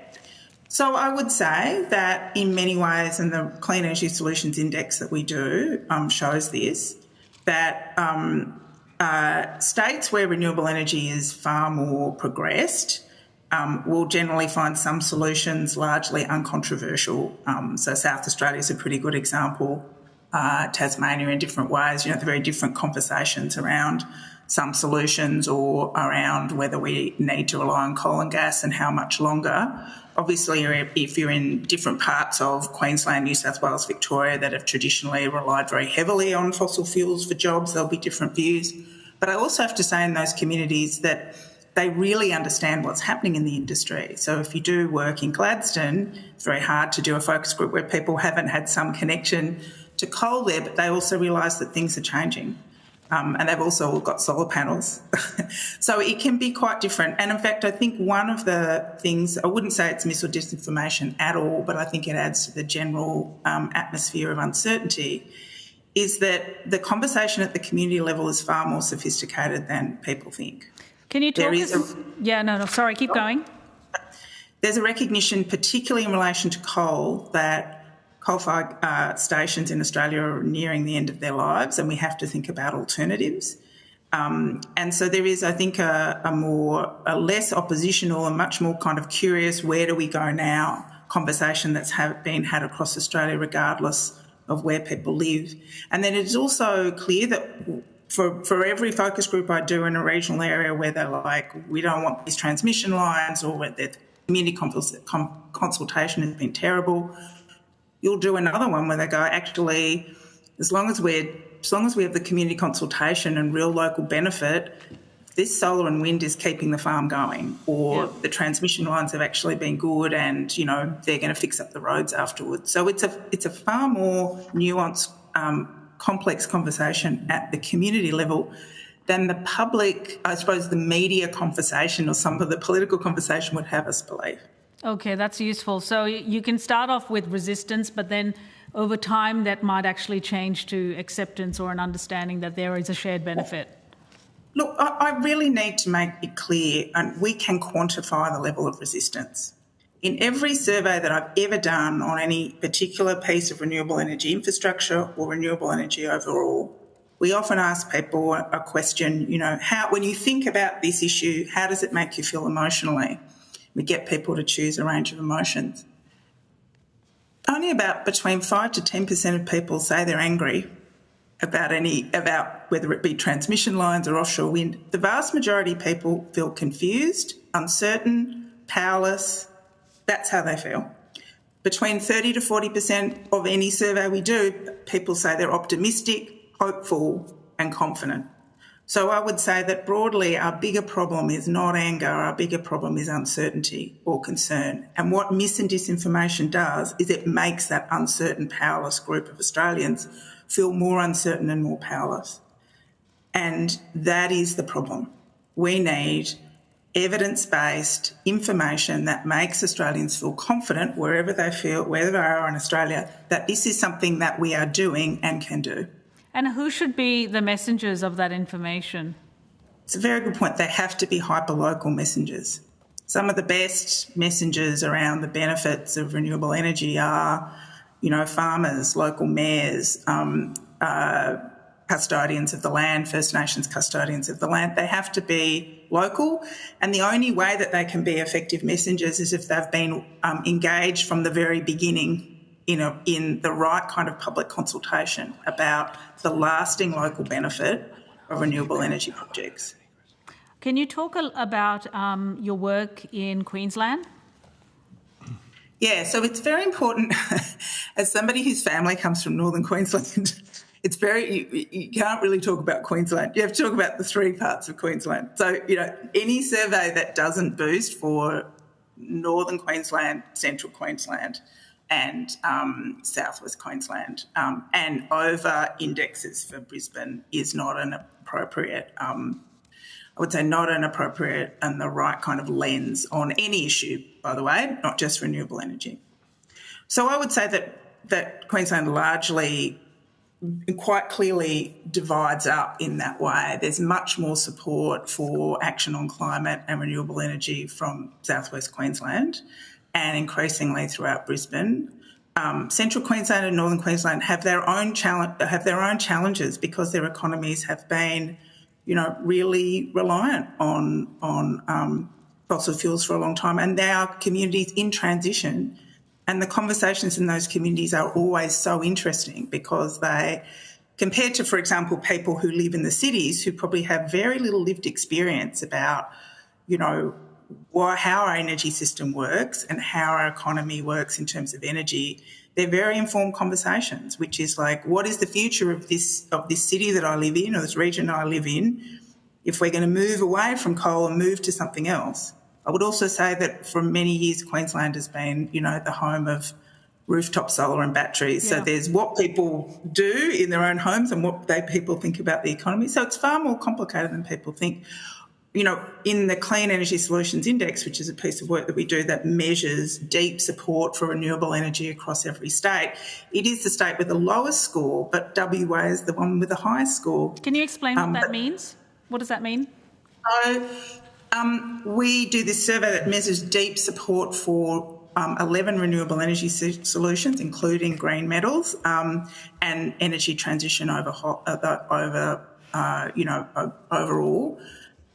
So I would say that in many ways, and the Clean Energy Solutions Index that we do shows this, that states where renewable energy is far more progressed will generally find some solutions largely uncontroversial. So South Australia is a pretty good example. Tasmania in different ways, the very different conversations around some solutions or around whether we need to rely on coal and gas and how much longer. Obviously, if you're in different parts of Queensland, New South Wales, Victoria that have traditionally relied very heavily on fossil fuels for jobs, there'll be different views. But I also have to say in those communities that they really understand what's happening in the industry. So if you do work in Gladstone, it's very hard to do a focus group where people haven't had some connection to coal there, but they also realise that things are changing. And they've also got solar panels. So it can be quite different. And in fact, I think one of the things, I wouldn't say it's mis or disinformation at all, but I think it adds to the general atmosphere of uncertainty, is that the conversation at the community level is far more sophisticated than people think. Can you talk us... Sorry, keep going. There's a recognition, particularly in relation to coal, that coal-fired stations in Australia are nearing the end of their lives and we have to think about alternatives. And so there is, I think, a less oppositional and much more kind of curious, where do we go now, conversation that's been had across Australia regardless of where people live. And then it's also clear that for every focus group I do in a regional area where they're like, we don't want these transmission lines, or where the community consultation has been terrible, you'll do another one where they go, actually, as long as we have the community consultation and real local benefit, this solar and wind is keeping the farm going, or the transmission lines have actually been good and, they're going to fix up the roads afterwards. So it's a far more nuanced, complex conversation at the community level than the public, I suppose, the media conversation or some of the political conversation would have us believe. Okay, that's useful. So you can start off with resistance, but then over time that might actually change to acceptance or an understanding that there is a shared benefit. Look, I really need to make it clear, and we can quantify the level of resistance. In every survey that I've ever done on any particular piece of renewable energy infrastructure or renewable energy overall, we often ask people a question, when you think about this issue, how does it make you feel emotionally? We get people to choose a range of emotions. Only about between 5 to 10% of people say they're angry about whether it be transmission lines or offshore wind. The vast majority of people feel confused, uncertain, powerless. That's how they feel. Between 30 to 40% of any survey we do, people say they're optimistic, hopeful and confident. So I would say that broadly our bigger problem is not anger, our bigger problem is uncertainty or concern. And what mis and disinformation does is it makes that uncertain, powerless group of Australians feel more uncertain and more powerless. And that is the problem. We need evidence-based information that makes Australians feel confident wherever they are in Australia, that this is something that we are doing and can do. And who should be the messengers of that information? It's a very good point. They have to be hyper-local messengers. Some of the best messengers around the benefits of renewable energy are, farmers, local mayors, custodians of the land, First Nations custodians of the land. They have to be local, and the only way that they can be effective messengers is if they've been engaged from the very beginning in the right kind of public consultation about the lasting local benefit of renewable energy projects. Can you talk about your work in Queensland? Yeah, so it's very important, as somebody whose family comes from northern Queensland, you can't really talk about Queensland. You have to talk about the three parts of Queensland. So, any survey that doesn't boost for Northern Queensland, Central Queensland and Southwest Queensland, and over indexes for Brisbane is not an appropriate, I would say not an appropriate and the right kind of lens on any issue, by the way, not just renewable energy. So I would say that Queensland largely quite clearly divides up in that way. There's much more support for action on climate and renewable energy from Southwest Queensland and increasingly throughout Brisbane. Central Queensland and Northern Queensland have their own challenges because their economies have been, really reliant on fossil fuels for a long time, and they are communities in transition. And the conversations in those communities are always so interesting because they, compared to, for example, people who live in the cities who probably have very little lived experience about, how our energy system works and how our economy works in terms of energy, they're very informed conversations, which is like, what is the future of this city that I live in or this region I live in if we're going to move away from coal and move to something else? I would also say that for many years, Queensland has been, the home of rooftop solar and batteries. Yeah. So there's what people do in their own homes and what people think about the economy. So it's far more complicated than people think. In the Clean Energy Solutions Index, which is a piece of work that we do that measures deep support for renewable energy across every state, it is the state with the lowest score, but WA is the one with the highest score. Can you explain what that means? What does that mean? So, we do this survey that measures deep support for 11 renewable energy solutions, including green metals, and energy transition overall.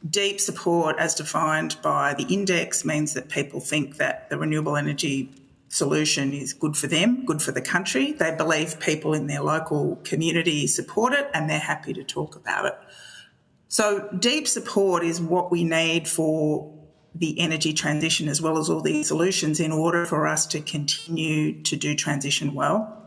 Deep support, as defined by the index, means that people think that the renewable energy solution is good for them, good for the country. They believe people in their local community support it and they're happy to talk about it. So deep support is what we need for the energy transition as well as all these solutions in order for us to continue to do transition well.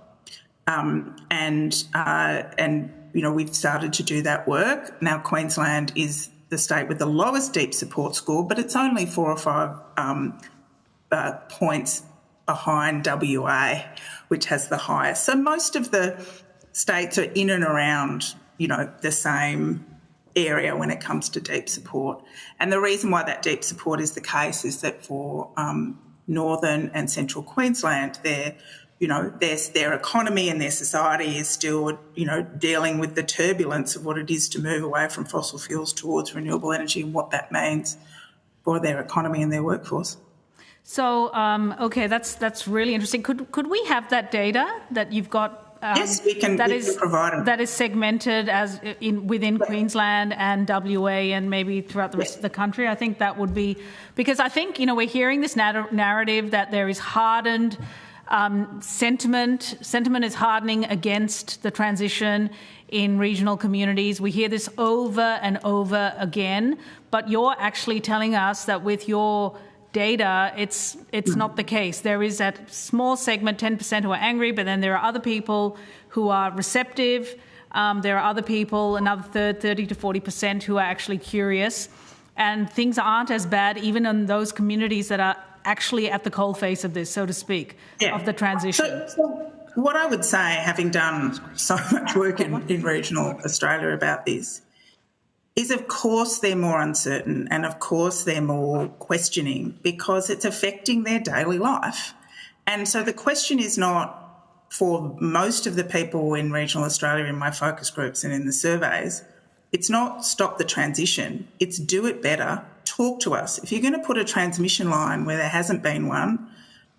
We've started to do that work. Now Queensland is the state with the lowest deep support score, but it's only 4 or 5 points behind WA, which has the highest. So most of the states are in and around, the same area when it comes to deep support. And the reason why that deep support is the case is that for Northern and Central Queensland, their economy and their society is still, dealing with the turbulence of what it is to move away from fossil fuels towards renewable energy and what that means for their economy and their workforce. So, that's really interesting. Could we have that data that you've got? Yes, we can provide them. That is segmented as within Queensland and WA and maybe throughout the rest of the country. I think that would be, because I think, we're hearing this narrative that there is hardened sentiment is hardening against the transition in regional communities. We hear this over and over again, but you're actually telling us that with your data, it's not the case. There is that small segment, 10% who are angry, but then there are other people who are receptive. There are other people, another third, 30 to 40%, who are actually curious. And things aren't as bad even in those communities that are actually at the coalface of this, so to speak, of the transition. So what I would say, having done so much work in regional Australia about this, is of course they're more uncertain and of course they're more questioning because it's affecting their daily life. And so the question is not for most of the people in regional Australia in my focus groups and in the surveys, it's not stop the transition, it's do it better. Talk to us. If you're going to put a transmission line where there hasn't been one,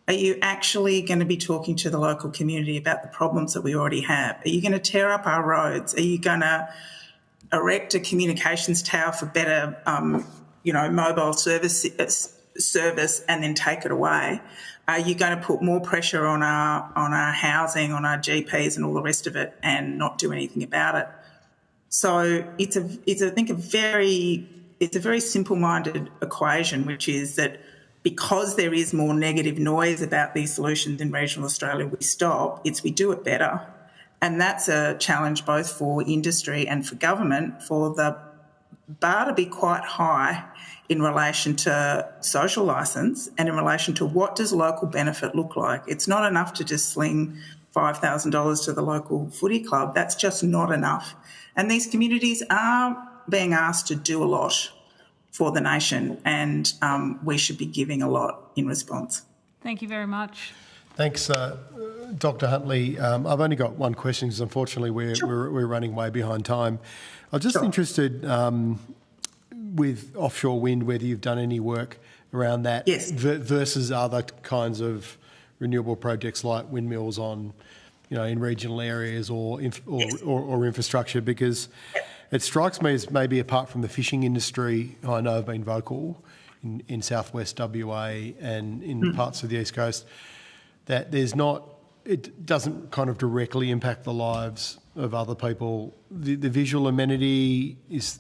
are you actually going to be talking to the local community about the problems that we already have? Are you going to tear up our roads? Are you going to erect a communications tower for better, mobile service and then take it away? Are you going to put more pressure on our housing, on our GPs and all the rest of it and not do anything about it? So it's a very simple-minded equation, which is that because there is more negative noise about these solutions in regional Australia, we do it better. And that's a challenge both for industry and for government for the bar to be quite high in relation to social licence and in relation to what does local benefit look like. It's not enough to just sling $5,000 to the local footy club. That's just not enough. And these communities are being asked to do a lot for the nation, and we should be giving a lot in response. Thank you very much. Thanks, Dr. Huntley. I've only got one question because unfortunately we're running way behind time. I'm just interested with offshore wind, whether you've done any work around that versus other kinds of renewable projects like windmills on, in regional areas or infrastructure, because it strikes me as maybe apart from the fishing industry, I know have been vocal in southwest WA and in parts of the East Coast, that it doesn't kind of directly impact the lives of other people. The visual amenity is,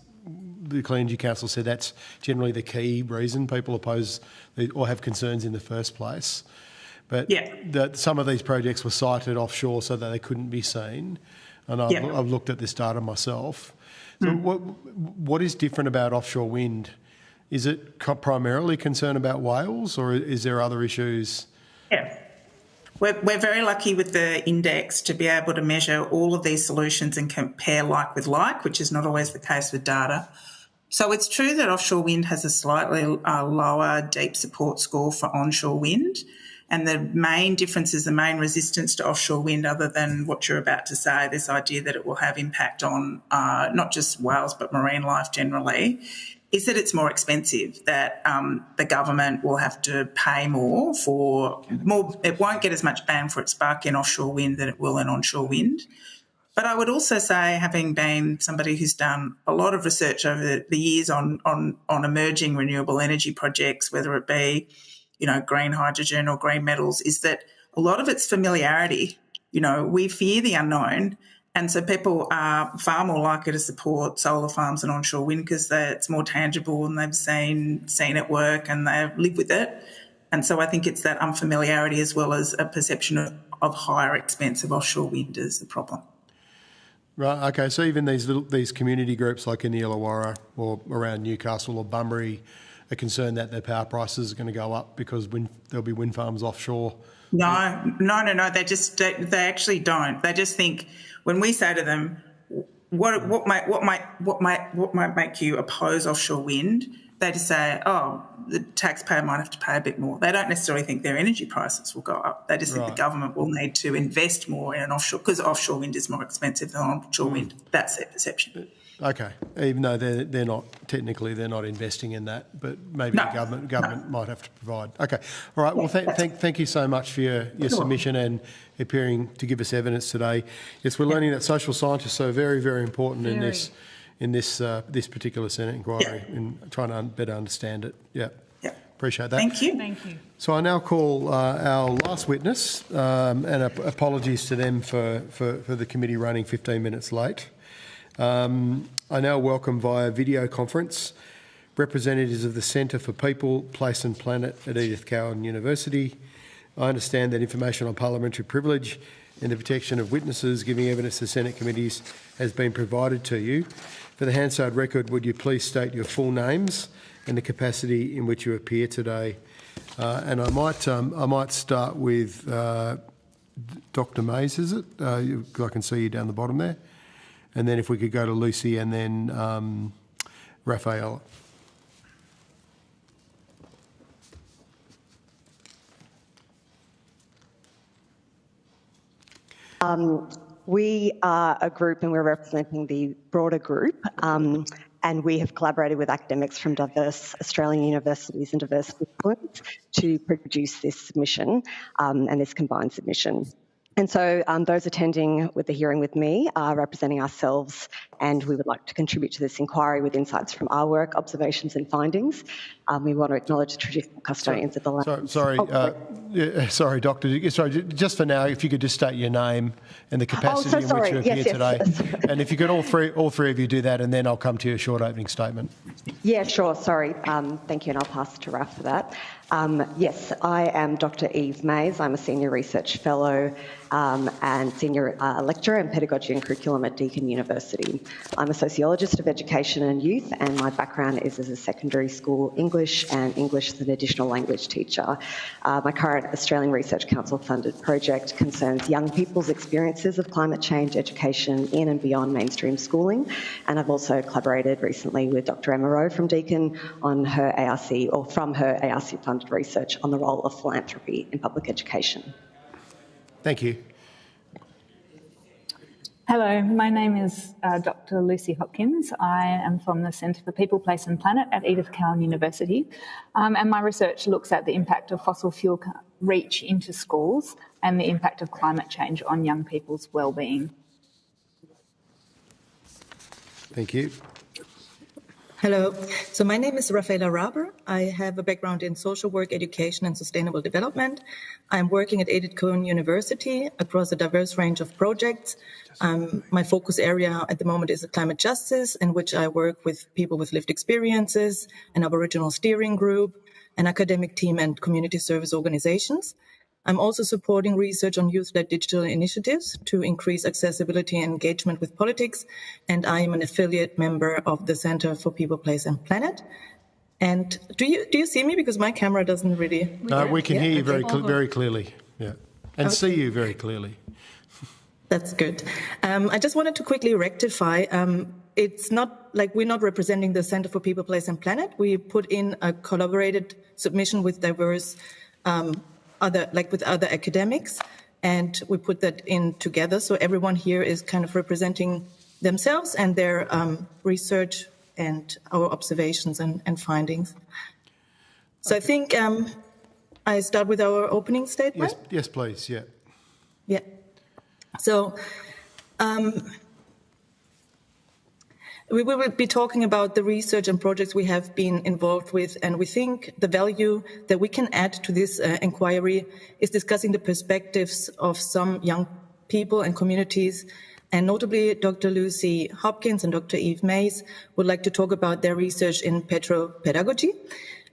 the Clean Energy Council said that's generally the key reason people oppose or have concerns in the first place. But some of these projects were sited offshore so that they couldn't be seen. And I've looked at this data myself. So what is different about offshore wind? Is it primarily concern about whales, or is there other issues? Yeah. We're very lucky with the index to be able to measure all of these solutions and compare like with like, which is not always the case with data. So it's true that offshore wind has a slightly lower deep support score for onshore wind. And the main difference is the main resistance to offshore wind, other than what you're about to say, this idea that it will have impact on not just whales but marine life generally, is that it's more expensive, that the government will have to pay more. It won't get as much bang for its buck in offshore wind than it will in onshore wind. But I would also say, having been somebody who's done a lot of research over the years on emerging renewable energy projects, whether it be green hydrogen or green metals, is that a lot of it's familiarity. We fear the unknown, and so people are far more likely to support solar farms and onshore wind because it's more tangible and they've seen it work and they live with it. And so I think it's that unfamiliarity as well as a perception of higher expense of offshore wind is the problem. Right. Okay. So even these community groups like in the Illawarra or around Newcastle or Bunbury are concerned that their power prices are going to go up because there'll be wind farms offshore. No. They actually don't. They just think, when we say to them, what might make you oppose offshore wind, they just say, oh, the taxpayer might have to pay a bit more. They don't necessarily think their energy prices will go up. They just think the government will need to invest more in an offshore, because offshore wind is more expensive than onshore wind. That's their perception. Okay, even though they're not investing in that, but maybe the government might have to provide. Okay, all right. Well, thank you so much for your submission and appearing to give us evidence today. Yes, we're learning that social scientists are very, very important in this particular Senate inquiry in trying to better understand it. Yeah. Appreciate that. Thank you. Thank you. So I now call our last witness, and apologies to them for the committee running 15 minutes late. I now welcome via video conference representatives of the Centre for People, Place and Planet at Edith Cowan University. I understand that information on parliamentary privilege and the protection of witnesses giving evidence to Senate committees has been provided to you. For the Hansard record, would you please state your full names and the capacity in which you appear today? And I might start with Dr. Mays, is it? I can see you down the bottom there. And then if we could go to Lucy and then Raphael. We are a group and we're representing the broader group, and we have collaborated with academics from diverse Australian universities and diverse disciplines to produce this submission and this combined submission. And so those attending with the hearing with me are representing ourselves, and we would like to contribute to this inquiry with insights from our work, observations and findings. We want to acknowledge the traditional custodians of the land. Sorry, Doctor. Sorry, just for now, if you could just state your name and the capacity in which you appear today. And if you could all three of you do that, and then I'll come to your short opening statement. Yeah, sure. Sorry. Thank you, and I'll pass it to Raf for that. Yes, I am Dr. Eve Mays. I'm a Senior Research Fellow and Senior Lecturer in Pedagogy and Curriculum at Deakin University. I'm a Sociologist of Education and Youth, and my background is as a secondary school English and English as an additional language teacher. My current Australian Research Council funded project concerns young people's experiences of climate change education in and beyond mainstream schooling, and I've also collaborated recently with Dr. Emma Rowe from Deakin on her ARC, or from her ARC funded research on the role of philanthropy in public education. Thank you. Hello, my name is Dr. Lucy Hopkins. I am from the Centre for People, Place and Planet at Edith Cowan University, and my research looks at the impact of fossil fuel reach into schools and the impact of climate change on young people's wellbeing. Thank you. Hello. So my name is Rafaela Raber. I have a background in social work, education and sustainable development. I'm working at Edith Cowan University across a diverse range of projects. My focus area at the moment is climate justice, in which I work with people with lived experiences, an Aboriginal steering group, an academic team and community service organizations. I'm also supporting research on youth-led digital initiatives to increase accessibility and engagement with politics, and I am an affiliate member of the Centre for People, Place and Planet. And do you see me? Because my camera doesn't really... We can hear you very clearly, yeah, and see you very clearly. That's good. I just wanted to quickly rectify. It's not like we're not representing the Centre for People, Place and Planet. We put in a collaborated submission with diverse with other academics, and we put that in together. So everyone here is kind of representing themselves and their research and our observations and findings. So I think I start with our opening statement. Yes, please, yeah. Yeah. So we will be talking about the research and projects we have been involved with, and we think the value that we can add to this inquiry is discussing the perspectives of some young people and communities, and notably Dr. Lucy Hopkins and Dr. Eve Mays would like to talk about their research in petropedagogy.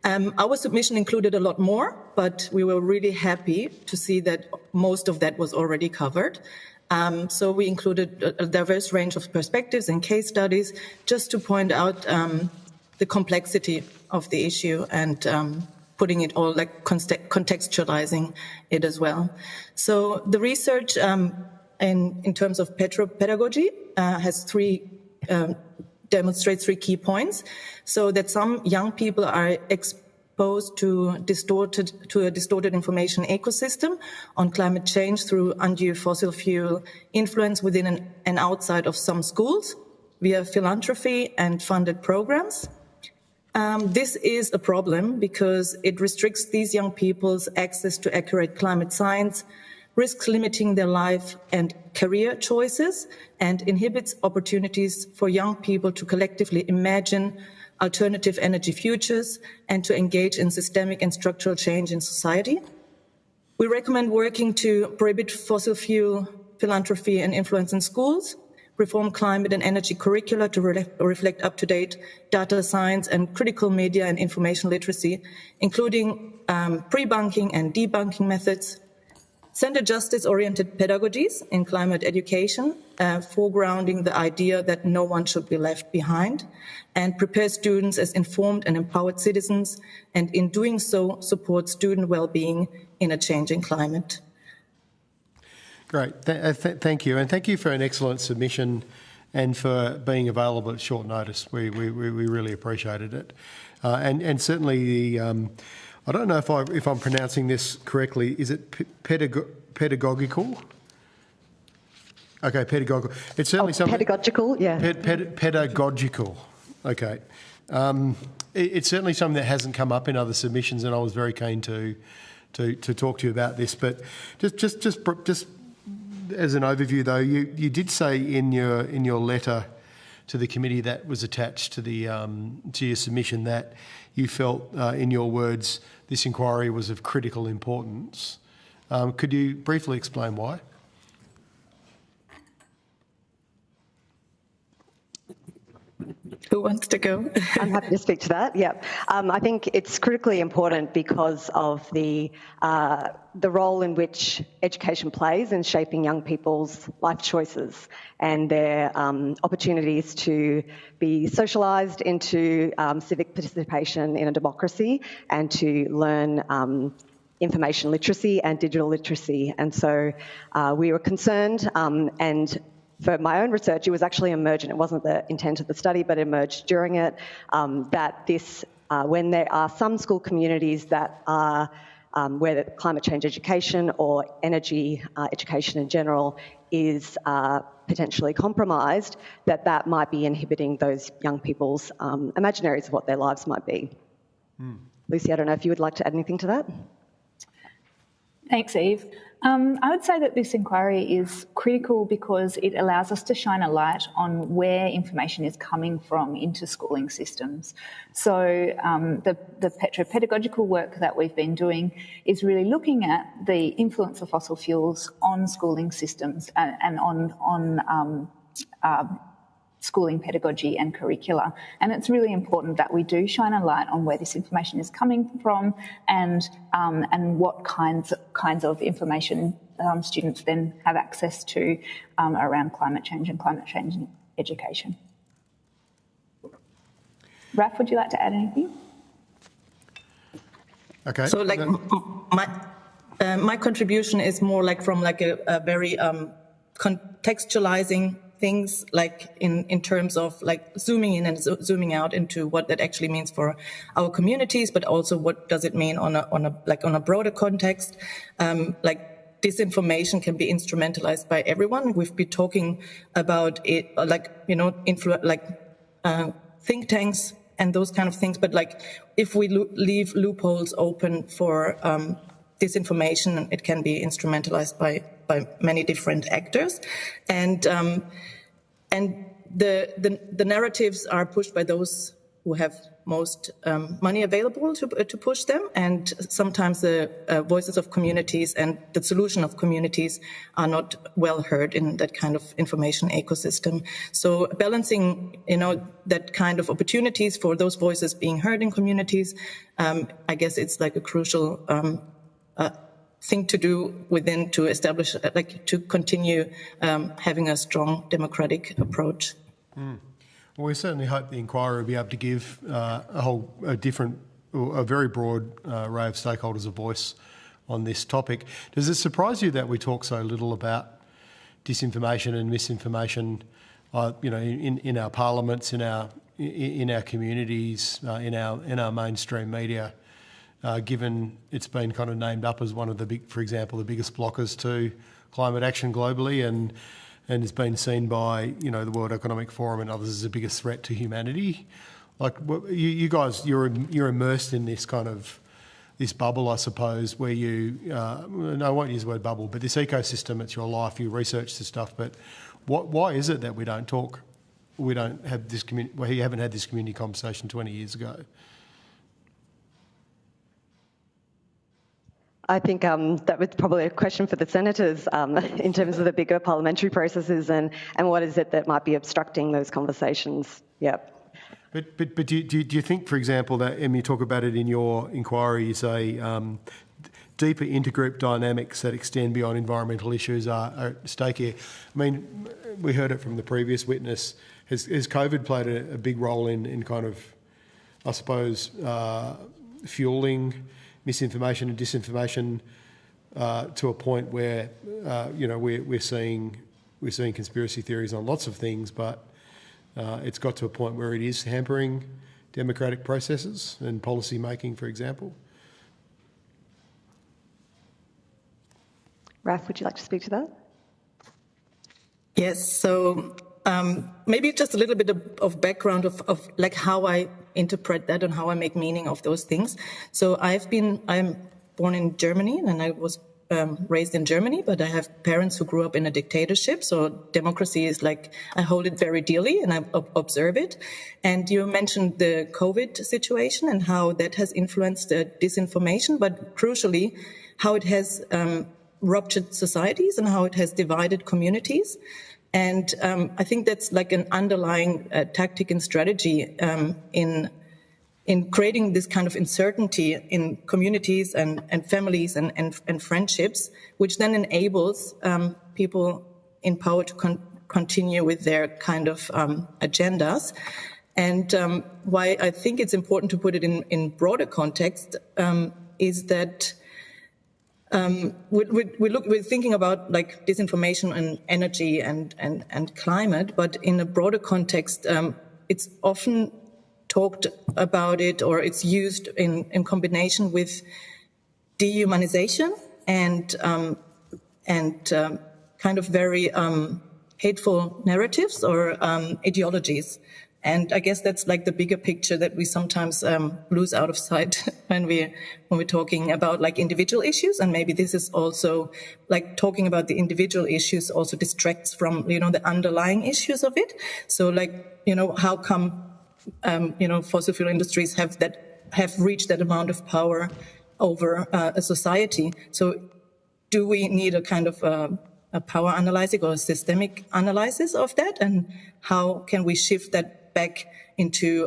Our submission included a lot more, but we were really happy to see that most of that was already covered. So we included a diverse range of perspectives and case studies just to point out the complexity of the issue and putting it all, like contextualizing it as well. So the research in terms of petropedagogy demonstrates three key points. So that some young people are exposed to a distorted information ecosystem on climate change through undue fossil fuel influence within and outside of some schools via philanthropy and funded programs. This is a problem because it restricts these young people's access to accurate climate science, risks limiting their life and career choices, and inhibits opportunities for young people to collectively imagine alternative energy futures and to engage in systemic and structural change in society. We recommend working to prohibit fossil fuel philanthropy and influence in schools, reform climate and energy curricula to reflect up-to-date data science and critical media and information literacy, including pre-bunking and debunking methods, center justice-oriented pedagogies in climate education, foregrounding the idea that no one should be left behind, and prepare students as informed and empowered citizens, and in doing so, support student well-being in a changing climate. Great, thank you, and thank you for an excellent submission and for being available at short notice. We really appreciated it, and certainly the. I don't know if I'm pronouncing this correctly. Is it pedagogical? Okay, pedagogical. It's certainly something. Pedagogical, yeah. Pedagogical. Okay. It's certainly something that hasn't come up in other submissions, and I was very keen to talk to you about this. But just as an overview, though, you did say in your letter to the committee that was attached to the to your submission that you felt, in your words, this inquiry was of critical importance. Could you briefly explain why? Who wants to go? I'm happy to speak to that. Yeah, I think it's critically important because of the role in which education plays in shaping young people's life choices and their opportunities to be socialised into civic participation in a democracy and to learn information literacy and digital literacy. And so we were concerned and for my own research, it was actually emergent. It wasn't the intent of the study, but emerged during it, that this, when there are some school communities that are where climate change education or energy education in general is potentially compromised, that might be inhibiting those young people's imaginaries of what their lives might be. Lucy, I don't know if you would like to add anything to that? Thanks, Eve. I would say that this inquiry is critical because it allows us to shine a light on where information is coming from into schooling systems. So the pedagogical work that we've been doing is really looking at the influence of fossil fuels on schooling systems and on schooling pedagogy and curricula. And it's really important that we do shine a light on where this information is coming from and what kinds of information students then have access to around climate change and climate change education. Raf, would you like to add anything? Okay. So like my contribution is more like from like a very contextualizing things, like in terms of like zooming in and zooming out into what that actually means for our communities, but also what does it mean on a broader context. Like disinformation can be instrumentalized by everyone. We've been talking about it, think tanks and those kind of things. But like if we leave loopholes open for disinformation, it can be instrumentalized by many different actors, and the narratives are pushed by those who have most money available to push them, and sometimes the voices of communities and the solution of communities are not well heard in that kind of information ecosystem. So balancing, that kind of opportunities for those voices being heard in communities, I guess it's like a crucial thing to do to establish, to continue having a strong democratic approach. Well, we certainly hope the inquiry will be able to give a very broad array of stakeholders a voice on this topic. Does it surprise you that we talk so little about disinformation and misinformation, in our parliaments, in our communities, in our mainstream media? Given it's been kind of named up as one of the the biggest blockers to climate action globally, and has been seen by the World Economic Forum and others as the biggest threat to humanity. Like you guys, you're immersed in this kind of this bubble, I suppose, where I won't use the word bubble, but this ecosystem. It's your life. You research this stuff, but why is it that we don't talk? We don't have this you haven't had this community conversation 20 years ago. I think that was probably a question for the senators in terms of the bigger parliamentary processes and what is it that might be obstructing those conversations. Yep. But do you think, for example, that, and you talk about it in your inquiry, you say deeper intergroup dynamics that extend beyond environmental issues are at stake here. I mean, we heard it from the previous witness. Has COVID played a big role in kind of, I suppose, fueling misinformation and disinformation to a point where we're seeing conspiracy theories on lots of things, but it's got to a point where it is hampering democratic processes and policy making, for example. Raf, would you like to speak to that? Yes. So maybe just a little bit of background of like how I interpret that and how I make meaning of those things. So I'm born in Germany and I was raised in Germany, but I have parents who grew up in a dictatorship. So democracy is like, I hold it very dearly and I observe it. And you mentioned the COVID situation and how that has influenced the disinformation, but crucially, how it has ruptured societies and how it has divided communities. And I think that's like an underlying tactic and strategy in creating this kind of uncertainty in communities and families and friendships, which then enables people in power to continue with their kind of agendas. And why I think it's important to put it in broader context is that we're thinking about like disinformation and energy and climate, but in a broader context, it's often talked about it, or it's used in combination with dehumanization and kind of very hateful narratives or ideologies. And I guess that's like the bigger picture that we sometimes lose out of sight when we're talking about like individual issues. And maybe this is also like talking about the individual issues also distracts from, the underlying issues of it. So like, how come, fossil fuel industries have reached that amount of power over a society? So do we need a kind of a power analysis or a systemic analysis of that? And how can we shift that back into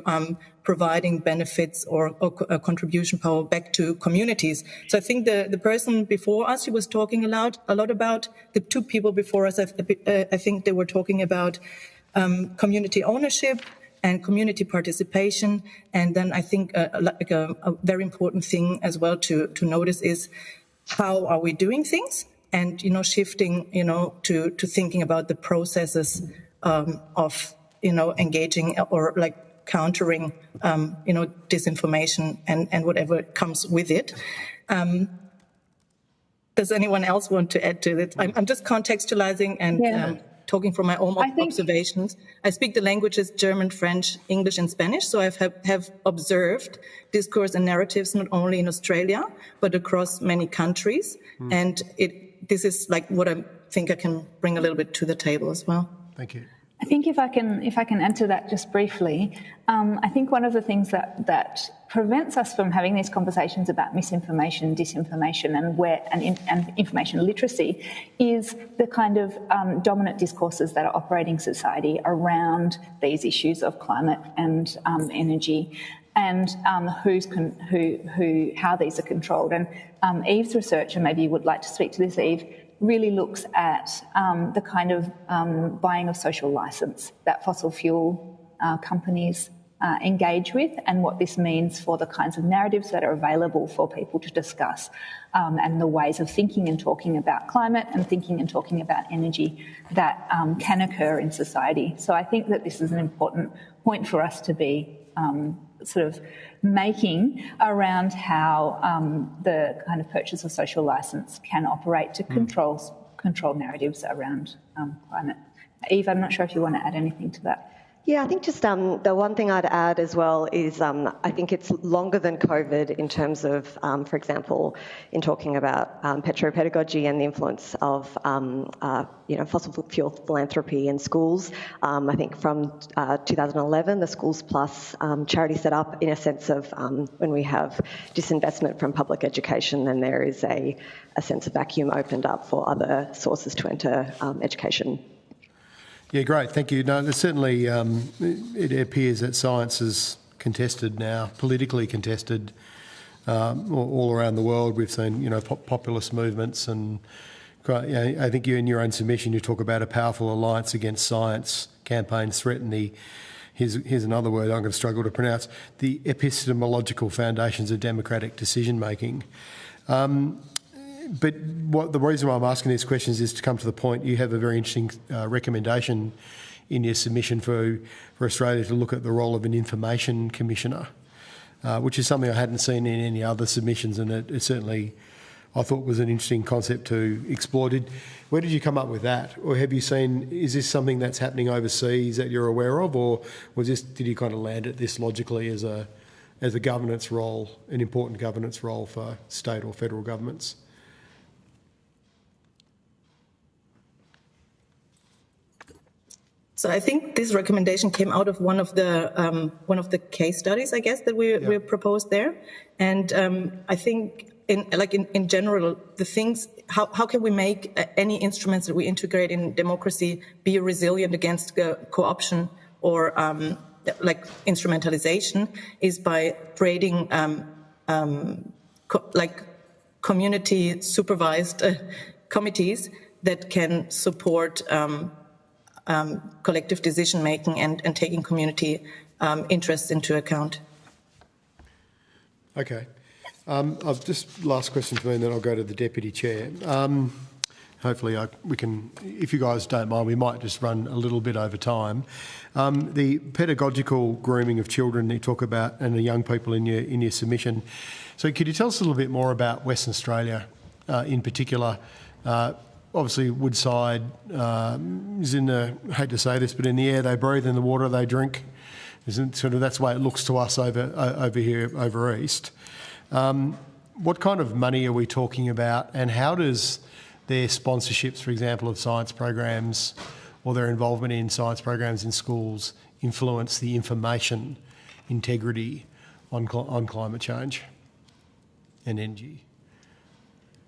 providing benefits or contribution power back to communities? So I think the person before us, she was talking a lot about the two people before us. I think they were talking about community ownership and community participation. And then I think a very important thing as well to notice is how are we doing things? And, shifting, to thinking about the processes of, engaging or like countering, disinformation and whatever comes with it. Does anyone else want to add to it? I'm just contextualizing and talking from my own observations. I speak the languages German, French, English, and Spanish, so I have observed discourse and narratives not only in Australia but across many countries, and this is like what I think I can bring a little bit to the table as well. Thank you. I think if I can add to that just briefly, I think one of the things that prevents us from having these conversations about misinformation, disinformation, and information literacy is the kind of dominant discourses that are operating society around these issues of climate and energy, and how these are controlled. And Eve's research, and maybe you would like to speak to this, Eve, really looks at the kind of buying of social license that fossil fuel companies engage with, and what this means for the kinds of narratives that are available for people to discuss, and the ways of thinking and talking about climate and thinking and talking about energy that can occur in society. So I think that this is an important point for us to be sort of making around how the kind of purchase of social license can operate to control narratives around climate. Eve, I'm not sure if you want to add anything to that. Yeah, I think just the one thing I'd add as well is I think it's longer than COVID in terms of, for example, in talking about petropedagogy and the influence of, fossil fuel philanthropy in schools. I think from 2011, the Schools Plus charity set up in a sense of when we have disinvestment from public education, then there is a sense of vacuum opened up for other sources to enter education. Yeah, great. Thank you. No, there's certainly, it appears that science is contested now, politically contested all around the world. We've seen, populist movements, and I think you, in your own submission, you talk about a powerful alliance against science campaigns threaten here's another word I'm going to struggle to pronounce, the epistemological foundations of democratic decision-making. But the reason why I'm asking these questions is to come to the point. You have a very interesting recommendation in your submission for Australia to look at the role of an information commissioner, which is something I hadn't seen in any other submissions, and it certainly I thought was an interesting concept to explore. Where did you come up with that? Or have you seen, is this something that's happening overseas that you're aware of, or did you kind of land at this logically as a governance role, an important governance role for state or federal governments? So I think this recommendation came out of one of the case studies, I guess, that we proposed there, and I think in general, the things, how can we make any instruments that we integrate in democracy be resilient against co-option or instrumentalization, is by creating community supervised committees that can support collective decision making and taking community interests into account. Okay. I've just last question for me, and then I'll go to the Deputy Chair. Hopefully we can, if you guys don't mind, we might just run a little bit over time. The pedagogical grooming of children you talk about and the young people in your submission. So could you tell us a little bit more about Western Australia in particular? Obviously Woodside is in the, I hate to say this, but in the air they breathe, in the water they drink. Isn't sort of that's the way it looks to us over here, over east. What kind of money are we talking about, and how does their sponsorships, for example, of science programs or their involvement in science programs in schools influence the information integrity on climate change and energy?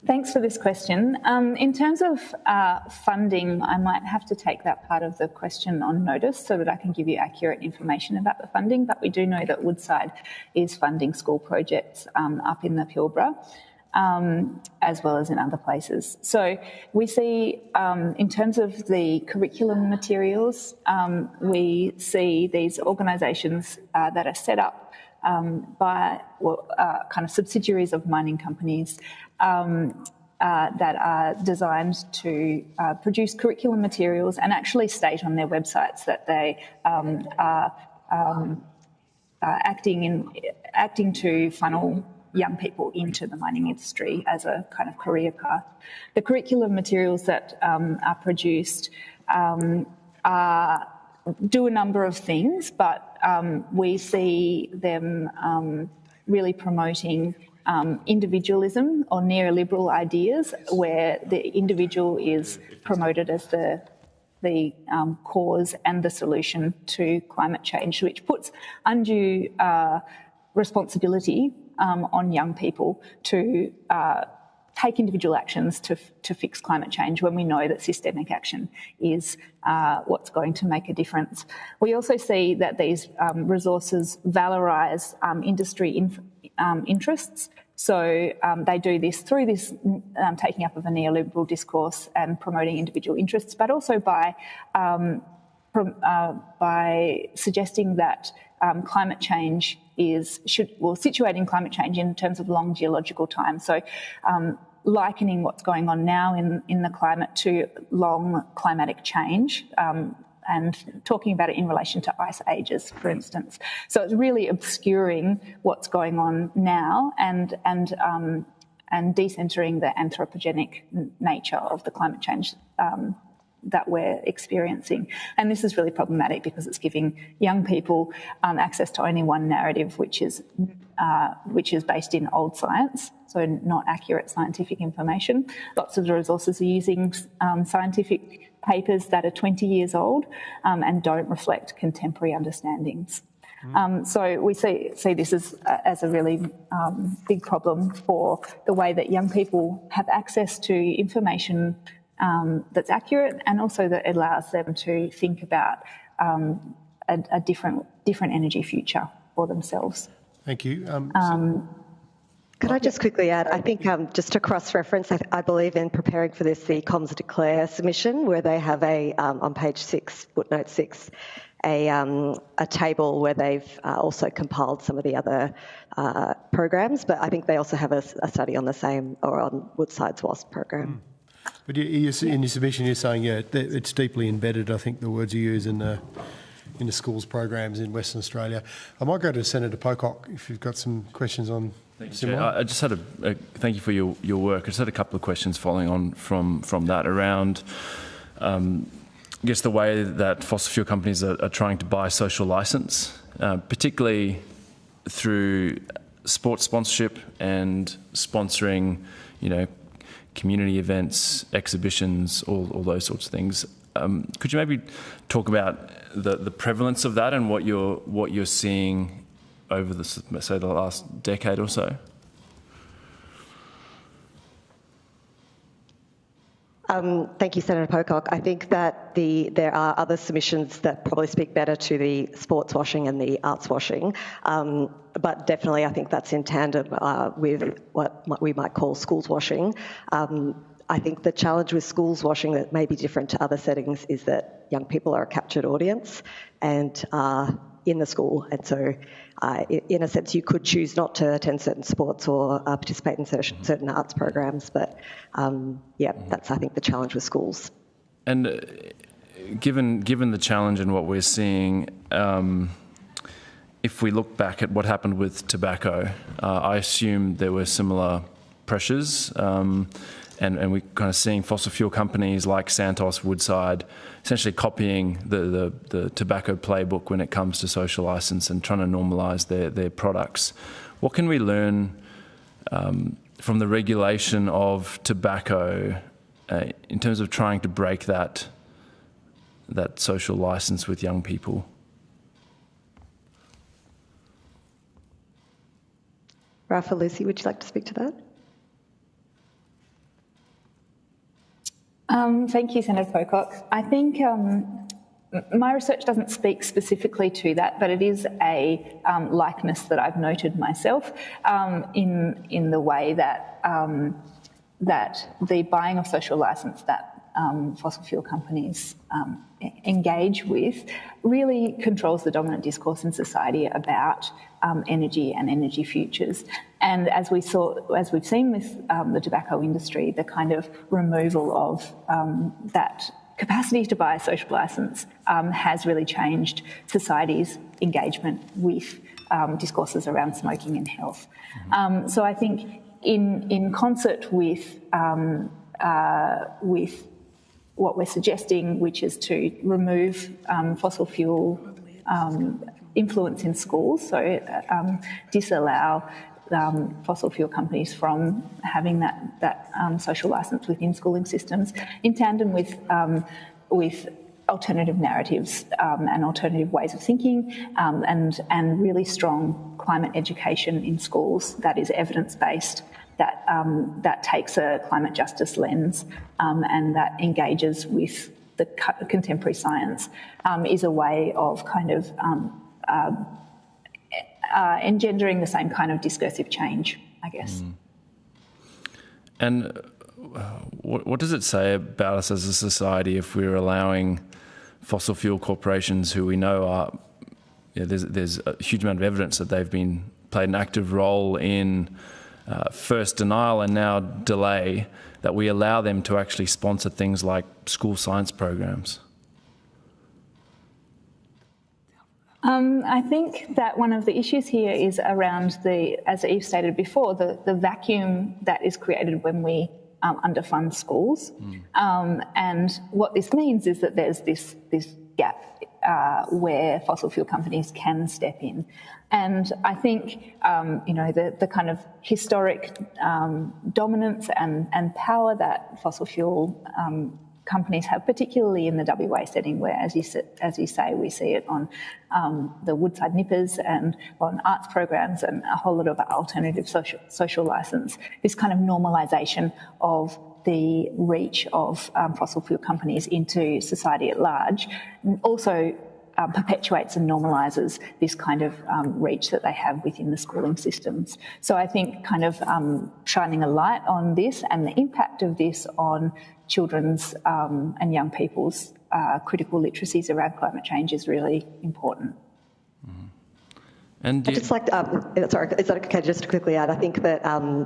Thanks for this question. In terms of funding, I might have to take that part of the question on notice so that I can give you accurate information about the funding, but we do know that Woodside is funding school projects up in the Pilbara, as well as in other places. So we see, in terms of the curriculum materials, we see these organisations that are set up by kind of subsidiaries of mining companies that are designed to produce curriculum materials and actually state on their websites that they are acting to funnel young people into the mining industry as a kind of career path. The curriculum materials that are produced do a number of things, but we see them really promoting individualism or neoliberal ideas, where the individual is promoted as the cause and the solution to climate change, which puts undue responsibility on young people to take individual actions to fix climate change, when we know that systemic action is what's going to make a difference. We also see that these resources valorise industry interests. So they do this through this taking up of a neoliberal discourse and promoting individual interests, but also by suggesting that climate change situating climate change in terms of long geological time. So likening what's going on now in the climate to long climatic change, and talking about it in relation to ice ages, for instance. So it's really obscuring what's going on now and decentering the anthropogenic nature of the climate change that we're experiencing. And this is really problematic because it's giving young people access to only one narrative, which is based in old science, so not accurate scientific information. Lots of the resources are using scientific papers that are 20 years old and don't reflect contemporary understandings. So we see this as a really big problem for the way that young people have access to information that's accurate, and also that allows them to think about a different energy future for themselves. Thank you. Could I just quickly add, I think just to cross-reference, I believe in preparing for this, the Comms Declare submission, where they have on page 6, footnote 6, a table where they've also compiled some of the other programs, but I think they also have a study on the same, or on Woodside's WASP program. But in your submission, you're saying, yeah, it's deeply embedded, I think the words you use in the schools programs in Western Australia. I might go to Senator Pocock if you've got some questions on. Thanks, Chair. I just had thank you for your work. I just had a couple of questions following on from that around, I guess, the way that fossil fuel companies are trying to buy social licence, particularly through sports sponsorship and sponsoring, community events, exhibitions, all those sorts of things. Could you maybe talk about the prevalence of that and what you're seeing over the last decade or so? Thank you, Senator Pocock. I think that there are other submissions that probably speak better to the sports washing and the arts washing, but definitely I think that's in tandem with what we might call schools washing. I think the challenge with schools washing that may be different to other settings is that young people are a captured audience and are in the school, and so in a sense you could choose not to attend certain sports or participate in certain arts programs, but that's I think the challenge with schools. And given the challenge and what we're seeing, if we look back at what happened with tobacco, I assume there were similar pressures, and we're kind of seeing fossil fuel companies like Santos, Woodside, essentially copying the tobacco playbook when it comes to social licence and trying to normalise their products. What can we learn from the regulation of tobacco in terms of trying to break that social licence with young people? Rafa, Lucy, would you like to speak to that? Thank you, Senator Pocock. I think my research doesn't speak specifically to that, but it is a likeness that I've noted myself in the way that that the buying of social licence that fossil fuel companies engage with really controls the dominant discourse in society about energy and energy futures. And as we've seen with the tobacco industry, the kind of removal of that capacity to buy a social licence has really changed society's engagement with discourses around smoking and health. So I think in concert with what we're suggesting, which is to remove fossil fuel influence in schools, so disallow fossil fuel companies from having that social licence within schooling systems, in tandem with alternative narratives and alternative ways of thinking, and really strong climate education in schools that is evidence-based, that takes a climate justice lens and that engages with the contemporary science, is a way of kind of engendering the same kind of discursive change, I guess. And what does it say about us as a society if we're allowing fossil fuel corporations, who we know are, there's a huge amount of evidence that they've played an active role in first denial and now delay, that we allow them to actually sponsor things like school science programs? I think that one of the issues here is around as Eve stated before, the vacuum that is created when we underfund schools. And what this means is that there's this gap where fossil fuel companies can step in. And I think, the kind of historic dominance and power that fossil fuel companies have, particularly in the WA setting, where, as you say, we see it on the Woodside nippers and on arts programs and a whole lot of alternative social licence, this kind of normalisation of the reach of fossil fuel companies into society at large also perpetuates and normalises this kind of reach that they have within the schooling systems. So I think kind of shining a light on this and the impact of this on children's and young people's critical literacies around climate change is really important. And I'd just like to, sorry, is that okay, just to quickly add, I think that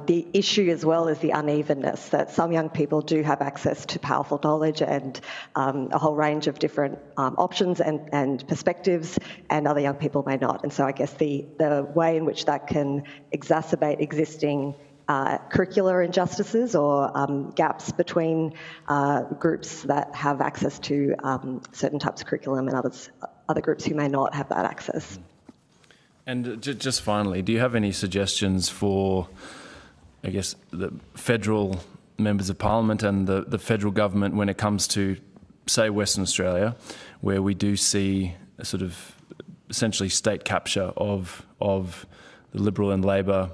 the issue as well is the unevenness, that some young people do have access to powerful knowledge and a whole range of different options and perspectives, and other young people may not. And so I guess the way in which that can exacerbate existing curricular injustices or gaps between groups that have access to certain types of curriculum and other groups who may not have that access. And just finally, do you have any suggestions for, I guess, the federal members of parliament and the federal government when it comes to, say, Western Australia, where we do see a sort of essentially state capture of the Liberal and Labor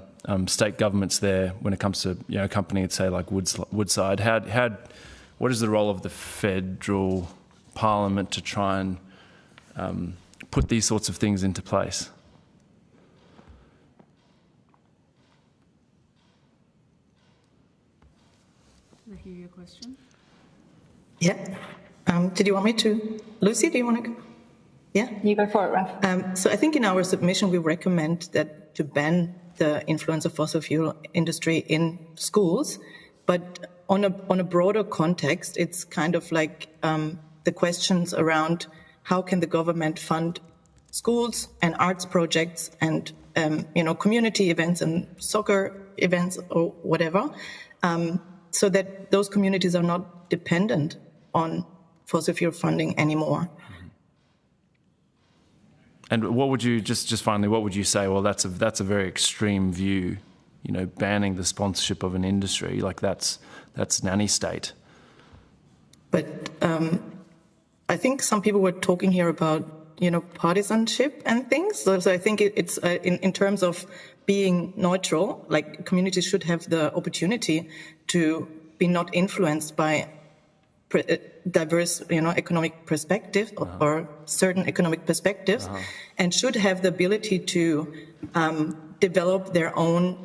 state governments there when it comes to, a company, say, like Woodside? what is the role of the federal parliament to try and put these sorts of things into place? Did I hear your question? Yeah. Did you want me to? Lucy, do you want to go? Yeah? You go for it, Raf. So I think in our submission we recommend that to ban the influence of fossil fuel industry in schools, but on a broader context, it's kind of like the questions around how can the government fund schools and arts projects and community events and soccer events or whatever, so that those communities are not dependent on fossil fuel funding anymore. And what would you just finally? What would you say? Well, that's a very extreme view. Banning the sponsorship of an industry like that's nanny state. But I think some people were talking here about partisanship and things. So I think it's in terms of being neutral. Like communities should have the opportunity to be not influenced by diverse, economic perspectives or certain economic perspectives, and should have the ability to develop their own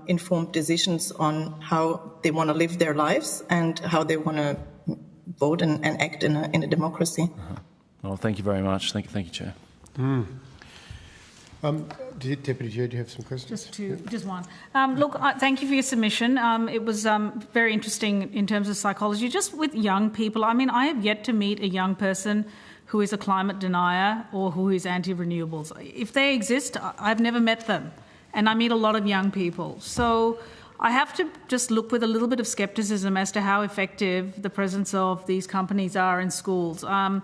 informed decisions on how they want to live their lives and how they want to vote and act in a democracy. Well, thank you very much. Thank you, Chair. Deputy Chair, do you have some questions? Just one. Look, thank you for your submission. It was very interesting in terms of psychology. Just with young people, I mean, I have yet to meet a young person who is a climate denier or who is anti-renewables. If they exist, I've never met them. And I meet a lot of young people. So I have to just look with a little bit of scepticism as to how effective the presence of these companies are in schools. And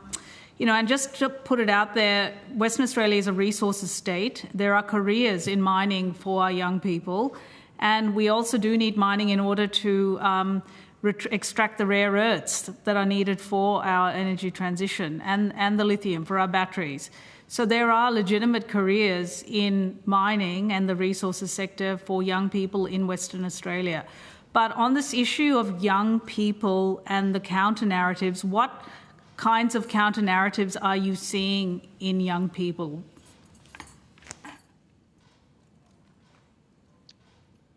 just to put it out there, Western Australia is a resources state. There are careers in mining for our young people. And we also do need mining in order to extract the rare earths that are needed for our energy transition and the lithium for our batteries. So there are legitimate careers in mining and the resources sector for young people in Western Australia. But on this issue of young people and the counter-narratives, what kinds of counter-narratives are you seeing in young people?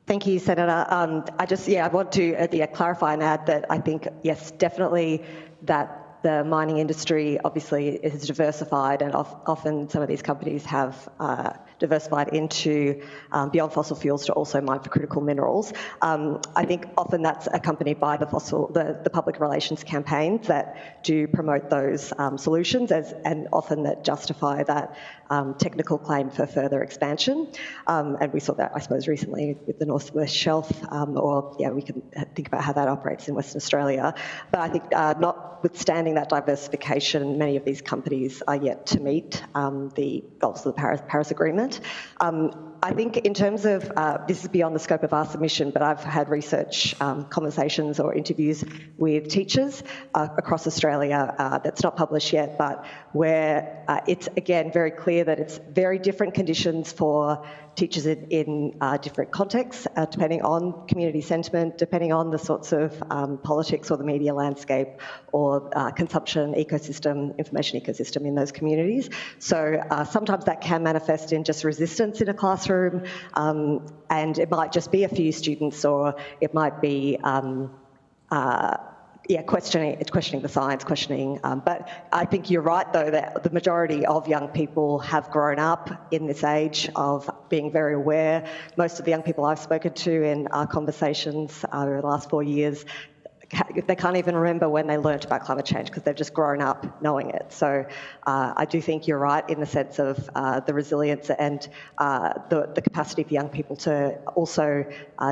Thank you, Senator. I want to clarify and add that I think, yes, definitely that the mining industry obviously is diversified, and often some of these companies have diversified into beyond fossil fuels to also mine for critical minerals. I think often that's accompanied by the public relations campaigns that do promote those solutions and often that justify that technical claim for further expansion. And we saw that, I suppose, recently with the North West Shelf, we can think about how that operates in Western Australia. But I think notwithstanding that diversification, many of these companies are yet to meet the goals of the Paris Agreement. I think in terms of, this is beyond the scope of our submission, but I've had research conversations or interviews with teachers across Australia that's not published yet, but where it's, again, very clear that it's very different conditions for teachers in different contexts, depending on community sentiment, depending on the sorts of politics or the media landscape or consumption ecosystem, information ecosystem in those communities. So sometimes that can manifest in just resistance in a classroom, and it might just be a few students, or it might be questioning the science, but I think you're right, though, that the majority of young people have grown up in this age of being very aware. Most of the young people I've spoken to in our conversations over the last 4 years, they can't even remember when they learnt about climate change because they've just grown up knowing it. So I do think you're right in the sense of the resilience and the capacity for young people to also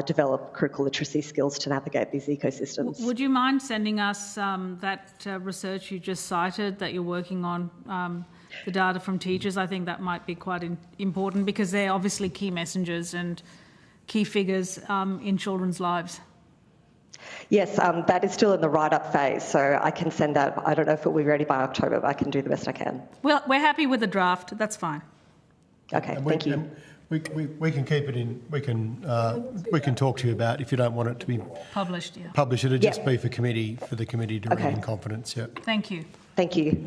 develop critical literacy skills to navigate these ecosystems. Would you mind sending us that research you just cited that you're working on, the data from teachers? I think that might be quite important because they're obviously key messengers and key figures in children's lives. Yes, that is still in the write-up phase, so I can send that. I don't know if it will be ready by October, but I can do the best I can. Well, we're happy with the draft. That's fine. Okay, thank you. We can keep it in. We can talk to you about if you don't want it to be published. Yeah. Published. It'll just be for the committee to read in confidence. Yeah. Thank you. Thank you.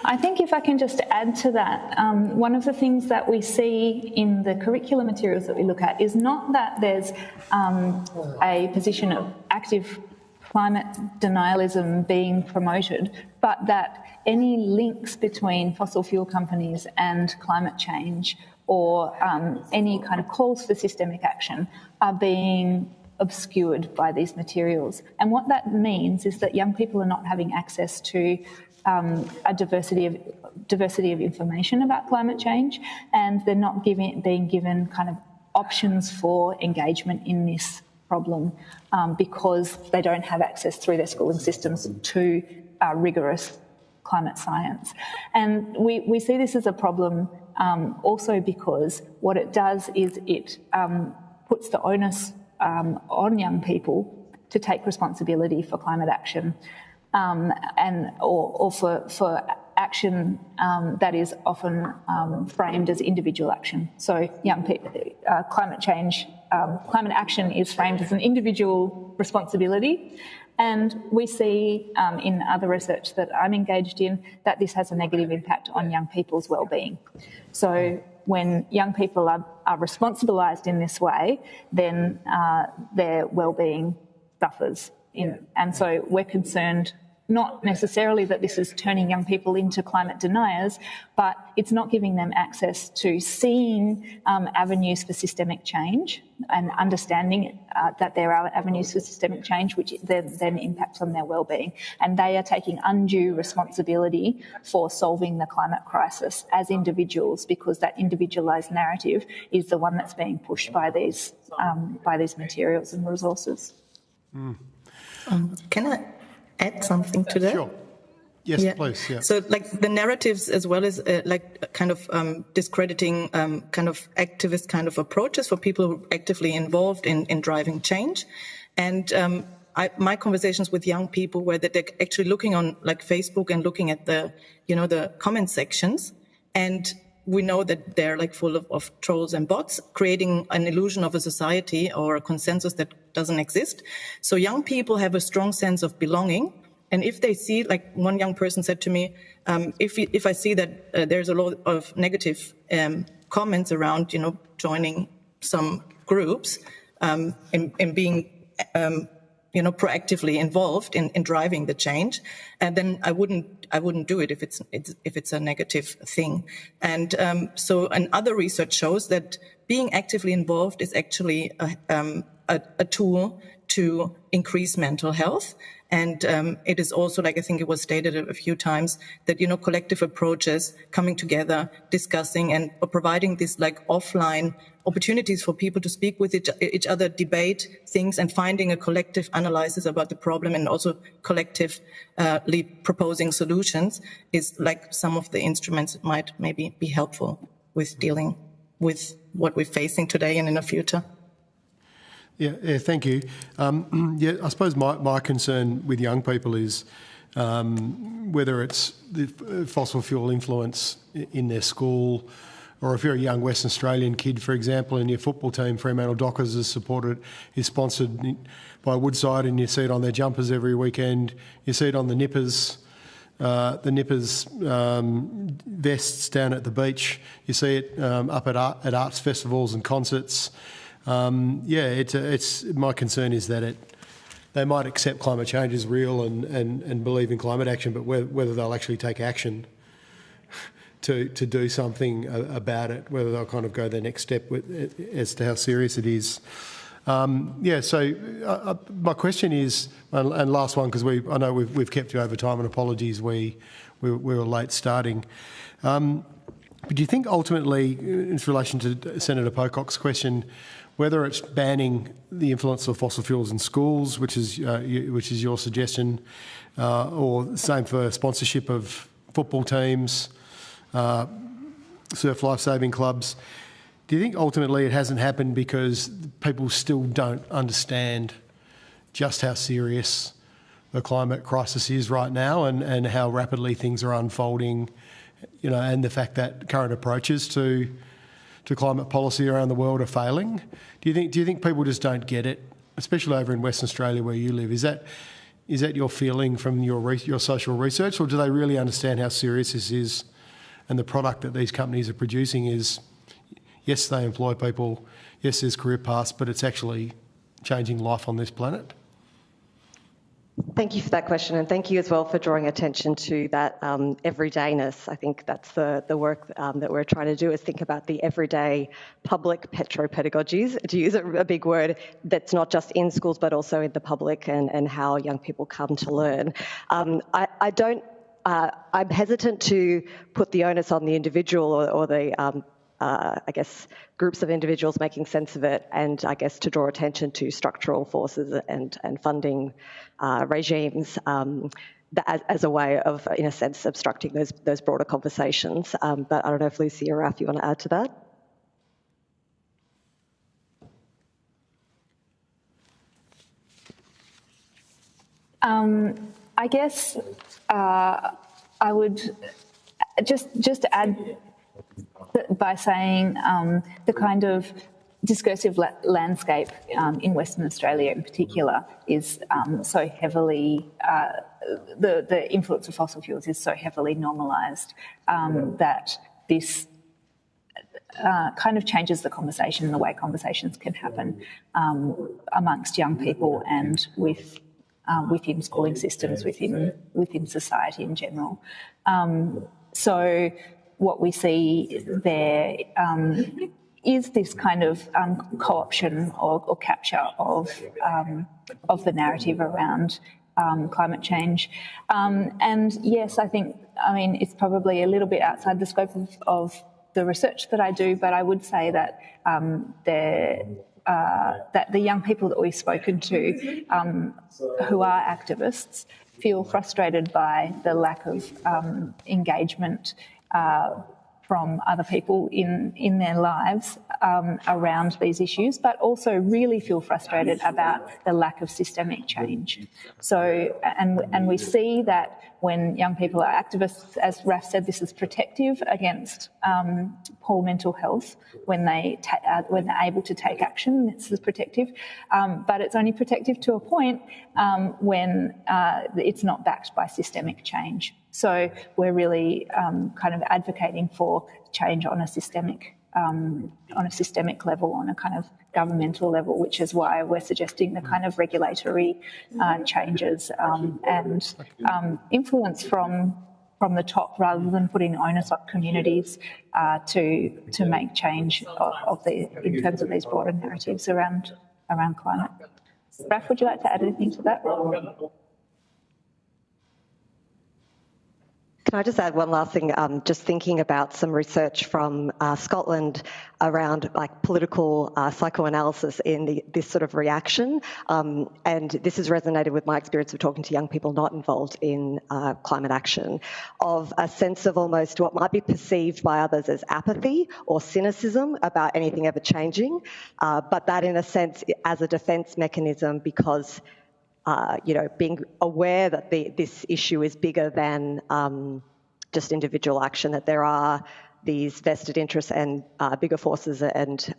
I think if I can just add to that, one of the things that we see in the curriculum materials that we look at is not that there's a position of active climate denialism being promoted, but that any links between fossil fuel companies and climate change or any kind of calls for systemic action are being obscured by these materials. And what that means is that young people are not having access to a diversity of information about climate change, and they're not being given kind of options for engagement in this problem because they don't have access through their schooling systems to rigorous climate science. And we see this as a problem also because what it does is it puts the onus on young people to take responsibility for climate action or for action that is often framed as individual action. So young people, climate action is framed as an individual responsibility. And we see in other research that I'm engaged in that this has a negative impact on young people's well-being. So when young people are responsibilised in this way, then their well-being suffers. And so we're concerned not necessarily that this is turning young people into climate deniers, but it's not giving them access to seeing avenues for systemic change and understanding that there are avenues for systemic change, which then impacts on their well-being. And they are taking undue responsibility for solving the climate crisis as individuals, because that individualised narrative is the one that's being pushed by these materials and resources. Can I add something to that? Sure. Yes, please. Yeah. So, like the narratives, as well as discrediting kind of activist kind of approaches for people who are actively involved in driving change, and my conversations with young people were that they're actually looking on like Facebook and looking at the comment sections, and we know that they're like full of trolls and bots, creating an illusion of a society or a consensus that doesn't exist. So young people have a strong sense of belonging. And if they see, like one young person said to me, if I see that there's a lot of negative comments around, joining some groups and being, proactively involved in driving the change, and then I wouldn't do it if it's a negative thing. And so other research shows that being actively involved is actually a tool to increase mental health. And it is also, like I think it was stated a few times, that, collective approaches, coming together, discussing and providing this like offline opportunities for people to speak with each other, debate things, and finding a collective analysis about the problem, and also collectively proposing solutions is like some of the instruments that might maybe be helpful with dealing with what we're facing today and in the future. Yeah, thank you. I suppose my concern with young people is whether it's the fossil fuel influence in their school, or if you're a young Western Australian kid, for example, and your football team, Fremantle Dockers, is sponsored by Woodside, and you see it on their jumpers every weekend. You see it on the Nippers vests down at the beach. You see it up at arts festivals and concerts. It's my concern is that they might accept climate change as real and believe in climate action, but whether they'll actually take action to do something about it, whether they'll kind of go the next step as to how serious it is. So my question is, and last one, because I know we've kept you over time, and apologies, we were late starting. But do you think ultimately, in relation to Senator Pocock's question, whether it's banning the influence of fossil fuels in schools, which is your suggestion, or same for sponsorship of football teams, surf lifesaving clubs, do you think ultimately it hasn't happened because people still don't understand just how serious the climate crisis is right now, and how rapidly things are unfolding, and the fact that current approaches to to climate policy around the world are failing? Do you think people just don't get it, especially over in Western Australia where you live? Is that your feeling from your social research, or do they really understand how serious this is, and the product that these companies are producing is, yes, they employ people, yes, there's career paths, but it's actually changing life on this planet? Thank you for that question, and thank you as well for drawing attention to that everydayness. I think that's the work that we're trying to do, is think about the everyday public petropedagogies, to use a big word, that's not just in schools but also in the public, and how young people come to learn. I'm hesitant to put the onus on the individual or the I guess, groups of individuals making sense of it, and I guess to draw attention to structural forces and funding regimes as a way of, in a sense, obstructing those broader conversations. But I don't know if Lucy or Raf, you want to add to that? I guess I would just add by saying the kind of discursive landscape in Western Australia in particular is so heavily, the influence of fossil fuels is so heavily normalised that this kind of changes the conversation and the way conversations can happen amongst young people and within schooling systems, within society in general. So what we see there is this kind of co-option or capture of the narrative around climate change. And yes, I mean, it's probably a little bit outside the scope of the research that I do, but I would say that that the young people that we've spoken to who are activists feel frustrated by the lack of engagement from other people in their lives around these issues, but also really feel frustrated about the lack of systemic change. So, and we see that when young people are activists, as Raf said, this is protective against poor mental health when they're able to take action. This is protective, but it's only protective to a point when it's not backed by systemic change. So we're really kind of advocating for change on a systemic level, on a kind of governmental level, which is why we're suggesting the kind of regulatory changes and influence from the top, rather than putting onus on communities to make change in terms of these broader narratives around climate. Raf, would you like to add anything to that? Can I just add one last thing? Just thinking about some research from Scotland around political psychoanalysis in this sort of reaction, and this has resonated with my experience of talking to young people not involved in climate action, of a sense of almost what might be perceived by others as apathy or cynicism about anything ever changing, but that in a sense as a defence mechanism, because being aware that this issue is bigger than just individual action, that there are these vested interests and bigger forces and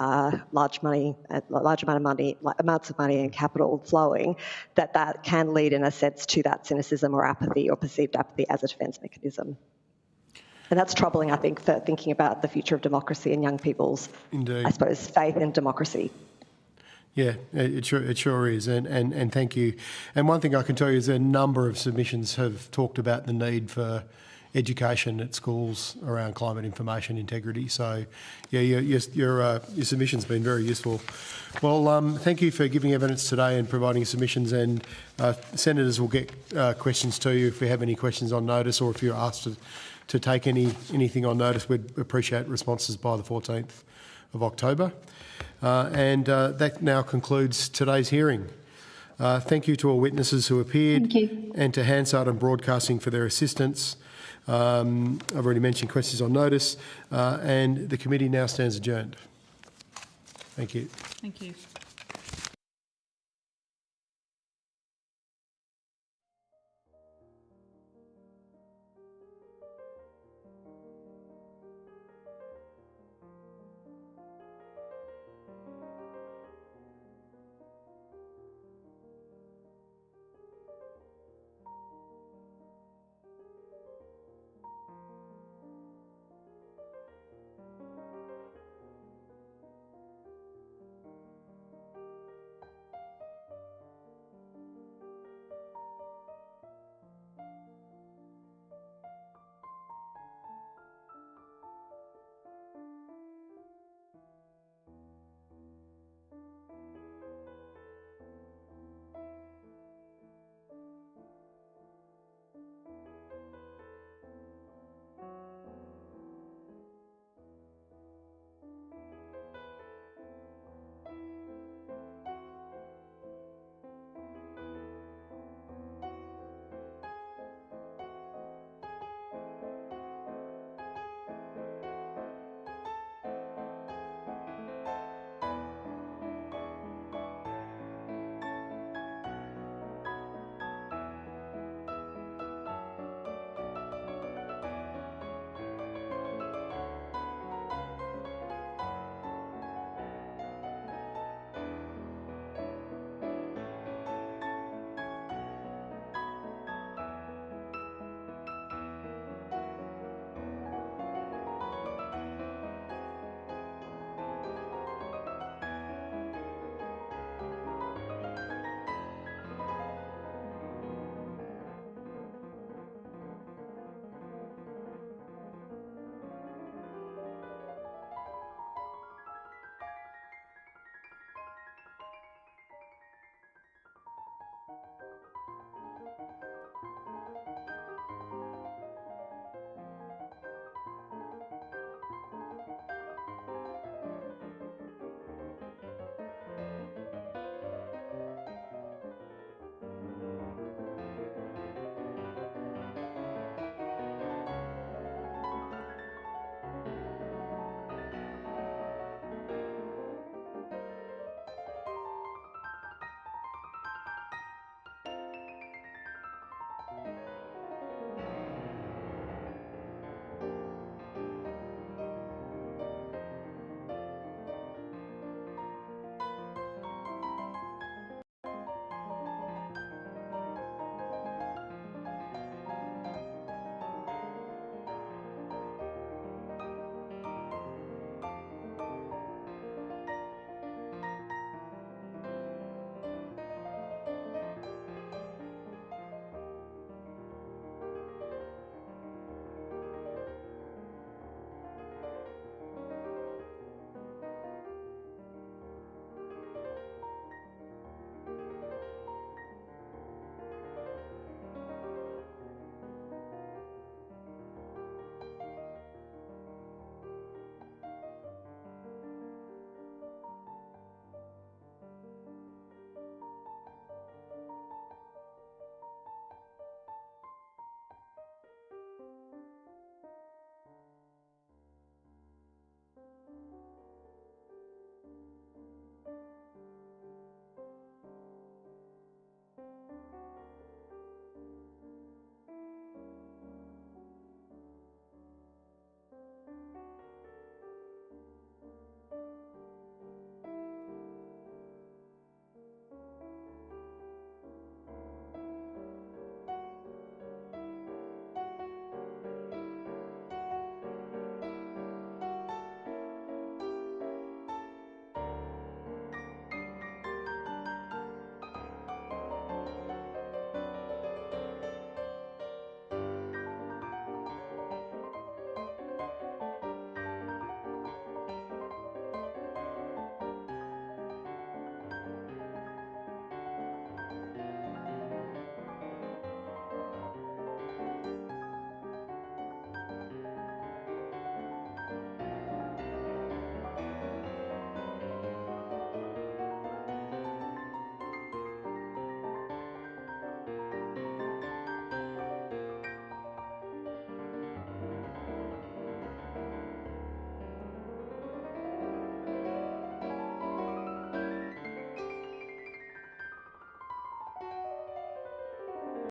large amounts of money and capital flowing, that can lead in a sense to that cynicism or apathy or perceived apathy as a defence mechanism. And that's troubling, I think, for thinking about the future of democracy and young people's, Indeed, I suppose, faith in democracy. Yeah, it sure is, and thank you. And one thing I can tell you is a number of submissions have talked about the need for education at schools around climate information integrity. So, yeah, your submission's been very useful. Well, thank you for giving evidence today and providing submissions. And senators will get questions to you if we have any questions on notice, or if you're asked to take anything on notice. We'd appreciate responses by the 14th of October. And that now concludes today's hearing. Thank you to all witnesses who appeared. Thank you. And to Hansard and Broadcasting for their assistance. I've already mentioned questions on notice, and the committee now stands adjourned. Thank you. Thank you.